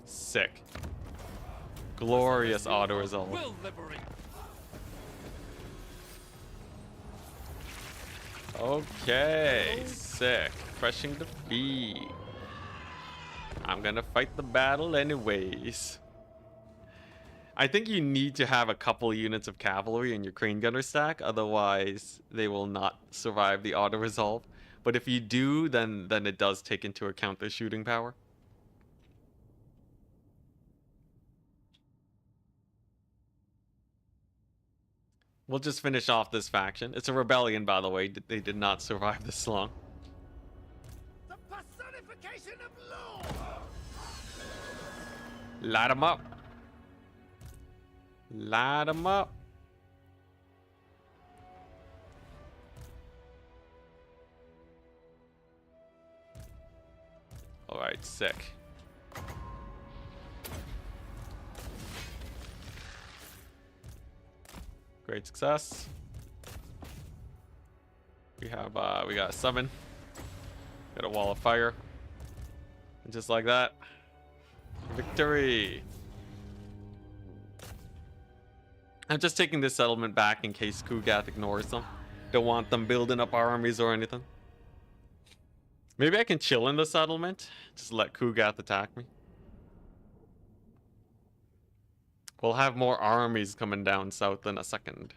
Sick. Glorious auto resolve. Okay, sick. Crushing defeat. I'm gonna fight the battle anyways. I think you need to have a couple units of cavalry in your crane gunner stack, otherwise they will not survive the auto resolve. But if you do, then it does take into account the shooting power. We'll just finish off this faction. It's a rebellion, by the way. They did not survive this long. The personification of law. Light them up. Light them up. All right, sick. Great success. We got a summon. Got a wall of fire. And just like that, victory. I'm just taking this settlement back in case Kugath ignores them. Don't want them building up armies or anything. Maybe I can chill in the settlement. Just let Kugath attack me. We'll have more armies coming down south in a second.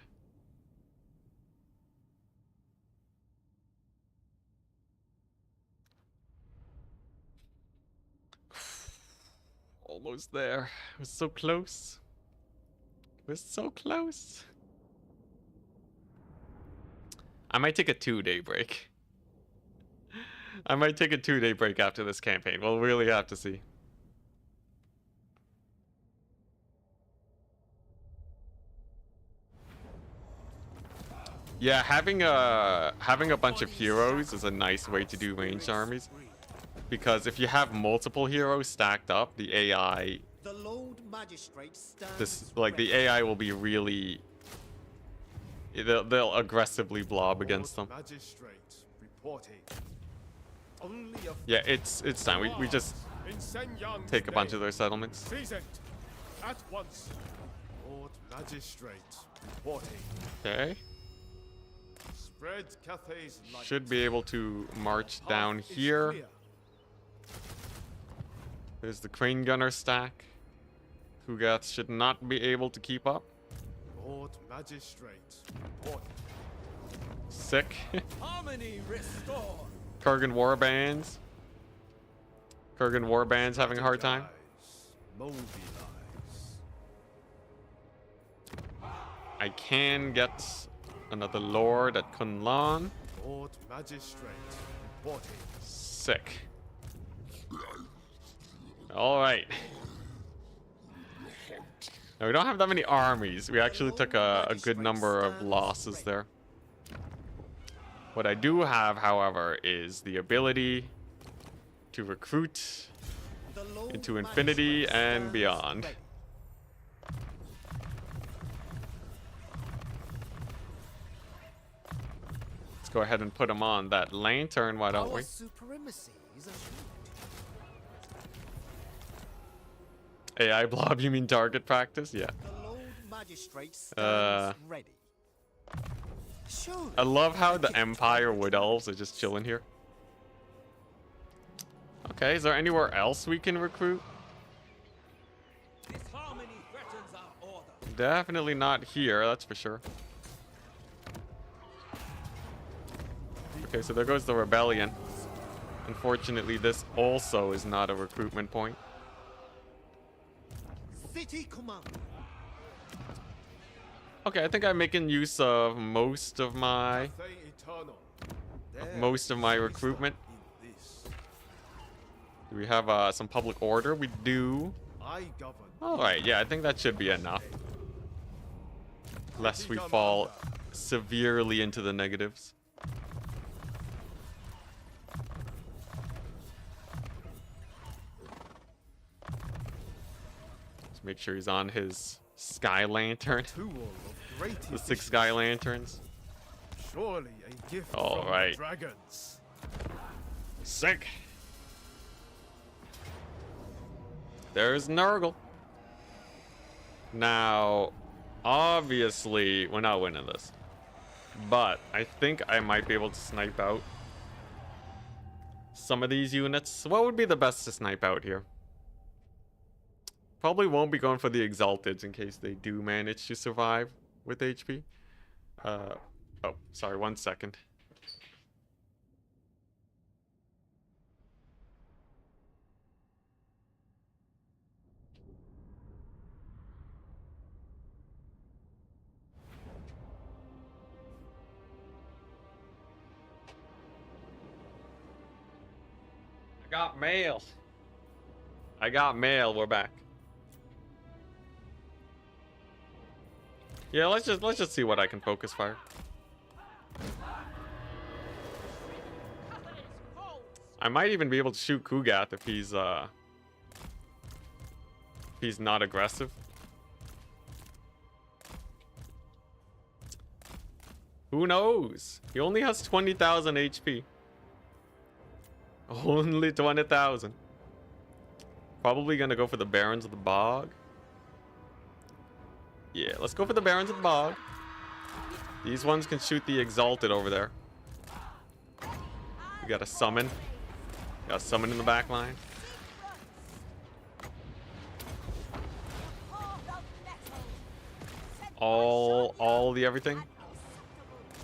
Almost there. It was so close. It was so close. I might take a 2-day break. I might take a 2-day break after this campaign. We'll really have to see. Yeah, having a bunch of heroes is a nice way to do ranged armies, because if you have multiple heroes stacked up, the AI, The Lord Magistrate the AI will be really, they'll aggressively blob against them. Magistrate reporting. Only a Yeah, it's time. We just In Sen Yang's take a bunch name. of their settlements. Seize it. At once. Lord Magistrate reporting. Okay, Spread Cathay's light. should be able to march Path down is here. clear. There's the crane gunner stack. Kugath should not be able to keep up. Lord Magistrate reporting. Sick. Harmony restored. Kurgan warbands. Kurgan warbands having a hard time. Mobilize. I can get another lord at Kunlan. Lord Magistrate reporting. Sick. All right. Now, we don't have that many armies. We actually took a good number of losses there. What I do have, however, is the ability to recruit The Lord into infinity Magistrate and stands beyond. ready. Let's go ahead and put them on that lantern, why don't Our we? supremacy is assured. AI blob, you mean target practice? Yeah. The Lord Magistrate stands ready. Surely I love how the Empire Wood Elves are just chilling here. Okay, is there anywhere else we can recruit? Disharmony threatens our order. Definitely not here, that's for sure. Okay, so there goes the rebellion. Unfortunately, this also is not a recruitment point. City Command. Okay, I think I'm making use of most of my Cathay Eternal. recruitment. In this, Do we have some public order? We do. I govern. All right, yeah, I think that should be enough. Lest we fall severely into the negatives. Let's make sure he's on his sky lantern. Tool of great The 6 efficiency. sky lanterns. Surely a gift All from right. the dragons. Sick. There's Nurgle. Now, obviously, we're not winning this. But I think I might be able to snipe out some of these units. What would be the best to snipe out here? Probably won't be going for the Exalteds in case they do manage to survive with HP. Oh, sorry, 1 second. I got mail. I got mail. We're back. Yeah, let's just see what I can focus fire. I might even be able to shoot Kugath if he's not aggressive. Who knows? He only has 20,000 HP. Only 20,000. Probably gonna go for the Barons of the Bog. Yeah, let's go for the Barons of the Bog. These ones can shoot the Exalted over there. We got a summon. Got a summon in the back line. All the everything.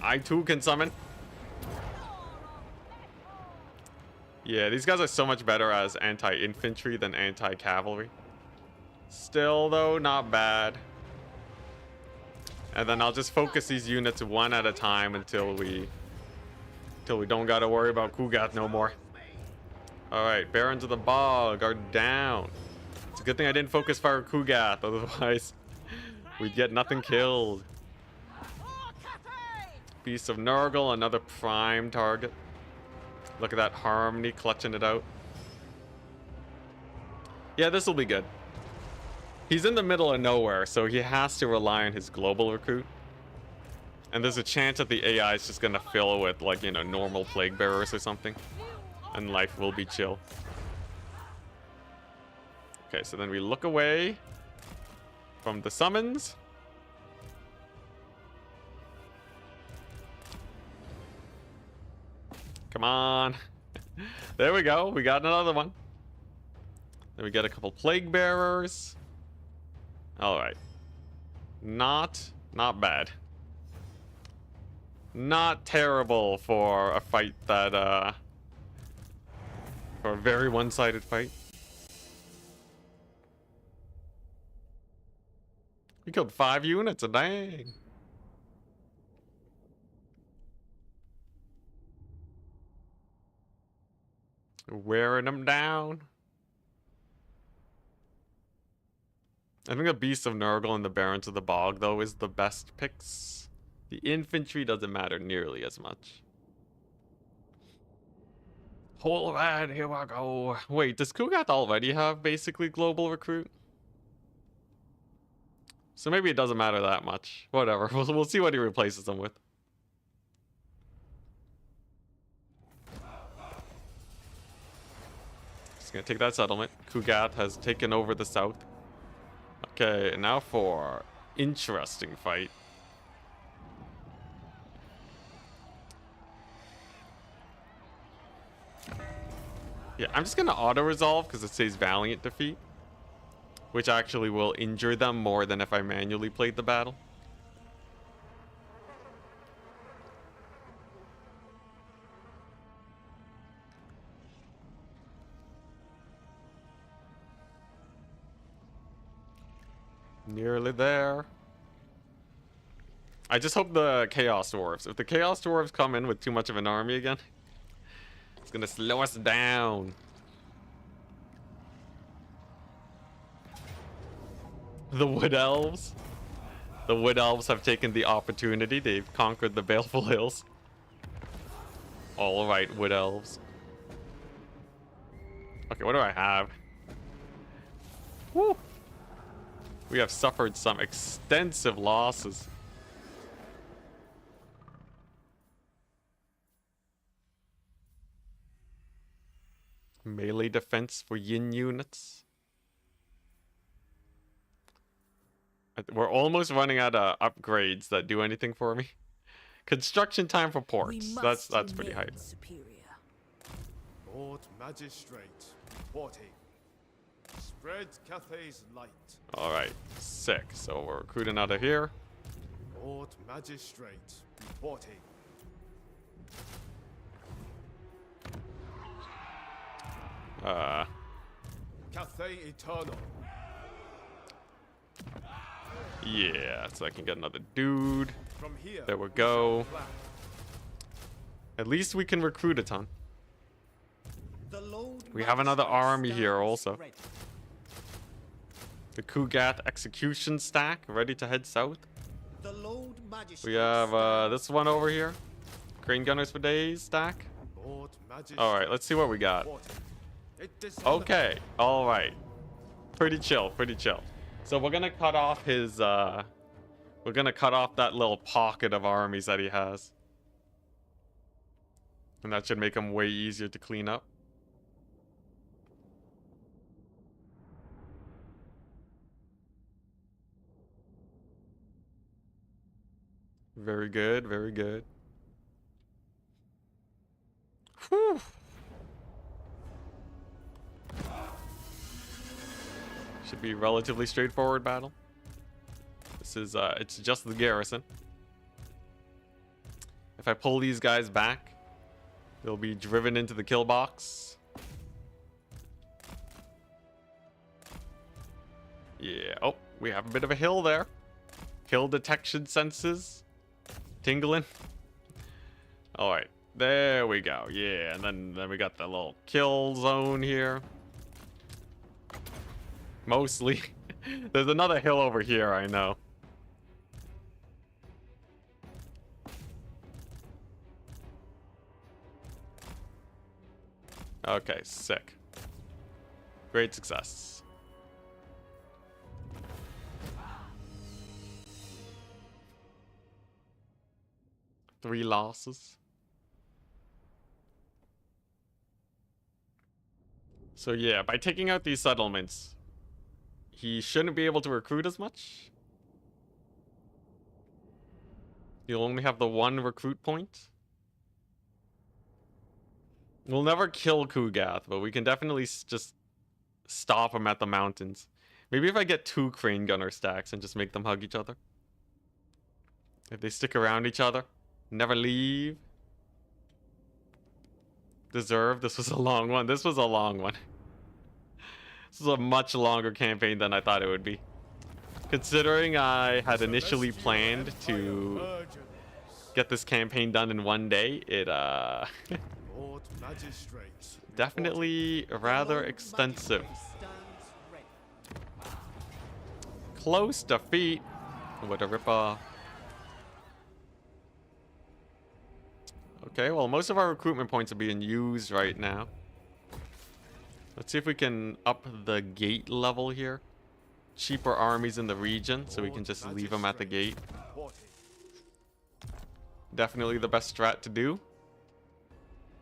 I too can summon. Yeah, these guys are so much better as anti-infantry than anti-cavalry. Still, though, not bad. And then I'll just focus these units one at a time until we don't gotta worry about Kugath no more. Alright, Barons of the Bog are down. It's a good thing I didn't focus fire Kugath, otherwise we'd get nothing killed. Beast of Nurgle, another prime target. Look at that Harmony clutching it out. Yeah, this will be good. He's in the middle of nowhere, so he has to rely on his global recruit. And there's a chance that the AI is just gonna fill with, like, you know, normal plague bearers or something. And life will be chill. Okay, so then we look away from the summons. Come on. There we go. We got another one. Then we get a couple plague bearers. All right. Not bad. Not terrible for a fight that for a very one-sided fight. We killed 5 units, dang. Wearing them down. I think the Beast of Nurgle and the Barons of the Bog, though, is the best picks. The infantry doesn't matter nearly as much. Alright, here I go. Wait, does Kugath already have basically global recruit? So maybe it doesn't matter that much. Whatever, we'll see what he replaces them with. Just gonna take that settlement. Kugath has taken over the south. Okay, now for interesting fight. Yeah, I'm just gonna auto-resolve because it says Valiant Defeat, which actually will injure them more than if I manually played the battle. Nearly there. I just hope the Chaos Dwarves. If the Chaos Dwarves come in with too much of an army again, it's gonna slow us down. The Wood Elves. The Wood Elves have taken the opportunity. They've conquered the Baleful Hills. All right, Wood Elves. Okay, what do I have? Woo! We have suffered some extensive losses. Melee defense for yin units. We're almost running out of upgrades that do anything for me. Construction time for ports. That's pretty hype. Lord Magistrate reporting. Spread Cathay's light. Alright, sick. So we're recruiting out of here. Lord Magistrate reporting. Cathay Eternal. Yeah, so I can get another dude. From here. There we go. plan. At least we can recruit a ton. The Lord We have another Magistrate army here stands also. ready. The Kugath execution stack ready to head south. The Lord Magistrate We have stands this one over here. Crane gunners for days stack. Lord Magistrate Alright, let's see what we got. reporting. It is Okay, alright. Pretty chill, pretty chill. So we're gonna cut off his we're gonna cut off that little pocket of armies that he has. And that should make him way easier to clean up. Very good, very good. Whew. Should be a relatively straightforward battle. This is it's just the garrison. If I pull these guys back, they'll be driven into the kill box. Yeah, oh, we have a bit of a hill there. Hill detection senses tingling. All right, there we go. Yeah, and then we got the little kill zone here. Mostly. There's another hill over here, I know. Okay, sick. Great success. Three losses. So yeah, by taking out these settlements, he shouldn't be able to recruit as much. You'll only have the one recruit point. We'll never kill Kugath, but we can definitely just stop him at the mountains. Maybe if I get 2 crane gunner stacks and just make them hug each other. If they stick around each other, never leave. Deserve. This was a long one. This was a long one. This is a much longer campaign than I thought it would be. Considering I had initially planned to get this campaign done in one day, it Lord Magistrate definitely rather extensive. stands ready. Close defeat. What a ripoff. Okay, well, most of our recruitment points are being used right now. Let's see if we can up the gate level here. Cheaper armies in the region, so we can just leave them at the gate. reporting. Definitely the best strat to do.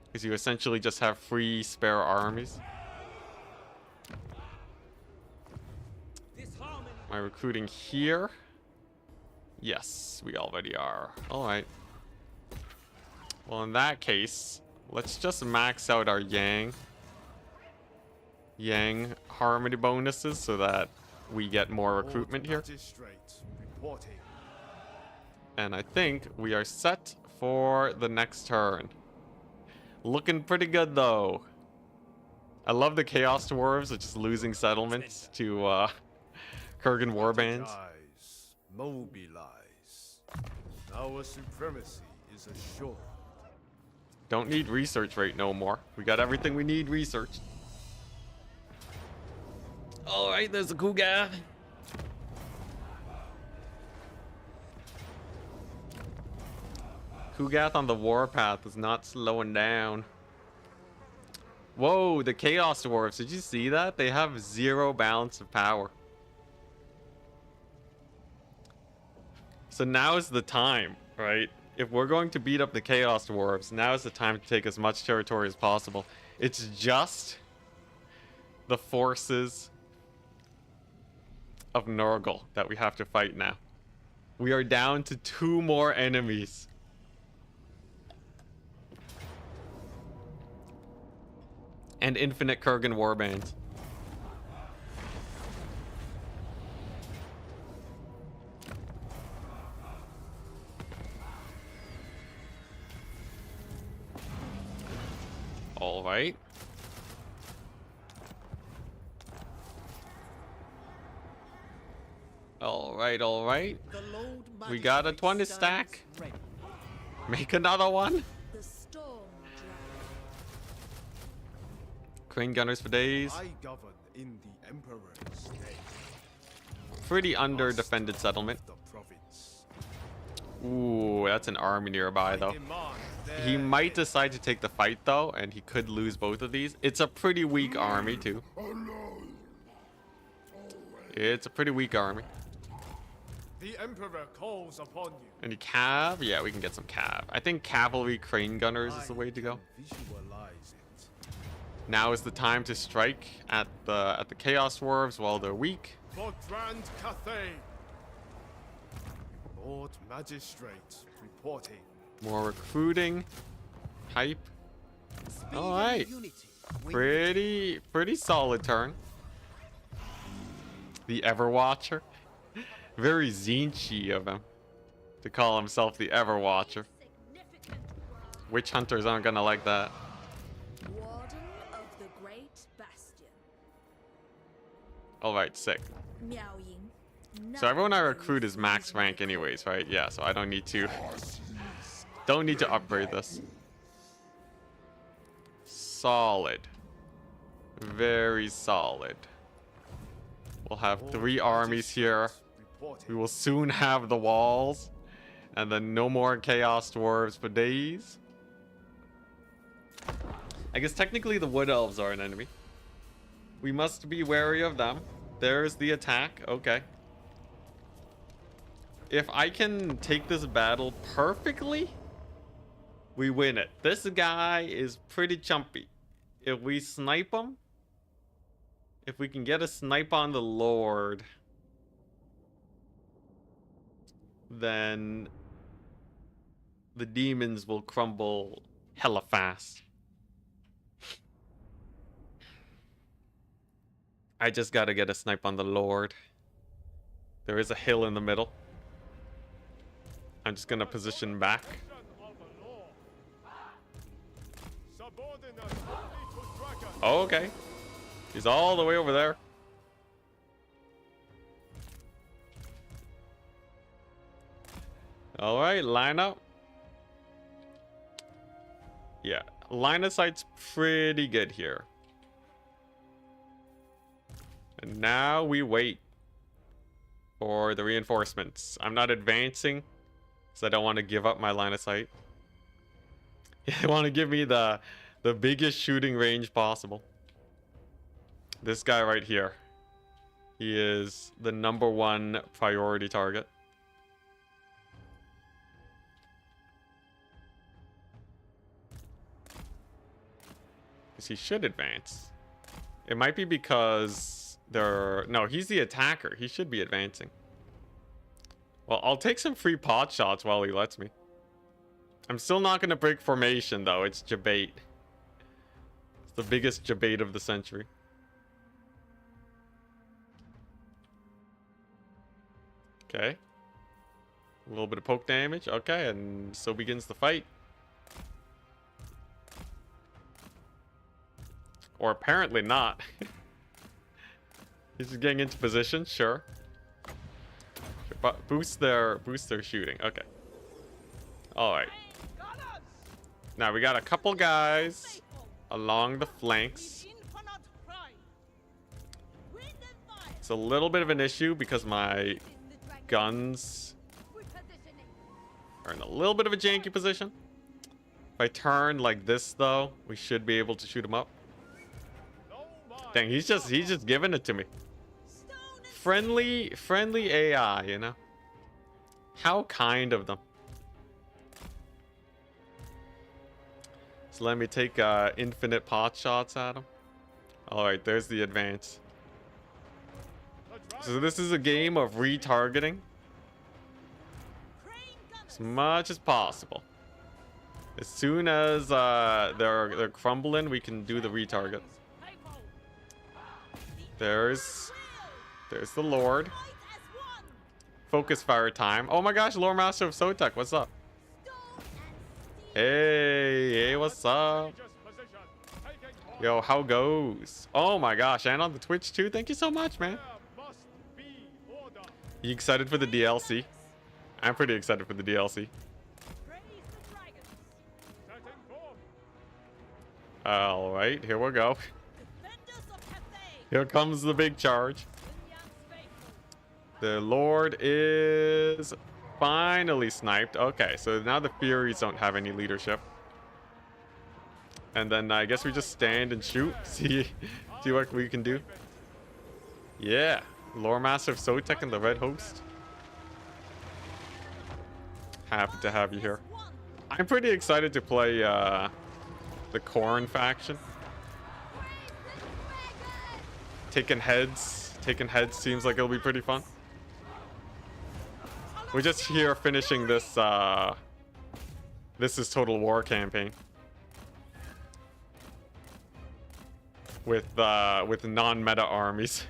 Because you essentially just have free spare armies. Disharmony. Am I recruiting here? Yes, we already are. Alright. Well, in that case, let's just max out our Yang harmony bonuses so that we get more recruitment here. Lord Magistrate reporting. And I think we are set for the next turn. Looking pretty good, though. I love the Chaos Dwarves, which is losing settlements to Kurgan warbands. Strategize, mobilize. Our supremacy is assured. Don't need research rate no more. We got everything we need researched. Alright, there's a Kugath. Kugath on the warpath is not slowing down. Whoa, the Chaos Dwarves. Did you see that? They have 0 balance of power. So now is the time, right? If we're going to beat up the Chaos Dwarves, now is the time to take as much territory as possible. It's just the forces of Nurgle that we have to fight now. We are down to 2 more enemies. And infinite Kurgan warbands. All right. All right, all right. The Lord We got a 20 Magistrate stack. stands ready. Make another one. The storm dragon. Crane gunners for days. I govern in the Emperor's name. Pretty under defended settlement. The province. Ooh, that's an army nearby though. Demand He their might head. decide to take the fight though, and he could lose both of these. It's a pretty weak army too. It's a pretty weak army. The Emperor calls upon you. Any cav? Yeah, we can get some cav. I think cavalry crane gunners is the way to go. Visualize it. Now is the time to strike at the Chaos Dwarves while they're weak. For Grand Cathay. Lord Magistrate reporting. More recruiting. Hype. Speed All and right. unity. Pretty solid turn. The Everwatcher. Very Zinchi of him to call himself the Everwatcher. Witch hunters aren't gonna like that. Warden of the Great Bastion. All right, sick. Miaoying. So everyone I recruit is max rank anyways, right? Yeah, so I don't need to upgrade this. Solid. Very solid. We'll have 3 armies here. We will soon have the walls. And then no more Chaos Dwarves for days. I guess technically the Wood Elves are an enemy. We must be wary of them. There's the attack. Okay. If I can take this battle perfectly, we win it. This guy is pretty chumpy. If we snipe him, if we can get a snipe on the Lord, then the demons will crumble hella fast. I just gotta get a snipe on the Lord. There is a hill in the middle. I'm just gonna position back. Oh, okay. He's all the way over there. All right, line up. Yeah, line of sight's pretty good here. And now we wait for the reinforcements. I'm not advancing because I don't want to give up my line of sight. They want to give me the biggest shooting range possible. This guy right here. He is the #1 priority target. Because he should advance. It might be because no, he's the attacker. He should be advancing. Well, I'll take some free pot shots while he lets me. I'm still not going to break formation, though. It's debate. It's the biggest debate of the century. Okay. A little bit of poke damage. Okay, and so begins the fight. Or apparently not. He's just getting into position, sure. But boost their shooting. Okay. Alright. Now we got a couple guys along the flanks. It's a little bit of an issue because my guns are in a little bit of a janky position. If I turn like this though, we should be able to shoot him up. Dang, he's just giving it to me. Friendly AI, you know. How kind of them. So let me take infinite pot shots at him. Alright, there's the advance. So this is a game of retargeting as much as possible. As soon as they're crumbling, we can do the retarget. There's the Lord. Focus fire time. Oh my gosh, Lord Master of Sotek, what's up? Hey, what's up? Yo, how goes? Oh my gosh, and on the Twitch too. Thank you so much, man. There must be order. You excited for the DLC? I'm pretty excited for the DLC. Praise the dragons. Certain form. All right, here we go. Defenders of Cathay. Here comes the big charge. William's faithful. The Lord is finally sniped. Okay, so now the Furies don't have any leadership. And then I guess we just stand and shoot. See what we can do. Yeah. Lore Master of Sotek and the Red Host. Happy to have you here. I'm pretty excited to play the Corn faction. Taking heads seems like it'll be pretty fun. We're just here finishing this This is Total War campaign. With non-meta armies.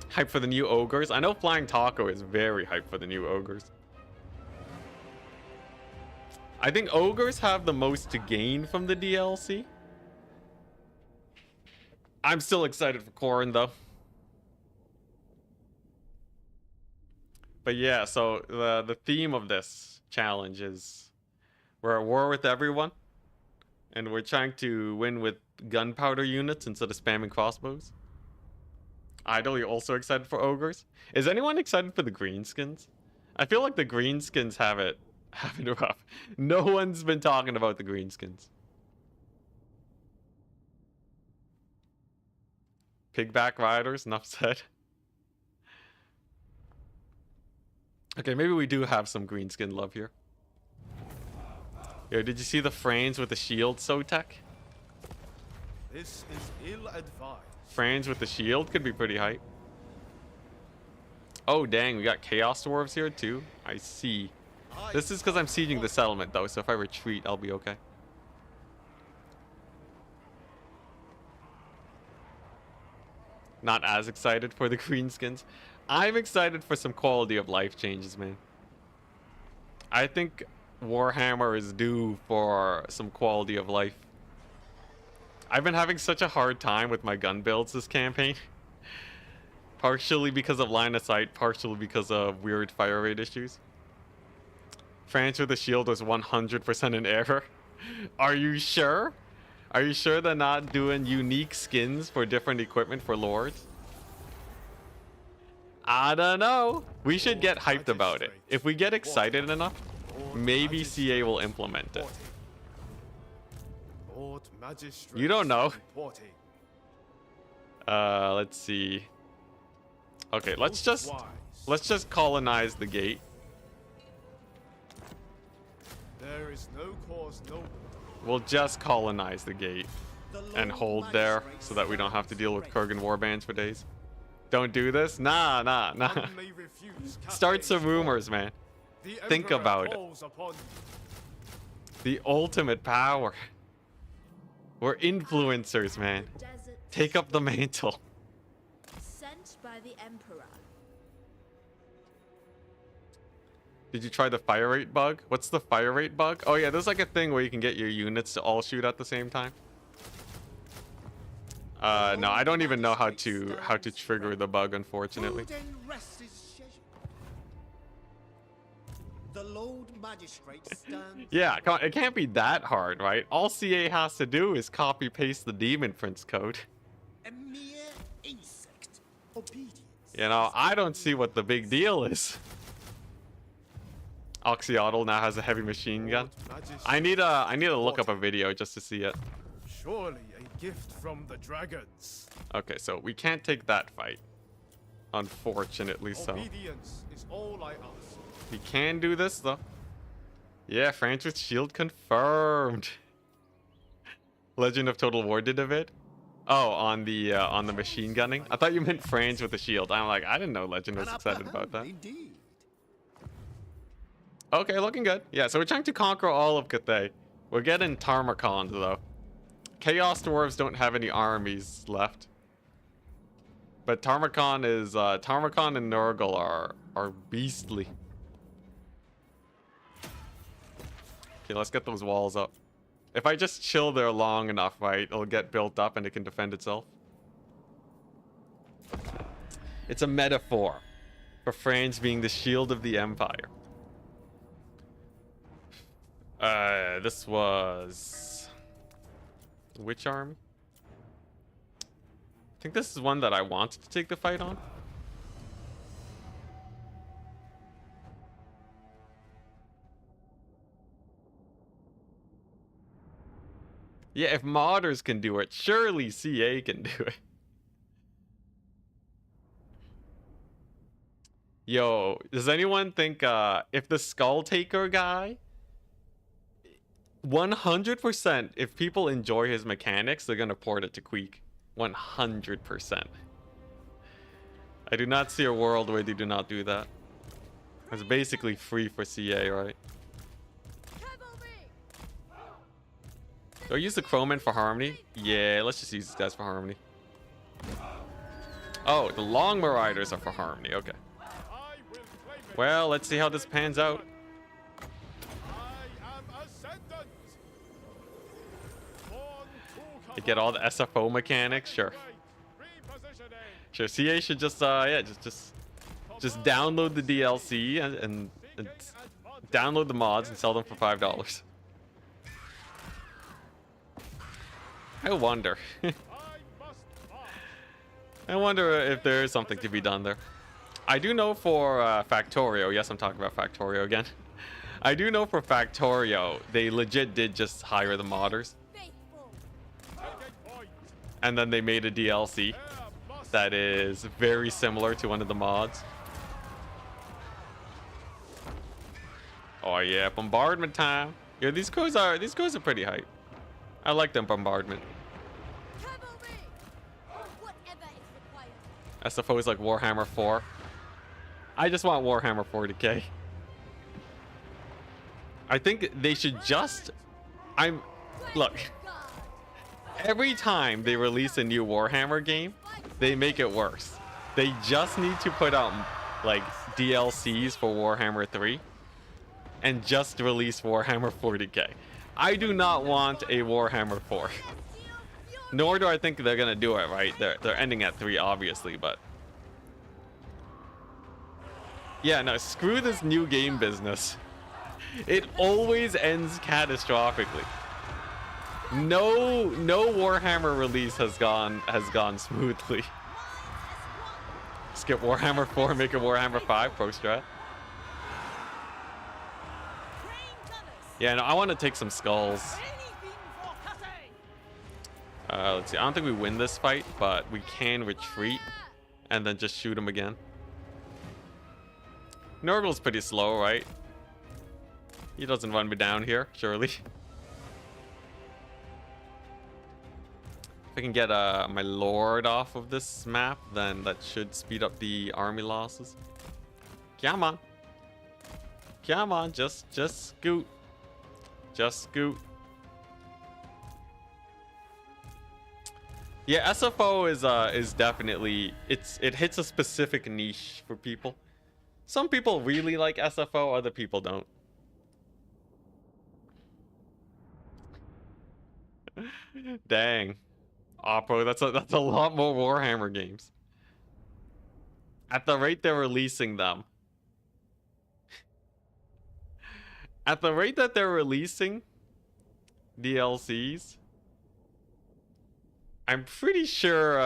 Hype for the new ogres. I know Flying Taco is very hyped for the new ogres. I think ogres have the most to gain from the DLC. I'm still excited for Corrin though. But yeah, so the theme of this challenge is we're at war with everyone. And we're trying to win with gunpowder units instead of spamming crossbows. Idle, you're also excited for ogres? Is anyone excited for the greenskins? I feel like the greenskins have it rough. No one's been talking about the greenskins. Pigback riders, enough said. Okay, maybe we do have some greenskin love here. Yo, did you see the frames with the shield, Sotek? This is ill-advised. Frames with the shield could be pretty hype. Oh, dang, we got Chaos Dwarves here too. I see. This is because I'm sieging the settlement though, so if I retreat, I'll be okay. Not as excited for the greenskins. I'm excited for some quality of life changes, man. I think Warhammer is due for some quality of life. I've been having such a hard time with my gun builds this campaign. Partially because of line of sight, partially because of weird fire rate issues. France with the shield was 100% in error. Are you sure? Are you sure they're not doing unique skins for different equipment for lords? I don't know. We should get hyped about it. If we get excited enough, maybe CA will implement it. You don't know. Let's see. Okay, let's just colonize the gate. There is no cause noble. We'll just colonize the gate and hold there so that we don't have to deal with Kurgan warbands for days. Don't do this? Nah. Start some rumors, man. Think about it. The ultimate power. We're influencers, man. Take up the mantle. Sent by the Emperor. Did you try the fire rate bug? What's the fire rate bug? Oh yeah, there's like a thing where you can get your units to all shoot at the same time. No, I don't even know how to trigger the bug, unfortunately. The Lord Magistrate stands. Yeah, come on, it can't be that hard, right? All CA has to do is copy paste the Demon Prince code. A mere insect. Obedience. You know, I don't see what the big deal is. Oxyotl now has a heavy machine gun. I need to look up a video just to see it. Surely a gift from the dragons. Okay, so we can't take that fight. Unfortunately so. Obedience is all I ask. We can do this though. Yeah, France with shield confirmed. Legend of Total War did a vid. Oh, on the machine gunning. I thought you meant France with the shield. I'm like, I didn't know Legend was excited about that. Indeed. Okay, looking good. Yeah, so we're trying to conquer all of Cathay. We're getting Tarmakons though. Chaos Dwarves don't have any armies left. But Tarmakon and Nurgle are beastly. Okay, let's get those walls up. If I just chill there long enough, right, it'll get built up and it can defend itself. It's a metaphor for France being the shield of the Empire. This was... which army? I think this is one that I wanted to take the fight on. Yeah, if modders can do it, surely CA can do it. Yo, does anyone think if the Skull Taker guy, 100%, if people enjoy his mechanics, they're gonna port it to Queek. 100%. I do not see a world where they do not do that. It's basically free for CA, right? Do I use the Crowman for Harmony? Yeah, let's just use these guys for Harmony. Oh, the Longma Riders are for Harmony, okay. Well, let's see how this pans out. To get all the SFO mechanics, sure. Sure, CA should just yeah, just download the DLC and download the mods and sell them for $5. I wonder. I wonder if there is something to be done there. I do know for Factorio, yes, I'm talking about Factorio again. I do know for Factorio, they legit did just hire the modders. And then they made a DLC that is very similar to one of the mods. Oh yeah, bombardment time. Yeah, these goes are pretty hype. I like them bombardment. SFO is like Warhammer 4. I just want Warhammer 40k. I think they should just... Look. Every time they release a new Warhammer game, they make it worse. They just need to put out, like, DLCs for Warhammer 3. And just release Warhammer 40k. I do not want a Warhammer 4. Nor do I think they're gonna do it, right? They're ending at 3, obviously, but... yeah, no, screw this new game business. It always ends catastrophically. No Warhammer release has gone smoothly. Skip Warhammer 4, make a Warhammer 5 pro strat. Yeah, no, I want to take some skulls. Let's see. I don't think we win this fight, but we can retreat and then just shoot him again. Nurgle's pretty slow, right? He doesn't run me down here, surely. If I can get my lord off of this map, then that should speed up the army losses. Come on. Come on, just scoot. Just scoot. Yeah, SFO is definitely it hits a specific niche for people. Some people really like SFO, other people don't. Dang. Oppo, that's a lot more Warhammer games. At the rate they're releasing them. At the rate that they're releasing DLCs, I'm pretty sure,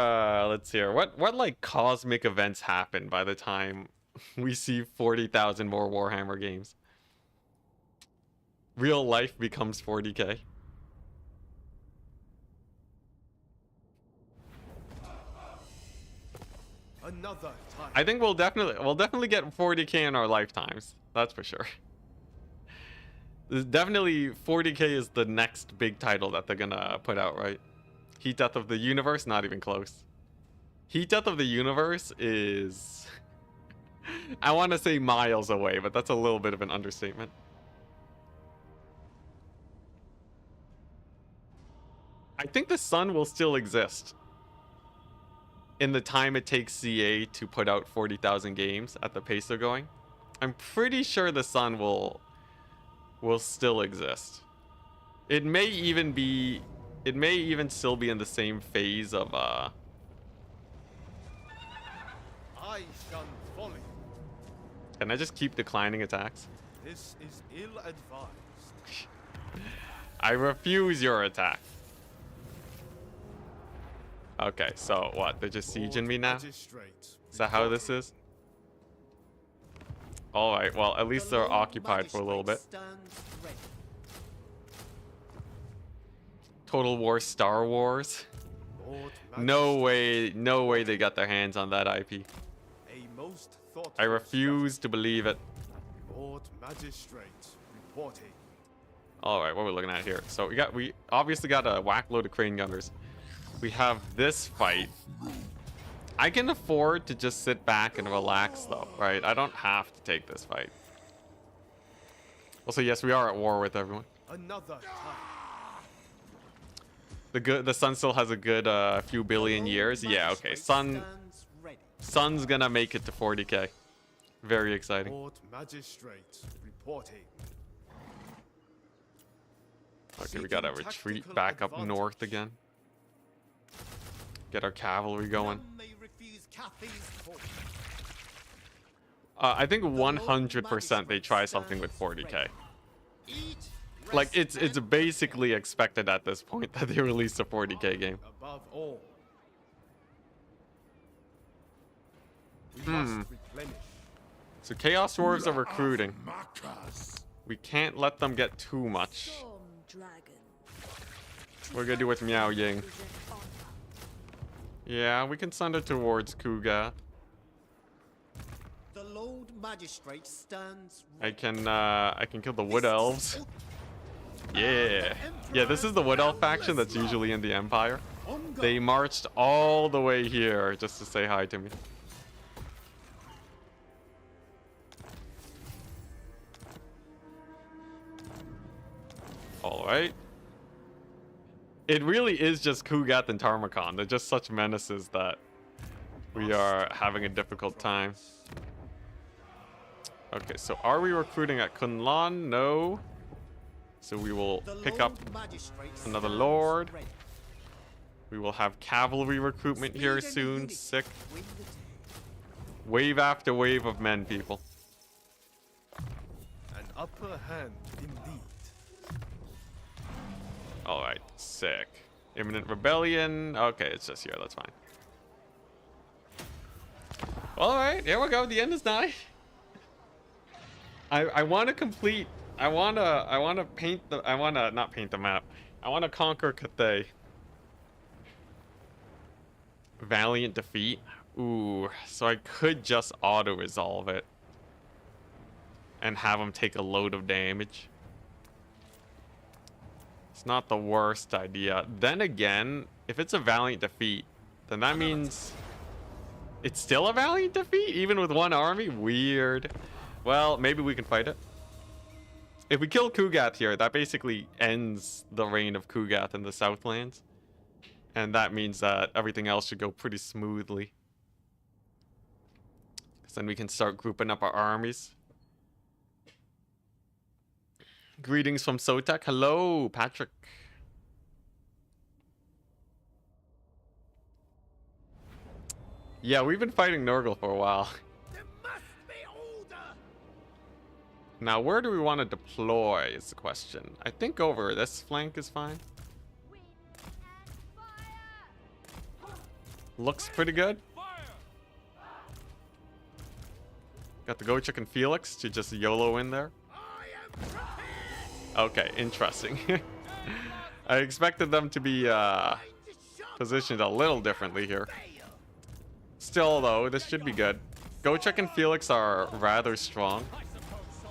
let's hear, what like cosmic events happen by the time we see 40,000 more Warhammer games? Real life becomes 40k. Another time. I think we'll definitely get 40k in our lifetimes. That's for sure. Definitely 40k is the next big title that they're gonna put out, right? Heat Death of the Universe, not even close. Heat Death of the Universe is... I want to say miles away, but that's a little bit of an understatement. I think the sun will still exist in the time it takes CA to put out 40,000 games at the pace they're going. I'm pretty sure the sun will still exist. It may even be... It may even still be in the same phase of, I shun folly. Can I just keep declining attacks? This is ill-advised. I refuse your attack. Okay, so what? They're just sieging me now? Is that how this is? Alright, well, at least they're occupied for a little bit. Total War Star Wars? No way they got their hands on that IP. I refuse to believe it. Lord Magistrate reporting. Alright, what are we looking at here? So we obviously got a whack load of crane gunners. We have this fight. I can afford to just sit back and relax though, right? I don't have to take this fight. Also, yes, we are at war with everyone. Another The sun still has a good few billion years. Yeah, okay. Sun's gonna make it to 40k. Very exciting. Lord Magistrate reporting. Okay, we gotta retreat back up north again. Get our cavalry going. I think 100% they try something with 40k. Like it's basically expected at this point that they release a 40k game. Above all, So Chaos Dwarves are recruiting. We can't let them get too much. We're gonna do with Miao Ying. Yeah, we can send it towards Kugath. The Lord Magistrate stands. I can kill the Wood Elves. Yeah. Yeah, this is the Wood Elf faction that's usually in the Empire. They marched all the way here just to say hi to me. Alright. It really is just Kugath and Tarmakon. They're just such menaces that we are having a difficult time. Okay, so are we recruiting at Kunlan? No. So we will pick up another Lord. We will have cavalry recruitment here soon. Sick. Wave after wave of men, people. an upper hand indeed. Alright, sick. Imminent rebellion. Okay, it's just here. That's fine. Alright, here we go. The end is nigh. I want to complete. I want to paint the. I want to not paint the map. I want to conquer Cathay. Valiant defeat. Ooh, so I could just auto-resolve it and have him take a load of damage. It's not the worst idea. Then again, if it's a valiant defeat, then that means it's still a valiant defeat, even with one army? Weird. Well, maybe we can fight it. If we kill Kugath here, that basically ends the reign of Kugath in the Southlands. And that means that everything else should go pretty smoothly. Because then we can start grouping up our armies. Greetings from Sotek. Hello, Patrick. Yeah, we've been fighting Nurgle for a while. There must be order. Now, where do we want to deploy is the question. I think over this flank is fine. Looks pretty good. Got the Gochuk and Felix to just YOLO in there. Okay, interesting. I expected them to be positioned a little differently here. Still, though, this should be good. Gochuk and Felix are rather strong.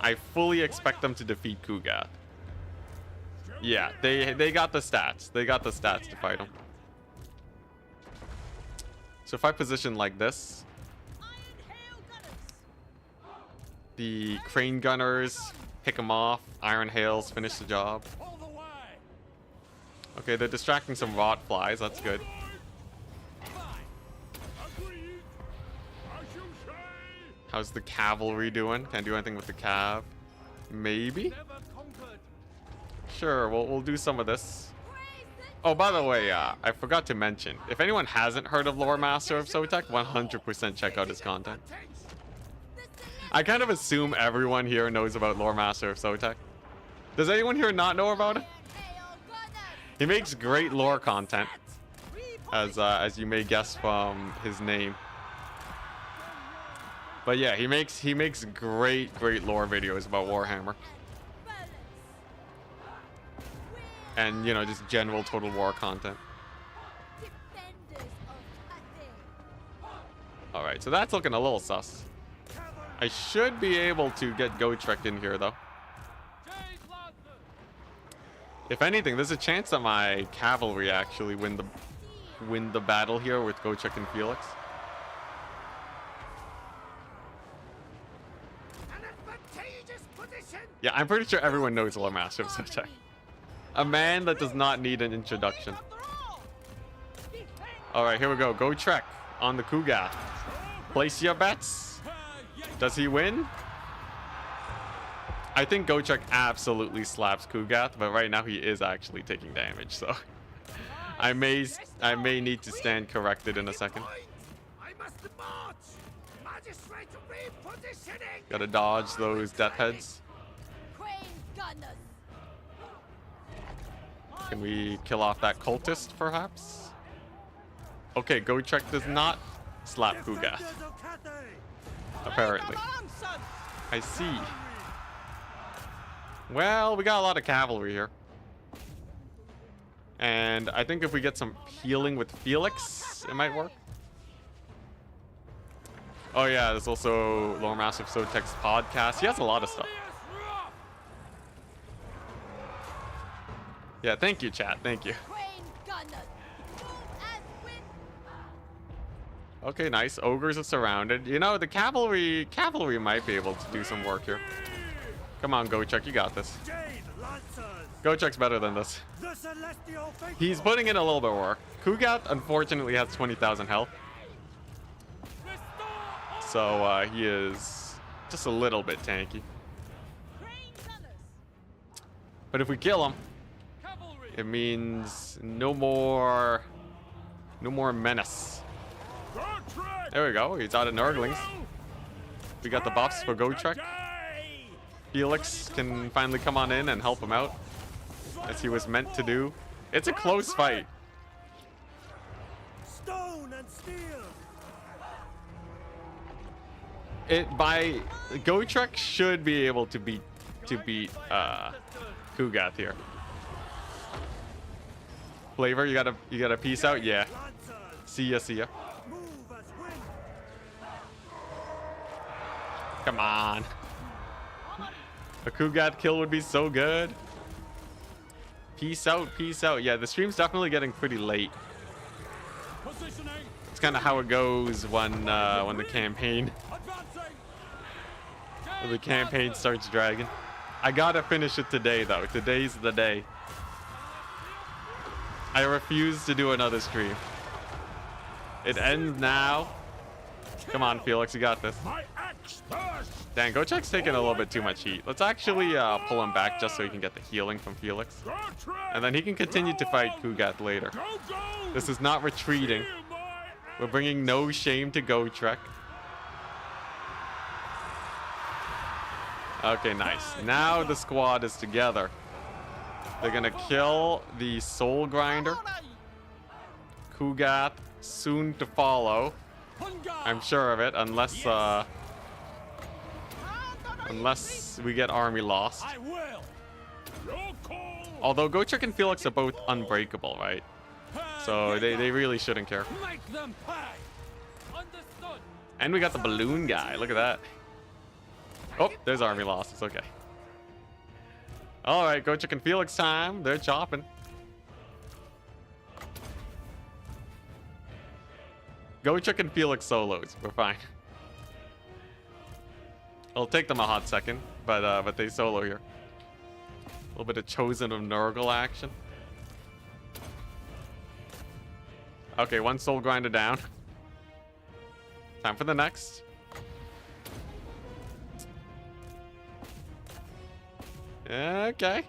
I fully expect them to defeat Kugath. Yeah, they got the stats. They got the stats to fight him. So if I position like this, the crane gunners pick them off, iron hails finish the job. Okay, they're distracting some rot flies. That's good. How's the cavalry doing? Can't do anything with the cav. Maybe. Sure, we'll do some of this. Oh, by the way, I forgot to mention, if anyone hasn't heard of Lore Master of Sotek, 100% check out his content. I kind of assume everyone here knows about Lore Master of Sotek. Does anyone here not know about it? He makes great lore content, as you may guess from his name. But yeah, he makes great lore videos about Warhammer. And, you know, just general Total War content. Alright, so that's looking a little sus. I should be able to get Gotrek in here, though. If anything, there's a chance that my cavalry actually win the battle here with Gotrek and Felix. Yeah, I'm pretty sure everyone knows Lore Master of Sotek. A man that does not need an introduction. Alright, here we go. Gotrek on the Kugath. Place your bets. Does he win? I think Gotrek absolutely slaps Kugath, but right now he is actually taking damage, so I may need to stand corrected in a second. Gotta dodge those death heads. Can we kill off that cultist, perhaps? Okay, Gotrek does not slap Kugath. Apparently. I see. Well, we got a lot of cavalry here. And I think if we get some healing with Felix, it might work. Oh yeah, there's also Lore Master of Sotek's podcast. He has a lot of stuff. Yeah, thank you, chat. Thank you. Okay, nice. Ogres are surrounded. You know, the cavalry might be able to do some work here. Come on, Gotrek, you got this. Gotrek's better than this. He's putting in a little bit of work. Kugath, unfortunately, has 20,000 health. So, he is just a little bit tanky. But if we kill him, it means no more menace. There we go. He's out of Nurglings. We got the buffs for Gotrek. Felix can finally come on in and help him out, as he was meant to do. It's a close fight. Stone and steel. Gotrek should be able to beat Kugath here. Flavor, you gotta peace out. Yeah. See ya. Come on. A Kugath kill would be so good. Peace out. Yeah, the stream's definitely getting pretty late. It's kind of how it goes when the campaign starts dragging. I gotta finish it today, though. Today's the day. I refuse to do another stream. It ends now. Come on, Felix, you got this. Dang, Gotrek's taking a little bit too much heat. Let's actually pull him back just so he can get the healing from Felix. And then he can continue to fight Kugath later. This is not retreating. We're bringing no shame to Gotrek. Okay, nice. Now the squad is together. They're gonna kill the Soul Grinder. Kugath soon to follow. I'm sure of it, unless we get army lost. Although Gotrek and Felix are both unbreakable, right? So they really shouldn't care. And we got the balloon guy. Look at that. Oh, there's army lost. It's okay. All right, Gotrek and Felix time. They're chopping. Gotrek and Felix solos. We're fine. It'll take them a hot second, but they solo here. A little bit of Chosen of Nurgle action. Okay, one Soul Grinder down. Time for the next. Okay.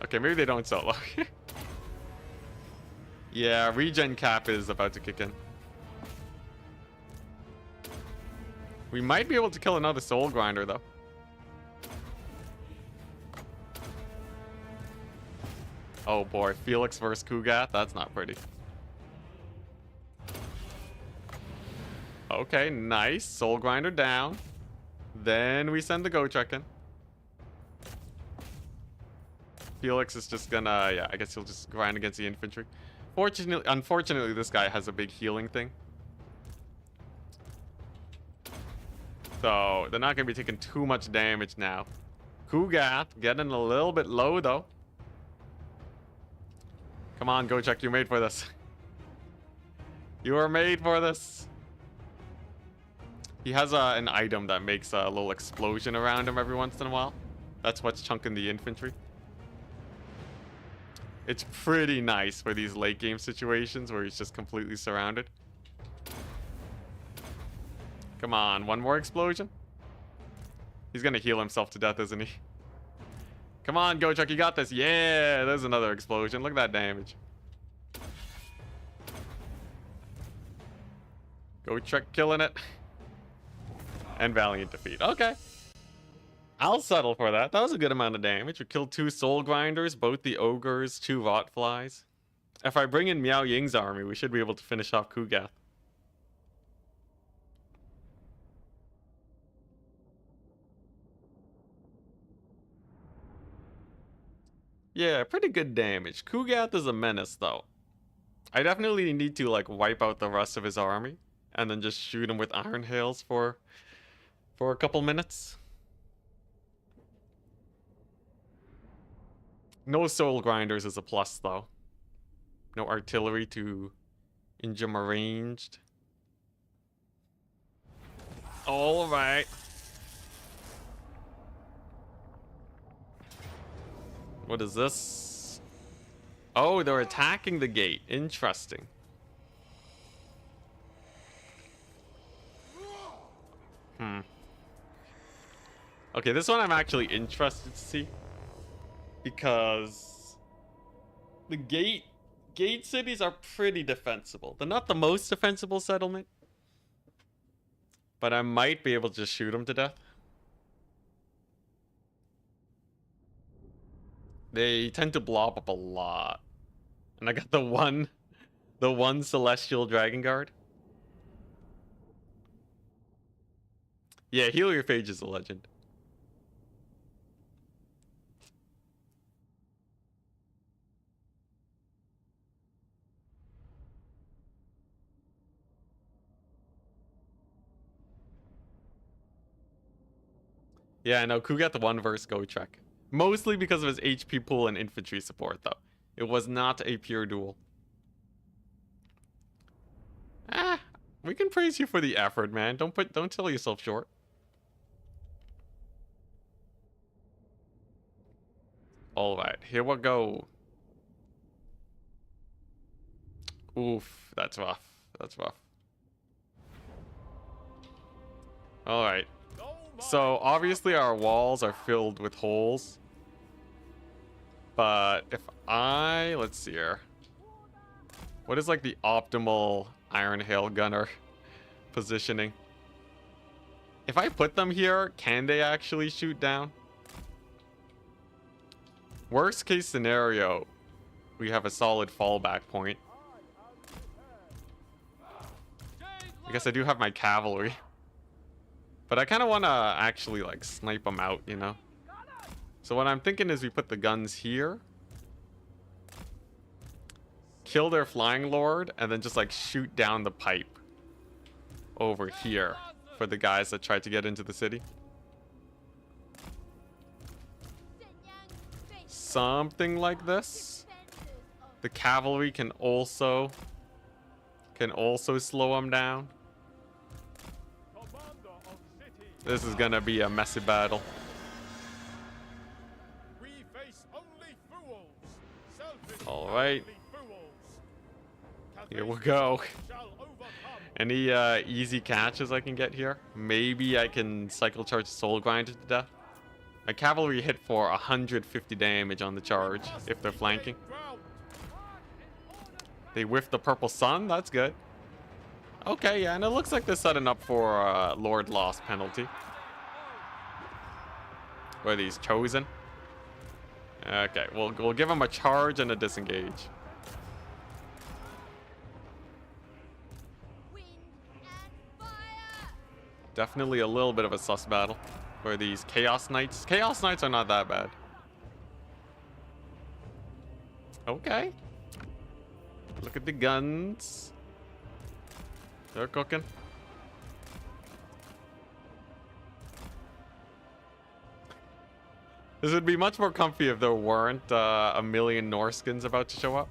Okay, maybe they don't solo. Yeah, regen cap is about to kick in. We might be able to kill another soul grinder though. Oh boy, Felix versus Kugath. That's not pretty. Okay, nice. Soul grinder down. Then we send the go check in. Felix is just gonna, yeah, I guess he'll just grind against the infantry. Unfortunately, this guy has a big healing thing. So, they're not gonna be taking too much damage now. Kugath getting a little bit low, though. Come on, go check. You're made for this. You are made for this. He has an item that makes a little explosion around him every once in a while. That's what's chunking the infantry. It's pretty nice for these late game situations where he's just completely surrounded. Come on, one more explosion. He's gonna heal himself to death, isn't he? Come on, Go Chuck, you got this. Yeah, there's another explosion. Look at that damage. Go Chuck killing it. And valiant defeat. Okay. I'll settle for that. That was a good amount of damage. We killed 2 soul grinders, both the ogres, 2 rot flies. If I bring in Miao Ying's army, we should be able to finish off Kugath. Yeah, pretty good damage. Kugath is a menace, though. I definitely need to, like, wipe out the rest of his army and then just shoot him with iron hails for a couple minutes. No soul grinders is a plus, though. No artillery to injure my ranged. All right. What is this? Oh, they're attacking the gate. Interesting. Okay, this one I'm actually interested to see. Because the gate cities are pretty defensible. They're not the most defensible settlement. But I might be able to just shoot them to death. They tend to blob up a lot. And I got the one Celestial Dragon Guard. Yeah, Heal Phage is a legend. Yeah, I know. Kugath 1 versus Go Trek. Mostly because of his HP pool and infantry support, though. It was not a pure duel. We can praise you for the effort, man. Don't sell yourself short. All right, here we go. Oof, that's rough. That's rough. All right. So obviously our walls are filled with holes. But if let's see here. What is like the optimal Iron Hail Gunner positioning? If I put them here, can they actually shoot down? Worst case scenario, we have a solid fallback point. I guess I do have my cavalry. But I kind of want to actually, like, snipe them out, you know? So what I'm thinking is we put the guns here. Kill their flying lord, and then just, like, shoot down the pipe over here for the guys that tried to get into the city. Something like this. The cavalry can also slow them down. This is gonna be a messy battle. We face only fools. All right. Here we go. Any easy catches I can get here? Maybe I can cycle charge Soul Grinder to death. My cavalry hit for 150 damage on the charge if they're flanking. They whiffed the purple sun. That's good. Okay, yeah, and it looks like they're setting up for Lord Lost penalty. Where these chosen? Okay, we'll give them a charge and a disengage. Wind and fire. Definitely a little bit of a sus battle. Where these Chaos Knights? Chaos Knights are not that bad. Okay. Look at the guns. They're cooking. This would be much more comfy if there weren't a million Norskins about to show up.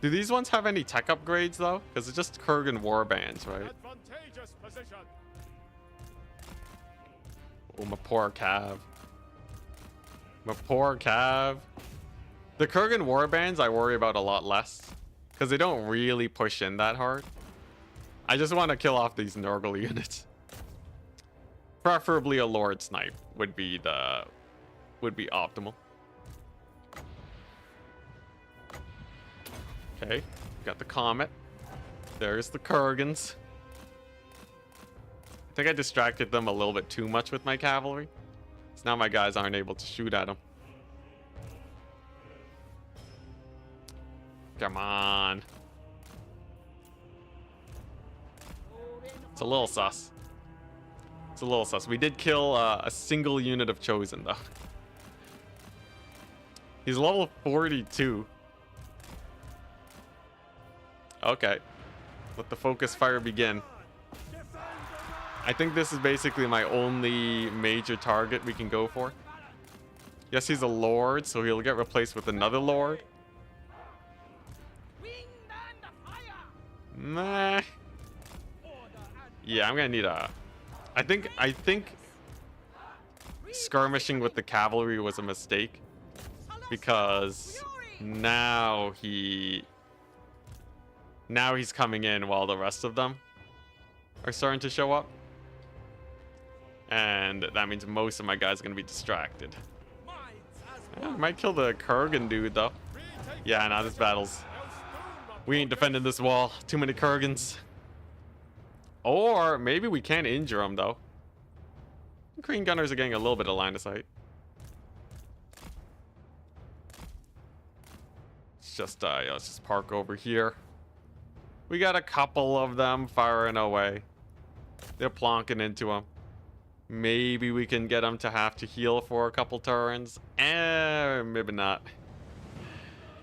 Do these ones have any tech upgrades though? Because it's just Kurgan warbands, right? Advantageous position. Oh, my poor Cav. My poor Cav. The Kurgan warbands I worry about a lot less. Because they don't really push in that hard. I just want to kill off these Nurgle units. Preferably a Lord Snipe would be optimal. Okay, got the Comet. There's the Kurgans. I think I distracted them a little bit too much with my cavalry. So now my guys aren't able to shoot at them. Come on. It's a little sus. It's a little sus. We did kill a single unit of Chosen, though. He's level 42. Okay. Let the focus fire begin. I think this is basically my only major target we can go for. Yes, he's a lord, so he'll get replaced with another lord. Meh. Yeah, I'm gonna need a... I think skirmishing with the cavalry was a mistake. Because now he's coming in while the rest of them are starting to show up. And that means most of my guys are going to be distracted. Yeah, I might kill the Kurgan dude, though. Yeah, nah, this battle's... We ain't defending this wall. Too many Kurgans. Or maybe we can injure them, though. Green Gunners are getting a little bit of line of sight. Let's just park over here. We got a couple of them firing away. They're plonking into them. Maybe we can get them to have to heal for a couple turns. Maybe not.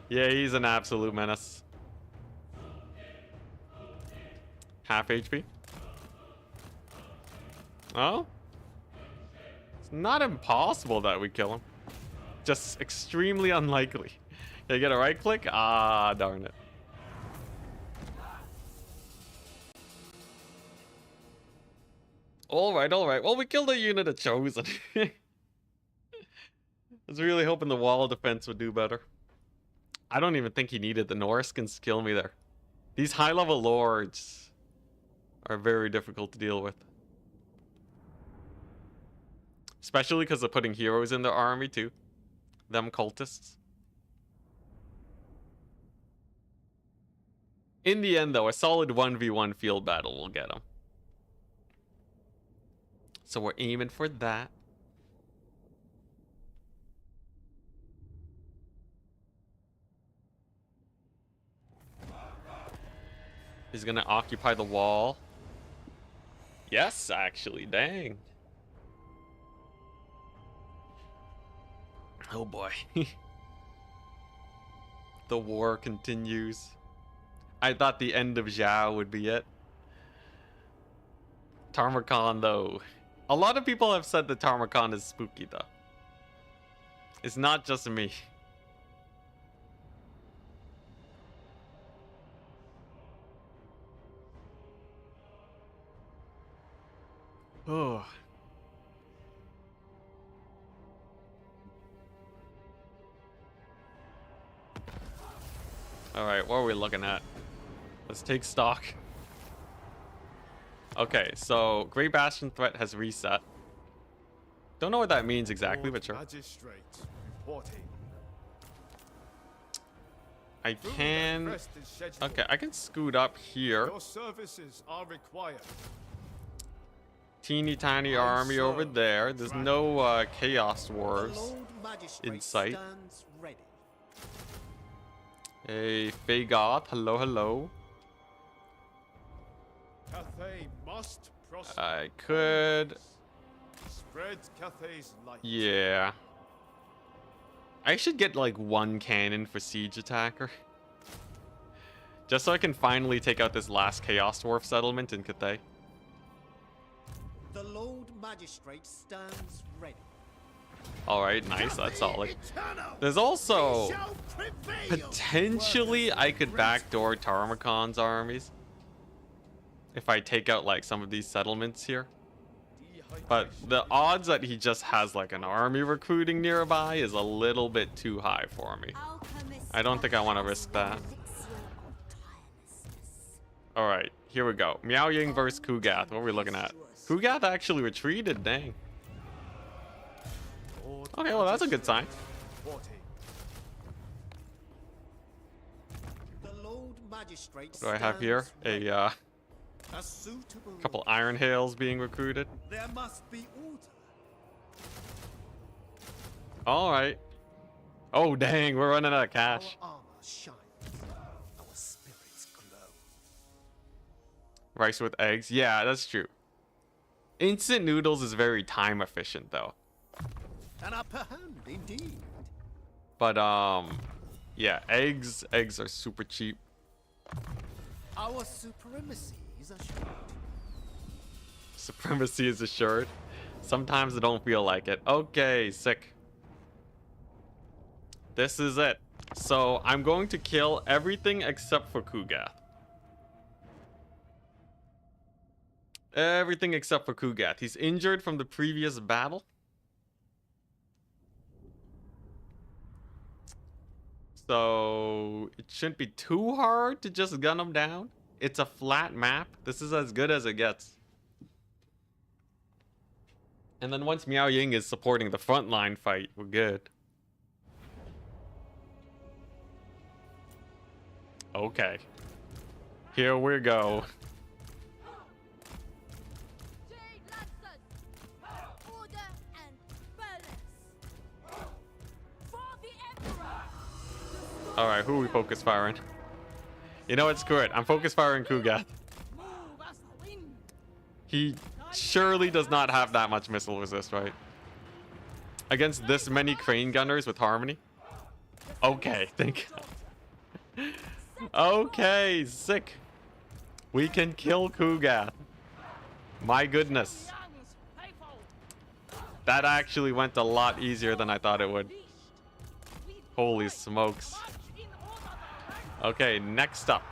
Yeah, he's an absolute menace. Half HP. Oh? It's not impossible that we kill him. Just extremely unlikely. Can I get a right click? Ah, darn it. Alright, alright. Well, we killed a unit of Chosen. I was really hoping the wall defense would do better. I don't even think he needed the Norskins to kill me there. These high-level lords are very difficult to deal with. Especially because they're putting heroes in their army, too. Them cultists. In the end, though, a solid 1v1 field battle will get them. So we're aiming for that. He's gonna occupy the wall. Yes, actually, dang. Oh boy. The war continues. I thought the end of Xiao would be it. Tarmakhan, though. A lot of people have said that Tarmakhan is spooky, though. It's not just me. Oh. Alright, what are we looking at? Let's take stock. Okay, so Grey Bastion threat has reset. Don't know what that means exactly, but sure. Magistrate reporting. I can... Rest is scheduled. Okay, I can scoot up here. Your services are required. Teeny tiny army over there. There's no Chaos Dwarves Lord Magistrate in sight. stands ready. Hey, Kugath. Hello, hello. Cathay must prosper. I could... Spread Cathay's light. Yeah. I should get like one cannon for siege attacker. Just so I can finally take out this last Chaos Dwarf settlement in Cathay. The Lord Magistrate stands ready. Alright, nice, that's solid. Eternal, There's also we shall prevail. potentially I could backdoor Tarmacon's armies if I take out like some of these settlements here. But the odds that he just has like an army recruiting nearby is a little bit too high for me. I don't think I want to risk that. Alright, here we go. Miao Ying versus Kugath. What are we looking at? Kugath actually retreated, dang. Okay, well that's a good sign. Reporting. The Lord Magistrate What do I have here? stands A ready. A suitable couple Iron Hails being recruited. There must be order. Alright. Oh dang, we're running out of cash. Our armor shines. Our spirits glow. Rice with eggs. Yeah, that's true. Instant noodles is very time efficient though. An upper hand, indeed. But yeah, eggs are super cheap. Our supremacy is assured. Supremacy is assured. Sometimes I don't feel like it. Okay, sick. This is it. So I'm going to kill everything except for Kugath. Everything except for Kugath. He's injured from the previous battle. So it shouldn't be too hard to just gun him down. It's a flat map. This is as good as it gets. And then once Miao Ying is supporting the frontline fight, we're good. Okay. Here we go. Alright, who are we focus firing? You know what, screw it. I'm focus firing Kugath. He surely does not have that much missile resist, right? Against this many crane gunners with harmony? Okay, thank God. Okay, sick. We can kill Kugath. My goodness. That actually went a lot easier than I thought it would. Holy smokes. Okay, next up.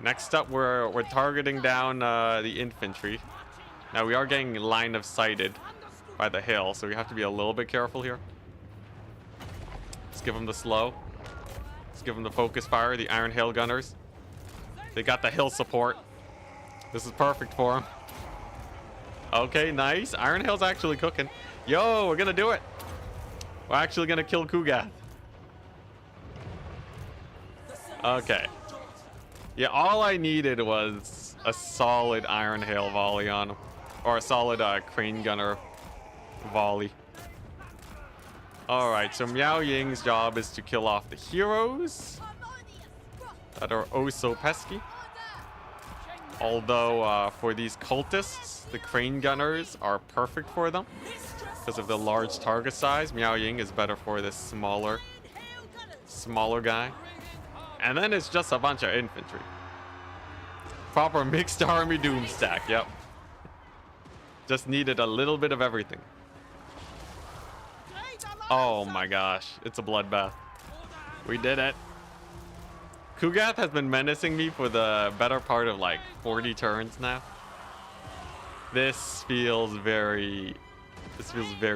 Next up, we're targeting down the infantry. Now we are getting line of sighted by the hill, so we have to be a little bit careful here. Let's give them the slow. Let's give them the focus fire, the Iron Hail Gunners. They got the hill support. This is perfect for them. Okay, nice. Iron Hail's actually cooking. Yo, we're gonna do it. We're actually gonna kill Kugath. Okay. Yeah, all I needed was a solid Iron Hail volley on him. Or a solid Crane Gunner volley. Alright, so Miao Ying's job is to kill off the heroes that are oh so pesky. Although for these cultists, the Crane Gunners are perfect for them. Because of the large target size, Miao Ying is better for this smaller guy. And then it's just a bunch of infantry. Proper mixed army Doomstack, yep. Just needed a little bit of everything. Oh my gosh, it's a bloodbath. We did it. Kugath has been menacing me for the better part of like 40 turns now. This feels very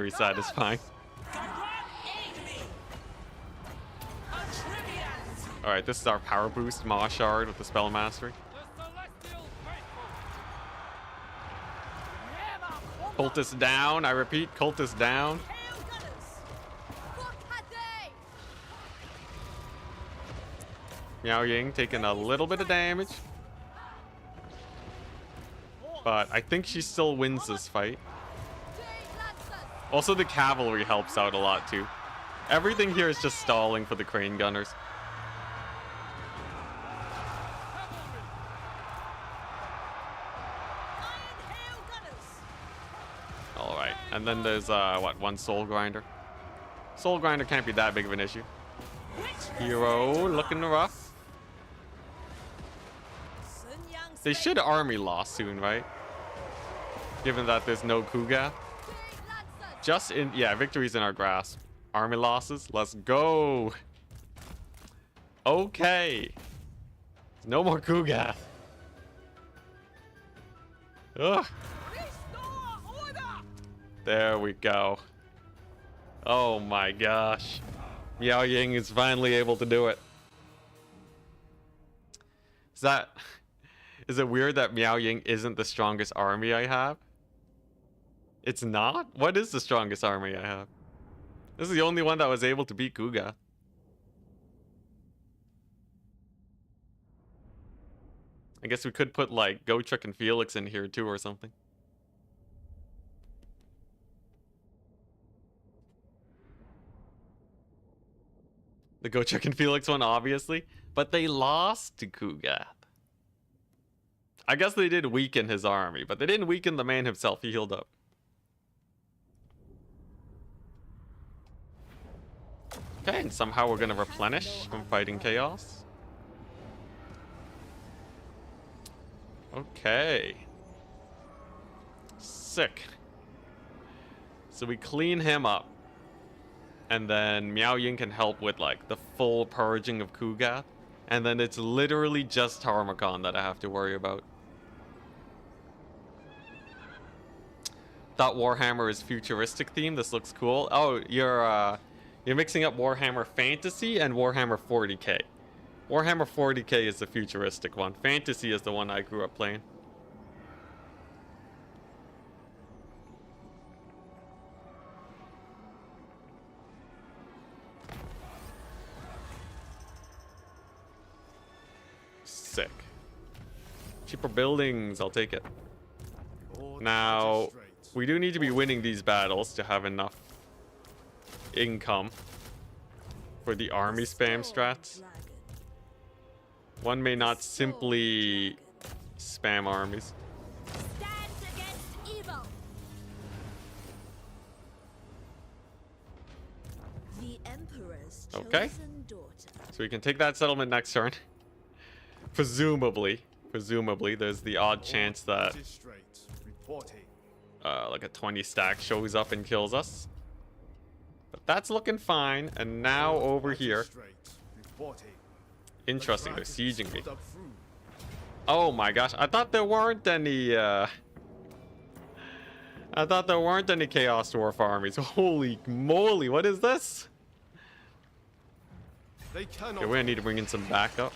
satisfying. Alright, this is our power boost, Maw Shard with the Spell Mastery. Cultist down. I repeat, cultist down. Hail gunners! Kugath! Miao Ying taking a little bit of damage. But I think she still wins this fight. Also, the cavalry helps out a lot too. Everything here is just stalling for the crane gunners. Alright, and then there's, what, one soul grinder. Soul grinder can't be that big of an issue. Hero looking rough. They should army loss soon, right? Given that there's no Kugath. Just in, yeah, victory's in our grasp. Army losses, let's go. Okay. No more Kugath. Ugh. There we go. Oh my gosh. Miao Ying is finally able to do it. Is it weird that Miao Ying isn't the strongest army I have? It's not? What is the strongest army I have? This is the only one that was able to beat Kugath. I guess we could put like Gotrek and Felix in here too or something. The Gotrek and Felix one, obviously. But they lost to Kugath. I guess they did weaken his army, but they didn't weaken the man himself. He healed up. Okay, and somehow we're going to replenish from fighting Chaos. Okay. Sick. So we clean him up. And then Miao Ying can help with like the full purging of Kugath. And then it's literally just Tarmakon that I have to worry about. Thought Warhammer is futuristic theme. This looks cool. Oh, you're mixing up Warhammer Fantasy and Warhammer 40k. Warhammer 40k is the futuristic one. Fantasy is the one I grew up playing. Sick. Cheaper buildings, I'll take it. Now, we do need to be winning these battles to have enough income for the army spam strats. One may not simply spam armies. Stand against evil. The Emperor's Okay. chosen daughter. So we can take that settlement next turn. Presumably, there's the odd chance that like a 20 stack shows up and kills us. But that's looking fine. And now over here. Interesting, they're sieging me. Oh my gosh, I thought there weren't any Chaos Dwarf armies. Holy moly, what is this? Okay, we're gonna need to bring in some backup.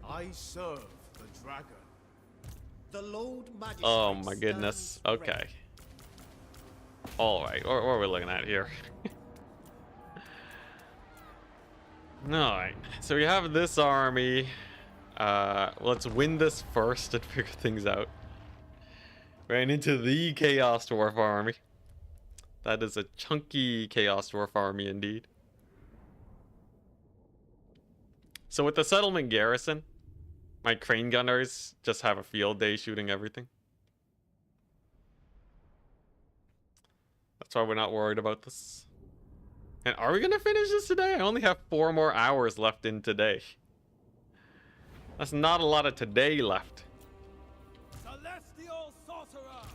I serve the dragon. The Lord Magistrate. Oh my goodness. Okay. Alright, what are we looking at here? Alright, so we have this army. Let's win this first and figure things out. Ran into the Chaos Dwarf army. That is a chunky Chaos Dwarf army indeed. So with the settlement garrison, my crane gunners just have a field day shooting everything. That's why we're not worried about this. And are we going to finish this today? I only have 4 more hours left in today. That's not a lot of today left. Celestial sorcerer.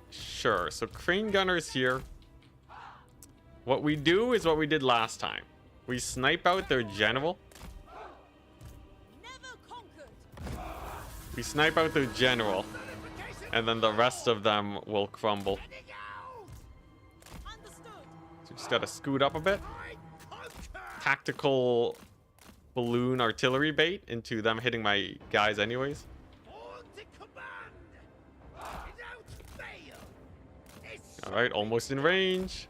Sure, so crane gunners here. What we do is what we did last time. We snipe out their general. Never conquered. We snipe out their general. And then the rest of them will crumble. Understood. So just gotta scoot up a bit. Tactical balloon artillery bait into them hitting my guys anyways. Alright, almost in range.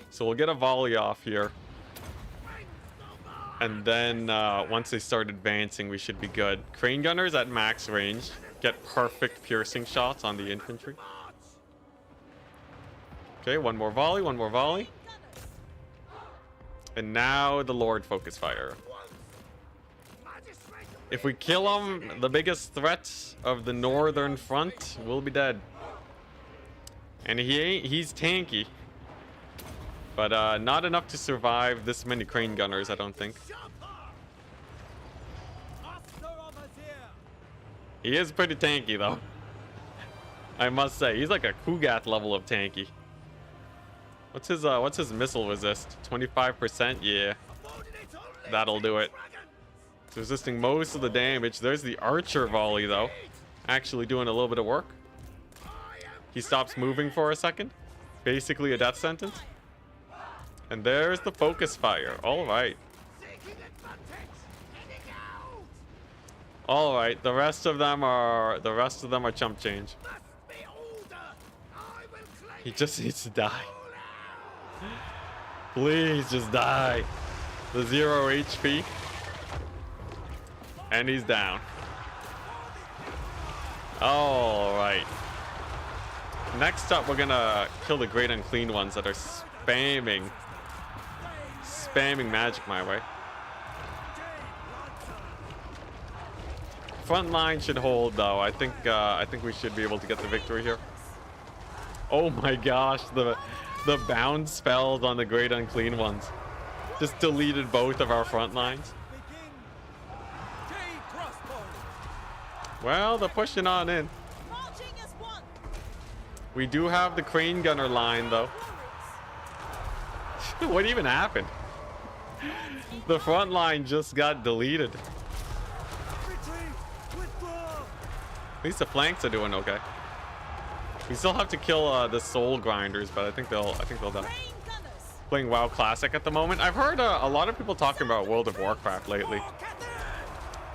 So we'll get a volley off here. And then once they start advancing, we should be good. Crane gunners at max range get perfect piercing shots on the infantry. Okay, one more volley, one more volley. And now the Lord focus fire. If we kill him, the biggest threat of the northern front will be dead. And he's tanky. But not enough to survive this many crane gunners, I don't think. He is pretty tanky though. I must say, he's like a Kugath level of tanky. What's his missile resist? 25%? Yeah. That'll do it. It's resisting most of the damage. There's the archer volley though. Actually doing a little bit of work. He stops moving for a second. Basically a death sentence. And there's the focus fire. Alright. Alright, the rest of them are chump change. He just needs to die. Please just die. The 0 HP. And he's down. Alright. Next up, we're gonna kill the great unclean ones that are spamming magic my way. Front line should hold though. I think we should be able to get the victory here. Oh my gosh, the bound spells on the great unclean ones just deleted both of our front lines. Well, they're pushing on in. We do have the crane gunner line though. What even happened? The front line just got deleted. At least the flanks are doing okay. We still have to kill the soul grinders, but I think they'll die. Playing WoW Classic at the moment. I've heard a lot of people talking about World of Warcraft lately.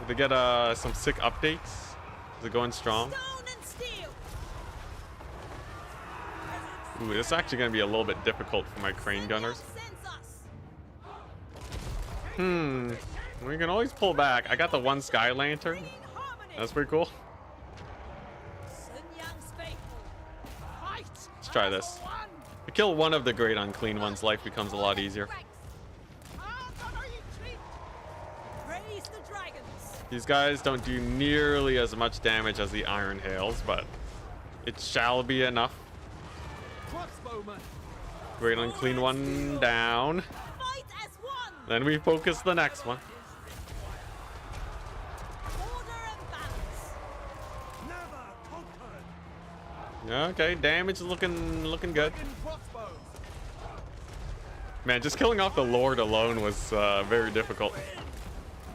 Did they get some sick updates? Is it going strong? Ooh, this is actually going to be a little bit difficult for my crane gunners. We can always pull back. I got the one sky lantern. That's pretty cool. Let's try this. We kill one of the great unclean ones, life becomes a lot easier. These guys don't do nearly as much damage as the iron hails, but it shall be enough. Great unclean one down. Then we focus the next one. Okay, damage is looking good. Man, just killing off the Lord alone was very difficult.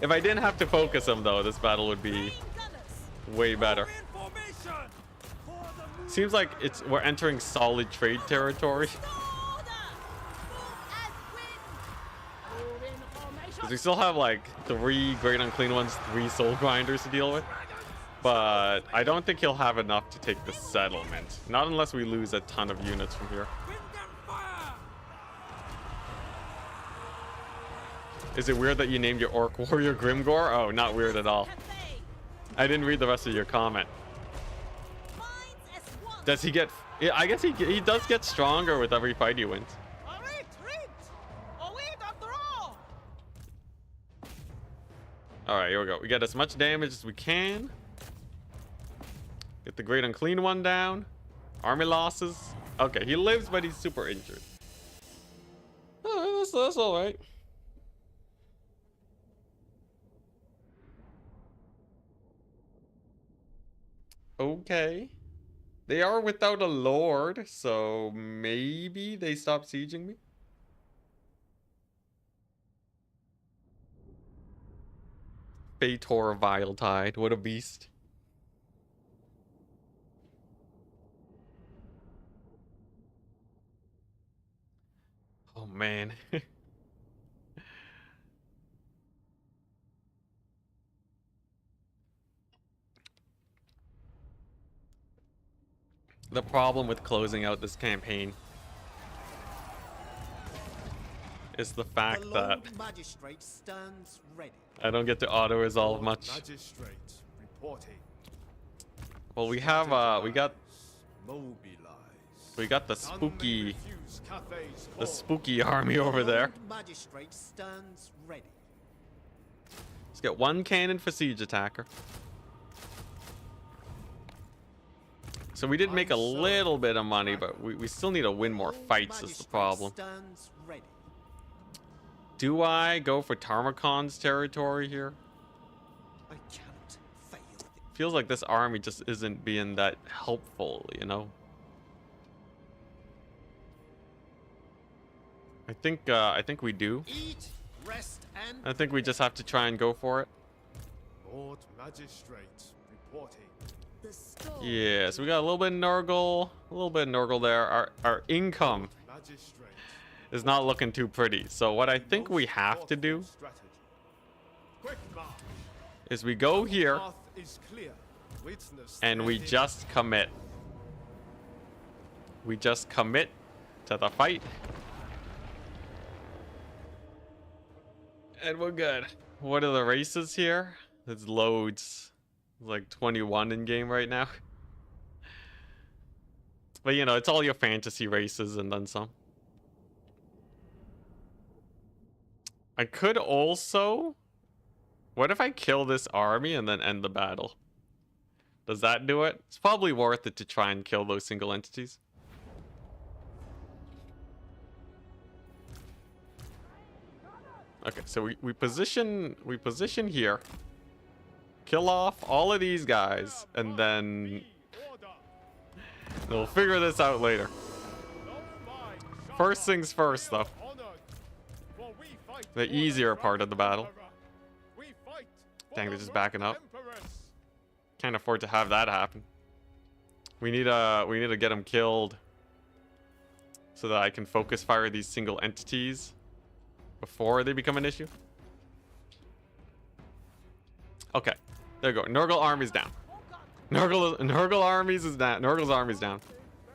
If I didn't have to focus him though, this battle would be way better. Seems like we're entering solid trade territory. Because we still have like 3 great unclean ones, 3 soul grinders to deal with. But I don't think he'll have enough to take the settlement. Not unless we lose a ton of units from here. Is it weird that you named your Orc Warrior Grimgore? Oh, not weird at all. I didn't read the rest of your comment. Does he get... Yeah, I guess he does get stronger with every fight he wins. Alright, here we go. We get as much damage as we can. Get the great unclean one down. Army losses. Okay, he lives, but he's super injured. Oh, that's alright. Okay. They are without a lord, so maybe they stop sieging me. Fator Viletide, what a beast. Oh man. the problem with closing out this campaign is the fact The that Lord Magistrate stands ready. I don't get to auto-resolve much. Magistrate reporting. Well, we have Mobilize. we got the None may spooky refuse Cathay's the call. spooky army over The there. Lord Magistrate stands ready. Let's get one cannon for siege attacker. So we did make a little bit of money, but we still need to win more Lord fights is the Magistrate problem. Stands ready. Do I go for Tarmacon's territory here? I cannot fail this. Feels like this army just isn't being that helpful, you know? I think we do. Eat, rest, and I think we just have to try and go for it. Lord Magistrate reporting. The storm. Yeah, so we got a little bit of Nurgle there. Our income Magistrate. is not looking too pretty. So what I think we have to do Strategy. Quick march. is we go here Path is clear. Witness and we the just commit. We just commit to the fight. And we're good. What are the races here? There's loads. There's like 21 in game right now. But you know, it's all your fantasy races and then some. I could also... What if I kill this army and then end the battle? Does that do it? It's probably worth it to try and kill those single entities. Okay, so we position here. Kill off all of these guys, and then we'll figure this out later. First things first, though. The easier part of the battle. Dang, they're just backing up. Can't afford to have that happen. We need to get them killed so that I can focus fire these single entities before they become an issue. Okay, there you go. Nurgle army's down. Nurgle armies is down. Nurgle's army's down.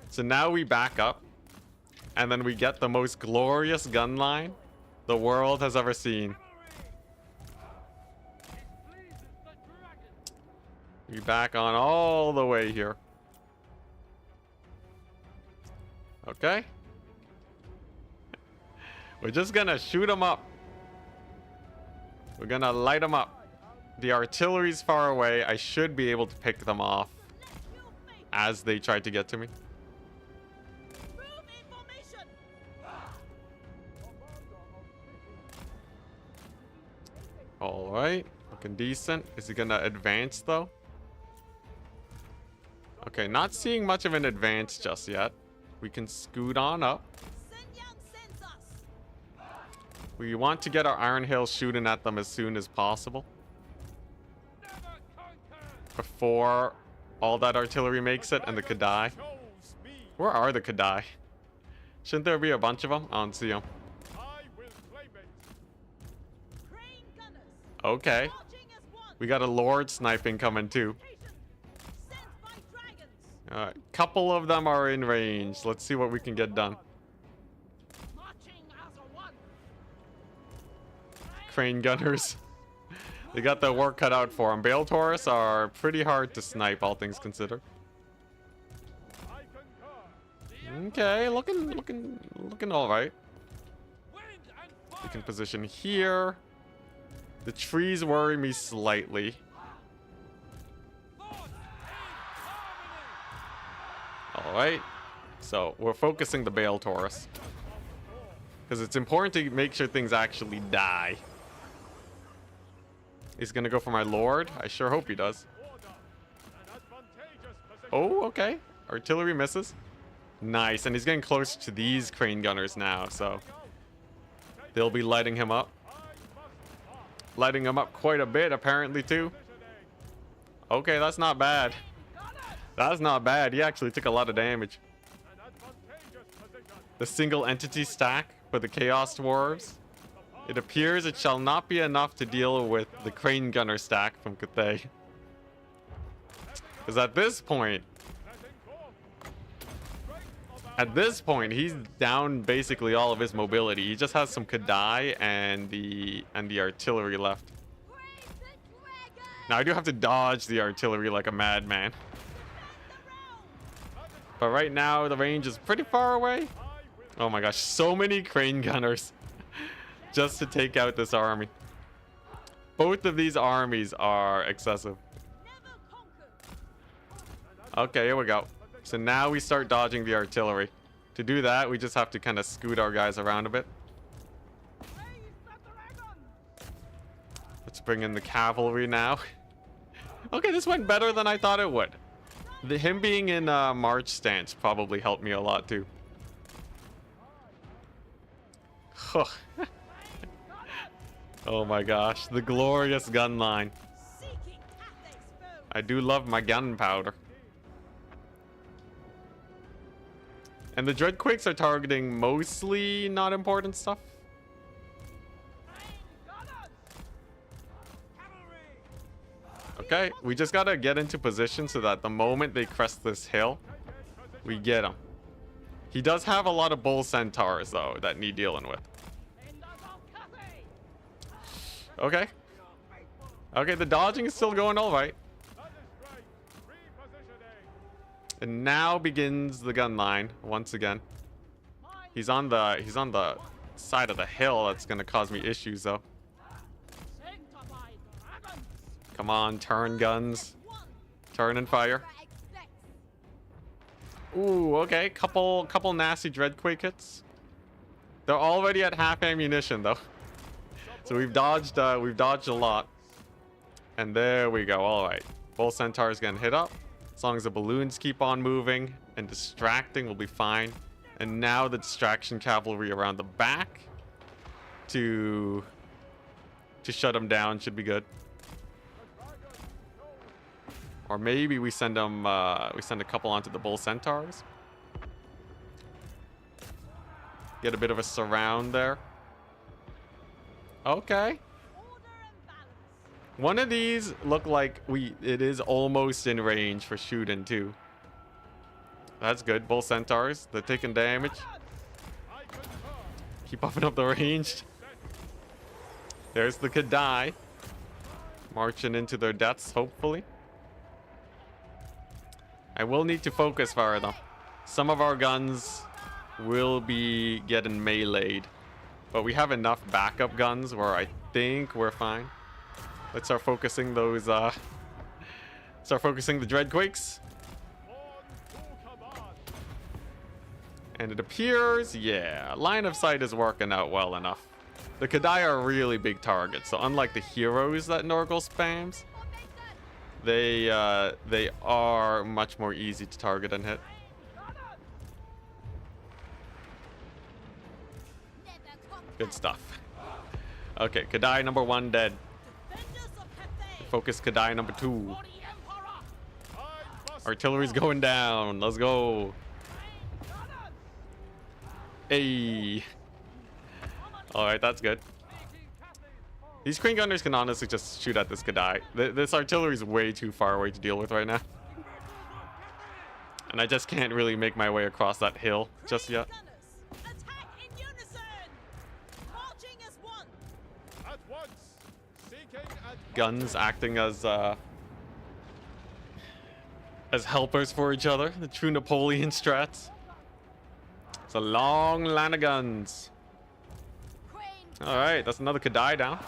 So now we back up, and then we get the most glorious gun line the world has ever seen. We back on all the way here. Okay. We're just gonna shoot them up. We're gonna light them up. The artillery's far away. I should be able to pick them off as they try to get to me. Move in formation. All right, looking decent. Is he gonna advance though? Okay, not seeing much of an advance just yet. We can scoot on up. We want to get our Iron Hail shooting at them as soon as possible. Before all that artillery makes it and the Kadai. Where are the Kadai? Shouldn't there be a bunch of them? I don't see them. Okay. We got a Lord sniping coming too. Alright, couple of them are in range. Let's see what we can get done. Crane gunners. They got their work cut out for them. Bale Taurus are pretty hard to snipe, all things considered. Okay, looking all right. We can position here. The trees worry me slightly. All right. So we're focusing the Bale Taurus because it's important to make sure things actually die. He's gonna go for my Lord. I sure hope he does. Oh, okay. Artillery misses. Nice, and he's getting closer to these crane gunners now, so they'll be lighting him up. Lighting him up quite a bit, apparently, too. Okay, that's not bad. That's not bad. He actually took a lot of damage. The single entity stack for the Chaos Dwarves. It appears it shall not be enough to deal with the crane gunner stack from Kugath. Because at this point, At this point, he's down basically all of his mobility. He just has some Kadai and the artillery left. Now I do have to dodge the artillery like a madman. But right now the range is pretty far away. Oh my gosh, so many crane gunners just to take out this army. Both of these armies are excessive. Okay, here we go. So now we start dodging the artillery. To do that, we just have to kind of scoot our guys around a bit. Let's bring in the cavalry now. Okay, this went better than I thought it would. Him being in march stance probably helped me a lot too. Oh my gosh, the glorious gun line. I do love my gunpowder. And the Dreadquakes are targeting mostly not important stuff. Okay, we just gotta get into position so that the moment they crest this hill, we get him. He does have a lot of bull centaurs though that need dealing with. Okay. Okay, the dodging is still going all right. And now begins the gun line once again. He's on the side of the hill. That's gonna cause me issues though. Come on, turn guns. Turn and fire. Ooh, okay. Couple nasty Dreadquake hits. They're already at half ammunition though. So we've dodged a lot. And there we go. All right. Bull Centaur's getting hit up. As long as the balloons keep on moving and distracting, we'll be fine. And now the distraction cavalry around the back to shut them down should be good. Or maybe we send them we send a couple onto the bull centaurs. Get a bit of a surround there. Okay. One of these look like it is almost in range for shooting too. That's good. Bull centaurs, they're taking damage. Keep upping up the range. There's the Kadai. Marching into their deaths, hopefully. I will need to focus fire though. Some of our guns will be getting meleeed. But we have enough backup guns where I think we're fine. Let's start focusing those, start focusing the Dreadquakes. And it appears, yeah, line of sight is working out well enough. The Kadai are really big targets, so unlike the heroes that Nurgle spams, they are much more easy to target and hit. Good stuff. Okay, Kadai number 1 dead. Focus Kadai number 2. Artillery's going down. Let's go. Hey. Alright, that's good. These crane gunners can honestly just shoot at this Kadai. This artillery is way too far away to deal with right now. And I just can't really make my way across that hill just yet. Guns acting as helpers for each other. The true Napoleon strats. It's a long line of guns. Alright, that's another Kadai down.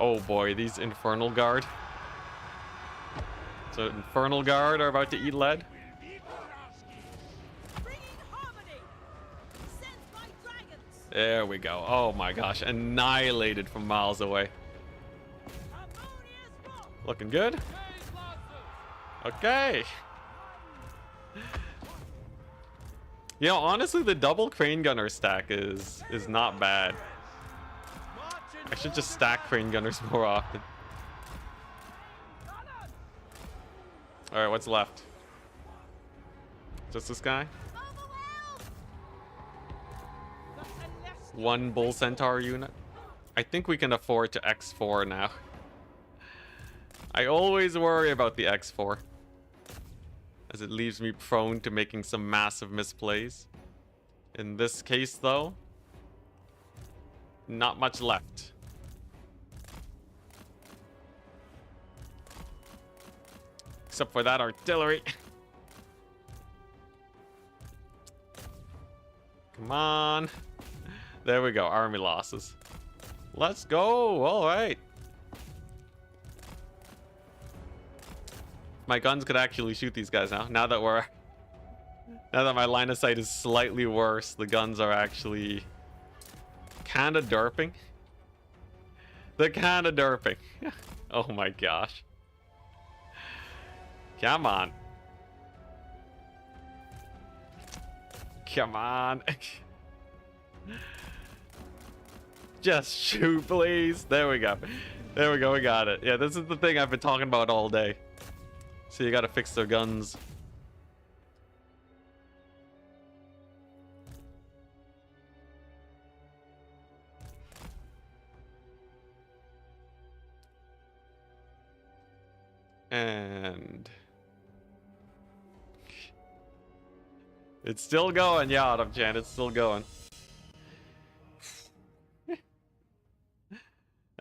Oh boy, these Infernal Guard. So Infernal Guard are about to eat lead. There we go. Oh my gosh, annihilated from miles away. Looking good. Okay. You know, honestly, the double crane gunner stack is not bad. I should just stack crane gunners more often. All right, what's left? Just this guy? One bull centaur unit. I think we can afford to X4 now. I always worry about the X4. as it leaves me prone to making some massive misplays. In this case, though, not much left. Except for that artillery. Come on. There we go. Army losses. Let's go. All right. My guns could actually shoot these guys now. Now that my line of sight is slightly worse, the guns are actually kind of derping. They're kind of derping. Oh my gosh. Come on. Come on. Just shoot, please. There we go. There we go. We got it. Yeah, this is the thing I've been talking about all day. So you gotta fix their guns. And it's still going, yeah, Autumn-chan, it's still going.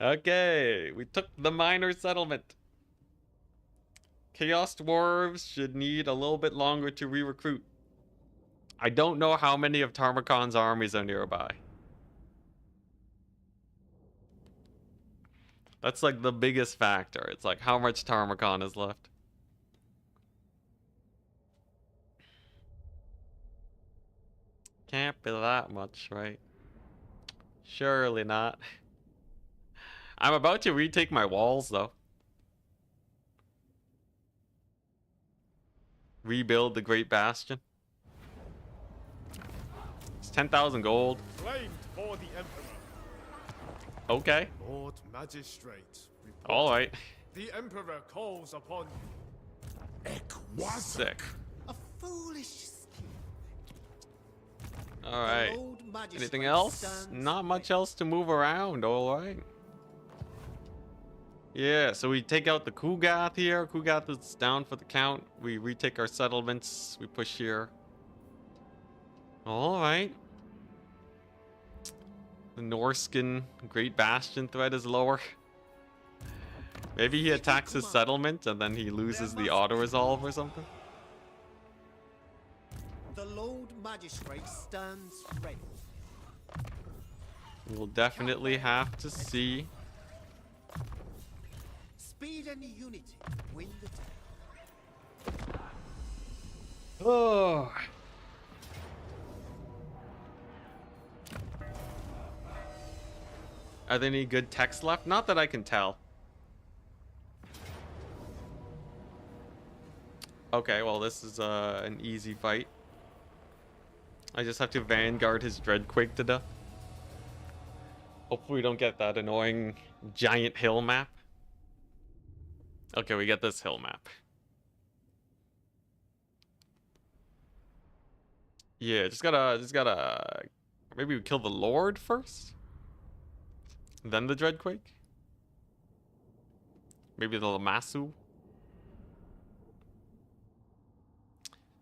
Okay, we took the minor settlement. Chaos Dwarves should need a little bit longer to re-recruit. I don't know how many of Tarmacon's armies are nearby. That's like the biggest factor. It's like how much Tarmacon is left. Can't be that much, right? Surely not. I'm about to retake my walls, though. Rebuild the Great Bastion. It's 10,000 gold. Claimed for the Emperor. Okay. Lord Magistrate. All right. The Emperor calls upon you. Sick. A foolish skill. All right. The Lord Magistrate Anything else? stands Not much ready. else to move around. All right. Yeah, so we take out the Kugath here. Kugath is down for the count. We retake our settlements. We push here. All right. The Norskin Great Bastion threat is lower. Maybe he attacks his settlement and then he loses the auto-resolve or something. The Lord Magistrate stands ready. We'll definitely have to see. Speed and unity win the day. Oh. Are there any good techs left? Not that I can tell. Okay, well this is an easy fight. I just have to vanguard his Dreadquake to death. Hopefully we don't get that annoying giant hill map. Okay, we get this hill map. Yeah, just gotta maybe we kill the Lord first? Then the Dreadquake? Maybe the Lamassu?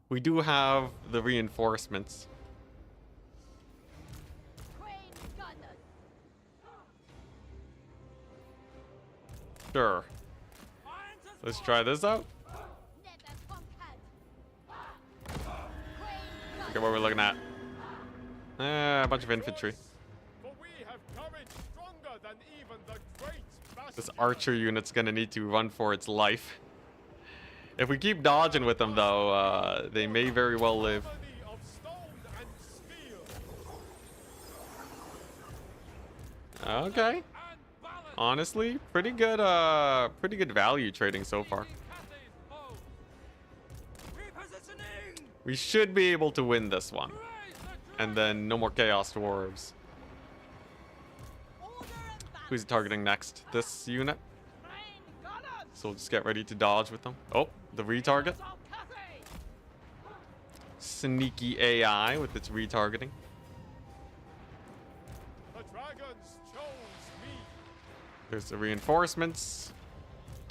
We do have the reinforcements. Sure. Let's try this out. Okay, what we're looking at. A bunch of infantry. For we have courage stronger than even the great This bastion. archer unit's gonna need to run for its life. If we keep dodging with them, though, they may very well live. Harmony of stone and steel. Okay. And balance. Honestly, pretty good value trading so far. Repositioning! We should be able to win this one. And then no more Chaos Dwarves. Who's targeting next? This unit? So we'll just get ready to dodge with them. Oh, the retarget. Sneaky AI with its retargeting. The dragons chose me. There's the reinforcements.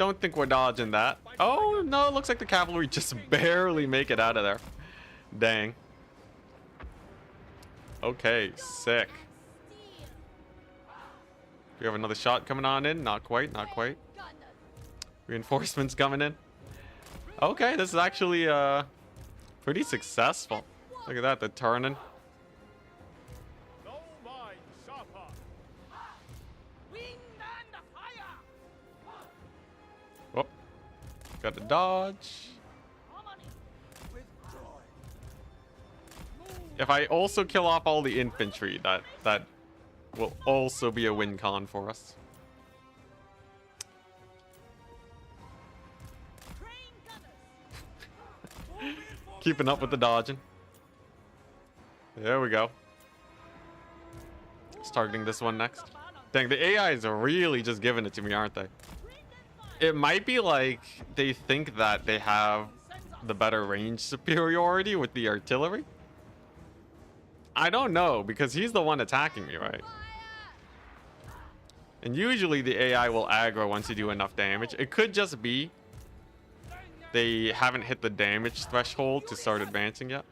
Don't think we're dodging that. Oh, no, it looks like the cavalry just barely make it out of there. Dang. Okay, sick. We have another shot coming on in. Not quite, not quite. Reinforcements coming in. Okay, this is actually pretty successful. Look at that, they're turning. No mind sharper. Oh, got to dodge. If I also kill off all the infantry, that will also be a win con for us. Keeping up with the dodging. There we go. It's targeting this one next. Dang, the AIs are really just giving it to me, aren't they? It might be like they think that they have the better range superiority with the artillery. I don't know, because he's the one attacking me, right? And usually the AI will aggro once you do enough damage. It could just be they haven't hit the damage threshold to start advancing yet.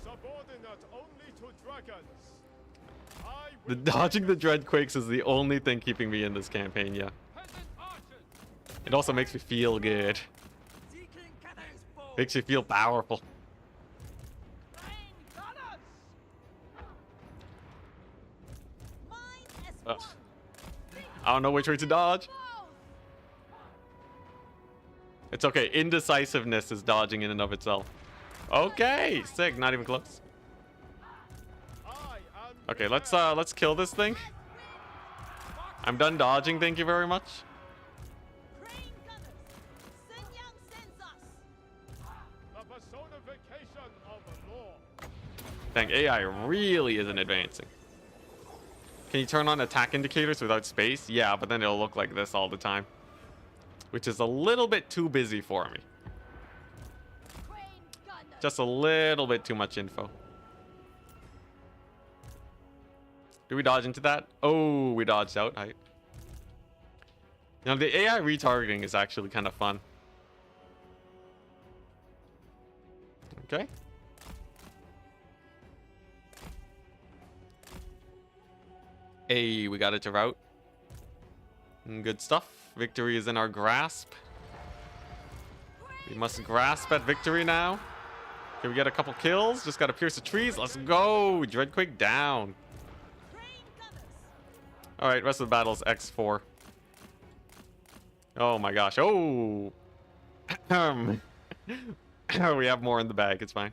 Subordinate only to dragons. I The will dodging the Dreadquakes is the only thing keeping me in this campaign, yeah. It also makes me feel good. Makes you feel powerful. I don't know which way to dodge. It's okay. Indecisiveness is dodging in and of itself. Okay, sick. Not even close. Okay, let's kill this thing. I'm done dodging. Thank you very much. the personification of law. Dang, AI really isn't advancing. Can you turn on attack indicators without space? Yeah, but then it'll look like this all the time, which is a little bit too busy for me. Just a little bit too much info. Do we dodge into that? Oh, we dodged out. Right. Now, the AI retargeting is actually kind of fun. Okay. Hey, we got it to route. Good stuff. Victory is in our grasp. We must grasp at victory now. Can we get a couple kills? Just gotta pierce the trees. Let's go. Dreadquake down. All right, rest of the battle is X4. Oh my gosh. Oh. We have more in the bag. It's fine.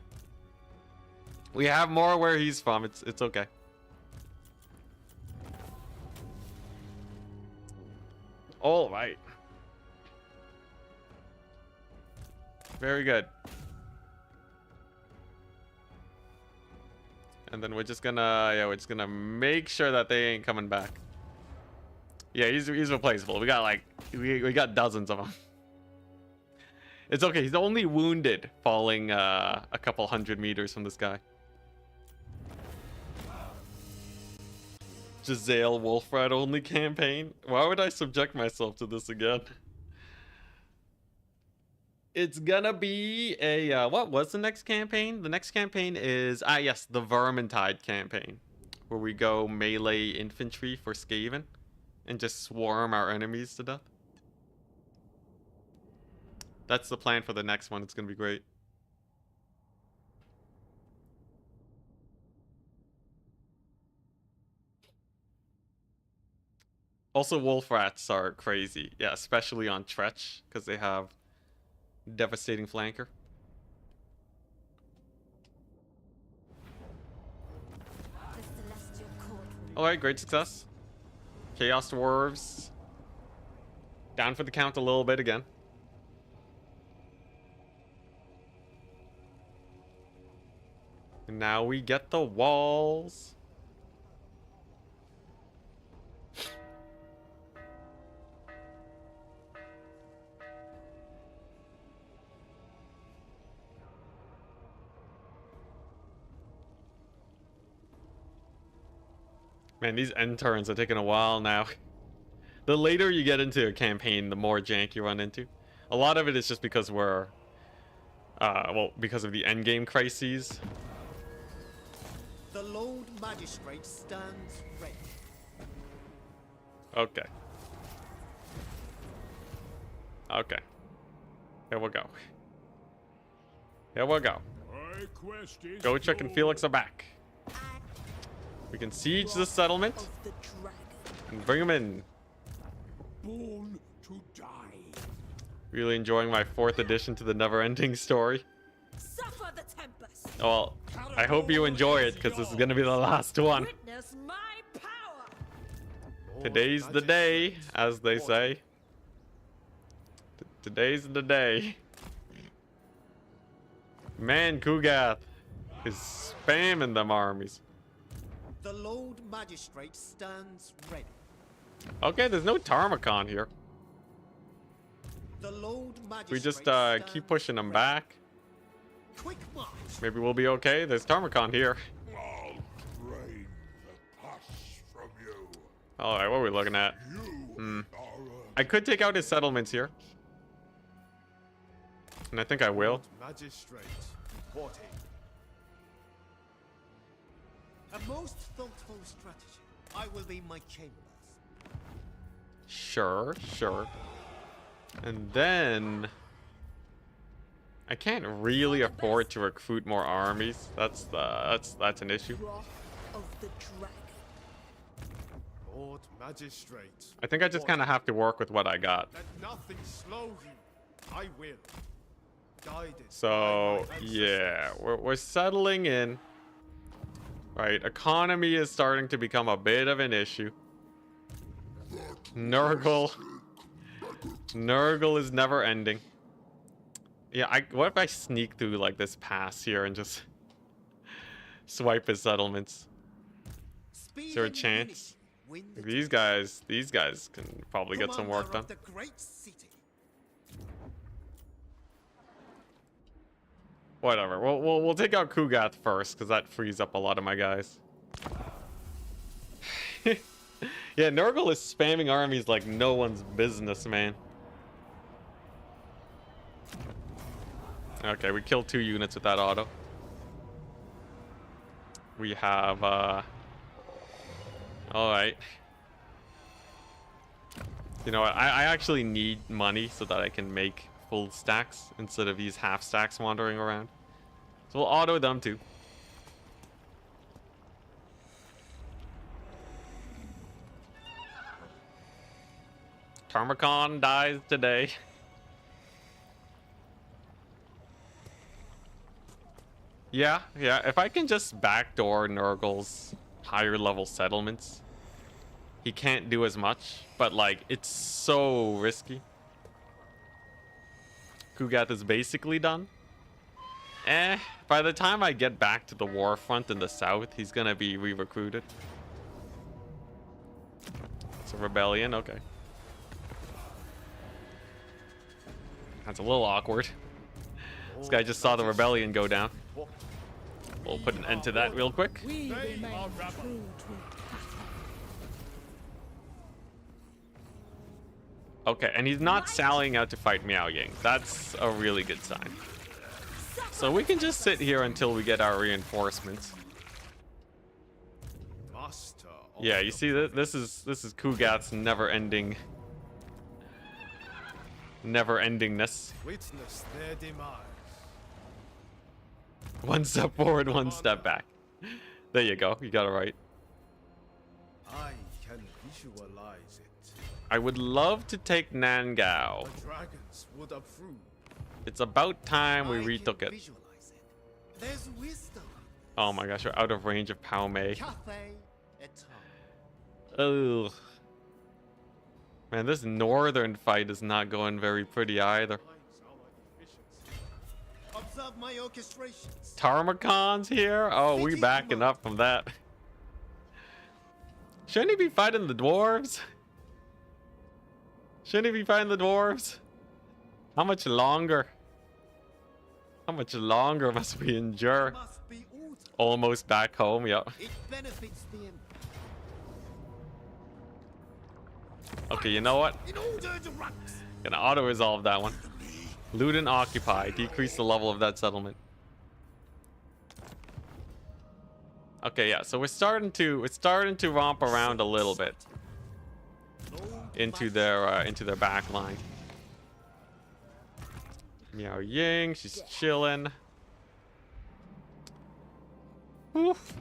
We have more where he's from. It's okay. All right. Very good. And then we're just gonna make sure that they ain't coming back. Yeah, he's replaceable. We got like we got dozens of them. It's okay. He's only wounded falling a couple 100 meters from this guy. Giselle Wolfrat only campaign. Why would I subject myself to this again? It's gonna be a what was the next campaign? The next campaign is yes, the Vermintide campaign, where we go melee infantry for Skaven and just swarm our enemies to death. That's the plan for the next one. It's gonna be great. Also, wolf rats are crazy. Yeah, especially on Tretch, because they have devastating flanker. Alright, great success. Chaos Dwarves. Down for the count a little bit again. And now we get the walls. Man, these end turns are taking a while now. The later you get into a campaign, the more jank you run into. A lot of it is just because we're, well, because of the endgame crises. The Lord Magistrate stands ready. Okay. Okay. Here we go. Here we go. My quest is Gochuk and Felix are back. We can siege the settlement Of the dragon. and bring them in. born to die. Really enjoying my 4th edition to the never-ending story. Suffer the tempest. Well, I hope you enjoy it, because this is going to be the last one. Witness my power. Today's the day, as they say. Today's the day. Man, Kugath is spamming them armies. The Lord Magistrate stands ready. Okay, there's no Tarmacon here. The Lord Magistrate We just stands keep pushing them ready. back. Quick march. Maybe we'll be okay. There's Tarmacon here. I'll drain the pus from you. Alright, what are we looking at? You are I could take out his settlements here. And I think I will. Magistrate reporting. A most thoughtful strategy. I will be my chambers. Sure, sure. And then I can't really afford to recruit more armies. That's an issue. Wrath of the dragon. Lord Magistrate. I think I just kind of have to work with what I got. Let nothing slow you. I will. Guided So by my yeah, ancestors. we're settling in. Right, economy is starting to become a bit of an issue. Nurgle is never ending. Yeah, what if I sneak through like this pass here and just swipe his settlements? Speed Is there a and chance? unity win the These guys can probably get some work Commander done. of the great city. Whatever. We'll take out Kugath first, because that frees up a lot of my guys. Yeah, Nurgle is spamming armies like no one's business, man. Okay, we killed 2 units with that auto. We have, alright. You know what? I actually need money so that I can make full stacks instead of these half stacks wandering around. So we'll auto them too. Tarmacon dies today. Yeah, if I can just backdoor Nurgle's higher level settlements, he can't do as much, but like, it's so risky. Kugath is basically done. By the time I get back to the war front in the south, he's gonna be re-recruited. It's a rebellion, okay. That's a little awkward. This guy just saw the rebellion go down. We'll put an end to that real quick. We They remain are rebels. true to Tacon. Okay, and he's not sallying out to fight Miao Ying. That's a really good sign. So we can just sit here until we get our reinforcements. Master of Yeah, you the see that this is Kugath's never-endingness. Witness their demise. One step forward, one step back. There you go. You got it right. I can visualize it. I would love to take Nangao. The dragons would approve. It's about time we I retook can it. visualize it. There's wisdom. Oh my gosh, we're out of range of Pao Mei. Cafe et Ugh. Man, this northern fight is not going very pretty either. Observe my orchestrations. Tarmacon's here? Oh, we backing up from that. Shouldn't he be fighting the dwarves? Shouldn't he be fighting the dwarves? How much longer? How much longer must we endure? Must be ordered. Almost back home, yep. It benefits the empire. Okay, you know what? In order to ranks. Gonna auto-resolve that one. Loot and occupy. Decrease the level of that settlement. Okay, yeah. So we're starting to romp around a little bit into their back line. Miao Ying, she's chilling. Oof.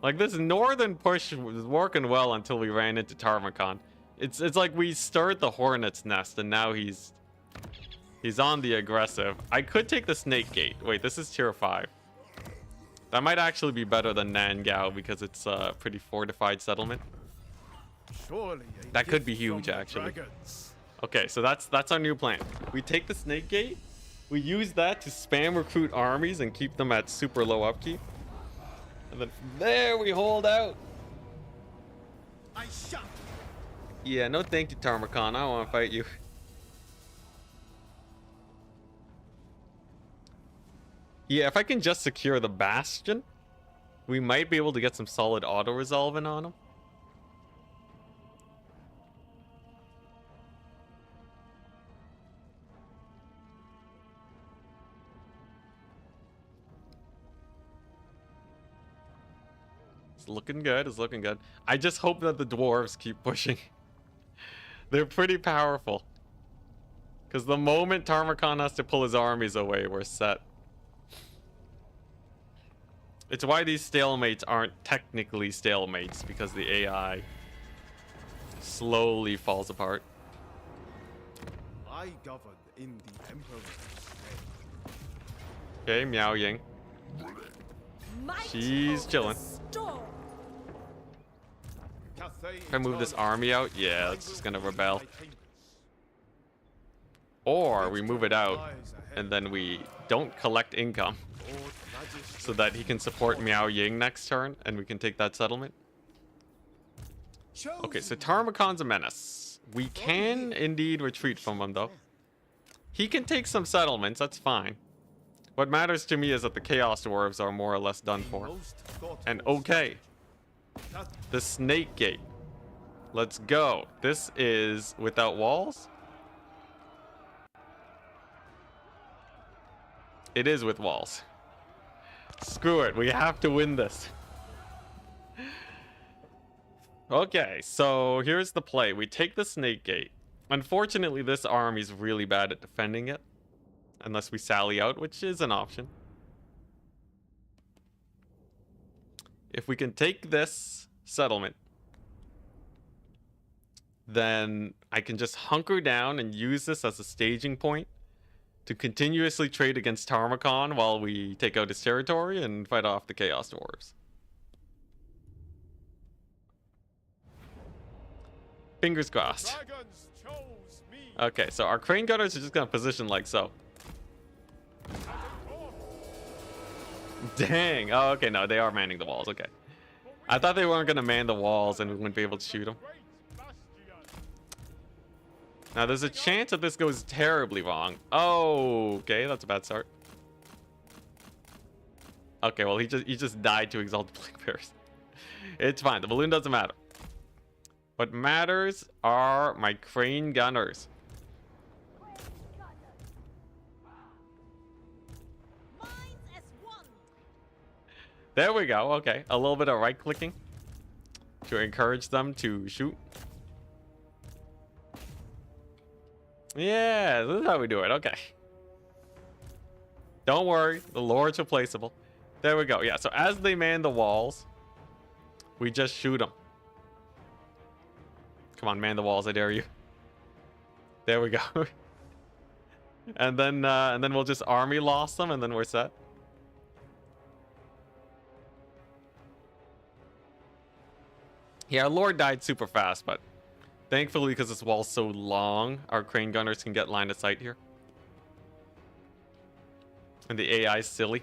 Like this northern push was working well until we ran into Tarmakon. It's like we stirred the hornet's nest and now he's on the aggressive. I could take the snake gate. Wait, this is tier 5. That might actually be better than Nangao because it's a pretty fortified settlement. Surely That could be huge, actually. Okay, so that's our new plan. We take the snake gate. We use that to spam recruit armies and keep them at super low upkeep. And then there we hold out. I shall. Yeah, no thank you, Tarmakon. I don't want to fight you. Yeah, if I can just secure the Bastion, we might be able to get some solid auto-resolving on him. It's looking good. It's looking good. I just hope that the dwarves keep pushing. They're pretty powerful. Because the moment Tarmakon has to pull his armies away, we're set. It's why these stalemates aren't technically stalemates, because the AI slowly falls apart. I govern in the Emperor's name. Okay, Miao Ying. Might She's of chilling. the storm. If I move this army out, yeah, it's just gonna rebel. Or we move it out, and then we don't collect income, so that he can support Miao Ying next turn, and we can take that settlement. Okay, so Tarmakon's a menace. We can indeed retreat from him, though. He can take some settlements, that's fine. What matters to me is that the Chaos Dwarves are more or less done for. And okay, the Snake Gate. Let's go. This is without walls? It is with walls. Screw it, we have to win this. Okay, so here's the play. We take the Snake Gate. Unfortunately, this army's really bad at defending it. Unless we sally out, which is an option. If we can take this settlement, then I can just hunker down and use this as a staging point to continuously trade against Tarmakon while we take out his territory and fight off the Chaos Dwarves. Fingers crossed. Okay, so our Crane Gunners are just gonna position like so. Dang. Oh, okay, no, they are manning the walls. Okay. I thought they weren't gonna man the walls and we wouldn't be able to shoot them. Now, there's a chance that this goes terribly wrong. Oh, okay, that's a bad start. Okay, well, he just died to Exalted Plague Bearers. It's fine. The balloon doesn't matter. What matters are my Crane Gunners. There we go. Okay, a little bit of right-clicking to encourage them to shoot. Yeah, this is how we do it. Okay. Don't worry, the Lord's replaceable. There we go. Yeah, so as they man the walls, we just shoot them. Come on, man the walls, I dare you. There we go. and then we'll just army loss them, and then we're set. Yeah, our Lord died super fast, but thankfully, because this wall's so long, our Crane Gunners can get line of sight here. And the AI is silly.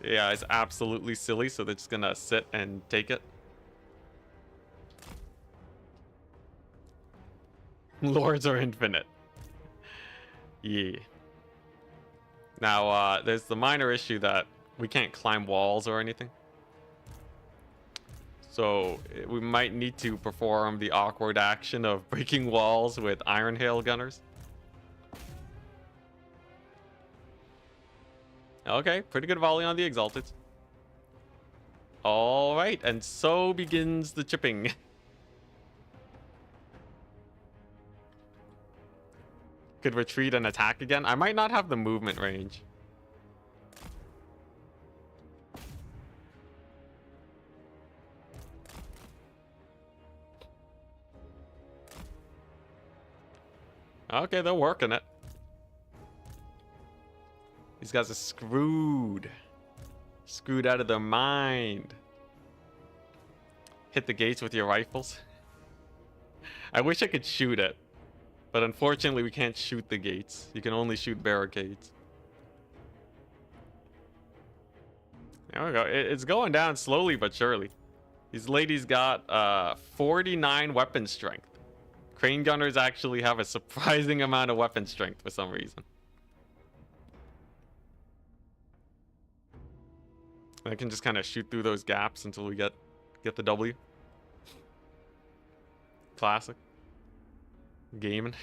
The AI is absolutely silly, so they're just gonna sit and take it. Lords are infinite. Yeah. Now, there's the minor issue that we can't climb walls or anything. So we might need to perform the awkward action of breaking walls with Iron Hail Gunners. Okay, pretty good volley on the Exalted. All right, and so begins the chipping. Could retreat and attack again. I might not have the movement range. Okay, they're working it. These guys are screwed. Screwed out of their mind. Hit the gates with your rifles. I wish I could shoot it. But unfortunately, we can't shoot the gates. You can only shoot barricades. There we go. It's going down slowly but surely. These ladies got 49 weapon strength. Crane gunners actually have a surprising amount of weapon strength for some reason. I can just kind of shoot through those gaps until we get the W. Classic. Gaming.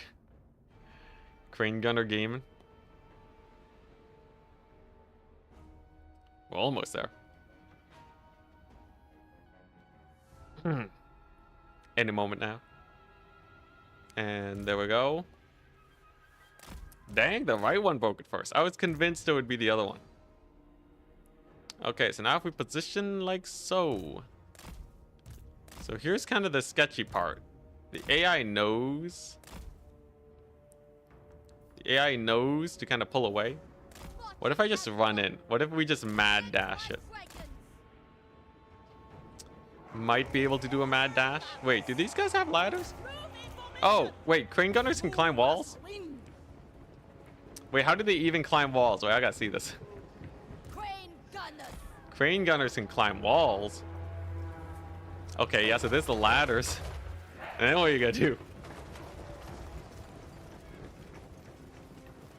Crane gunner gaming. We're almost there. Any moment now. And there we go. Dang, the right one broke it first. I was convinced it would be the other one. Okay, so now if we position like so. So here's kind of the sketchy part. The AI knows. The AI knows to kind of pull away. What if I just run in? What if we just mad dash it? Might be able to do a mad dash. Wait, do these guys have ladders? Oh, wait, crane gunners can climb walls? Wait, how do they even climb walls? Wait, I gotta see this. Crane gunners can climb walls. Okay, yeah, so there's the ladders. And then what are you gonna do?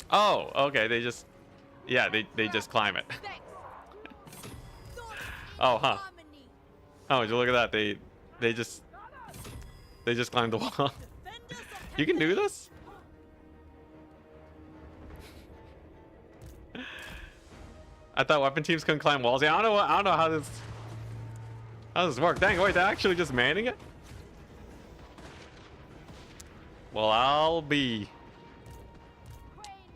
Oh, okay, they just... Yeah, they just climb it. Oh, huh. Oh, would you look at that? They just climbed the wall. You can do this? I thought weapon teams couldn't climb walls. Yeah, I don't know how this works. Dang, wait, they're actually just manning it? Well, I'll be.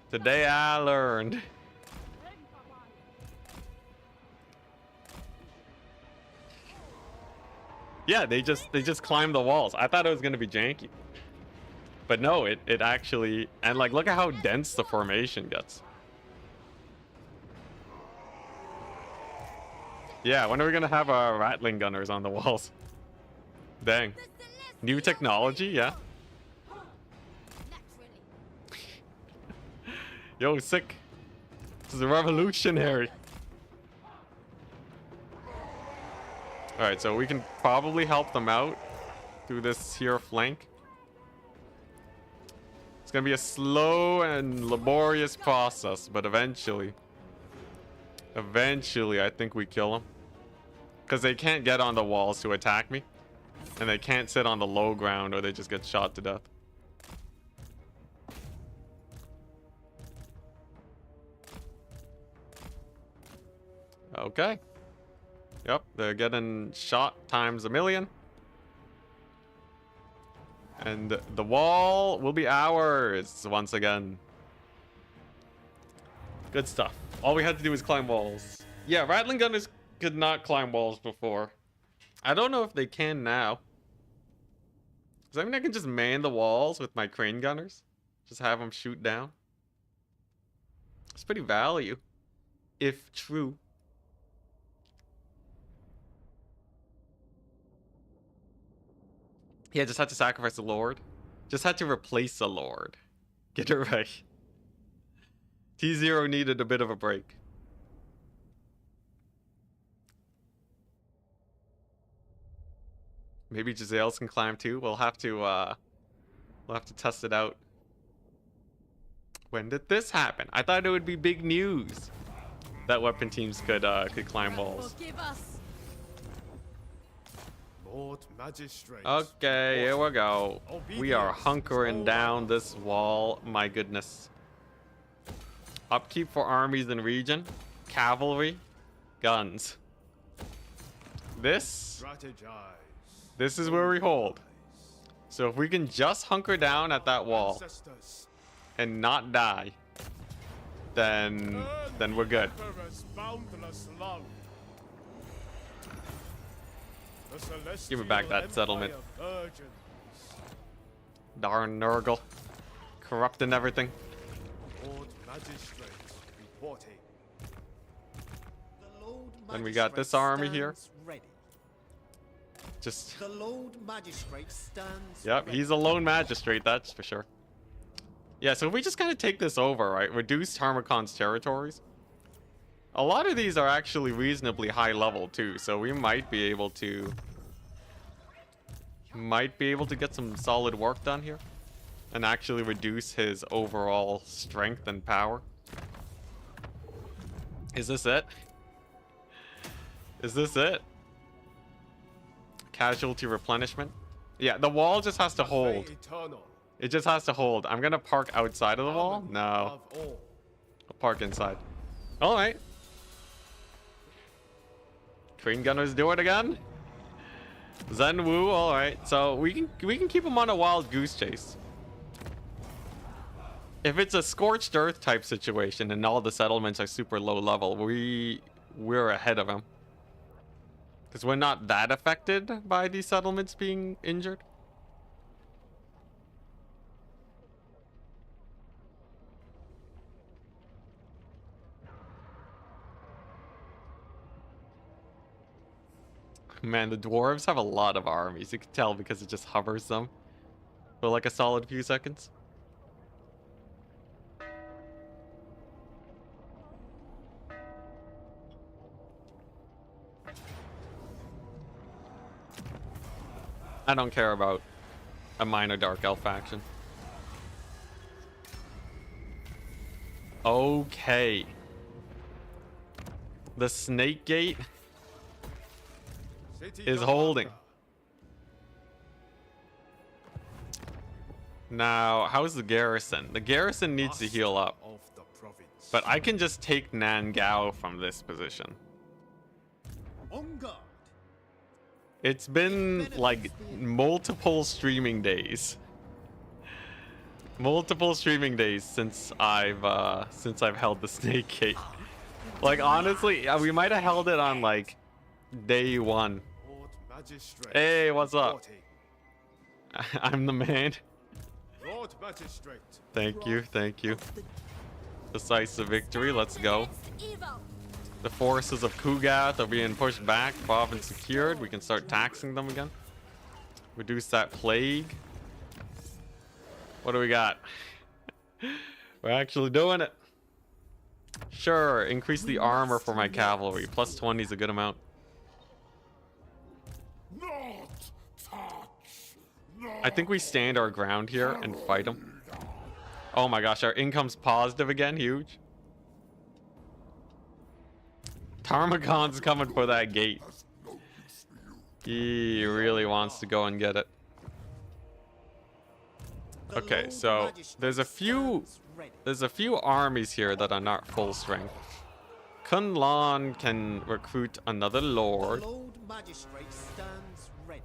Today I learned. Yeah, they just climb the walls. I thought it was gonna be janky. But no, it actually, and like look at how dense the formation gets. Yeah, when are we gonna have our rattling gunners on the walls? Dang. New technology, yeah. Yo, sick. This is revolutionary. Alright, so we can probably help them out through this here flank. It's gonna be a slow and laborious process, but eventually, I think we kill them. Because they can't get on the walls to attack me. And they can't sit on the low ground or they just get shot to death. Okay. Yep, they're getting shot times a million. And the wall will be ours once again. Good stuff. All we had to do was climb walls. Yeah, rattling gunners could not climb walls before. I don't know if they can now. Does that mean I can just man the walls with my crane gunners? Just have them shoot down? It's pretty value. If true. Yeah, just had to sacrifice a lord. Just had to replace a lord. Get it right. T0 needed a bit of a break. Maybe Giselles can climb too. We'll have to test it out. When did this happen? I thought it would be big news that weapon teams could climb walls. Lord Magistrate. Okay, here we go. We are hunkering down this wall. My goodness. Upkeep for armies in region. Cavalry. Guns. This is where we hold. So if we can just hunker down at that wall and not die, then we're good. Give me back that settlement. Darn Nurgle. Corrupting everything. Lord Magistrate reporting. The Lord Then we got this Magistrate army here. stands ready. Just, The Lord Magistrate stands yep, ready. he's a lone magistrate, that's for sure. Yeah, so if we just kind of take this over, right? Reduce Tarmacon's territories. A lot of these are actually reasonably high level too, so we might be able to get some solid work done here and actually reduce his overall strength and power. Is this it? Is this it? Casualty replenishment? Yeah, the wall just has to hold. Eternal. It just has to hold. I'm gonna park outside of the wall. No, Of all. I'll park inside. All right. Train gunners do it again. Zen Wu. All right. So we can keep him on a wild goose chase. If it's a scorched earth type situation and all the settlements are super low level, we're ahead of him. Because we're not that affected by these settlements being injured. Man, the dwarves have a lot of armies. You can tell because it just hovers them for like a solid few seconds. I don't care about a minor dark elf faction. Okay. The Snake Gate City is of holding. Wonder. Now, how's the garrison? The garrison needs to heal up. Of the province. But I can just take Nangao from this position. On guard. It's been like multiple streaming days. Multiple streaming days since I've held the Snake Gate. Like honestly, we might have held it on like day 1. Lord Magistrate. Hey, what's up? reporting. I'm the man. Lord Magistrate. Thank you, thank you. Decisive victory, let's go. Evil. The forces of Kugath are being pushed back, province secured. We can start taxing them again. Reduce that plague. What do we got? We're actually doing it. Sure, increase the armor for my cavalry. Plus 20 is a good amount. I think we stand our ground here and fight them. Oh my gosh, our income's positive again. Huge. Tarmacon's coming for that gate. He really wants to go and get it. The Okay, Lord so Magistrate there's a stands ready. few armies here that are not full strength. Kunlun can recruit another The lord. Lord Magistrate stands ready.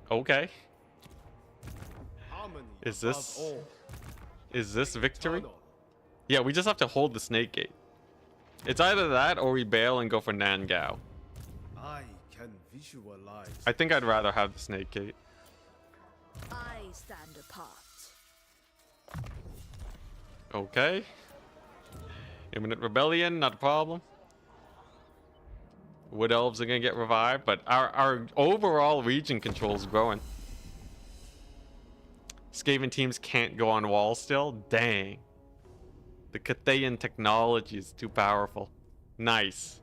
Okay. Harmony Is above this- all. Is this victory? Eternal. Yeah, we just have to hold the Snake Gate. It's either that or we bail and go for Nangao. I can visualize. I think I'd rather have the Snake Gate. I stand apart. Okay. Imminent rebellion, not a problem. Wood elves are gonna get revived, but our overall region control is growing. Skaven teams can't go on walls still? Dang. The Cathayan technology is too powerful. Nice.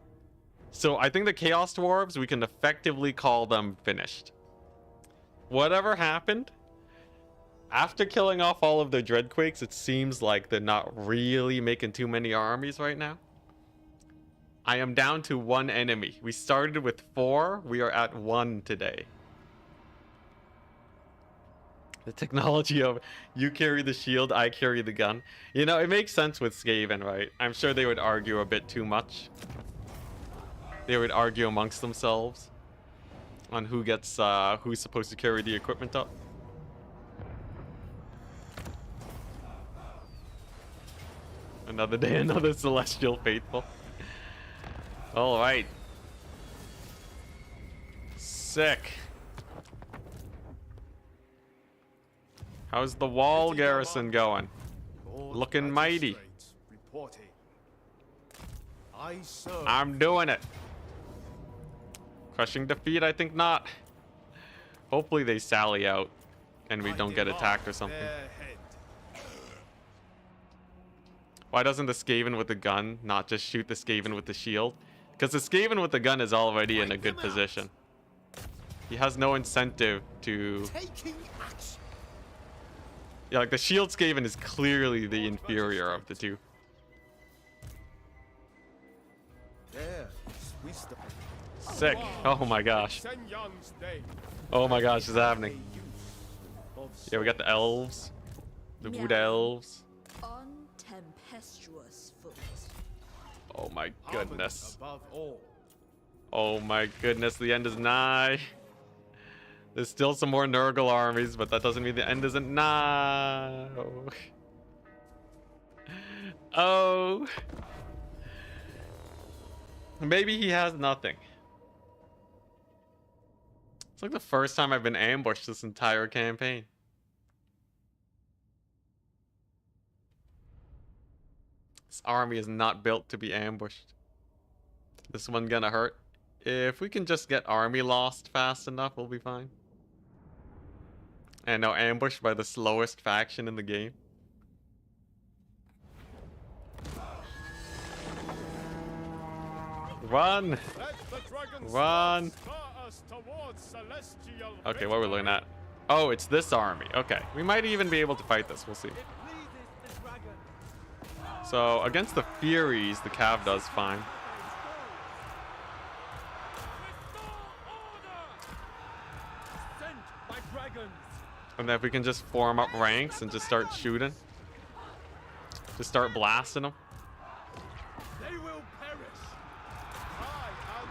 So I think the Chaos Dwarves, we can effectively call them finished. Whatever happened, after killing off all of their Dreadquakes, it seems like they're not really making too many armies right now. I am down to 1 enemy. We started with 4. We are at 1 today. The technology of you carry the shield, I carry the gun. You know, it makes sense with Skaven, right? I'm sure they would argue a bit too much. They would argue amongst themselves on who gets, who's supposed to carry the equipment up. Another day, another celestial faithful. All right. Sick. How's the wall garrison going? Looking mighty. Reporting. I serve. I'm doing it. Crushing defeat, I think not. Hopefully they sally out and we don't get attacked or something. Why doesn't the Skaven with the gun not just shoot the Skaven with the shield? Because the Skaven with the gun is already in a good position. He has no incentive to... Taking action. Yeah, like the shield Skaven is clearly the inferior of the two. There. Sick. Oh my gosh. Oh my gosh, it's happening. Yeah, we got the elves. The wood elves. On tempestuous foot. Oh my goodness. Above all. Oh my goodness, the end is nigh. There's still some more Nurgle armies, but that doesn't mean the end isn't nigh. Oh. Maybe he has nothing. It's like the first time I've been ambushed this entire campaign. This army is not built to be ambushed. This one gonna hurt. If we can just get army lost fast enough, we'll be fine. And now ambushed by the slowest faction in the game. Run! Run! Okay, what are we looking at? Oh, it's this army. Okay, we might even be able to fight this. We'll see. So, against the Furies, the Cav does fine. And then if we can just form up ranks and just start shooting. Just start blasting them. They will perish. I am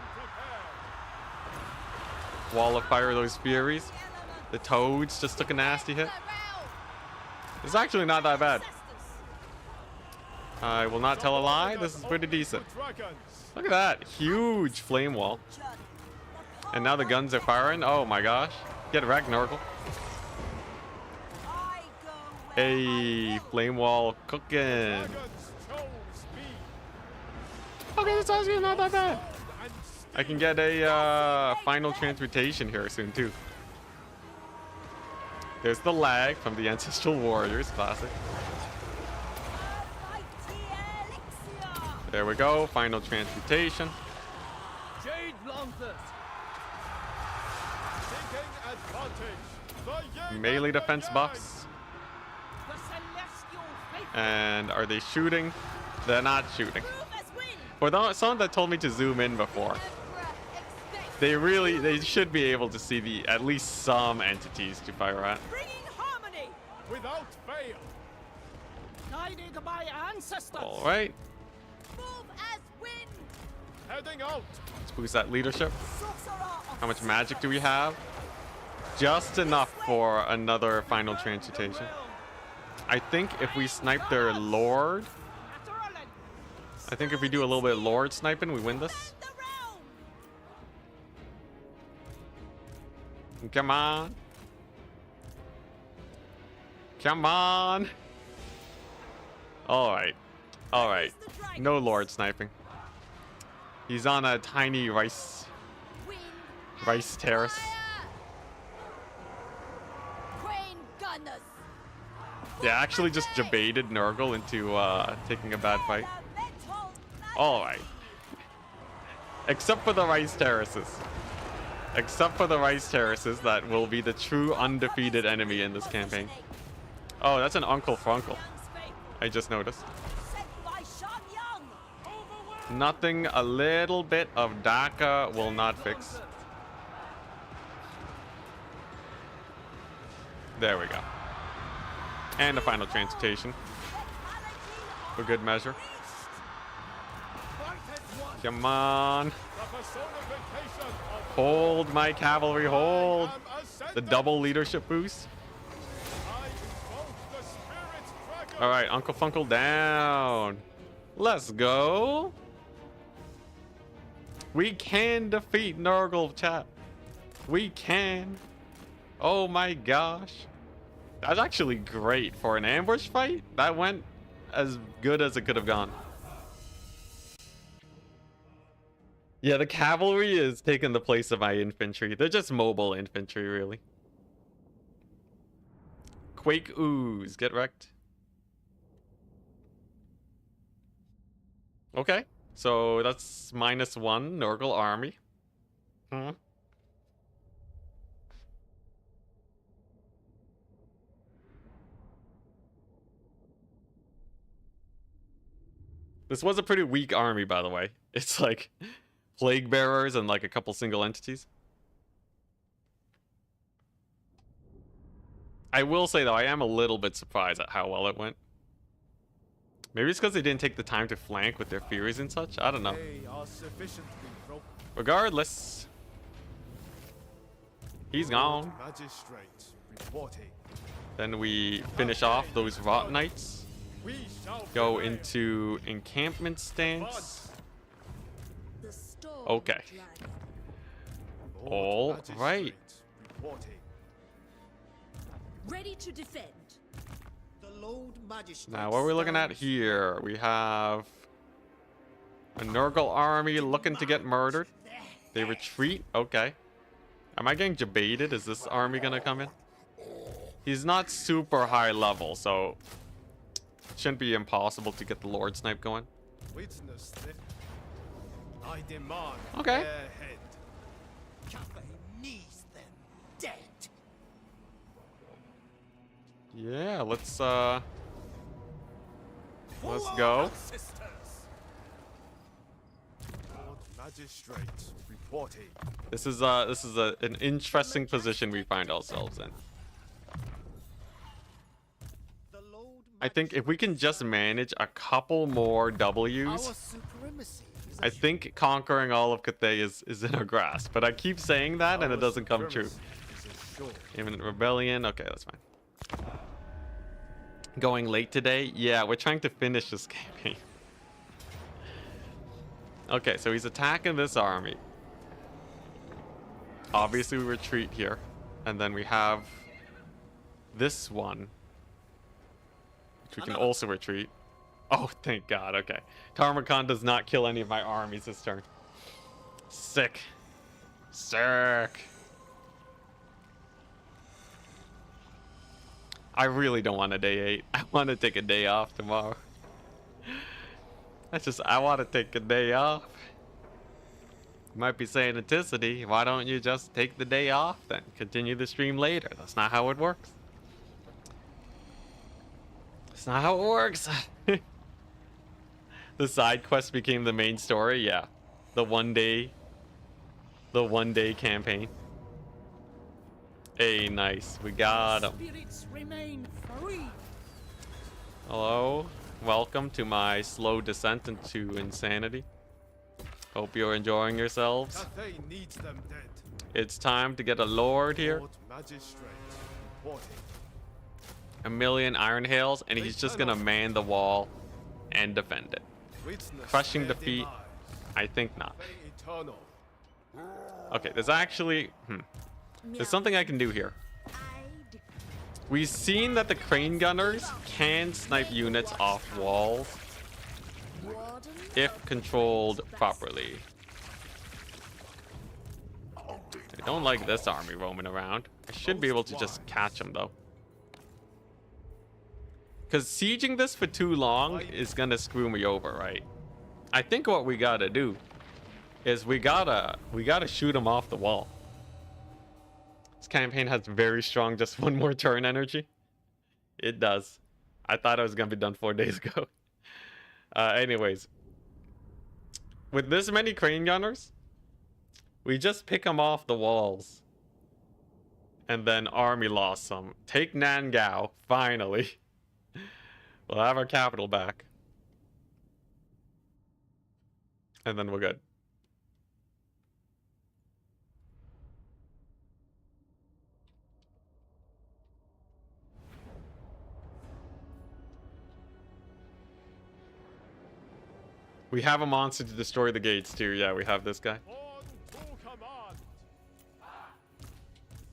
prepared. Wall of fire those Furies. The Toads just took a nasty hit. It's actually not that bad. I will not tell a lie. This is pretty decent. Look at that. Huge flame wall. And now the guns are firing. Oh my gosh. Get wrecked, Nurgle. Hey, flame wall cooking. Okay, this actually not that bad. I can get a final transmutation here soon too. There's the lag from the Ancestral Warriors, classic. There we go, final transmutation. Melee defense buffs. And are they shooting? They're not shooting. For someone that told me to zoom in before, they should be able to see at least some entities to fire at. Bringing harmony without fail. Guided by ancestors. All right. Move as wind. Heading out. Let's boost that leadership. How much magic do we have? Just enough for another final transmutation. I think if we snipe their Lord, I think if we do a little bit of Lord sniping, we win this. Come on. Come on. All right. All right. No Lord sniping. He's on a tiny rice terrace. Yeah, actually just debated Nurgle into taking a bad fight. Alright. Except for the rice terraces. Except for the rice terraces that will be the true undefeated enemy in this campaign. Oh, that's an Uncle Frunkle. I just noticed. Nothing a little bit of DACA will not fix. There we go. And the final transmutation. For good measure. Come on. Hold my cavalry, hold. The double leadership boost. All right, Uncle Funkle down. Let's go. We can defeat Nurgle, chat. We can. Oh my gosh. That's actually great for an ambush fight. That went as good as it could have gone. Yeah, the cavalry is taking the place of my infantry. They're just mobile infantry, really. Quake ooze, get wrecked. Okay, so that's -1 Nurgle army. This was a pretty weak army, by the way. It's like plague bearers and like a couple single entities. I will say though, I am a little bit surprised at how well it went. Maybe it's because they didn't take the time to flank with their Furies and such. I don't know. Regardless, he's gone. Then we finish off those Rot Knights. Go into encampment stance. Okay. All right. Ready to defend. Now, what are we looking at here? We have a Nurgle army looking to get murdered. They retreat. Okay. Am I getting debated? Is this army gonna come in? He's not super high level, so it shouldn't be impossible to get the Lord Snipe going. I demand okay. their head. Needs them dead. Yeah, let's go. Magistrate reporting. This is an interesting position we find ourselves in. I think if we can just manage a couple more W's, I think conquering all of Cathay is in our grasp. But I keep saying that and it doesn't come true. Imminent rebellion. Okay, that's fine. Going late today? Yeah, we're trying to finish this campaign. Okay, so he's attacking this army. Obviously, we retreat here. And then we have this one, which we can also retreat. Oh, thank God. Okay. Tarmakhan does not kill any of my armies this turn. Sick. Sick. I really don't want a day 8. I want to take a day off tomorrow. I want to take a day off. You might be saying, Enticity, why don't you just take the day off then? Continue the stream later. That's not how it works. That's not how it works. The side quest became the main story. Yeah. The one day campaign. Hey, nice. We got him. Hello. Welcome to my slow descent into insanity. Hope you're enjoying yourselves. It's time to get a lord here. A million Iron Hails, and he's just gonna man the wall and defend it. Crushing defeat? I think not. Okay, there's actually... There's something I can do here. We've seen that the crane gunners can snipe units off walls if controlled properly. I don't like this army roaming around. I should be able to just catch them though. Because sieging this for too long is gonna screw me over, right? I think what we gotta do is we gotta shoot them off the wall. This campaign has very strong just one more turn energy. It does. I thought I was gonna be done 4 days ago. Anyways, with this many crane gunners, we just pick them off the walls. And then army lost some. Take Nangao, finally. We'll have our capital back. And then we're good. We have a monster to destroy the gates too. Yeah, we have this guy. On to command.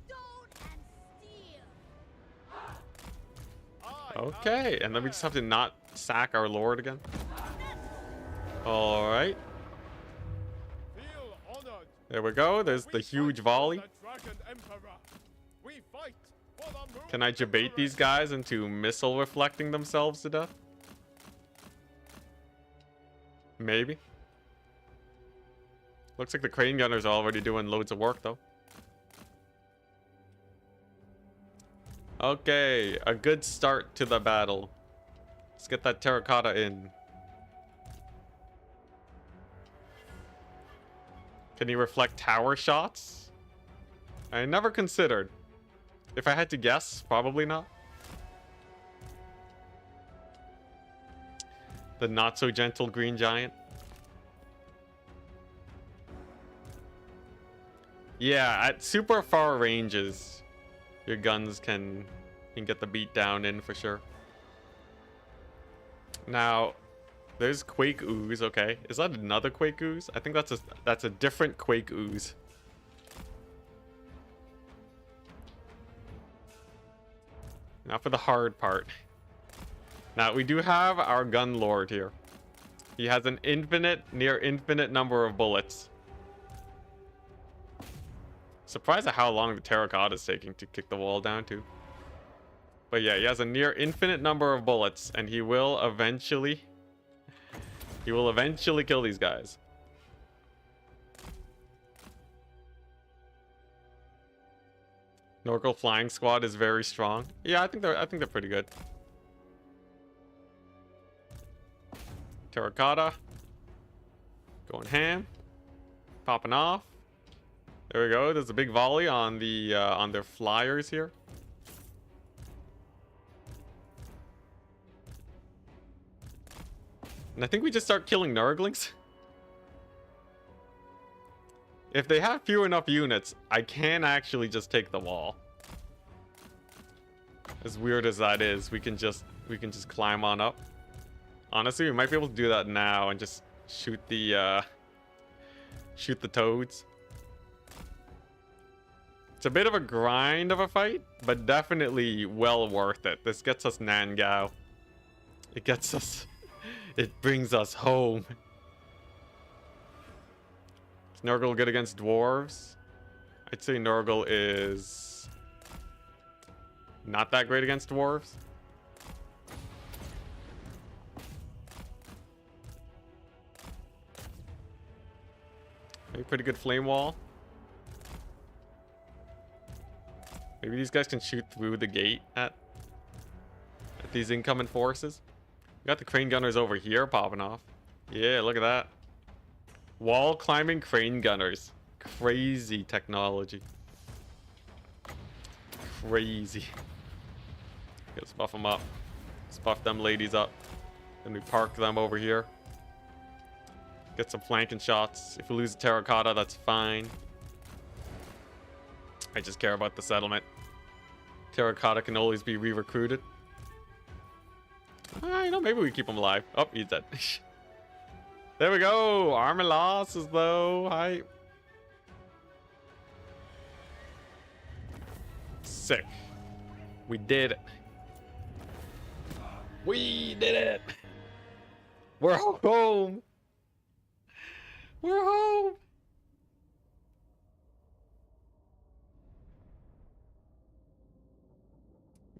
Stone and steel. Okay, and then we just have to not sack our lord again. Alright. Feel honored. There we go. There's the huge volley. The Dragon Emperor. We fight for the moon. Can I debate these guys into missile reflecting themselves to death? Maybe. Looks like the crane gunners are already doing loads of work though. Okay, a good start to the battle. Let's get that terracotta in. Can he reflect tower shots? I never considered. If I had to guess, probably not. The not so gentle green giant. Yeah, at super far ranges, your guns can get the beat down in for sure. Now, there's Quake Ooze. Okay, is that another Quake Ooze? I think that's a different Quake Ooze. Now for the hard part. Now, we do have our gun lord here. He has an near infinite number of bullets. Surprised at how long the terracotta is taking to kick the wall down to. But yeah, he has a near infinite number of bullets, and he will eventually kill these guys. Nurgle flying squad is very strong. Yeah, I think they're pretty good. Terracotta. Going ham. Popping off. There we go. There's a big volley on the on their flyers here. And I think we just start killing Nurglings. If they have few enough units, I can actually just take the wall. As weird as that is, we can just climb on up. Honestly, we might be able to do that now and just shoot the toads. It's a bit of a grind of a fight, but definitely well worth it. This gets us Nangao. It brings us home. Is Nurgle good against dwarves? I'd say Nurgle is not that great against dwarves. Maybe pretty good flame wall. Maybe these guys can shoot through the gate at these incoming forces. We got the crane gunners over here popping off. Yeah, look at that. Wall climbing crane gunners. Crazy technology. Crazy. Let's buff them up. Let's buff them ladies up. Then we park them over here. Get some flanking shots. If we lose the terracotta, that's fine. I just care about the settlement. Terracotta can always be re-recruited. You know, maybe we keep him alive. Oh, he's dead. There we go. Army losses, though. Hi. Sick. We did it. We did it. We're home. We're home.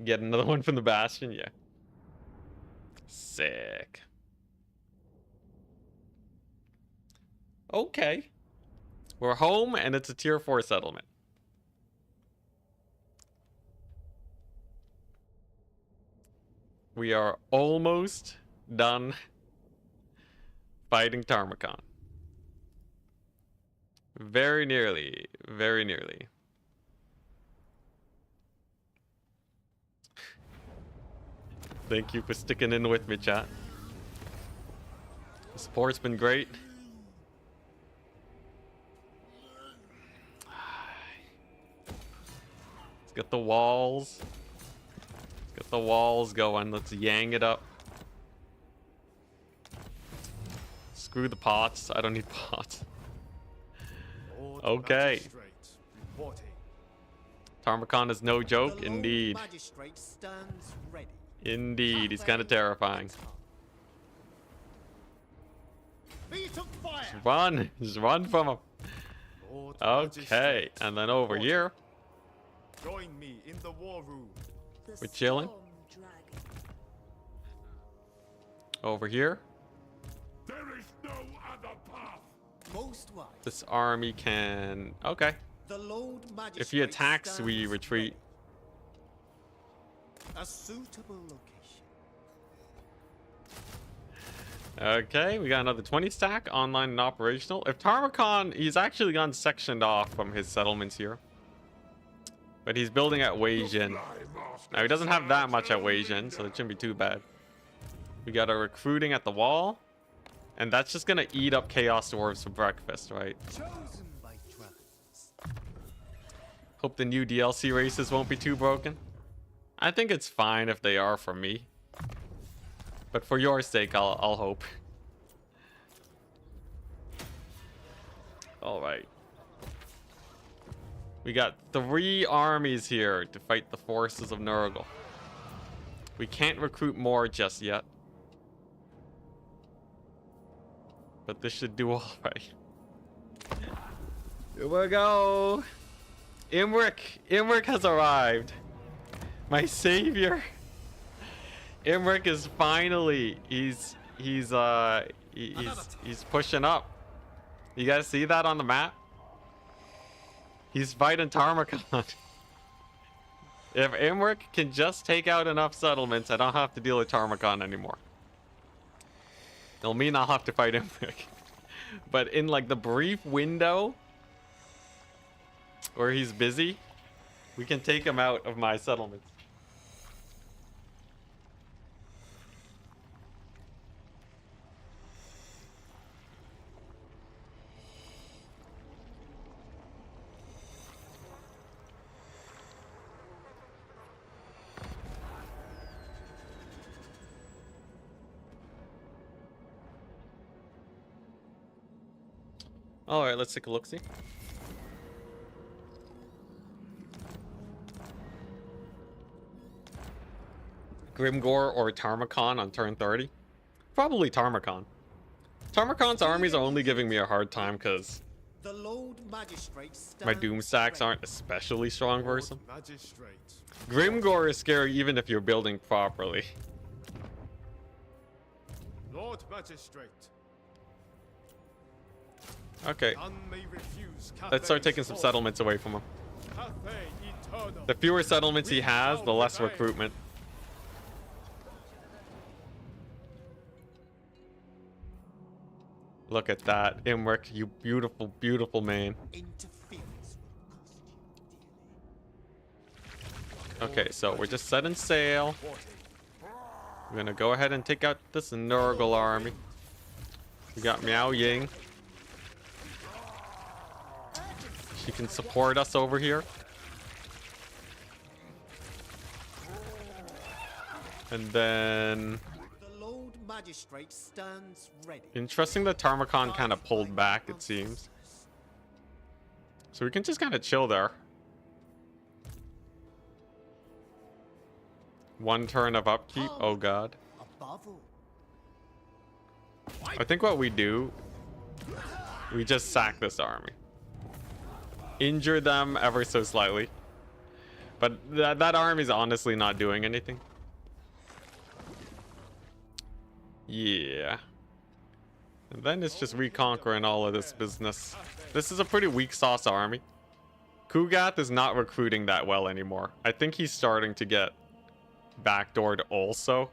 Get another one from the Bastion, yeah. Sick. Okay. We're home and it's a tier 4 settlement. We are almost done fighting Tarmakon. Very nearly. Very nearly. Thank you for sticking in with me, chat. The support's been great. Let's get the walls. Let's get the walls going. Let's yang it up. Screw the pots. I don't need pots. Lord Okay. Magistrate, reporting. Tarmakon is no joke, The Lord indeed. Magistrate stands ready. Indeed, he's kind of terrifying. Be took fire. Just run from him. Lord Okay, Magistrate, and then over reporting. here, Join me in the war room. The we're chilling. Storm Dragon. Over here, There is no other path. Most wise. this army can. Okay, The Lord Magistrate if he attacks, we stands retreat. ready. A suitable location. Okay, we got another 20 stack online and operational. If Tarmakon, he's actually gone sectioned off from his settlements here, but he's building at Weijin. Now he doesn't have that much at Weijin, so it shouldn't be too bad. We got a recruiting at the wall, and that's just gonna eat up Chaos Dwarves for breakfast, right? Chosen by dragons. Hope the new DLC races won't be too broken. I think it's fine if they are for me, but for your sake, I'll hope. All right. We got 3 armies here to fight the forces of Nurgle. We can't recruit more just yet, but this should do all right. Here we go. Imric has arrived. My savior. Imric is finally. He's pushing up. You guys see that on the map? He's fighting Tarmakon. If Imric can just take out enough settlements, I don't have to deal with Tarmakon anymore. It'll mean I'll have to fight Imric. But in like the brief window where he's busy, we can take him out of my settlements. All right, let's take a look-see. Grimgore or Tarmakon on turn 30? Probably Tarmakon. Tarmakon's armies are only giving me a hard time because The Lord Magistrate stands my Doomstacks ready. aren't especially strong versus him. Lord Magistrate. Grimgore is scary even if you're building properly. Lord Magistrate. Okay, None may refuse let's start Cathay's taking some sword. settlements away from him. Cathay eternal. The fewer settlements he has, the less prevail. recruitment. Look at that, Imric, you beautiful, beautiful man. Interference will cost you dearly. Okay, so we're just setting sail. We're gonna go ahead and take out this Nurgle army. We got Miao Ying. She can support us over here. And then... The Lord Magistrate stands ready. Interesting that Tarmakon kind of pulled back, it seems. So we can just kind of chill there. One turn of upkeep. Oh god. Above all. I think what we do, we just sack this army. Injure them ever so slightly. But that army's honestly not doing anything. Yeah. And then it's just reconquering all of this business. This is a pretty weak sauce army. Kugath is not recruiting that well anymore. I think he's starting to get backdoored also.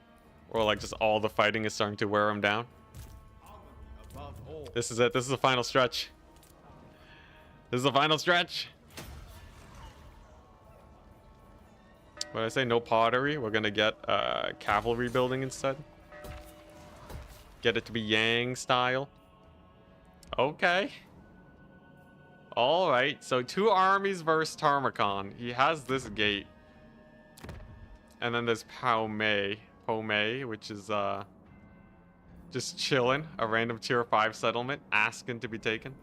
Or like just all the fighting is starting to wear him down. Above all. This is it. This is the final stretch. This is the final stretch. When I say no pottery, we're gonna get cavalry building instead. Get it to be Yang style. Okay. Alright, so 2 armies versus Tarmakon. He has this gate. And then there's Pao Mei, which is just chilling. A random tier 5 settlement, asking to be taken.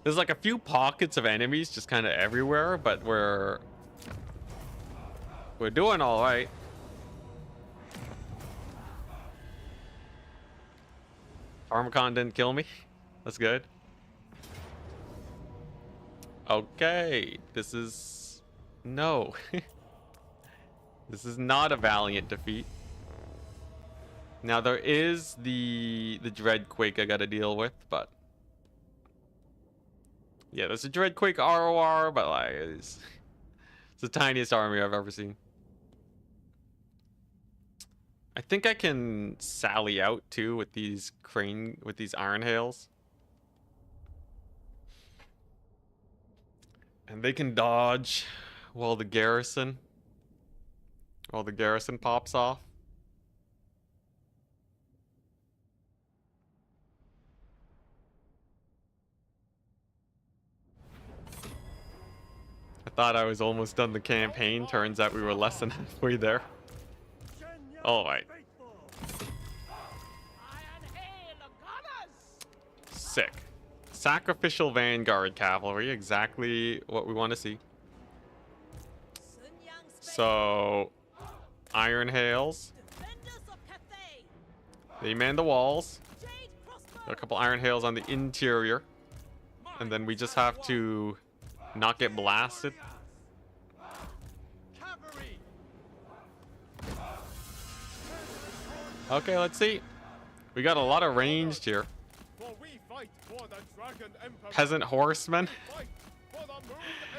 There's like a few pockets of enemies just kind of everywhere, but we're doing all right. Tarmakon didn't kill me. That's good. Okay, this is no. This is not a valiant defeat. Now there is the Dreadquake I got to deal with, but yeah, there's a Dreadquake ROR, but like it's the tiniest army I've ever seen. I think I can sally out too with these Iron Hails. And they can dodge while the garrison pops off. I thought I was almost done the campaign. Turns out we were less than halfway there. All right. Sick. Sacrificial Vanguard Cavalry. Exactly what we want to see. So, Iron Hails. They man the walls. Got a couple Iron Hails on the interior. And then we just have to not get blasted. Okay, let's see. We got a lot of ranged here. Peasant horsemen.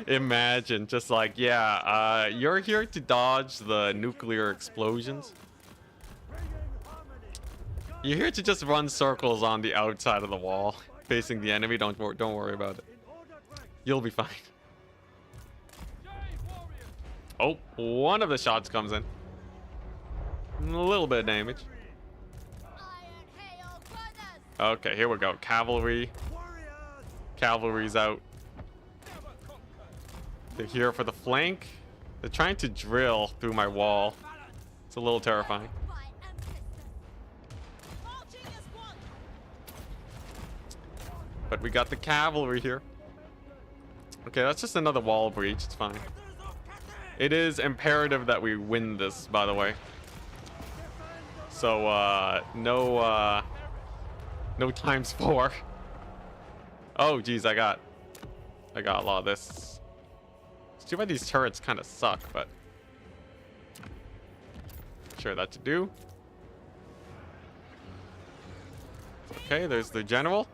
Imagine, just like, yeah, you're here to dodge the nuclear explosions. You're here to just run circles on the outside of the wall, facing the enemy. Don't worry about it. You'll be fine. Oh, one of the shots comes in. A little bit of damage. Okay, here we go. Cavalry. Cavalry's out. They're here for the flank. They're trying to drill through my wall. It's a little terrifying. But we got the cavalry here. Okay, that's just another wall breach. It's fine. It is imperative that we win this, by the way. So, no ×4. Oh, geez, I got a lot of this. It's too bad these turrets kind of suck, but sure, that to do. Okay, there's the general.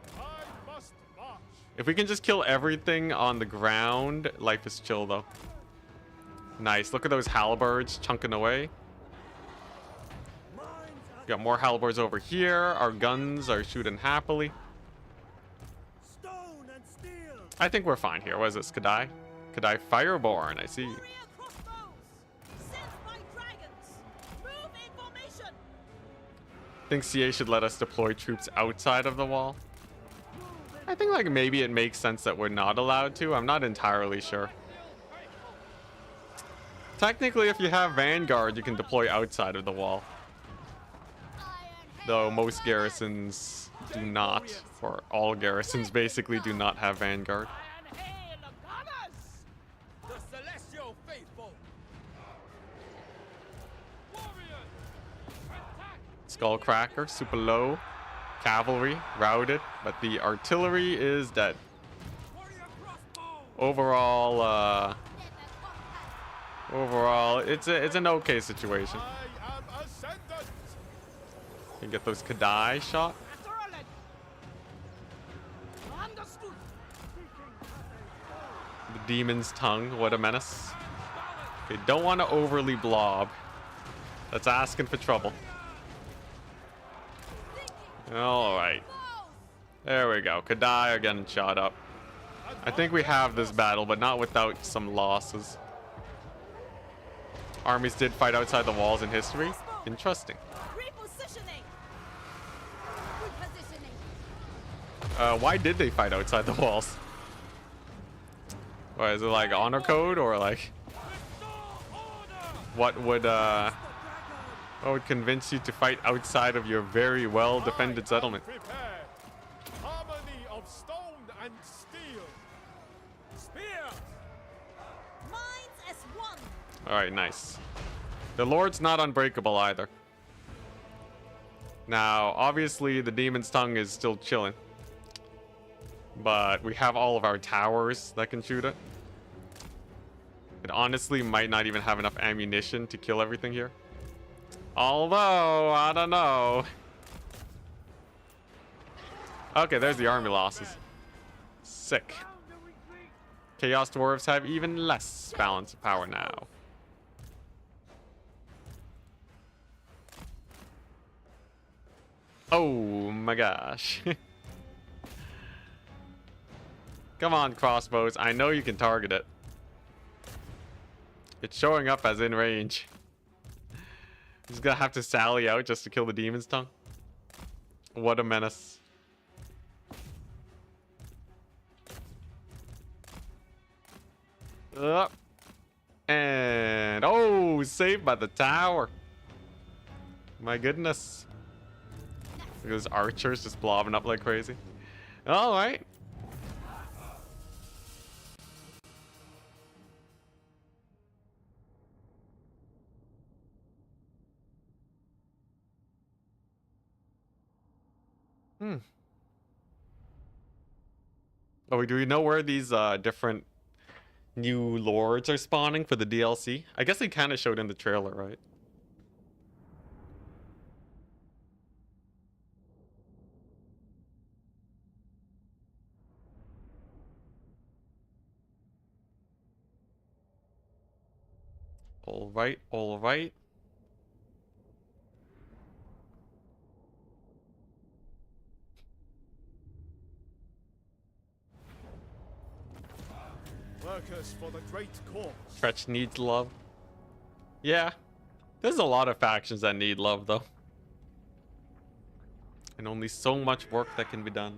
If we can just kill everything on the ground, life is chill, though. Nice. Look at those halberds chunking away. Got more halberds over here. Our guns are shooting happily. I think we're fine here. What is this? Kadai? Kadai Fireborn. I see. I think CA should let us deploy troops outside of the wall. I think like maybe it makes sense that we're not allowed to. I'm not entirely sure. Technically, if you have Vanguard, you can deploy outside of the wall. Though most garrisons do not, or all garrisons basically do not have Vanguard. Skullcracker, super low. Cavalry, routed, but the artillery is dead. Overall, it's an okay situation. You can get those Kadai shot. The demon's tongue, what a menace. Okay, don't want to overly blob. That's asking for trouble. All right. There we go. Kadai are getting shot up. I think we have this battle, but not without some losses. Armies did fight outside the walls in history. Interesting. Repositioning. Repositioning. Why did they fight outside the walls? Or is it like honor code or like what would convince you to fight outside of your very well defended settlement? Prepare. Harmony of stone and steel. Spear. Minds as one. All right, nice. The Lord's not unbreakable either. Now, obviously, the Demon's Tongue is still chilling. But we have all of our towers that can shoot it. It honestly might not even have enough ammunition to kill everything here. Although, I don't know. Okay, there's the army losses. Sick. Chaos Dwarves have even less balance of power now. Oh my gosh. Come on, crossbows. I know you can target it. It's showing up as in range. Just gonna have to sally out just to kill the Demon's Tongue. What a menace. And oh, saved by the tower. My goodness. Look at those archers just blobbing up like crazy. All right. Oh, do we know where these different new lords are spawning for the DLC? I guess they kind of showed in the trailer, right? All right, all right. Workers for the great cause. Fetch needs love. Yeah. There's a lot of factions that need love, though. And only so much work that can be done.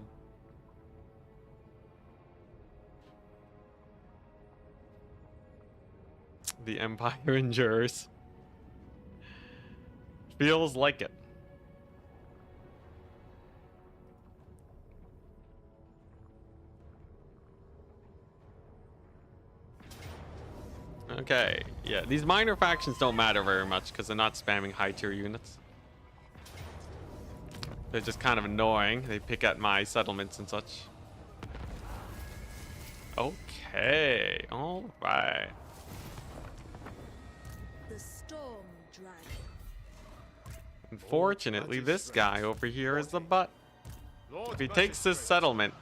The Empire endures. Feels like it. Okay, yeah, these minor factions don't matter very much because they're not spamming high tier units. They're just kind of annoying. They pick at my settlements and such. Okay, all right. The storm dragon. Unfortunately, this guy over here is the butt. If he takes this settlement,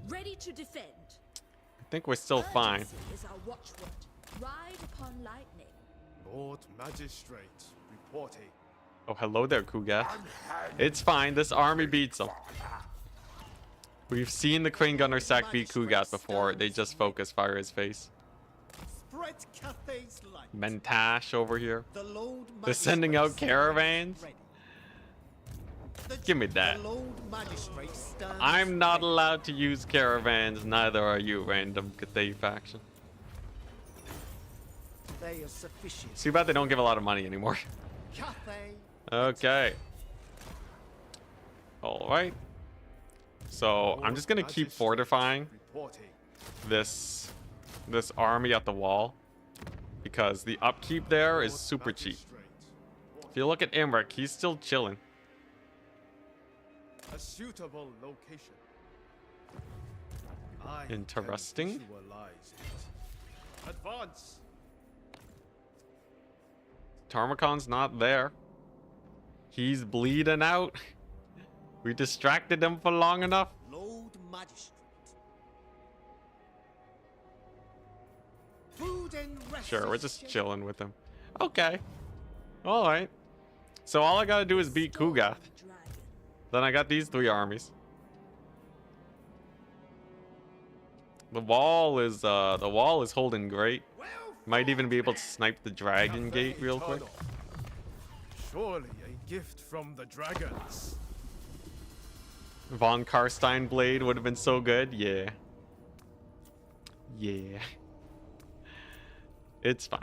Ready to defend. I think we're still fine. Urgency is our watchword. Ride upon lightning. Lord Magistrate reporting. Oh, hello there, Kugath. It's fine. This army beats them. We've seen the Crane Gunner sack beat Kugath before. They just focus fire his face. Spread Cathay's light. Mentash over here. The Lord They're sending out Magistrate caravans. ready. Give me that. The Lord Magistrate stands I'm not ready. allowed to use caravans. Neither are you, random Cathay faction. They are sufficient. Too bad they don't give a lot of money anymore. Cathay. Okay. All right. So I'm just gonna keep fortifying Reporting. this army at the wall because the upkeep there is super cheap. If you look at Imric, he's still chilling. A suitable location. I Interesting. can visualize it. Advance. Tarmacon's not there. He's bleeding out. We distracted him for long enough. Lord Magistrate. Food and rest. Sure, we're is just shared. chilling with him. Okay. All right. So all I gotta do is beat Storm Kugath. dragon. Then I got these 3 armies. The wall is holding great. Might even be able to snipe the dragon gate real quick. Surely a gift from the dragons. Von Karstein blade would have been so good. Yeah. Yeah. It's fine.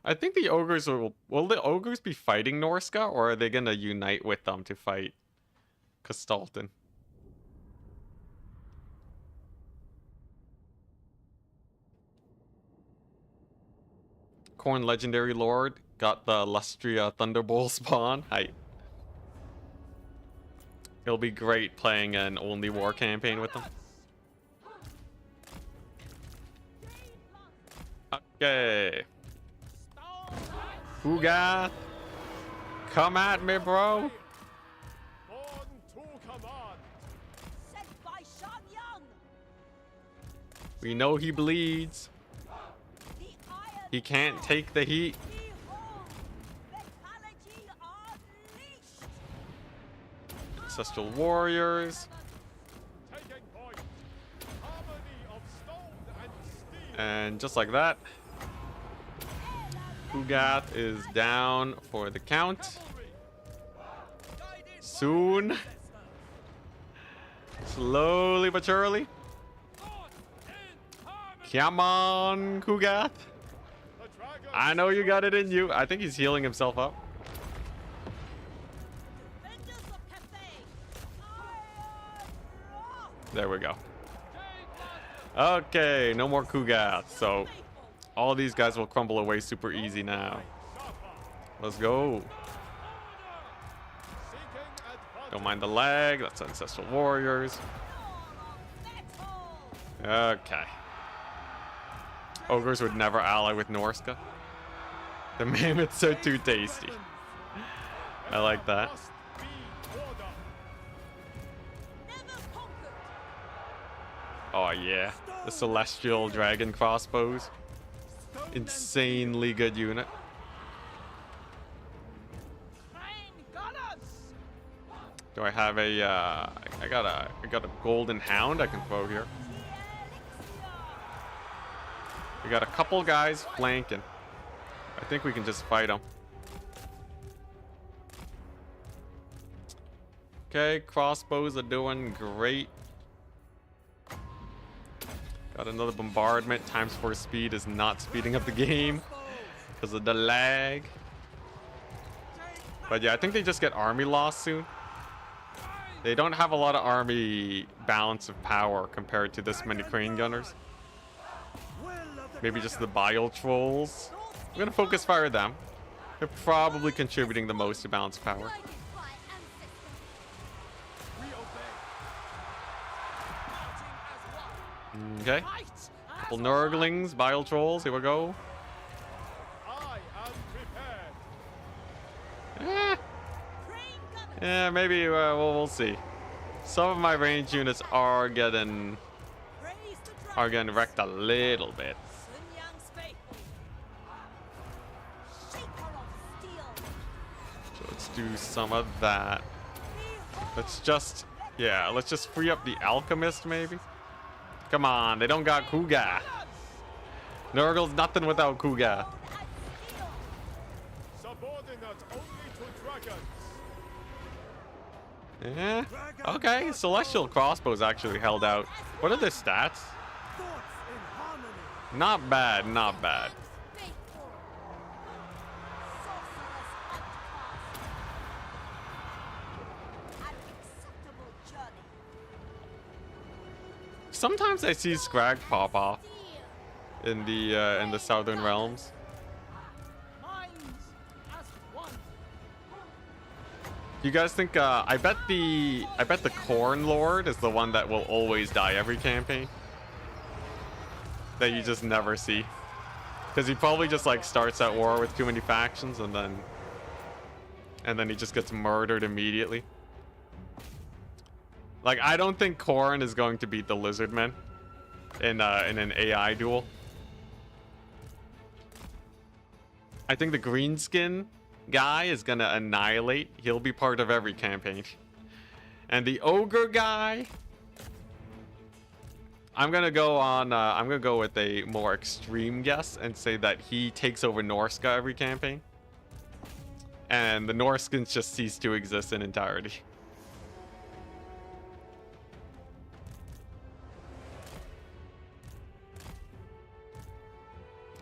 I think the ogres will the ogres be fighting Norska, or are they gonna unite with them to fight Kastalton? Corn Legendary Lord got the Lustria Thunderbolt spawn. It'll be great playing an only war campaign with them. Okay. Kugath, come at me, bro. Born to command. Sent by Shan Yang. We know he bleeds. The iron He can't take the heat. behold. Vitality unleashed. Ancestral warriors. Taking point. Harmony of stone and steel. And just like that, Kugath is down for the count. Soon. Slowly but surely. Come on, Kugath. The dragon. I know you got it in you. I think he's healing himself up. Defenders of Cathay. Iron rock. There we go. Okay, no more Kugath. So all these guys will crumble away super easy now. Let's go. Seeking advantage. Don't mind the lag. That's Ancestral Warriors. Okay. Ogres would never ally with Norska. The mammoths are too tasty. I like that. Must be order. Never conquered. Oh yeah. The Celestial Dragon crossbows. Insanely good unit. Do I have a I got a golden hound I can throw here. We got a couple guys flanking. I think we can just fight them. Okay, crossbows are doing great. Got another bombardment. Times 4 speed is not speeding up the game because of the lag. But yeah, I think they just get army loss soon. They don't have a lot of army balance of power compared to this many crane gunners. Maybe just the bile trolls. I'm gonna focus fire them. They're probably contributing the most to balance of power. Guided by ancestors. Okay. Couple Nurglings, bile trolls. Here we go. I am prepared. Eh. Crane gunners. Yeah, maybe we'll see. Some of my range units are getting Praise the dragons. wrecked a little bit. Sun Yang's faithful. Shaker of steel. So let's do some of that. Let's just free up the alchemist maybe. Come on, they don't got Kugath. Nurgle's nothing without Kugath. Subordinate only to dragons. Yeah. Okay, Celestial crossbows actually held out. What are their stats? Not bad, not bad. Faithful. Sorcerer's Hunt. An acceptable journey. Sometimes I see Scrag pop off Dear. in the Southern Realms. Minds as one. You guys think I bet the Corn Lord is the one that will always die every campaign? That you just never see. Because he probably just like starts at war with too many factions and then he just gets murdered immediately. Like I don't think Corn is going to beat the Lizardmen. in an AI duel. I think the greenskin guy is gonna annihilate. He'll be part of every campaign. And the ogre guy, I'm gonna go with a more extreme guess and say that he takes over Norska every campaign. And the Norskins just cease to exist in entirety.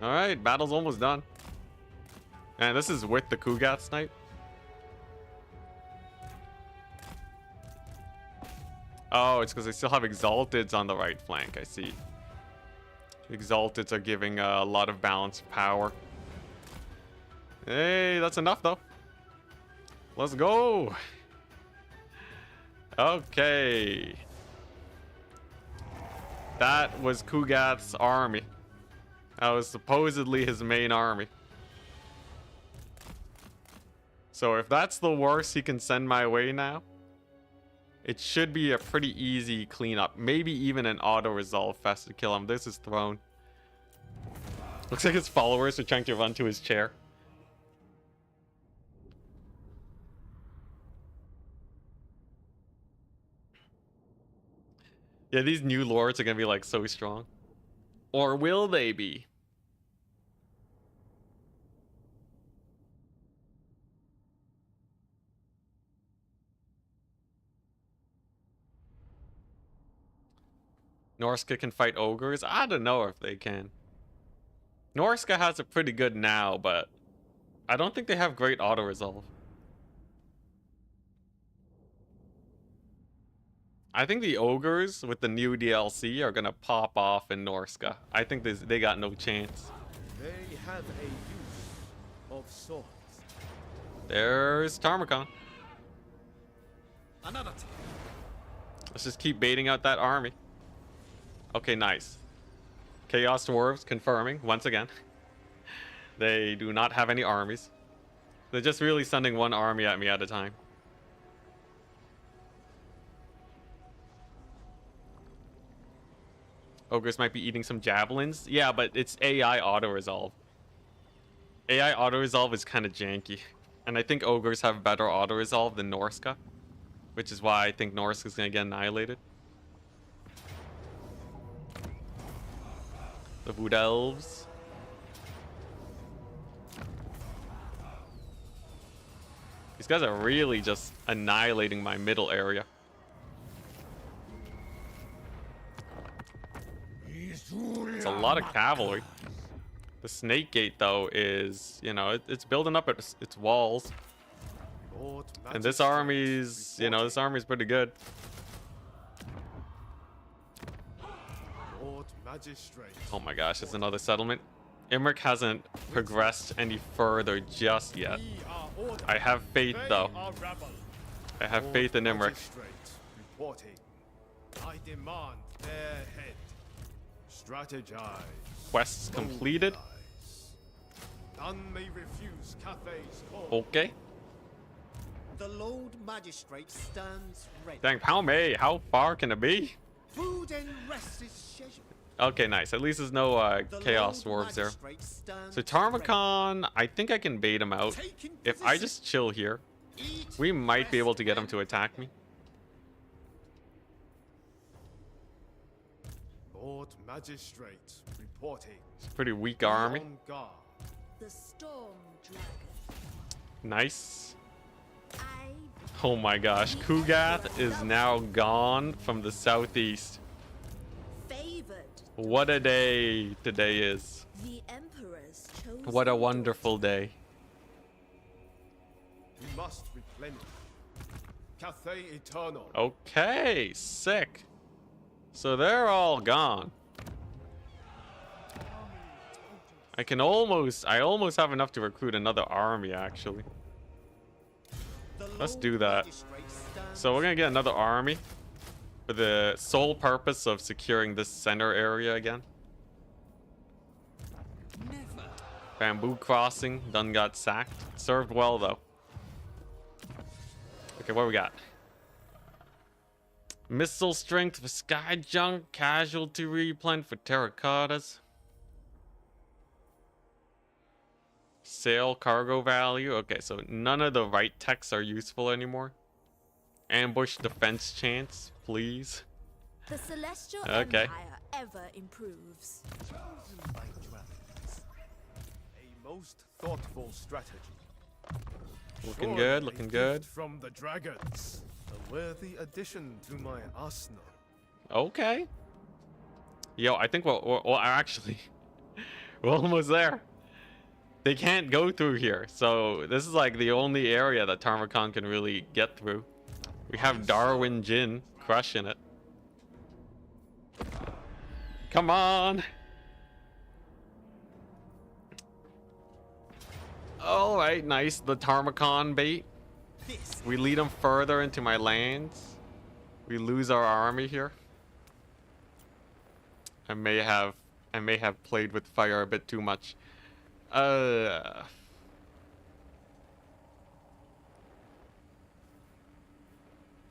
Alright, battle's almost done. And this is with the Kugath snipe. Oh, it's because they still have Exalteds on the right flank. I see. Exalteds are giving a lot of balanced power. Hey, that's enough though. Let's go. Okay. That was Kugath's army. That was supposedly his main army. So if that's the worst he can send my way now, it should be a pretty easy cleanup. Maybe even an auto-resolve fest to kill him. This is throne. Looks like his followers are trying to run to his chair. Yeah, these new lords are gonna be like so strong. Or will they be? Norska can fight ogres? I don't know if they can. Norska has it pretty good now, but I don't think they have great auto-resolve. I think the ogres with the new DLC are gonna pop off in Norska. I think they got no chance. They have a use of swords. There's Tarmakon. Another team. Let's just keep baiting out that army. Okay, nice. Chaos Dwarves confirming once again. They do not have any armies. They're just really sending one army at me at a time. Ogres might be eating some javelins. Yeah, but it's AI auto-resolve. AI auto-resolve is kind of janky. And I think ogres have better auto-resolve than Norska. Which is why I think Norska is going to get annihilated. The Wood Elves. These guys are really just annihilating my middle area. It's a lot of cavalry. The Snake Gate, though, is, you know, it's building up its walls. And this army's, you know, this army's pretty good. Oh my gosh, it's another settlement. Imric hasn't progressed any further just yet. I have faith, though. I have faith in Imric. I demand their head. Strategize. Quests completed. None may refuse Cathay's call. Okay. The Lord Magistrate stands ready. Dang, Palme, how far can it be? Food and rest is scheduled. Okay, nice. At least there's no Chaos Dwarves there. So Tarmakon, I think I can bait him out. If I just chill here, we might be able to get him to attack me. Lord Magistrate reporting. It's a pretty weak army. On guard. The Storm Dragon. Nice. I Oh my gosh, Kugath is now gone from the southeast. favored. What a day today is. The Emperor's chosen. What a wonderful day. We must replenish. Cathay Eternal. Okay, sick. So they're all gone. I almost have enough to recruit another army, actually. Let's do that. So we're gonna get another army for the sole purpose of securing this center area again. Bamboo Crossing, done got sacked. Served well, though. Okay, what we got? Missile strength for sky junk, casualty replant for terracottas. Sail cargo value. Okay, so none of the right techs are useful anymore. Ambush defense chance, please. The Celestial Okay. Empire ever improves. Chosen by dragons. A most thoughtful strategy. Looking Surely good, a looking gift good. From the dragons. A worthy addition to my arsenal. Okay. Yo, I think well actually, we're almost there. They can't go through here, so this is like the only area that Tarmakon can really get through. We have Darwin Jin crushing it. Come on. All right, nice. The Tarmakon bait. This We lead them further into my lands. We lose our army here. I may have played with fire a bit too much. Okay,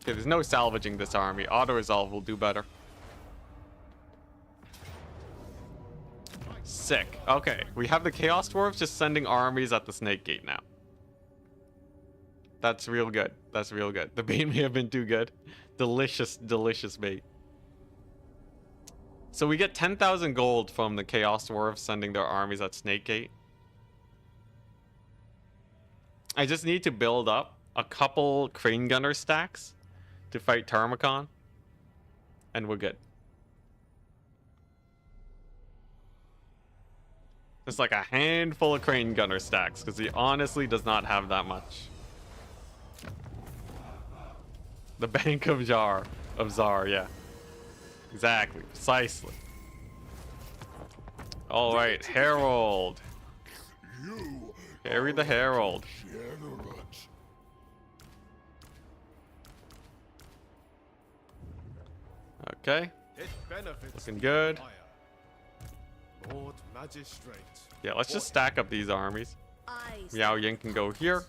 there's no salvaging this army. Auto-resolve will do better. Sick. Okay, we have the Chaos Dwarves just sending armies at the Snake Gate now. That's real good. That's real good. The bait may have been too good. Delicious, delicious bait. So we get 10,000 gold from the Chaos Dwarves sending their armies at Snake Gate. I just need to build up a couple Crane Gunner stacks to fight Tarmakon, and we're good. Just like a handful of Crane Gunner stacks, because he honestly does not have that much. The Bank of Zar, yeah. Exactly, precisely. All right, Herald. Carry the Herald. Okay, It benefits looking the good. Empire. Lord Magistrate. Yeah, let's just stack up these armies. Xiao Yin can go here.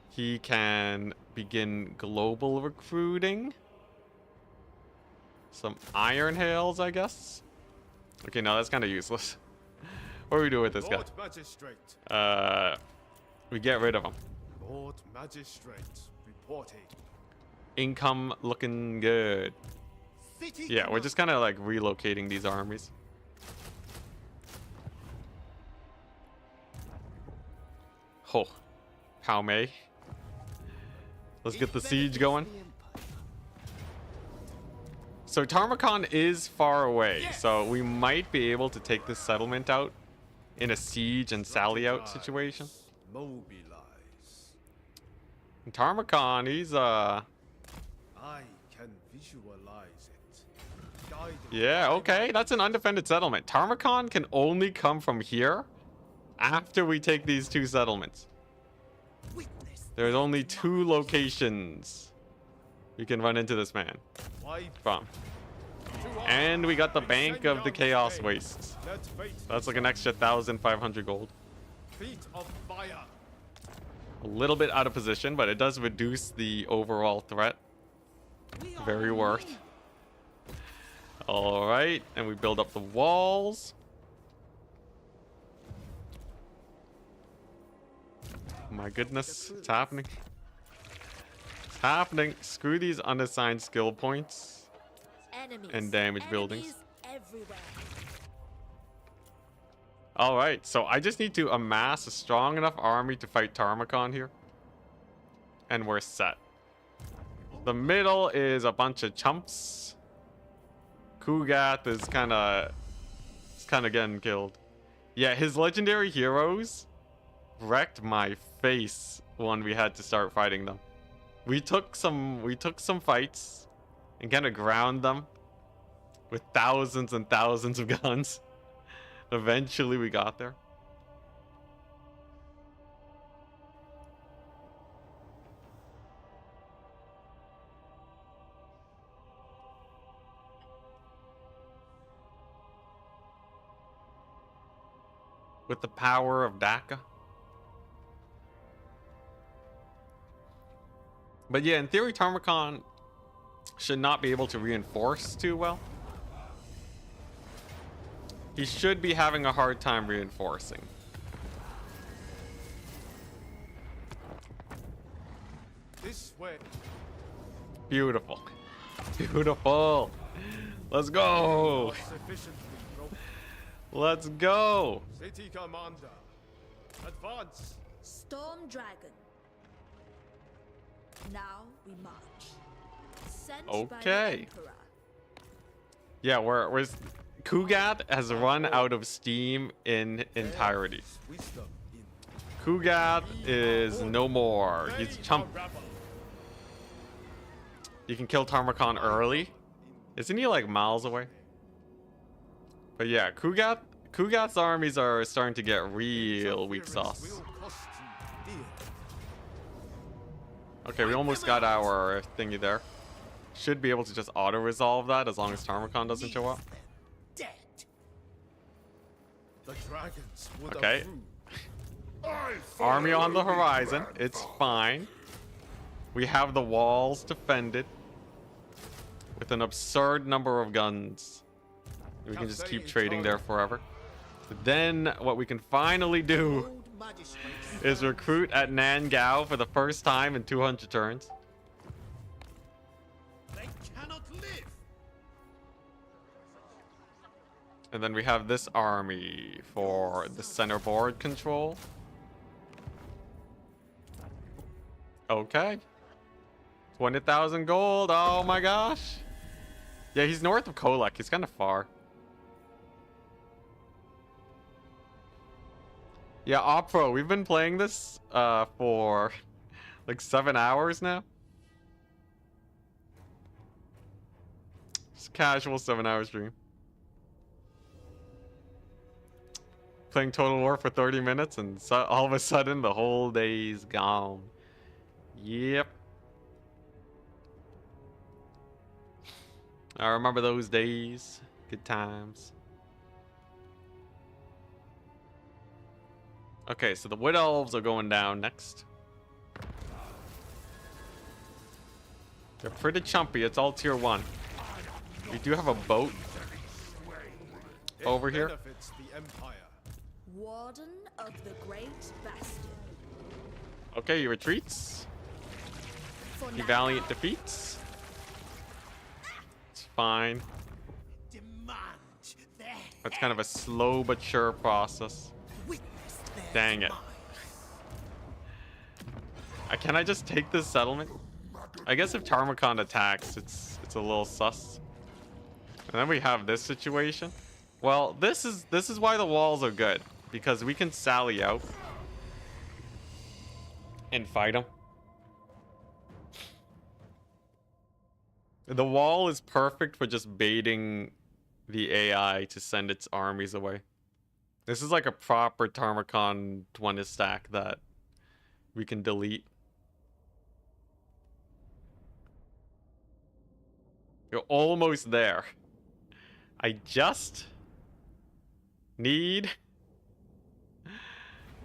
He can begin global recruiting. Some Iron Hails, I guess. Okay, no, that's kind of useless. What do we do with this guy? Lord Magistrate. We get rid of him. Lord Magistrate reporting. Income looking good. city. Yeah, we're just kind of like relocating these armies. Oh, how may? Let's get the siege going. So Tarmakon is far away, so we might be able to take this settlement out in a siege and sally out situation. Mobilize. And Tarmakon, he's I can visualize it. Guided yeah, by okay, my that's an undefended settlement. Tarmakon can only come from here after we take these two settlements. Witness. There's only 2 locations we can run into this man wipe from. To arms. And we got the In Bank of the Shenyang's Chaos name. Wastes. Let fate That's like an extra 1,500 gold. feet of fire. A little bit out of position, but it does reduce the overall threat. Very worth. All right, and we build up the walls. Oh my goodness, it's happening. It's happening. Screw these unassigned skill points. Enemies. And damage buildings. Everywhere. All right, so I just need to amass a strong enough army to fight Tarmakon here. And we're set. The middle is a bunch of chumps. Kugath is kind of getting killed. Yeah, his legendary heroes wrecked my face when we had to start fighting them. We took some fights and kind of ground them with thousands and thousands of guns. Eventually we got there. With the power of Daka. But yeah, in theory, Tarmakon should not be able to reinforce too well. He should be having a hard time reinforcing. This way. Beautiful. Beautiful. Let's go. Sufficiently broken. Let's go. City commander. Advance. Storm Dragon. Now we march. Sent by the Okay. Emperor. Yeah, where's Kugath has run out of steam in entirety. Wisdom in Kugath is no more. He's Ready chump. for rebel. You can kill Tarmakon early. Isn't he like miles away? But yeah, Kugath's armies are starting to get real weak sauce. will cost you dear. Okay, we almost got our thingy there. Should be able to just auto-resolve that as long as Tarmakon doesn't show up. Dead. The dragons would Okay. approve. Army on the horizon. It's fine. We have the walls defended with an absurd number of guns. We can just keep trading there forever. Then what we can finally do Old magistrates. is recruit at Nangao for the first time in 200 turns. They cannot live. And then we have this army for the center board control. Okay. 20,000 gold. Oh my gosh. Yeah, he's north of Kolak. He's kind of far. Yeah, Opro, we've been playing this for like 7 hours now. Just a casual 7-hour stream. Playing Total War for 30 minutes and all of a sudden the whole day's gone. Yep. I remember those days. Good times. Okay, so the Wood Elves are going down next. They're pretty chumpy. It's all tier 1. We do have a boat over here. Benefits the Empire. Warden of the Great Bastion. Okay, he retreats. For He now, valiant defeats. It's fine. Demand their That's kind of a slow but sure process. witness their Dang it. Can I just take this settlement? I guess if Tarmakon attacks, it's a little sus. And then we have this situation. Well, this is why the walls are good, because we can sally out and fight them. The wall is perfect for just baiting the AI to send its armies away. This is like a proper Tarmakon Doomstack that we can delete. You're almost there. I just need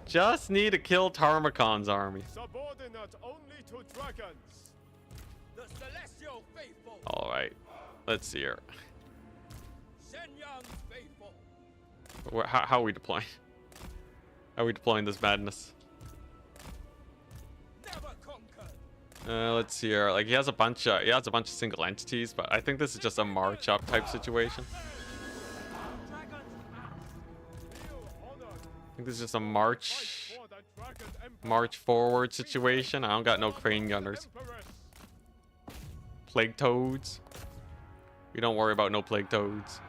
to kill Tarmakon's army. Subordinate only to dragons. The celestial faithful. All right, let's see here. Shenyang faithful. How are we deploying? How are we deploying this madness? Never conquered. Let's see here. Like he has a bunch of single entities, but I think this is just a march up type situation. I think this is just a march forward situation. I don't got no crane gunners. Plague toads. We don't worry about no plague toads.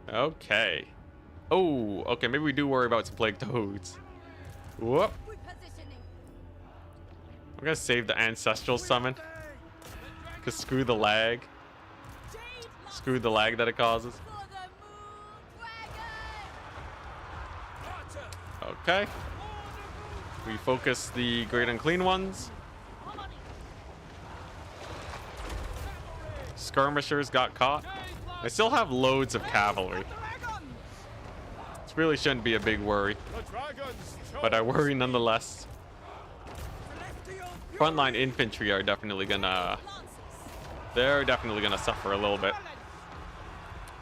Okay. Oh, okay. Maybe we do worry about some plague toads. Whoop. I'm gonna save the ancestral summon. Cause screw the lag. Screw the lag that it causes. Okay. We focus the great unclean ones. Skirmishers got caught. I still have loads of cavalry. This really shouldn't be a big worry, The dragons but I worry nonetheless. Celestial Frontline infantry are definitely gonna... They're definitely gonna suffer a little bit.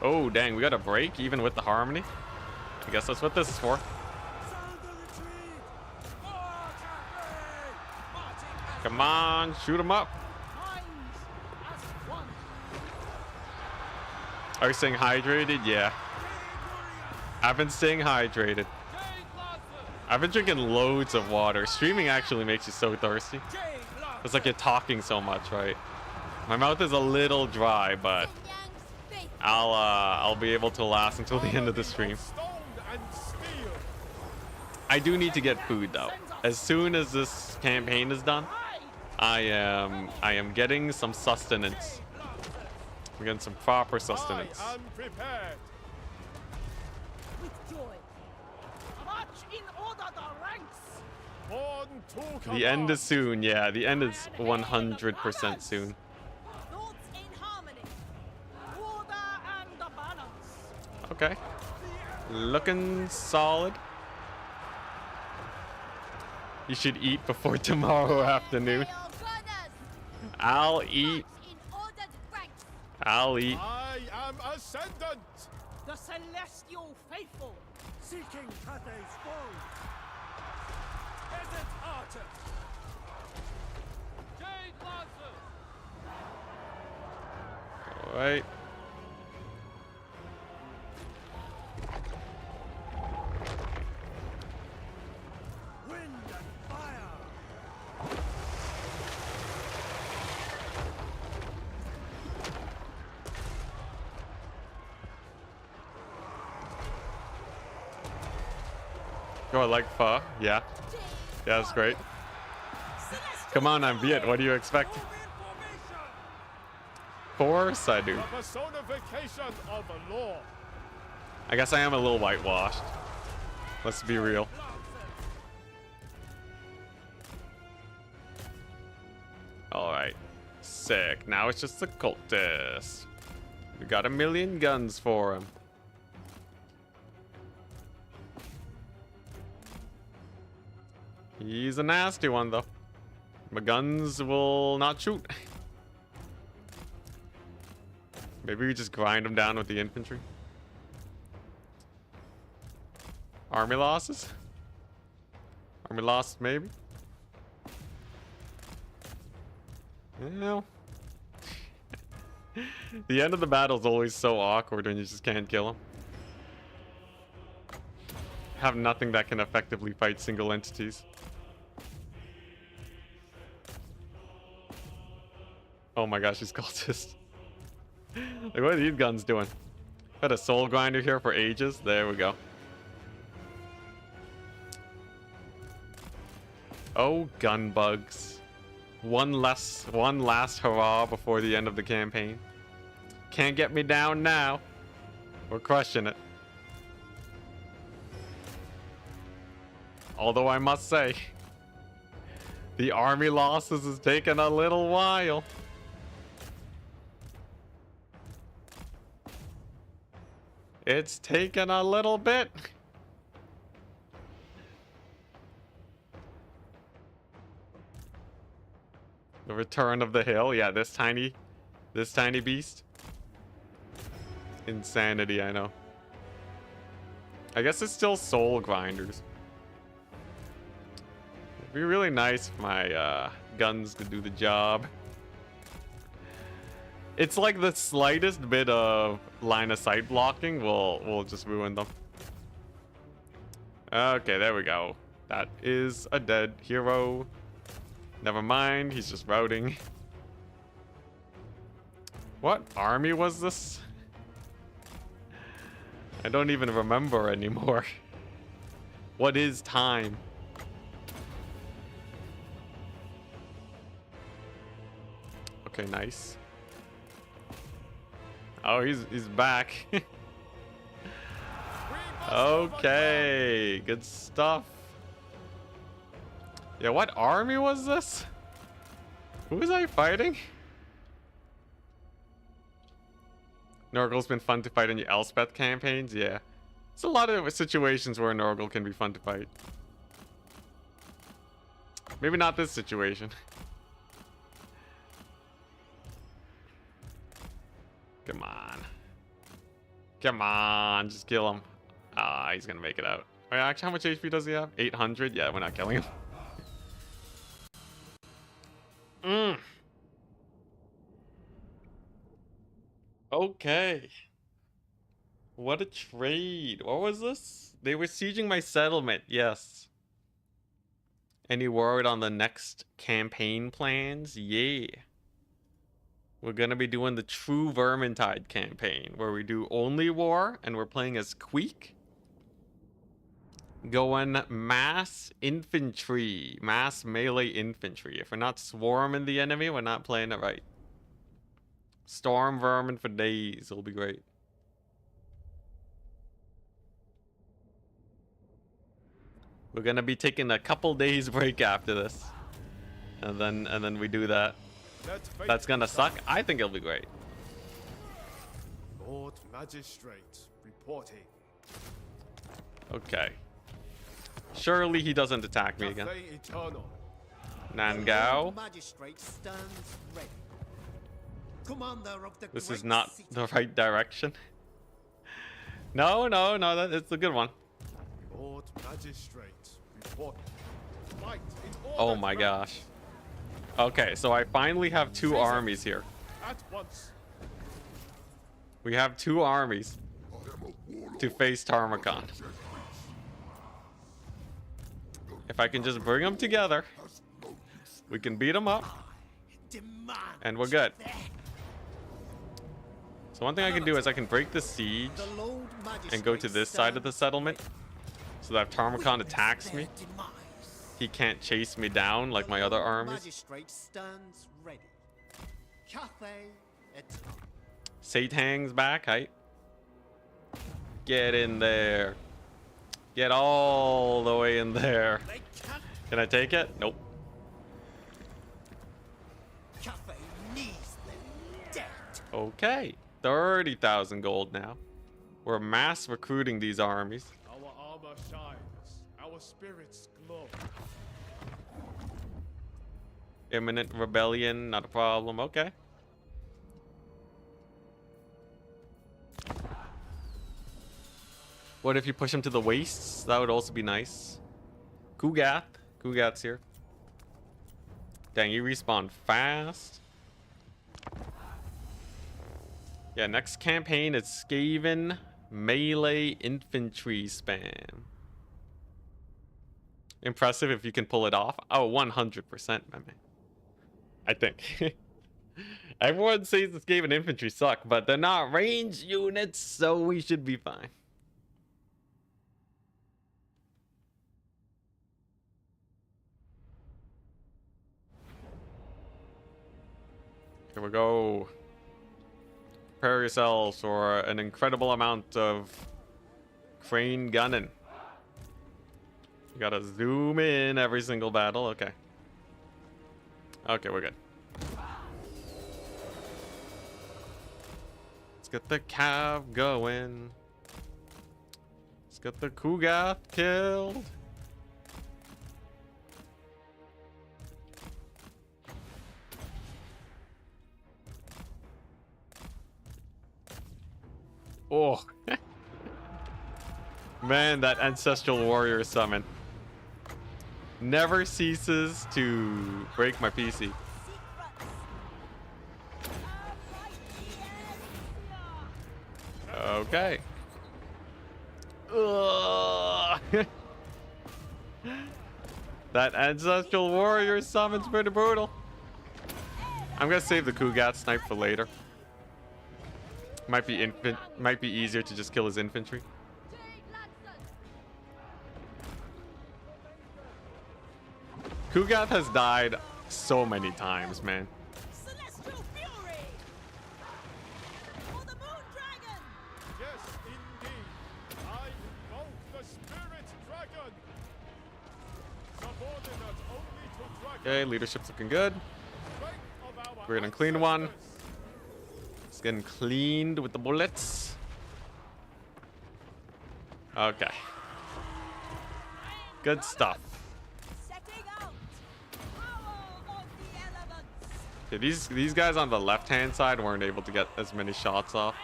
Oh, dang, we got a break even with the harmony. I guess that's what this is for. Come on, shoot him up. Are you staying hydrated? Yeah. I've been staying hydrated. I've been drinking loads of water. Streaming actually makes you so thirsty. It's like you're talking so much, right? My mouth is a little dry, but I'll be able to last until the end of the stream. I do need to get food though. As soon as this campaign is done, I am getting some sustenance. I'm getting some proper sustenance. I am prepared. With joy. March in order the ranks. Born to The end command. is soon, yeah. The end is 100% soon. Thoughts in harmony. Order and the balance. Okay. Looking solid. You should eat before tomorrow afternoon. I'll eat. I'll eat. I am ascendant. The celestial faithful. Seeking Cathay's foe. Peasant archer. Jade lancer. All right. Wind and fire. Oh, I like pho. Yeah. Yeah, that's great. Come on, I'm Viet. What do you expect? Of course I do. The personification of the law. I guess I am a little whitewashed. Let's be real. Alright. Sick. Now it's just the cultist. We got 1,000,000 guns for him. He's a nasty one, though. My guns will not shoot. Maybe we just grind him down with the infantry. Army losses? Army lost, maybe? Well... the end of the battle is always so awkward when you just can't kill him. Have nothing that can effectively fight single entities. Oh my gosh, he's cultist. Like, what are these guns doing? Had a soul grinder here for ages. There we go. Oh, gun bugs. One last hurrah before the end of the campaign. Can't get me down now. We're crushing it. Although I must say, the army losses has taken a little while. It's taken a little bit. The return of the hill. Yeah, this tiny beast. Insanity, I know. I guess it's still soul grinders. It'd be really nice if my guns could do the job. It's like the slightest bit of line of sight blocking will just ruin them. Okay, there we go. That is a dead hero. Never mind, he's just routing. What army was this? I don't even remember anymore. What is time? Okay, nice. Oh, he's back. Okay, good stuff. Yeah, what army was this? Who was I fighting? Nurgle's been fun to fight in your Elspeth campaigns. Yeah, it's a lot of situations where Nurgle can be fun to fight. Maybe not this situation. Come on. Come on, just kill him. Ah, he's gonna make it out. Wait, actually, how much HP does he have? 800? Yeah, we're not killing him. Okay. What a trade. What was this? They were sieging my settlement. Yes. Any word on the next campaign plans? Yeah. We're gonna be doing the True Vermintide campaign, where we do only war, and we're playing as Queek. Going mass infantry, mass melee infantry. If we're not swarming the enemy, we're not playing it right. Storm vermin for days. It'll be great. We're gonna be taking a couple days break after this, and then we do that. That's gonna suck. I think it'll be great. Lord Magistrate reporting. Okay. Surely he doesn't attack me again. Cafe Eternal. Nangao. Magistrate stands ready. Commander of the This great is not city. the right direction. No, it's a good one. Lord Magistrate report. Fight in Oh order, my friends. gosh. Okay, so I finally have two armies here. At once. We have two armies to face Tarmakon. If I can just bring them together, we can beat them up, Demand and we're good. that So one thing I can do is I can break the siege the Lord Magistrate and go to this side of the stands settlement, so that if Tarmakon witness attacks their me, demise. he can't chase me down like my other The Lord armies. Magistrate stands ready. Cafe Eternal. Satang's back, height. Get in there. Get all the way in there. They can't. Can I take it? Nope. Cafe needs them dead. Okay. 30,000 gold now. We're mass recruiting these armies. Our armor shines. Our spirits glow. Imminent rebellion, not a problem. Okay. What if you push him to the wastes? That would also be nice. Kugath. Kugath's here. Dang, you respawn fast. Yeah, next campaign is Skaven melee infantry spam. Impressive if you can pull it off. Oh, 100%, my man. I think. Everyone says the Skaven infantry suck, but they're not ranged units, so we should be fine. Here we go. Prepare yourselves for an incredible amount of crane gunning. You gotta zoom in every single battle. Okay. Okay, we're good. Let's get the cav going. Let's get the Kugath killed. Oh. Man, that ancestral warrior summon never ceases to break my PC. Okay. Ugh. That ancestral warrior summon's pretty brutal. I'm gonna save the Kugath snipe for later. Might be easier to just kill his infantry. Kugath has died so many times, man. Celestial fury! For the moon dragon! Yes, indeed. I invoke the spirit dragon. Subordinate only to dragon. Okay, leadership's looking good. Strength of our We're gonna clean one. ancestors. It's getting cleaned with the bullets. Okay. Good stuff. Setting out! Okay, these guys on the left-hand side weren't able to get as many shots off.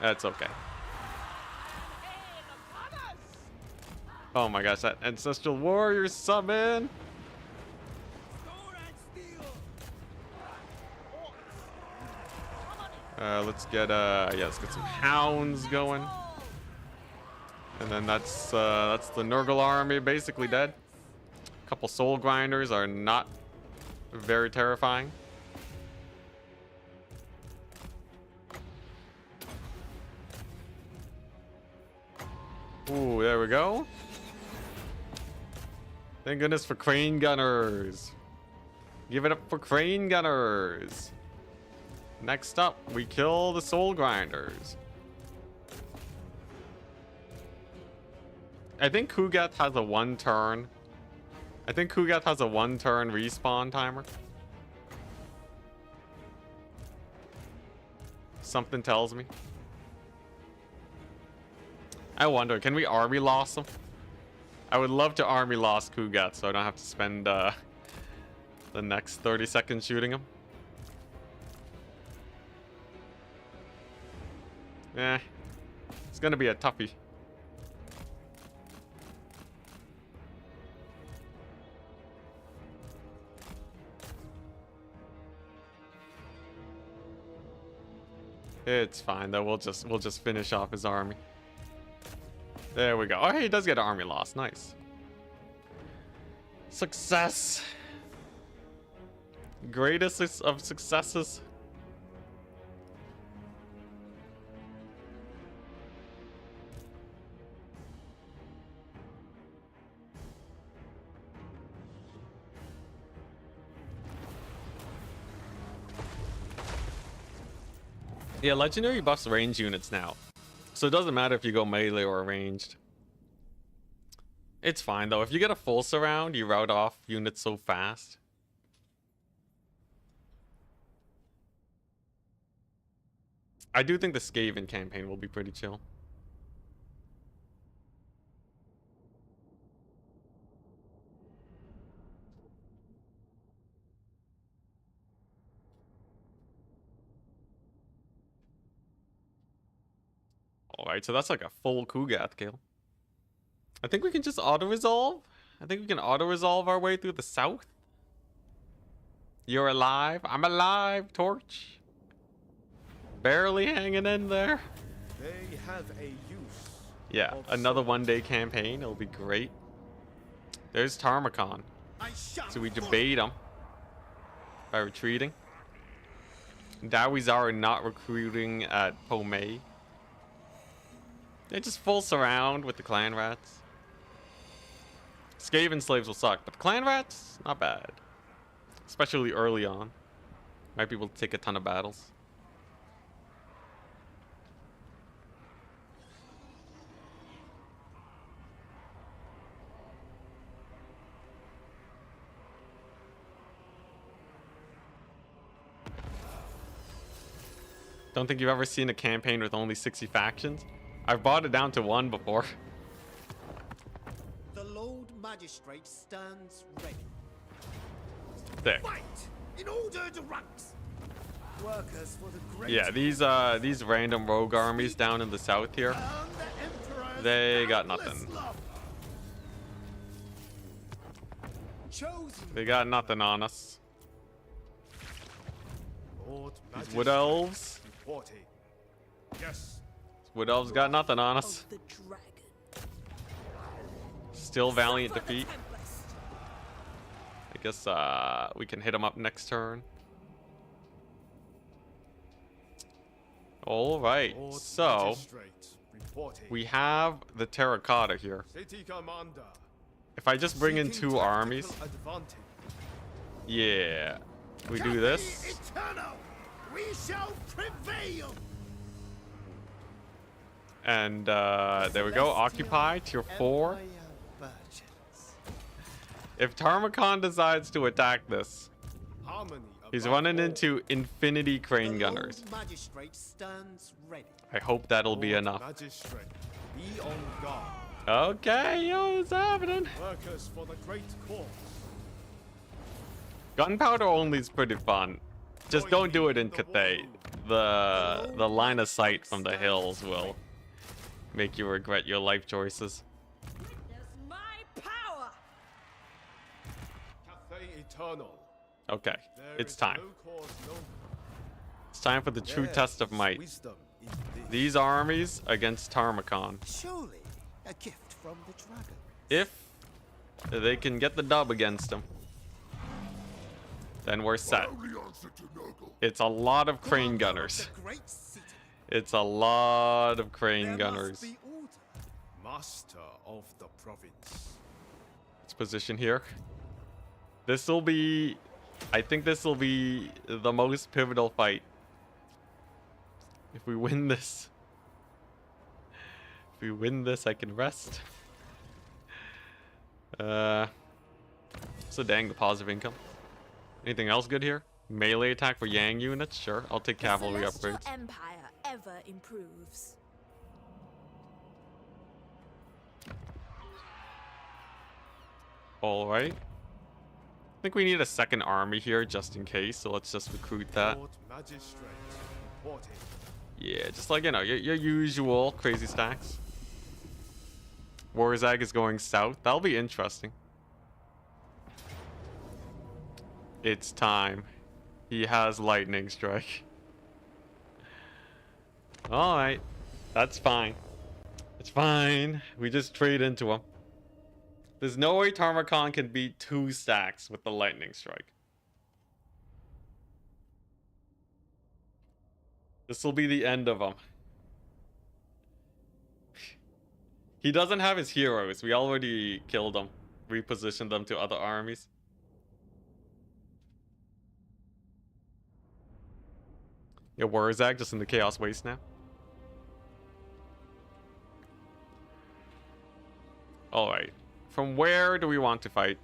That's okay. Oh my gosh, that Ancestral Warrior summon! Let's get some hounds going. And then that's the Nurgle army basically dead. A couple soul grinders are not very terrifying. Ooh, there we go. Thank goodness for crane gunners. Give it up for crane gunners. Next up, we kill the soul grinders. I think Kugath has a 1 turn. I think Kugath has a 1 turn respawn timer. Something tells me. I wonder, can we army loss him? I would love to army loss Kugath so I don't have to spend the next 30 seconds shooting him. Eh, it's gonna be a toughie. It's fine though. We'll just finish off his army. There we go. Oh, hey, he does get an army loss. Nice. Success. Greatest of successes. Yeah, legendary buffs range units now. So it doesn't matter if you go melee or ranged. It's fine though. If you get a full surround, you route off units so fast. I do think the Skaven campaign will be pretty chill. Alright, so that's like a full Kugath kill. I think we can just auto-resolve. I think we can auto-resolve our way through the south. You're alive. I'm alive, Torch. Barely hanging in there. They have a use. Yeah, another one-day campaign. It'll be great. There's Tarmacon. So we debate him by retreating. Dawizar not recruiting at Pomei. They just full surround with the clan rats. Skaven slaves will suck, but the clan rats, not bad. Especially early on. Might be able to take a ton of battles. Don't think you've ever seen a campaign with only 60 factions? I've brought it down to 1 before. The Lord Magistrate stands ready. There. Fight in order to ranks. Workers for the great. Yeah, these random rogue armies down in the south here, they got nothing. They got nothing on us. These wood elves. Yes. Wood elves got nothing on us. Of the dragon. Still valiant Suffer the defeat. tempest. I guess we can hit them up next turn. All right, so we have the terracotta here. City Commander. If I just bring in 2 armies, yeah, we do this. Eternal. We shall prevail. And there we go. Occupy tier 4. If Tarmacon decides to attack this, he's running into infinity crane gunners. Magistrate stands ready. I hope that'll be enough. Magistrate, be on guard. Okay, yo, what's happening? Workers for the great cause. Gunpowder only is pretty fun. Just don't do it in Cathay. The line of sight from the hills will make you regret your life choices. Witness my power. Cathay Eternal. Okay, There it's is time. no cause noble. It's time for the true There's test of might. wisdom in this. These armies against Tarmakon. Surely a gift from the dragon. If they can get the dub against them, then we're set. It's a lot of crane gunners. The great city. It's a lot of crane There gunners. must be order. Master of the province. Let's position here. This will be... I think this will be the most pivotal fight. If we win this... If we win this, I can rest. So dang the positive income. Anything else good here? Melee attack for Yang units? Sure, I'll take cavalry The Celestial upgrades. Empire ever improves. Alright. I think we need a second army here just in case, so let's just recruit that. Lord Magistrate, reporting. Yeah, just like, you know, your usual crazy stacks. Warzag is going south. That'll be interesting. It's time. He has lightning strike. Alright. That's fine. It's fine. We just trade into him. There's no way Tarmakon can beat 2 stacks with the lightning strike. This will be the end of him. He doesn't have his heroes. We already killed them. Repositioned them to other armies. Yeah, Warzag just in the Chaos Waste now. Alright. From where do we want to fight?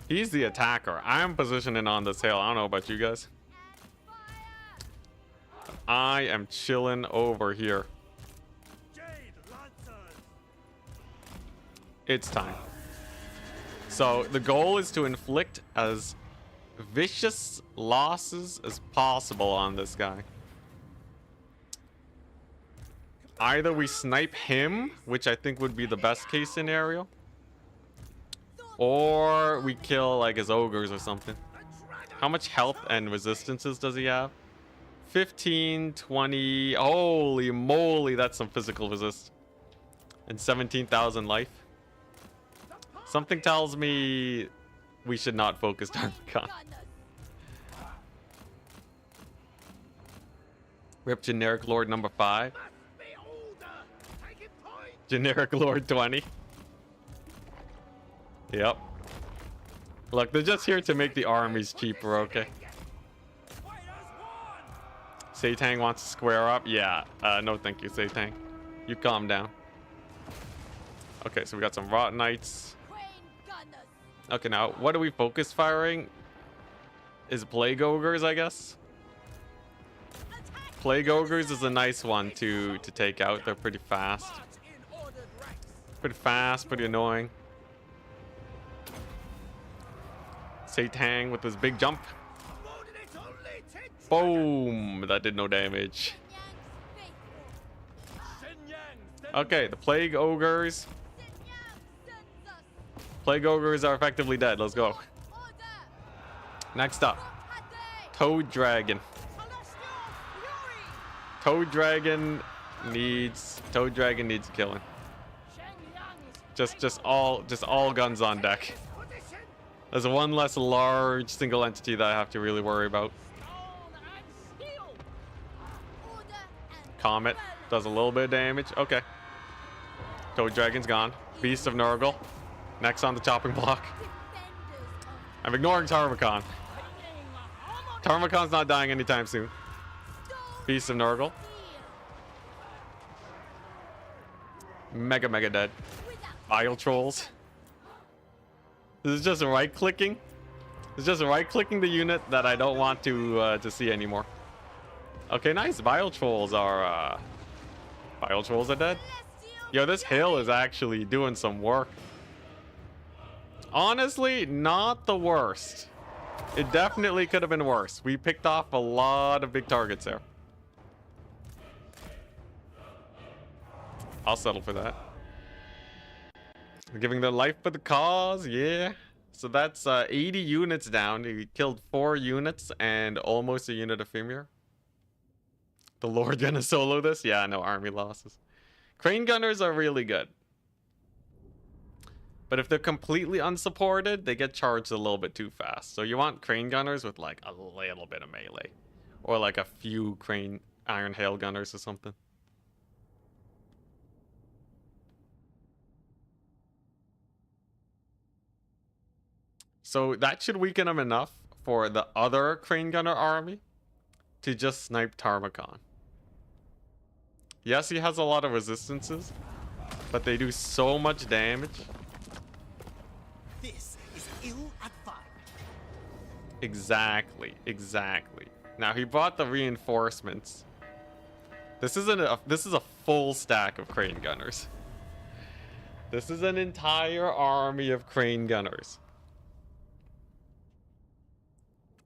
He's the attacker. I'm positioning on this hill. I don't know about you guys. I am chilling over here. It's time. So the goal is to inflict as vicious losses as possible on this guy. Either we snipe him, which I think would be the best case scenario, or we kill like his ogres or something. How much health and resistances does he have? 15, 20. Holy moly, that's some physical resist. And 17,000 life. Something tells me we should not focus Tarmakon. Rip generic lord number 5. Generic lord 20. Yep. Look, they're just here to make the armies cheaper, okay? Satang wants to square up? Yeah. No thank you, Satang. You calm down. Okay, so we got some Rot Knights. Okay, now, what do we focus firing? Is Plague Ogres, I guess? Plague Ogres is a nice one to take out. They're pretty fast. Pretty fast, pretty annoying. Satang with his big jump. Boom! That did no damage. Okay, the Plague Ogres. Plague Ogres are effectively dead. Let's go. Next up. Toad Dragon. Toad Dragon needs killing. Just all guns on deck. There's one less large single entity that I have to really worry about. Comet does a little bit of damage. Okay. Toad Dragon's gone. Beast of Nurgle. Next on the chopping block. I'm ignoring Tarmakon. Tarmakon's not dying anytime soon. Beast of Nurgle. Mega dead. Vile Trolls. This is just right-clicking. It's just right-clicking the unit that I don't want to see anymore. Okay, nice. Vile Trolls are dead. Yo, this hill is actually doing some work. Honestly, not the worst. It definitely could have been worse. We picked off a lot of big targets there. I'll settle for that. Giving their life for the cause, yeah. So that's 80 units down. He killed 4 units and almost a unit of Femur. The Lord gonna solo this? Yeah, no army losses. Crane gunners are really good. But if they're completely unsupported, they get charged a little bit too fast. So you want crane gunners with like a little bit of melee. Or like a few crane iron hail gunners or something. So that should weaken him enough for the other crane gunner army to just snipe Tarmakon. Yes, he has a lot of resistances, but they do so much damage. This is ill-advised. Exactly, exactly. Now he brought the reinforcements. This is a full stack of crane gunners. This is an entire army of crane gunners.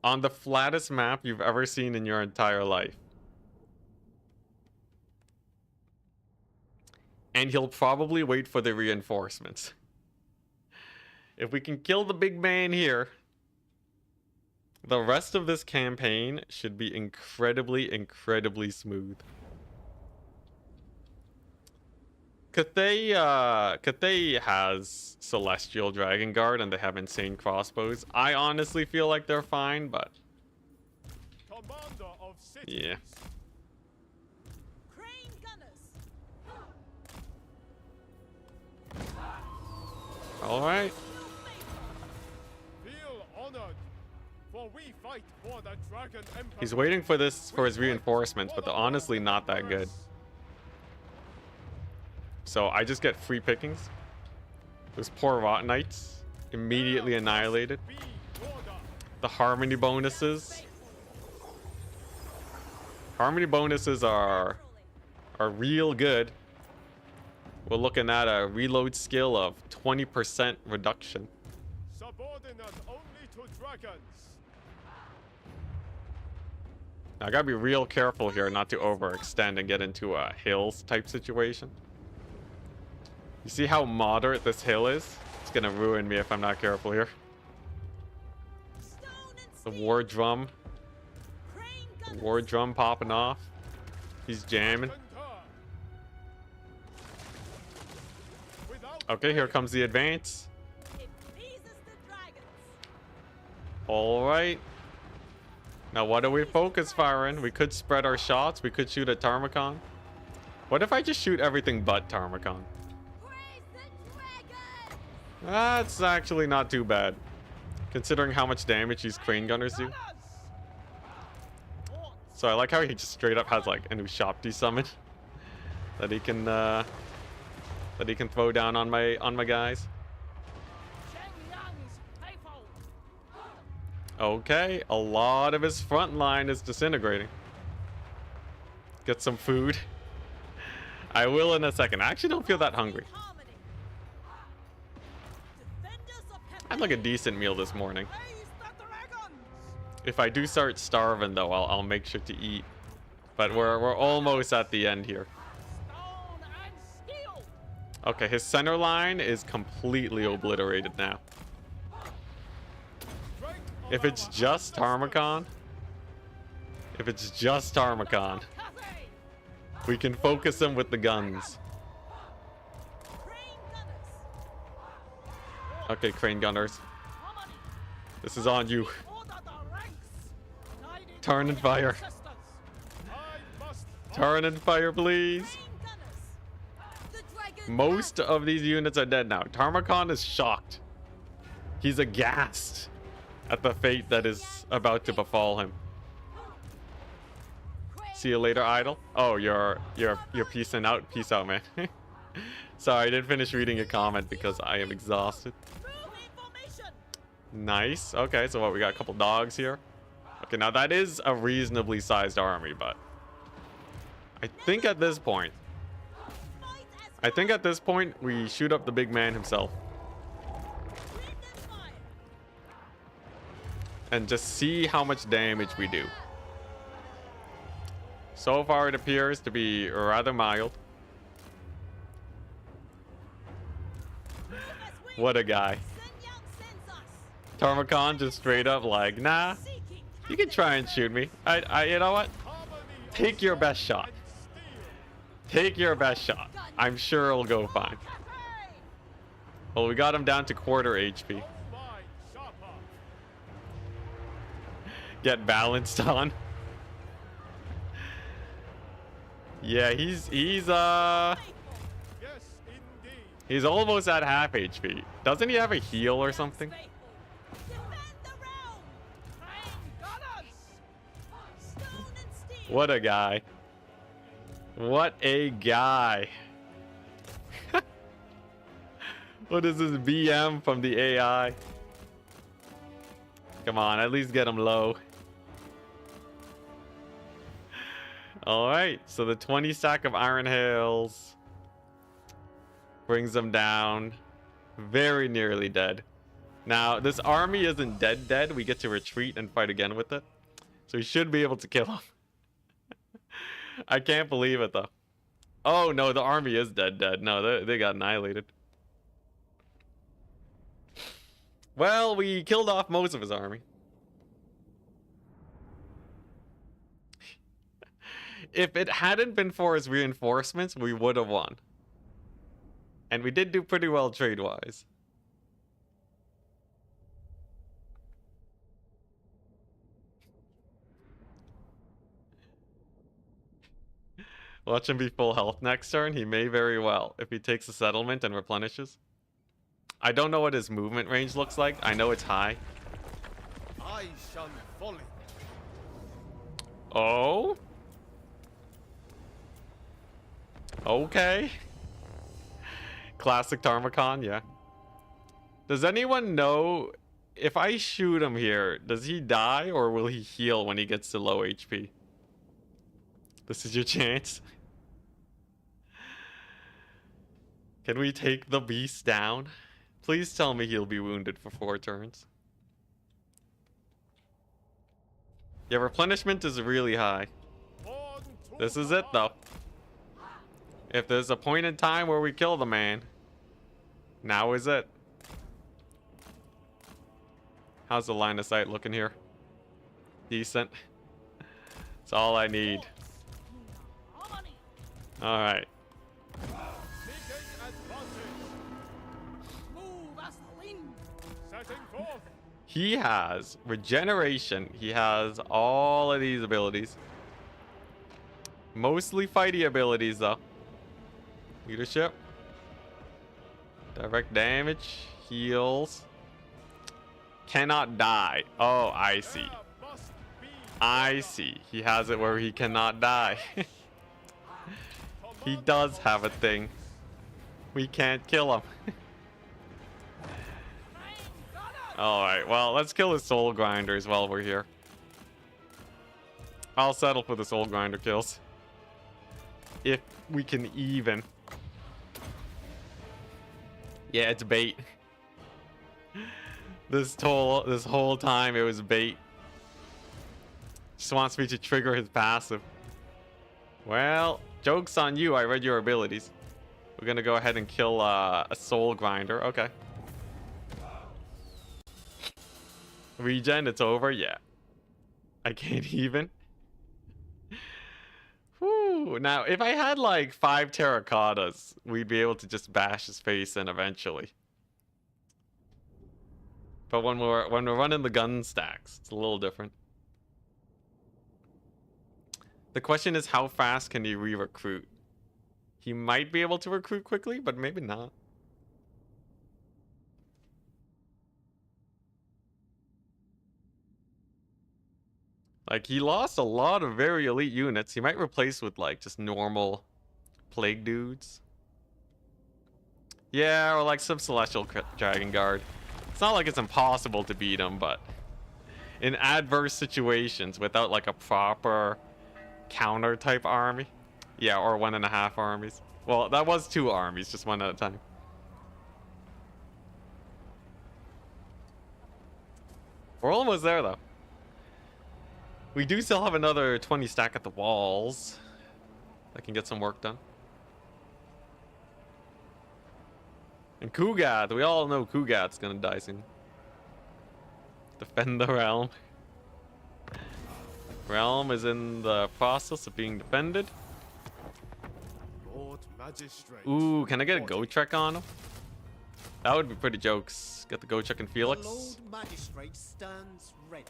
On the flattest map you've ever seen in your entire life. And he'll probably wait for the reinforcements. If we can kill the big man here, the rest of this campaign should be incredibly, incredibly smooth. Cathay has Celestial Dragon Guard and they have insane crossbows. I honestly feel like they're fine, but Commander of cities. yeah. Crane gunners. All right. Feel honored, for we fight for the Dragon Empire. He's waiting for this for his reinforcements, but they're honestly not that good. So I just get free pickings. Those poor Rot Knights immediately annihilated. The harmony bonuses. Harmony bonuses are real good. We're looking at a reload skill of 20% reduction. Subordinate only to dragons. Now, I gotta be real careful here not to overextend and get into a hills type situation. You see how moderate this hill is? It's gonna ruin me if I'm not careful here. The war drum. The war drum popping off. He's jamming. Okay, here comes the advance. All right. Now, what do we focus firing? We could spread our shots. We could shoot at Tarmakon. What if I just shoot everything but Tarmakon? That's actually not too bad, considering how much damage these crane gunners do. So I like how he just straight up has like a new Shopti summon that he can throw down on my guys. Okay, a lot of his front line is disintegrating. Get some food. I will in a second. I actually don't feel that hungry. I had like a decent meal this morning. If I do start starving though, I'll make sure to eat. But we're almost at the end here. Okay, his center line is completely obliterated now. If it's just Tarmakon, we can focus him with the guns. Okay, crane gunners. This is on you. Turn and fire. Turn and fire, please. Most of these units are dead now. Tarmakon is shocked. He's aghast at the fate that is about to befall him. See you later, idol. Oh, you're peacing out. Peace out, man. Sorry, I didn't finish reading your comment because I am exhausted. Nice. Okay, so what, we got a couple dogs here. Okay, now that is a reasonably sized army, but I think at this point we shoot up the big man himself. and just see how much damage we do. So far, it appears to be rather mild. What a guy. Tarmakon just straight up like, nah, you can try and shoot me. You know what? Take your best shot. Take your best shot. I'm sure it'll go fine. Well, we got him down to quarter HP. Get balanced on. Yeah, he's almost at half HP. Doesn't he have a heal or something? What a guy. What a guy. What is this BM from the AI? Come on, at least get him low. Alright, so the 20 stack of Iron Hails brings them down. Very nearly dead. Now, this army isn't dead. We get to retreat and fight again with it. So we should be able to kill him. I can't believe it, though. Oh, no, the army is dead. No, they got annihilated. Well, we killed off most of his army. If it hadn't been for his reinforcements, we would have won. And we did do pretty well trade-wise. Watch him be full health next turn. He may very well, if he takes a settlement and replenishes. I don't know what his movement range looks like. I know it's high. I shall follow. Oh? Okay. Classic Tarmakon, yeah. Does anyone know if I shoot him here, does he die or will he heal when he gets to low HP? This is your chance. Can we take the beast down? Please tell me he'll be wounded for 4 turns. Yeah, replenishment is really high. This is it, though. If there's a point in time where we kill the man, now is it. How's the line of sight looking here? Decent. That's all I need. All right. He has regeneration. He has all of these abilities. Mostly fighty abilities, though. Leadership. Direct damage. Heals. Cannot die. Oh, I see. I see. He has it where he cannot die. He does have a thing. We can't kill him. Alright, well, let's kill his soul grinders while we're here. I'll settle for the soul grinder kills. If we can even. Yeah, it's bait. This whole time it was bait. Just wants me to trigger his passive. Well, joke's on you. I read your abilities. We're gonna go ahead and kill a soul grinder. Okay. Regen, it's over. Yeah. I can't even. Whew. Now, if I had like 5 terracottas, we'd be able to just bash his face in eventually. But when we're running the gun stacks, it's a little different. The question is, how fast can he re-recruit? He might be able to recruit quickly, but maybe not. Like, he lost a lot of very elite units. He might replace with, like, just normal plague dudes. Yeah, or like some Celestial Dragon Guard. It's not like it's impossible to beat him, but in adverse situations without, like, a proper counter type army. Yeah, or 1.5 armies. Well, that was 2 armies, just one at a time. We're almost there, though. We do still have another 20 stack at the walls. I can get some work done. And Kugath, we all know Kugath's gonna die soon. Defend the realm. Realm is in the process of being defended. Lord Magistrate. Ooh, can I get a go trek on him? That would be pretty jokes. Get the go check and Felix. The Lord Magistrate stands ready.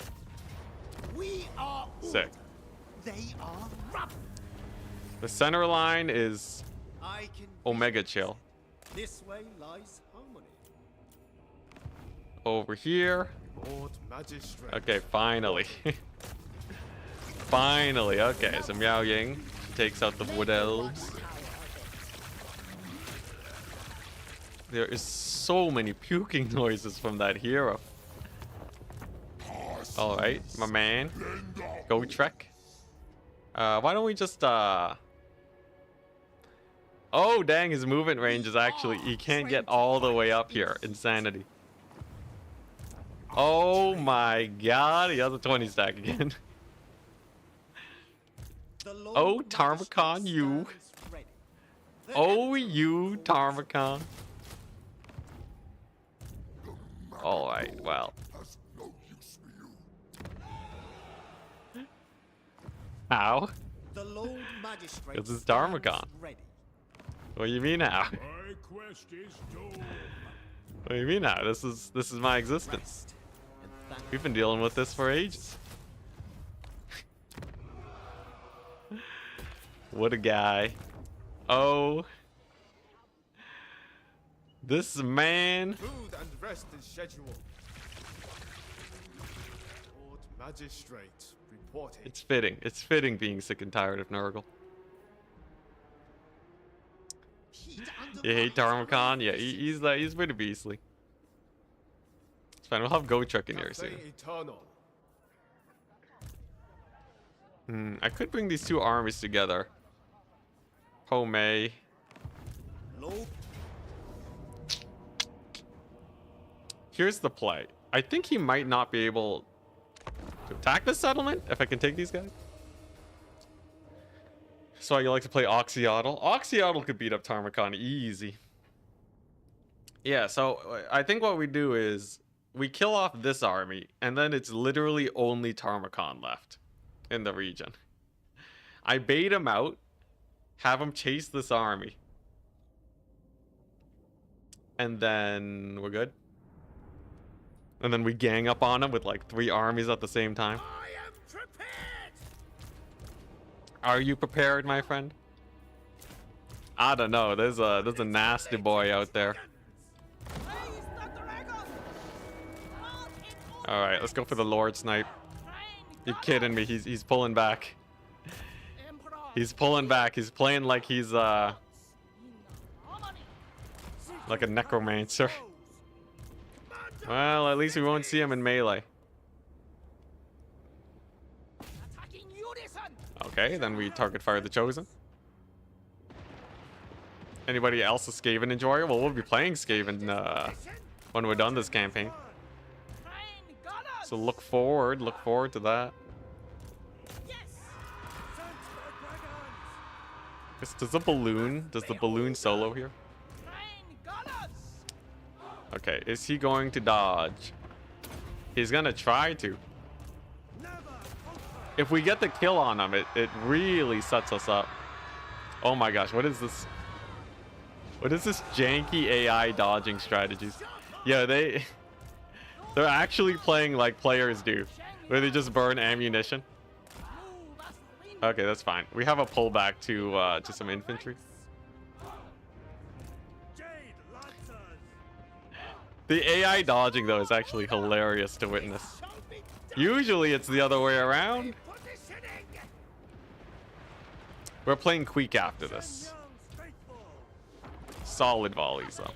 We are Sick. order. They are rubble. The center line is I can Omega chill. This way lies harmony. Over here. Lord Magistrate. Okay, finally. Finally. Okay, so Miao Ying takes out the wood elves. There is so many puking noises from that hero. Alright, my man. Go trek. Why don't we just Oh dang, his movement range is actually, he can't get all the way up here. Insanity. Oh my god, he has a 20 stack again. The Lord Oh, Magistrate Tarmacon, you. stands ready. Oh, you, Tarmacon. Alright, well. How? The Lord Magistrate This is stands Tarmacon. ready. What do you mean how? My quest is doomed. What do you mean now? This is my existence. Rest and thank We've been dealing with this for ages. What a guy. Oh. This man. Food and rest is scheduled. Lord Magistrate reporting. It's fitting. It's fitting being sick and tired of Nurgle. heat You hate Tarmacon? Yeah, he's pretty beastly. It's fine. We'll have Go Truck in here soon. Cafe Eternal. I could bring these two armies together. Homei. Lord Here's the play. I think he might not be able to attack this settlement if I can take these guys. So you like to play Oxyotl. Oxyotl could beat up Tarmacon easy. Yeah, so I think what we do is we kill off this army, and then it's literally only Tarmacon left in the region. I bait him out, have him chase this army, and then we're good. And then we gang up on him with like 3 armies at the same time. I am prepared. Are you prepared, my friend? I don't know. There's a nasty boy out there. All right, let's go for the Lord Snipe. You're kidding me? He's pulling back. He's pulling back. He's playing like he's like a necromancer. Well, at least we won't see him in melee. Okay, then we target fire the Chosen. Anybody else a Skaven enjoyer? Well, we'll be playing Skaven when we're done this campaign. So look forward to that. Does the balloon solo here? Okay, is he going to dodge? He's gonna try to. If we get the kill on him, it really sets us up. Oh my gosh, what is this? What is this janky AI dodging strategies? Yeah, they're actually playing like players do, where they just burn ammunition. Okay, that's fine. We have a pullback to some infantry. The AI dodging though is actually hilarious to witness. Usually it's the other way around. We're playing Queek after this. Solid volleys though.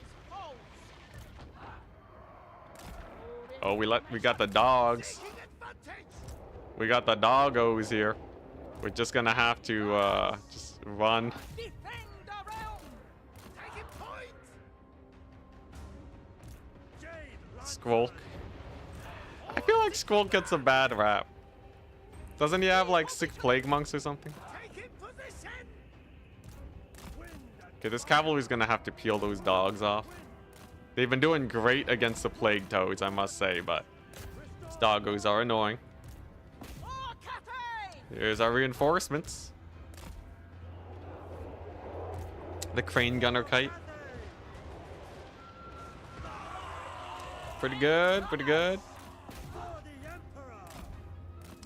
Oh, we got the dogs. We got the doggos here. We're just gonna have to just run. Squulk. feel like Skrull gets a bad rap. Doesn't he have like 6 plague monks or something? Taking position. Okay, this cavalry's gonna have to peel those dogs off. They've been doing great against the plague toads, I must say, but these doggos are annoying. Here's our reinforcements. The crane gunner kite. Pretty good, pretty good.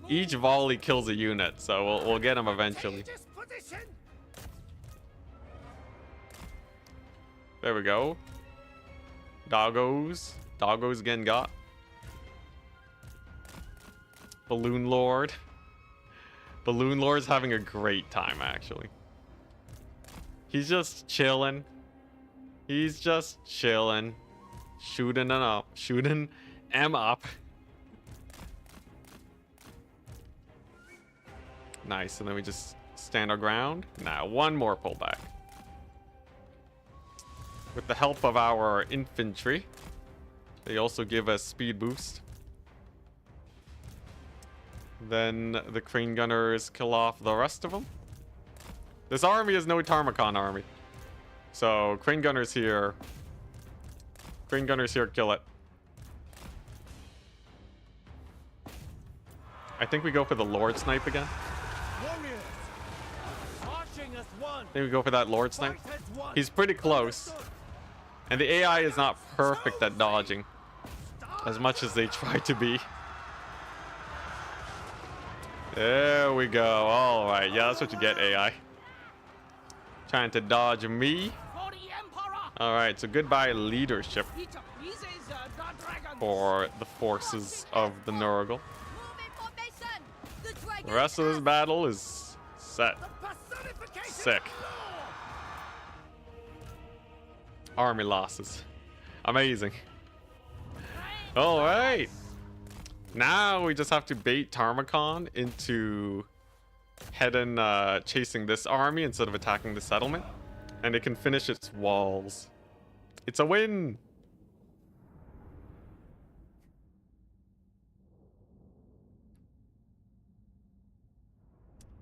Each volley kills a unit, so we'll get them eventually. Disposition. There we go. Doggos. Doggos again got. Balloon Lord. Balloon Lord's having a great time, actually. He's just chilling. He's just chilling. Shooting them up. Shooting them up. Nice, and then we just stand our ground. Now, one more pullback. With the help of our infantry, they also give us speed boost. Then the crane gunners kill off the rest of them. This army is no Tarmacon army. So, crane gunners here. Crane gunners here kill it. I think we go for the Lord Snipe again. Warriors. Marching as one. I think we go for that Lord Snipe. Fight as one. He's pretty close. And the AI is not perfect at dodging. As much as they try to be. There we go. Alright, yeah, that's what you get, AI. Trying to dodge me. For the Emperor! Alright, so goodbye leadership Eat to pieces, the dragon! for the forces of the Nurgle. Move in formation. The dragon. The rest of this battle is set. Personification Sick. of law. Army losses. Amazing. Alright. Now we just have to bait Tarmacon into heading chasing this army instead of attacking the settlement. And it can finish its walls. It's a win!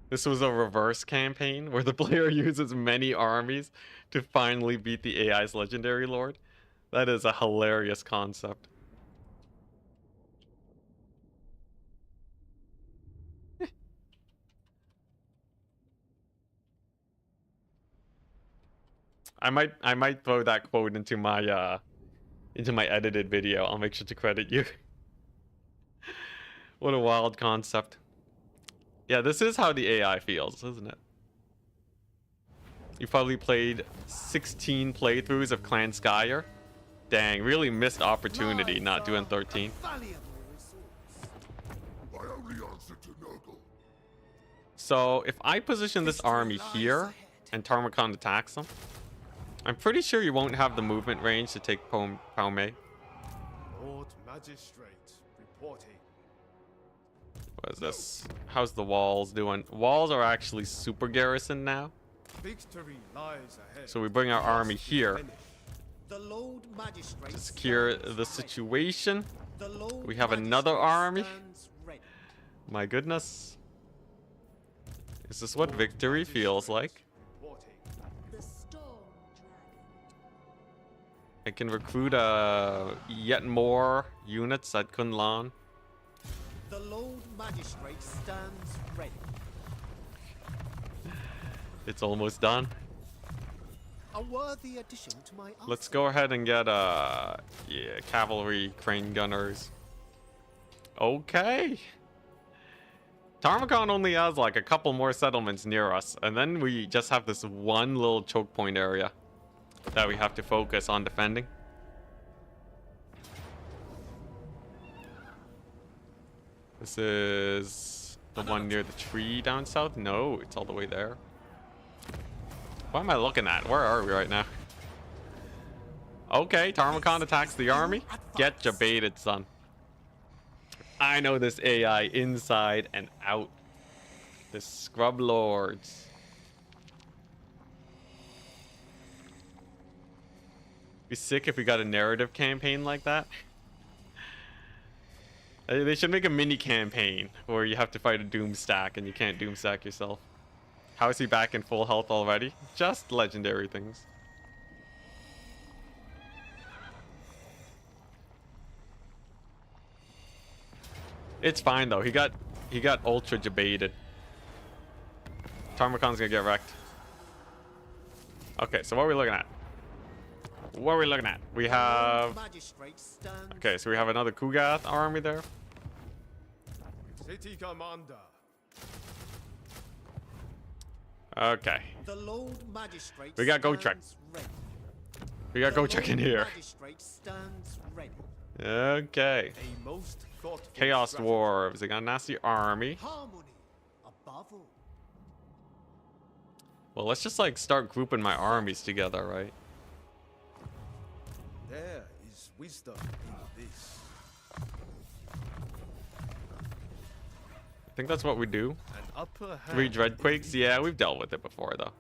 This was a reverse campaign where the player uses many armies to finally beat the AI's legendary lord. That is a hilarious concept. I might throw that quote into my edited video. I'll make sure to credit you. What a wild concept. Yeah, this is how the AI feels, isn't it? You probably played 16 playthroughs of Clan Skyer. Dang, really missed opportunity not doing 13. Valuable resource. My only answer to Nurgle. So if I position this army here and Tarmacon attacks them, I'm pretty sure you won't have the movement range to take Paume. Lord Magistrate reporting. What is this? How's the walls doing? Walls are actually super garrison now. Victory lies ahead. So we bring our army here The Lord Magistrate to secure stands the ready. situation. The Lord We have another Magistrate army. stands ready. My goodness. Is this what victory feels like? Reporting. The storm dragon. I can recruit yet more units at Kunlan. The Lord Magistrate stands ready. It's almost done. A worthy addition to my arsenal. Let's go ahead and get yeah, cavalry crane gunners. Okay. Tarmacon only has like a couple more settlements near us, and then we just have this one little choke point area that we have to focus on defending. This is the one near the tree down south? No, it's all the way there. What am I looking at? Where are we right now? Okay, Tarmacon attacks the army. Get ya baited, son. I know this AI inside and out. The scrub lords. Be sick if we got a narrative campaign like that. They should make a mini campaign where you have to fight a Doomstack and you can't Doomstack yourself. How is he back in full health already? Just legendary things. It's fine though. He got ultra debated. Tarmacon's gonna get wrecked. Okay, so what are we looking at? What are we looking at? We have... Okay, so we have another Kugath army there. City commander. Okay. The Lord Magistrate We got Go Trek. stands ready. We got Go Trek in here. Magistrate stands ready. Okay. A most thoughtful Chaos strategy. Dwarves. They got a nasty army. Harmony above all. Well, let's just like start grouping my armies together, right? There is wisdom in this. I think that's what we do. An upper hand. 3 Dreadquakes. Yeah, we've dealt with it before, though.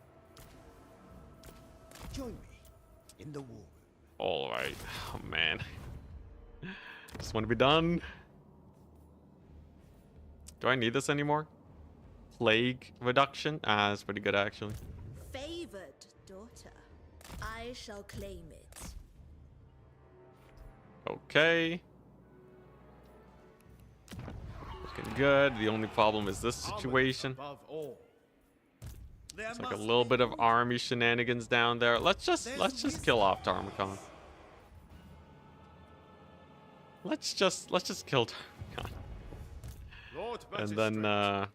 Join me in the war. All right. Oh, man. Just want to be done. Do I need this anymore? Plague reduction? Ah, that's pretty good, actually. Favored daughter, I shall claim it. Okay. Looking good. The only problem is this situation. Above all. There It's like a must little be bit of order. army shenanigans down there. Let's just kill off Tarmacon. Let's just kill Tarmacon. Lord And Magistrate. then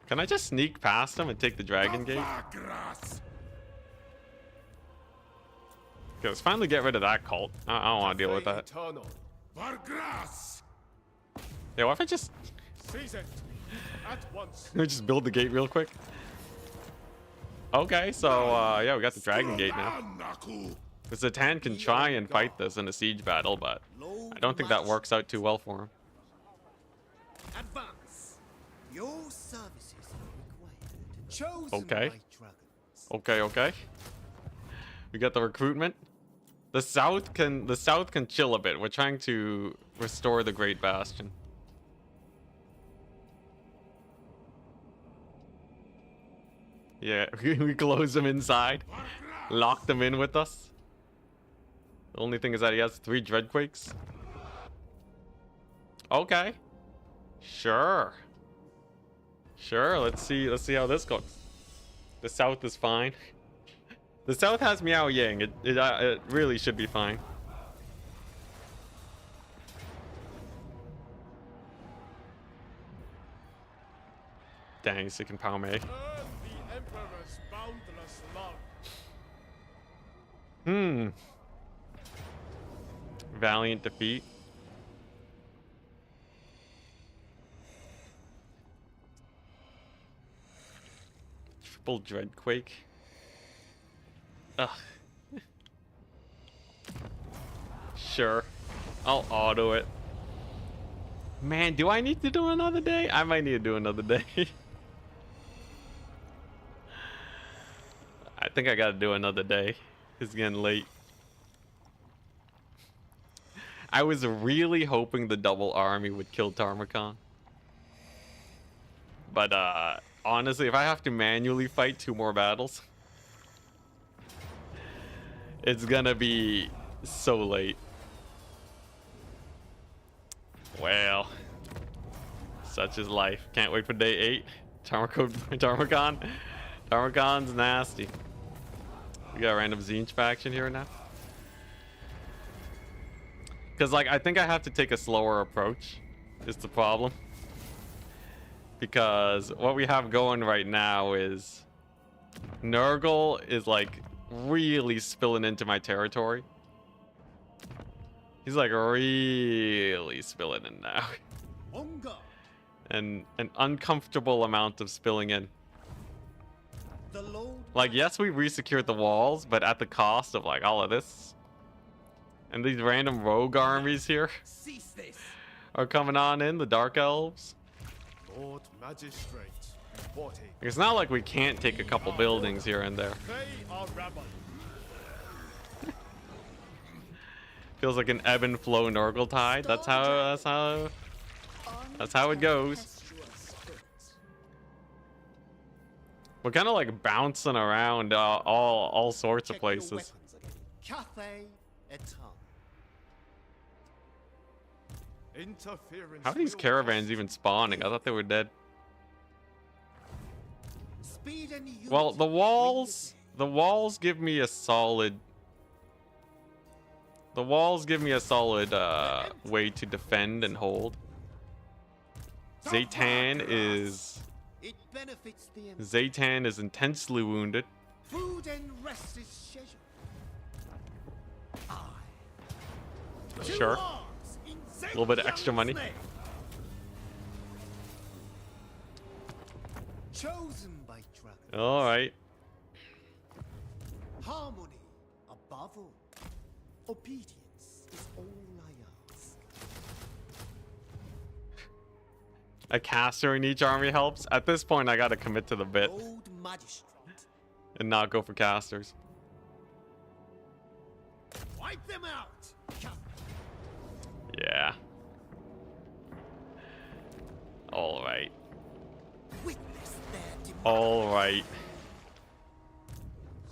can I just sneak past him and take the Dragon Gate? Okay, let's finally get rid of that cult. I don't want to deal with that. Eternal. Yeah, what if I just Seize it. At once. just build the gate real quick? Okay, so yeah, we got the Dragon Gate now. The Zatan can try and fight this in a siege battle, but I don't think that works out too well for him. Advance. Your services are required. Chosen Okay. by dragons. Okay. We got the recruitment. The south can chill a bit. We're trying to restore the Great Bastion. Yeah, we close them inside. Lock them in with us. The only thing is that he has 3 Dreadquakes. Okay. Sure, let's see how this goes. The south is fine. The south has Miao Yang. It really should be fine. Dang, sick and Palme. Earn the Emperor's boundless love. Valiant defeat. Triple Dreadquake. Ugh. Sure. I'll auto it. Man, do I need to do another day? I might need to do another day. I think I gotta do another day. It's getting late. I was really hoping the double army would kill Tarmacon. But honestly, if I have to manually fight 2 more battles, it's gonna be so late. Well, such is life. Can't wait for day 8. Tarmacon's nasty. We got a random Zinch faction here now. Because, like, I think I have to take a slower approach, is the problem. Because what we have going right now is Nurgle is, like, really spilling into my territory. He's, like, really spilling in now. On guard. And an uncomfortable amount of spilling in. The Lord. Like, yes, we resecured the walls, but at the cost of, like, all of this. And these random rogue armies here Cease this. are coming on in, the Dark Elves. Lord Magistrate. Reporting. It's not like we can't take a couple buildings here and there. They are rebel. Feels like an ebb and flow Nurgle tide. That's how it goes. We're kind of like bouncing around all sorts of Check your places. weapons again. Cafe etam. Interference. How are these will caravans cost even spawning? I thought they were dead. Speed and unity Well, the win walls day. give me a solid. The walls give me a solid way to defend and hold. Zaytan is It benefits the intensely wounded. food and rest is scheduled. Sure. A little bit of extra money. Chosen by dragons. All right. Harmony above all. Obedience is all I ask. A caster in each army helps. At this point, I gotta commit to the bit Old magistrate. and not go for casters. Wipe them out. Yeah. All right. Witness their demise. All right.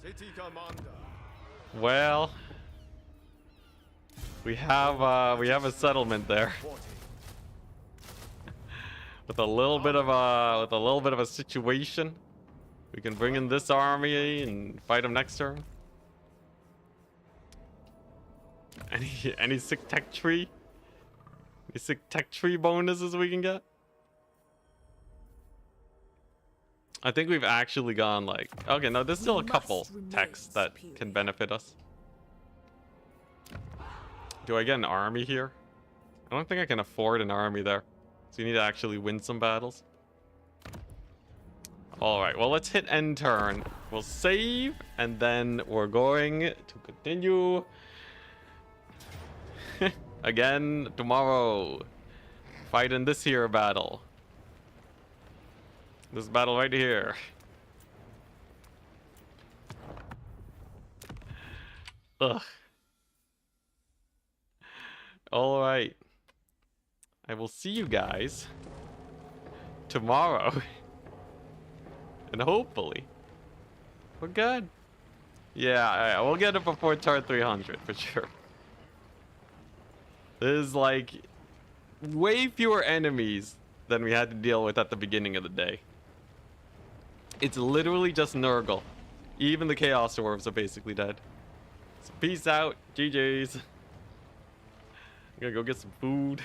City commander. Well, we have a settlement there 40. with a little bit of a situation. We can bring in this army and fight them next turn. Any sick tech tree? Any sick tech tree bonuses we can get? I think we've actually gone like, okay, no, there's still a couple techs that can benefit us. Do I get an army here? I don't think I can afford an army there. So you need to actually win some battles. Alright, well, let's hit end turn. We'll save, and then we're going to continue again tomorrow. Fighting this here battle. This battle right here. Ugh. Alright. I will see you guys tomorrow. And hopefully we're good. Yeah, we'll get it before turn 300 for sure. There's like way fewer enemies than we had to deal with at the beginning of the day. It's literally just Nurgle. Even the Chaos Dwarves are basically dead. So peace out. GG's. I'm gonna go get some food.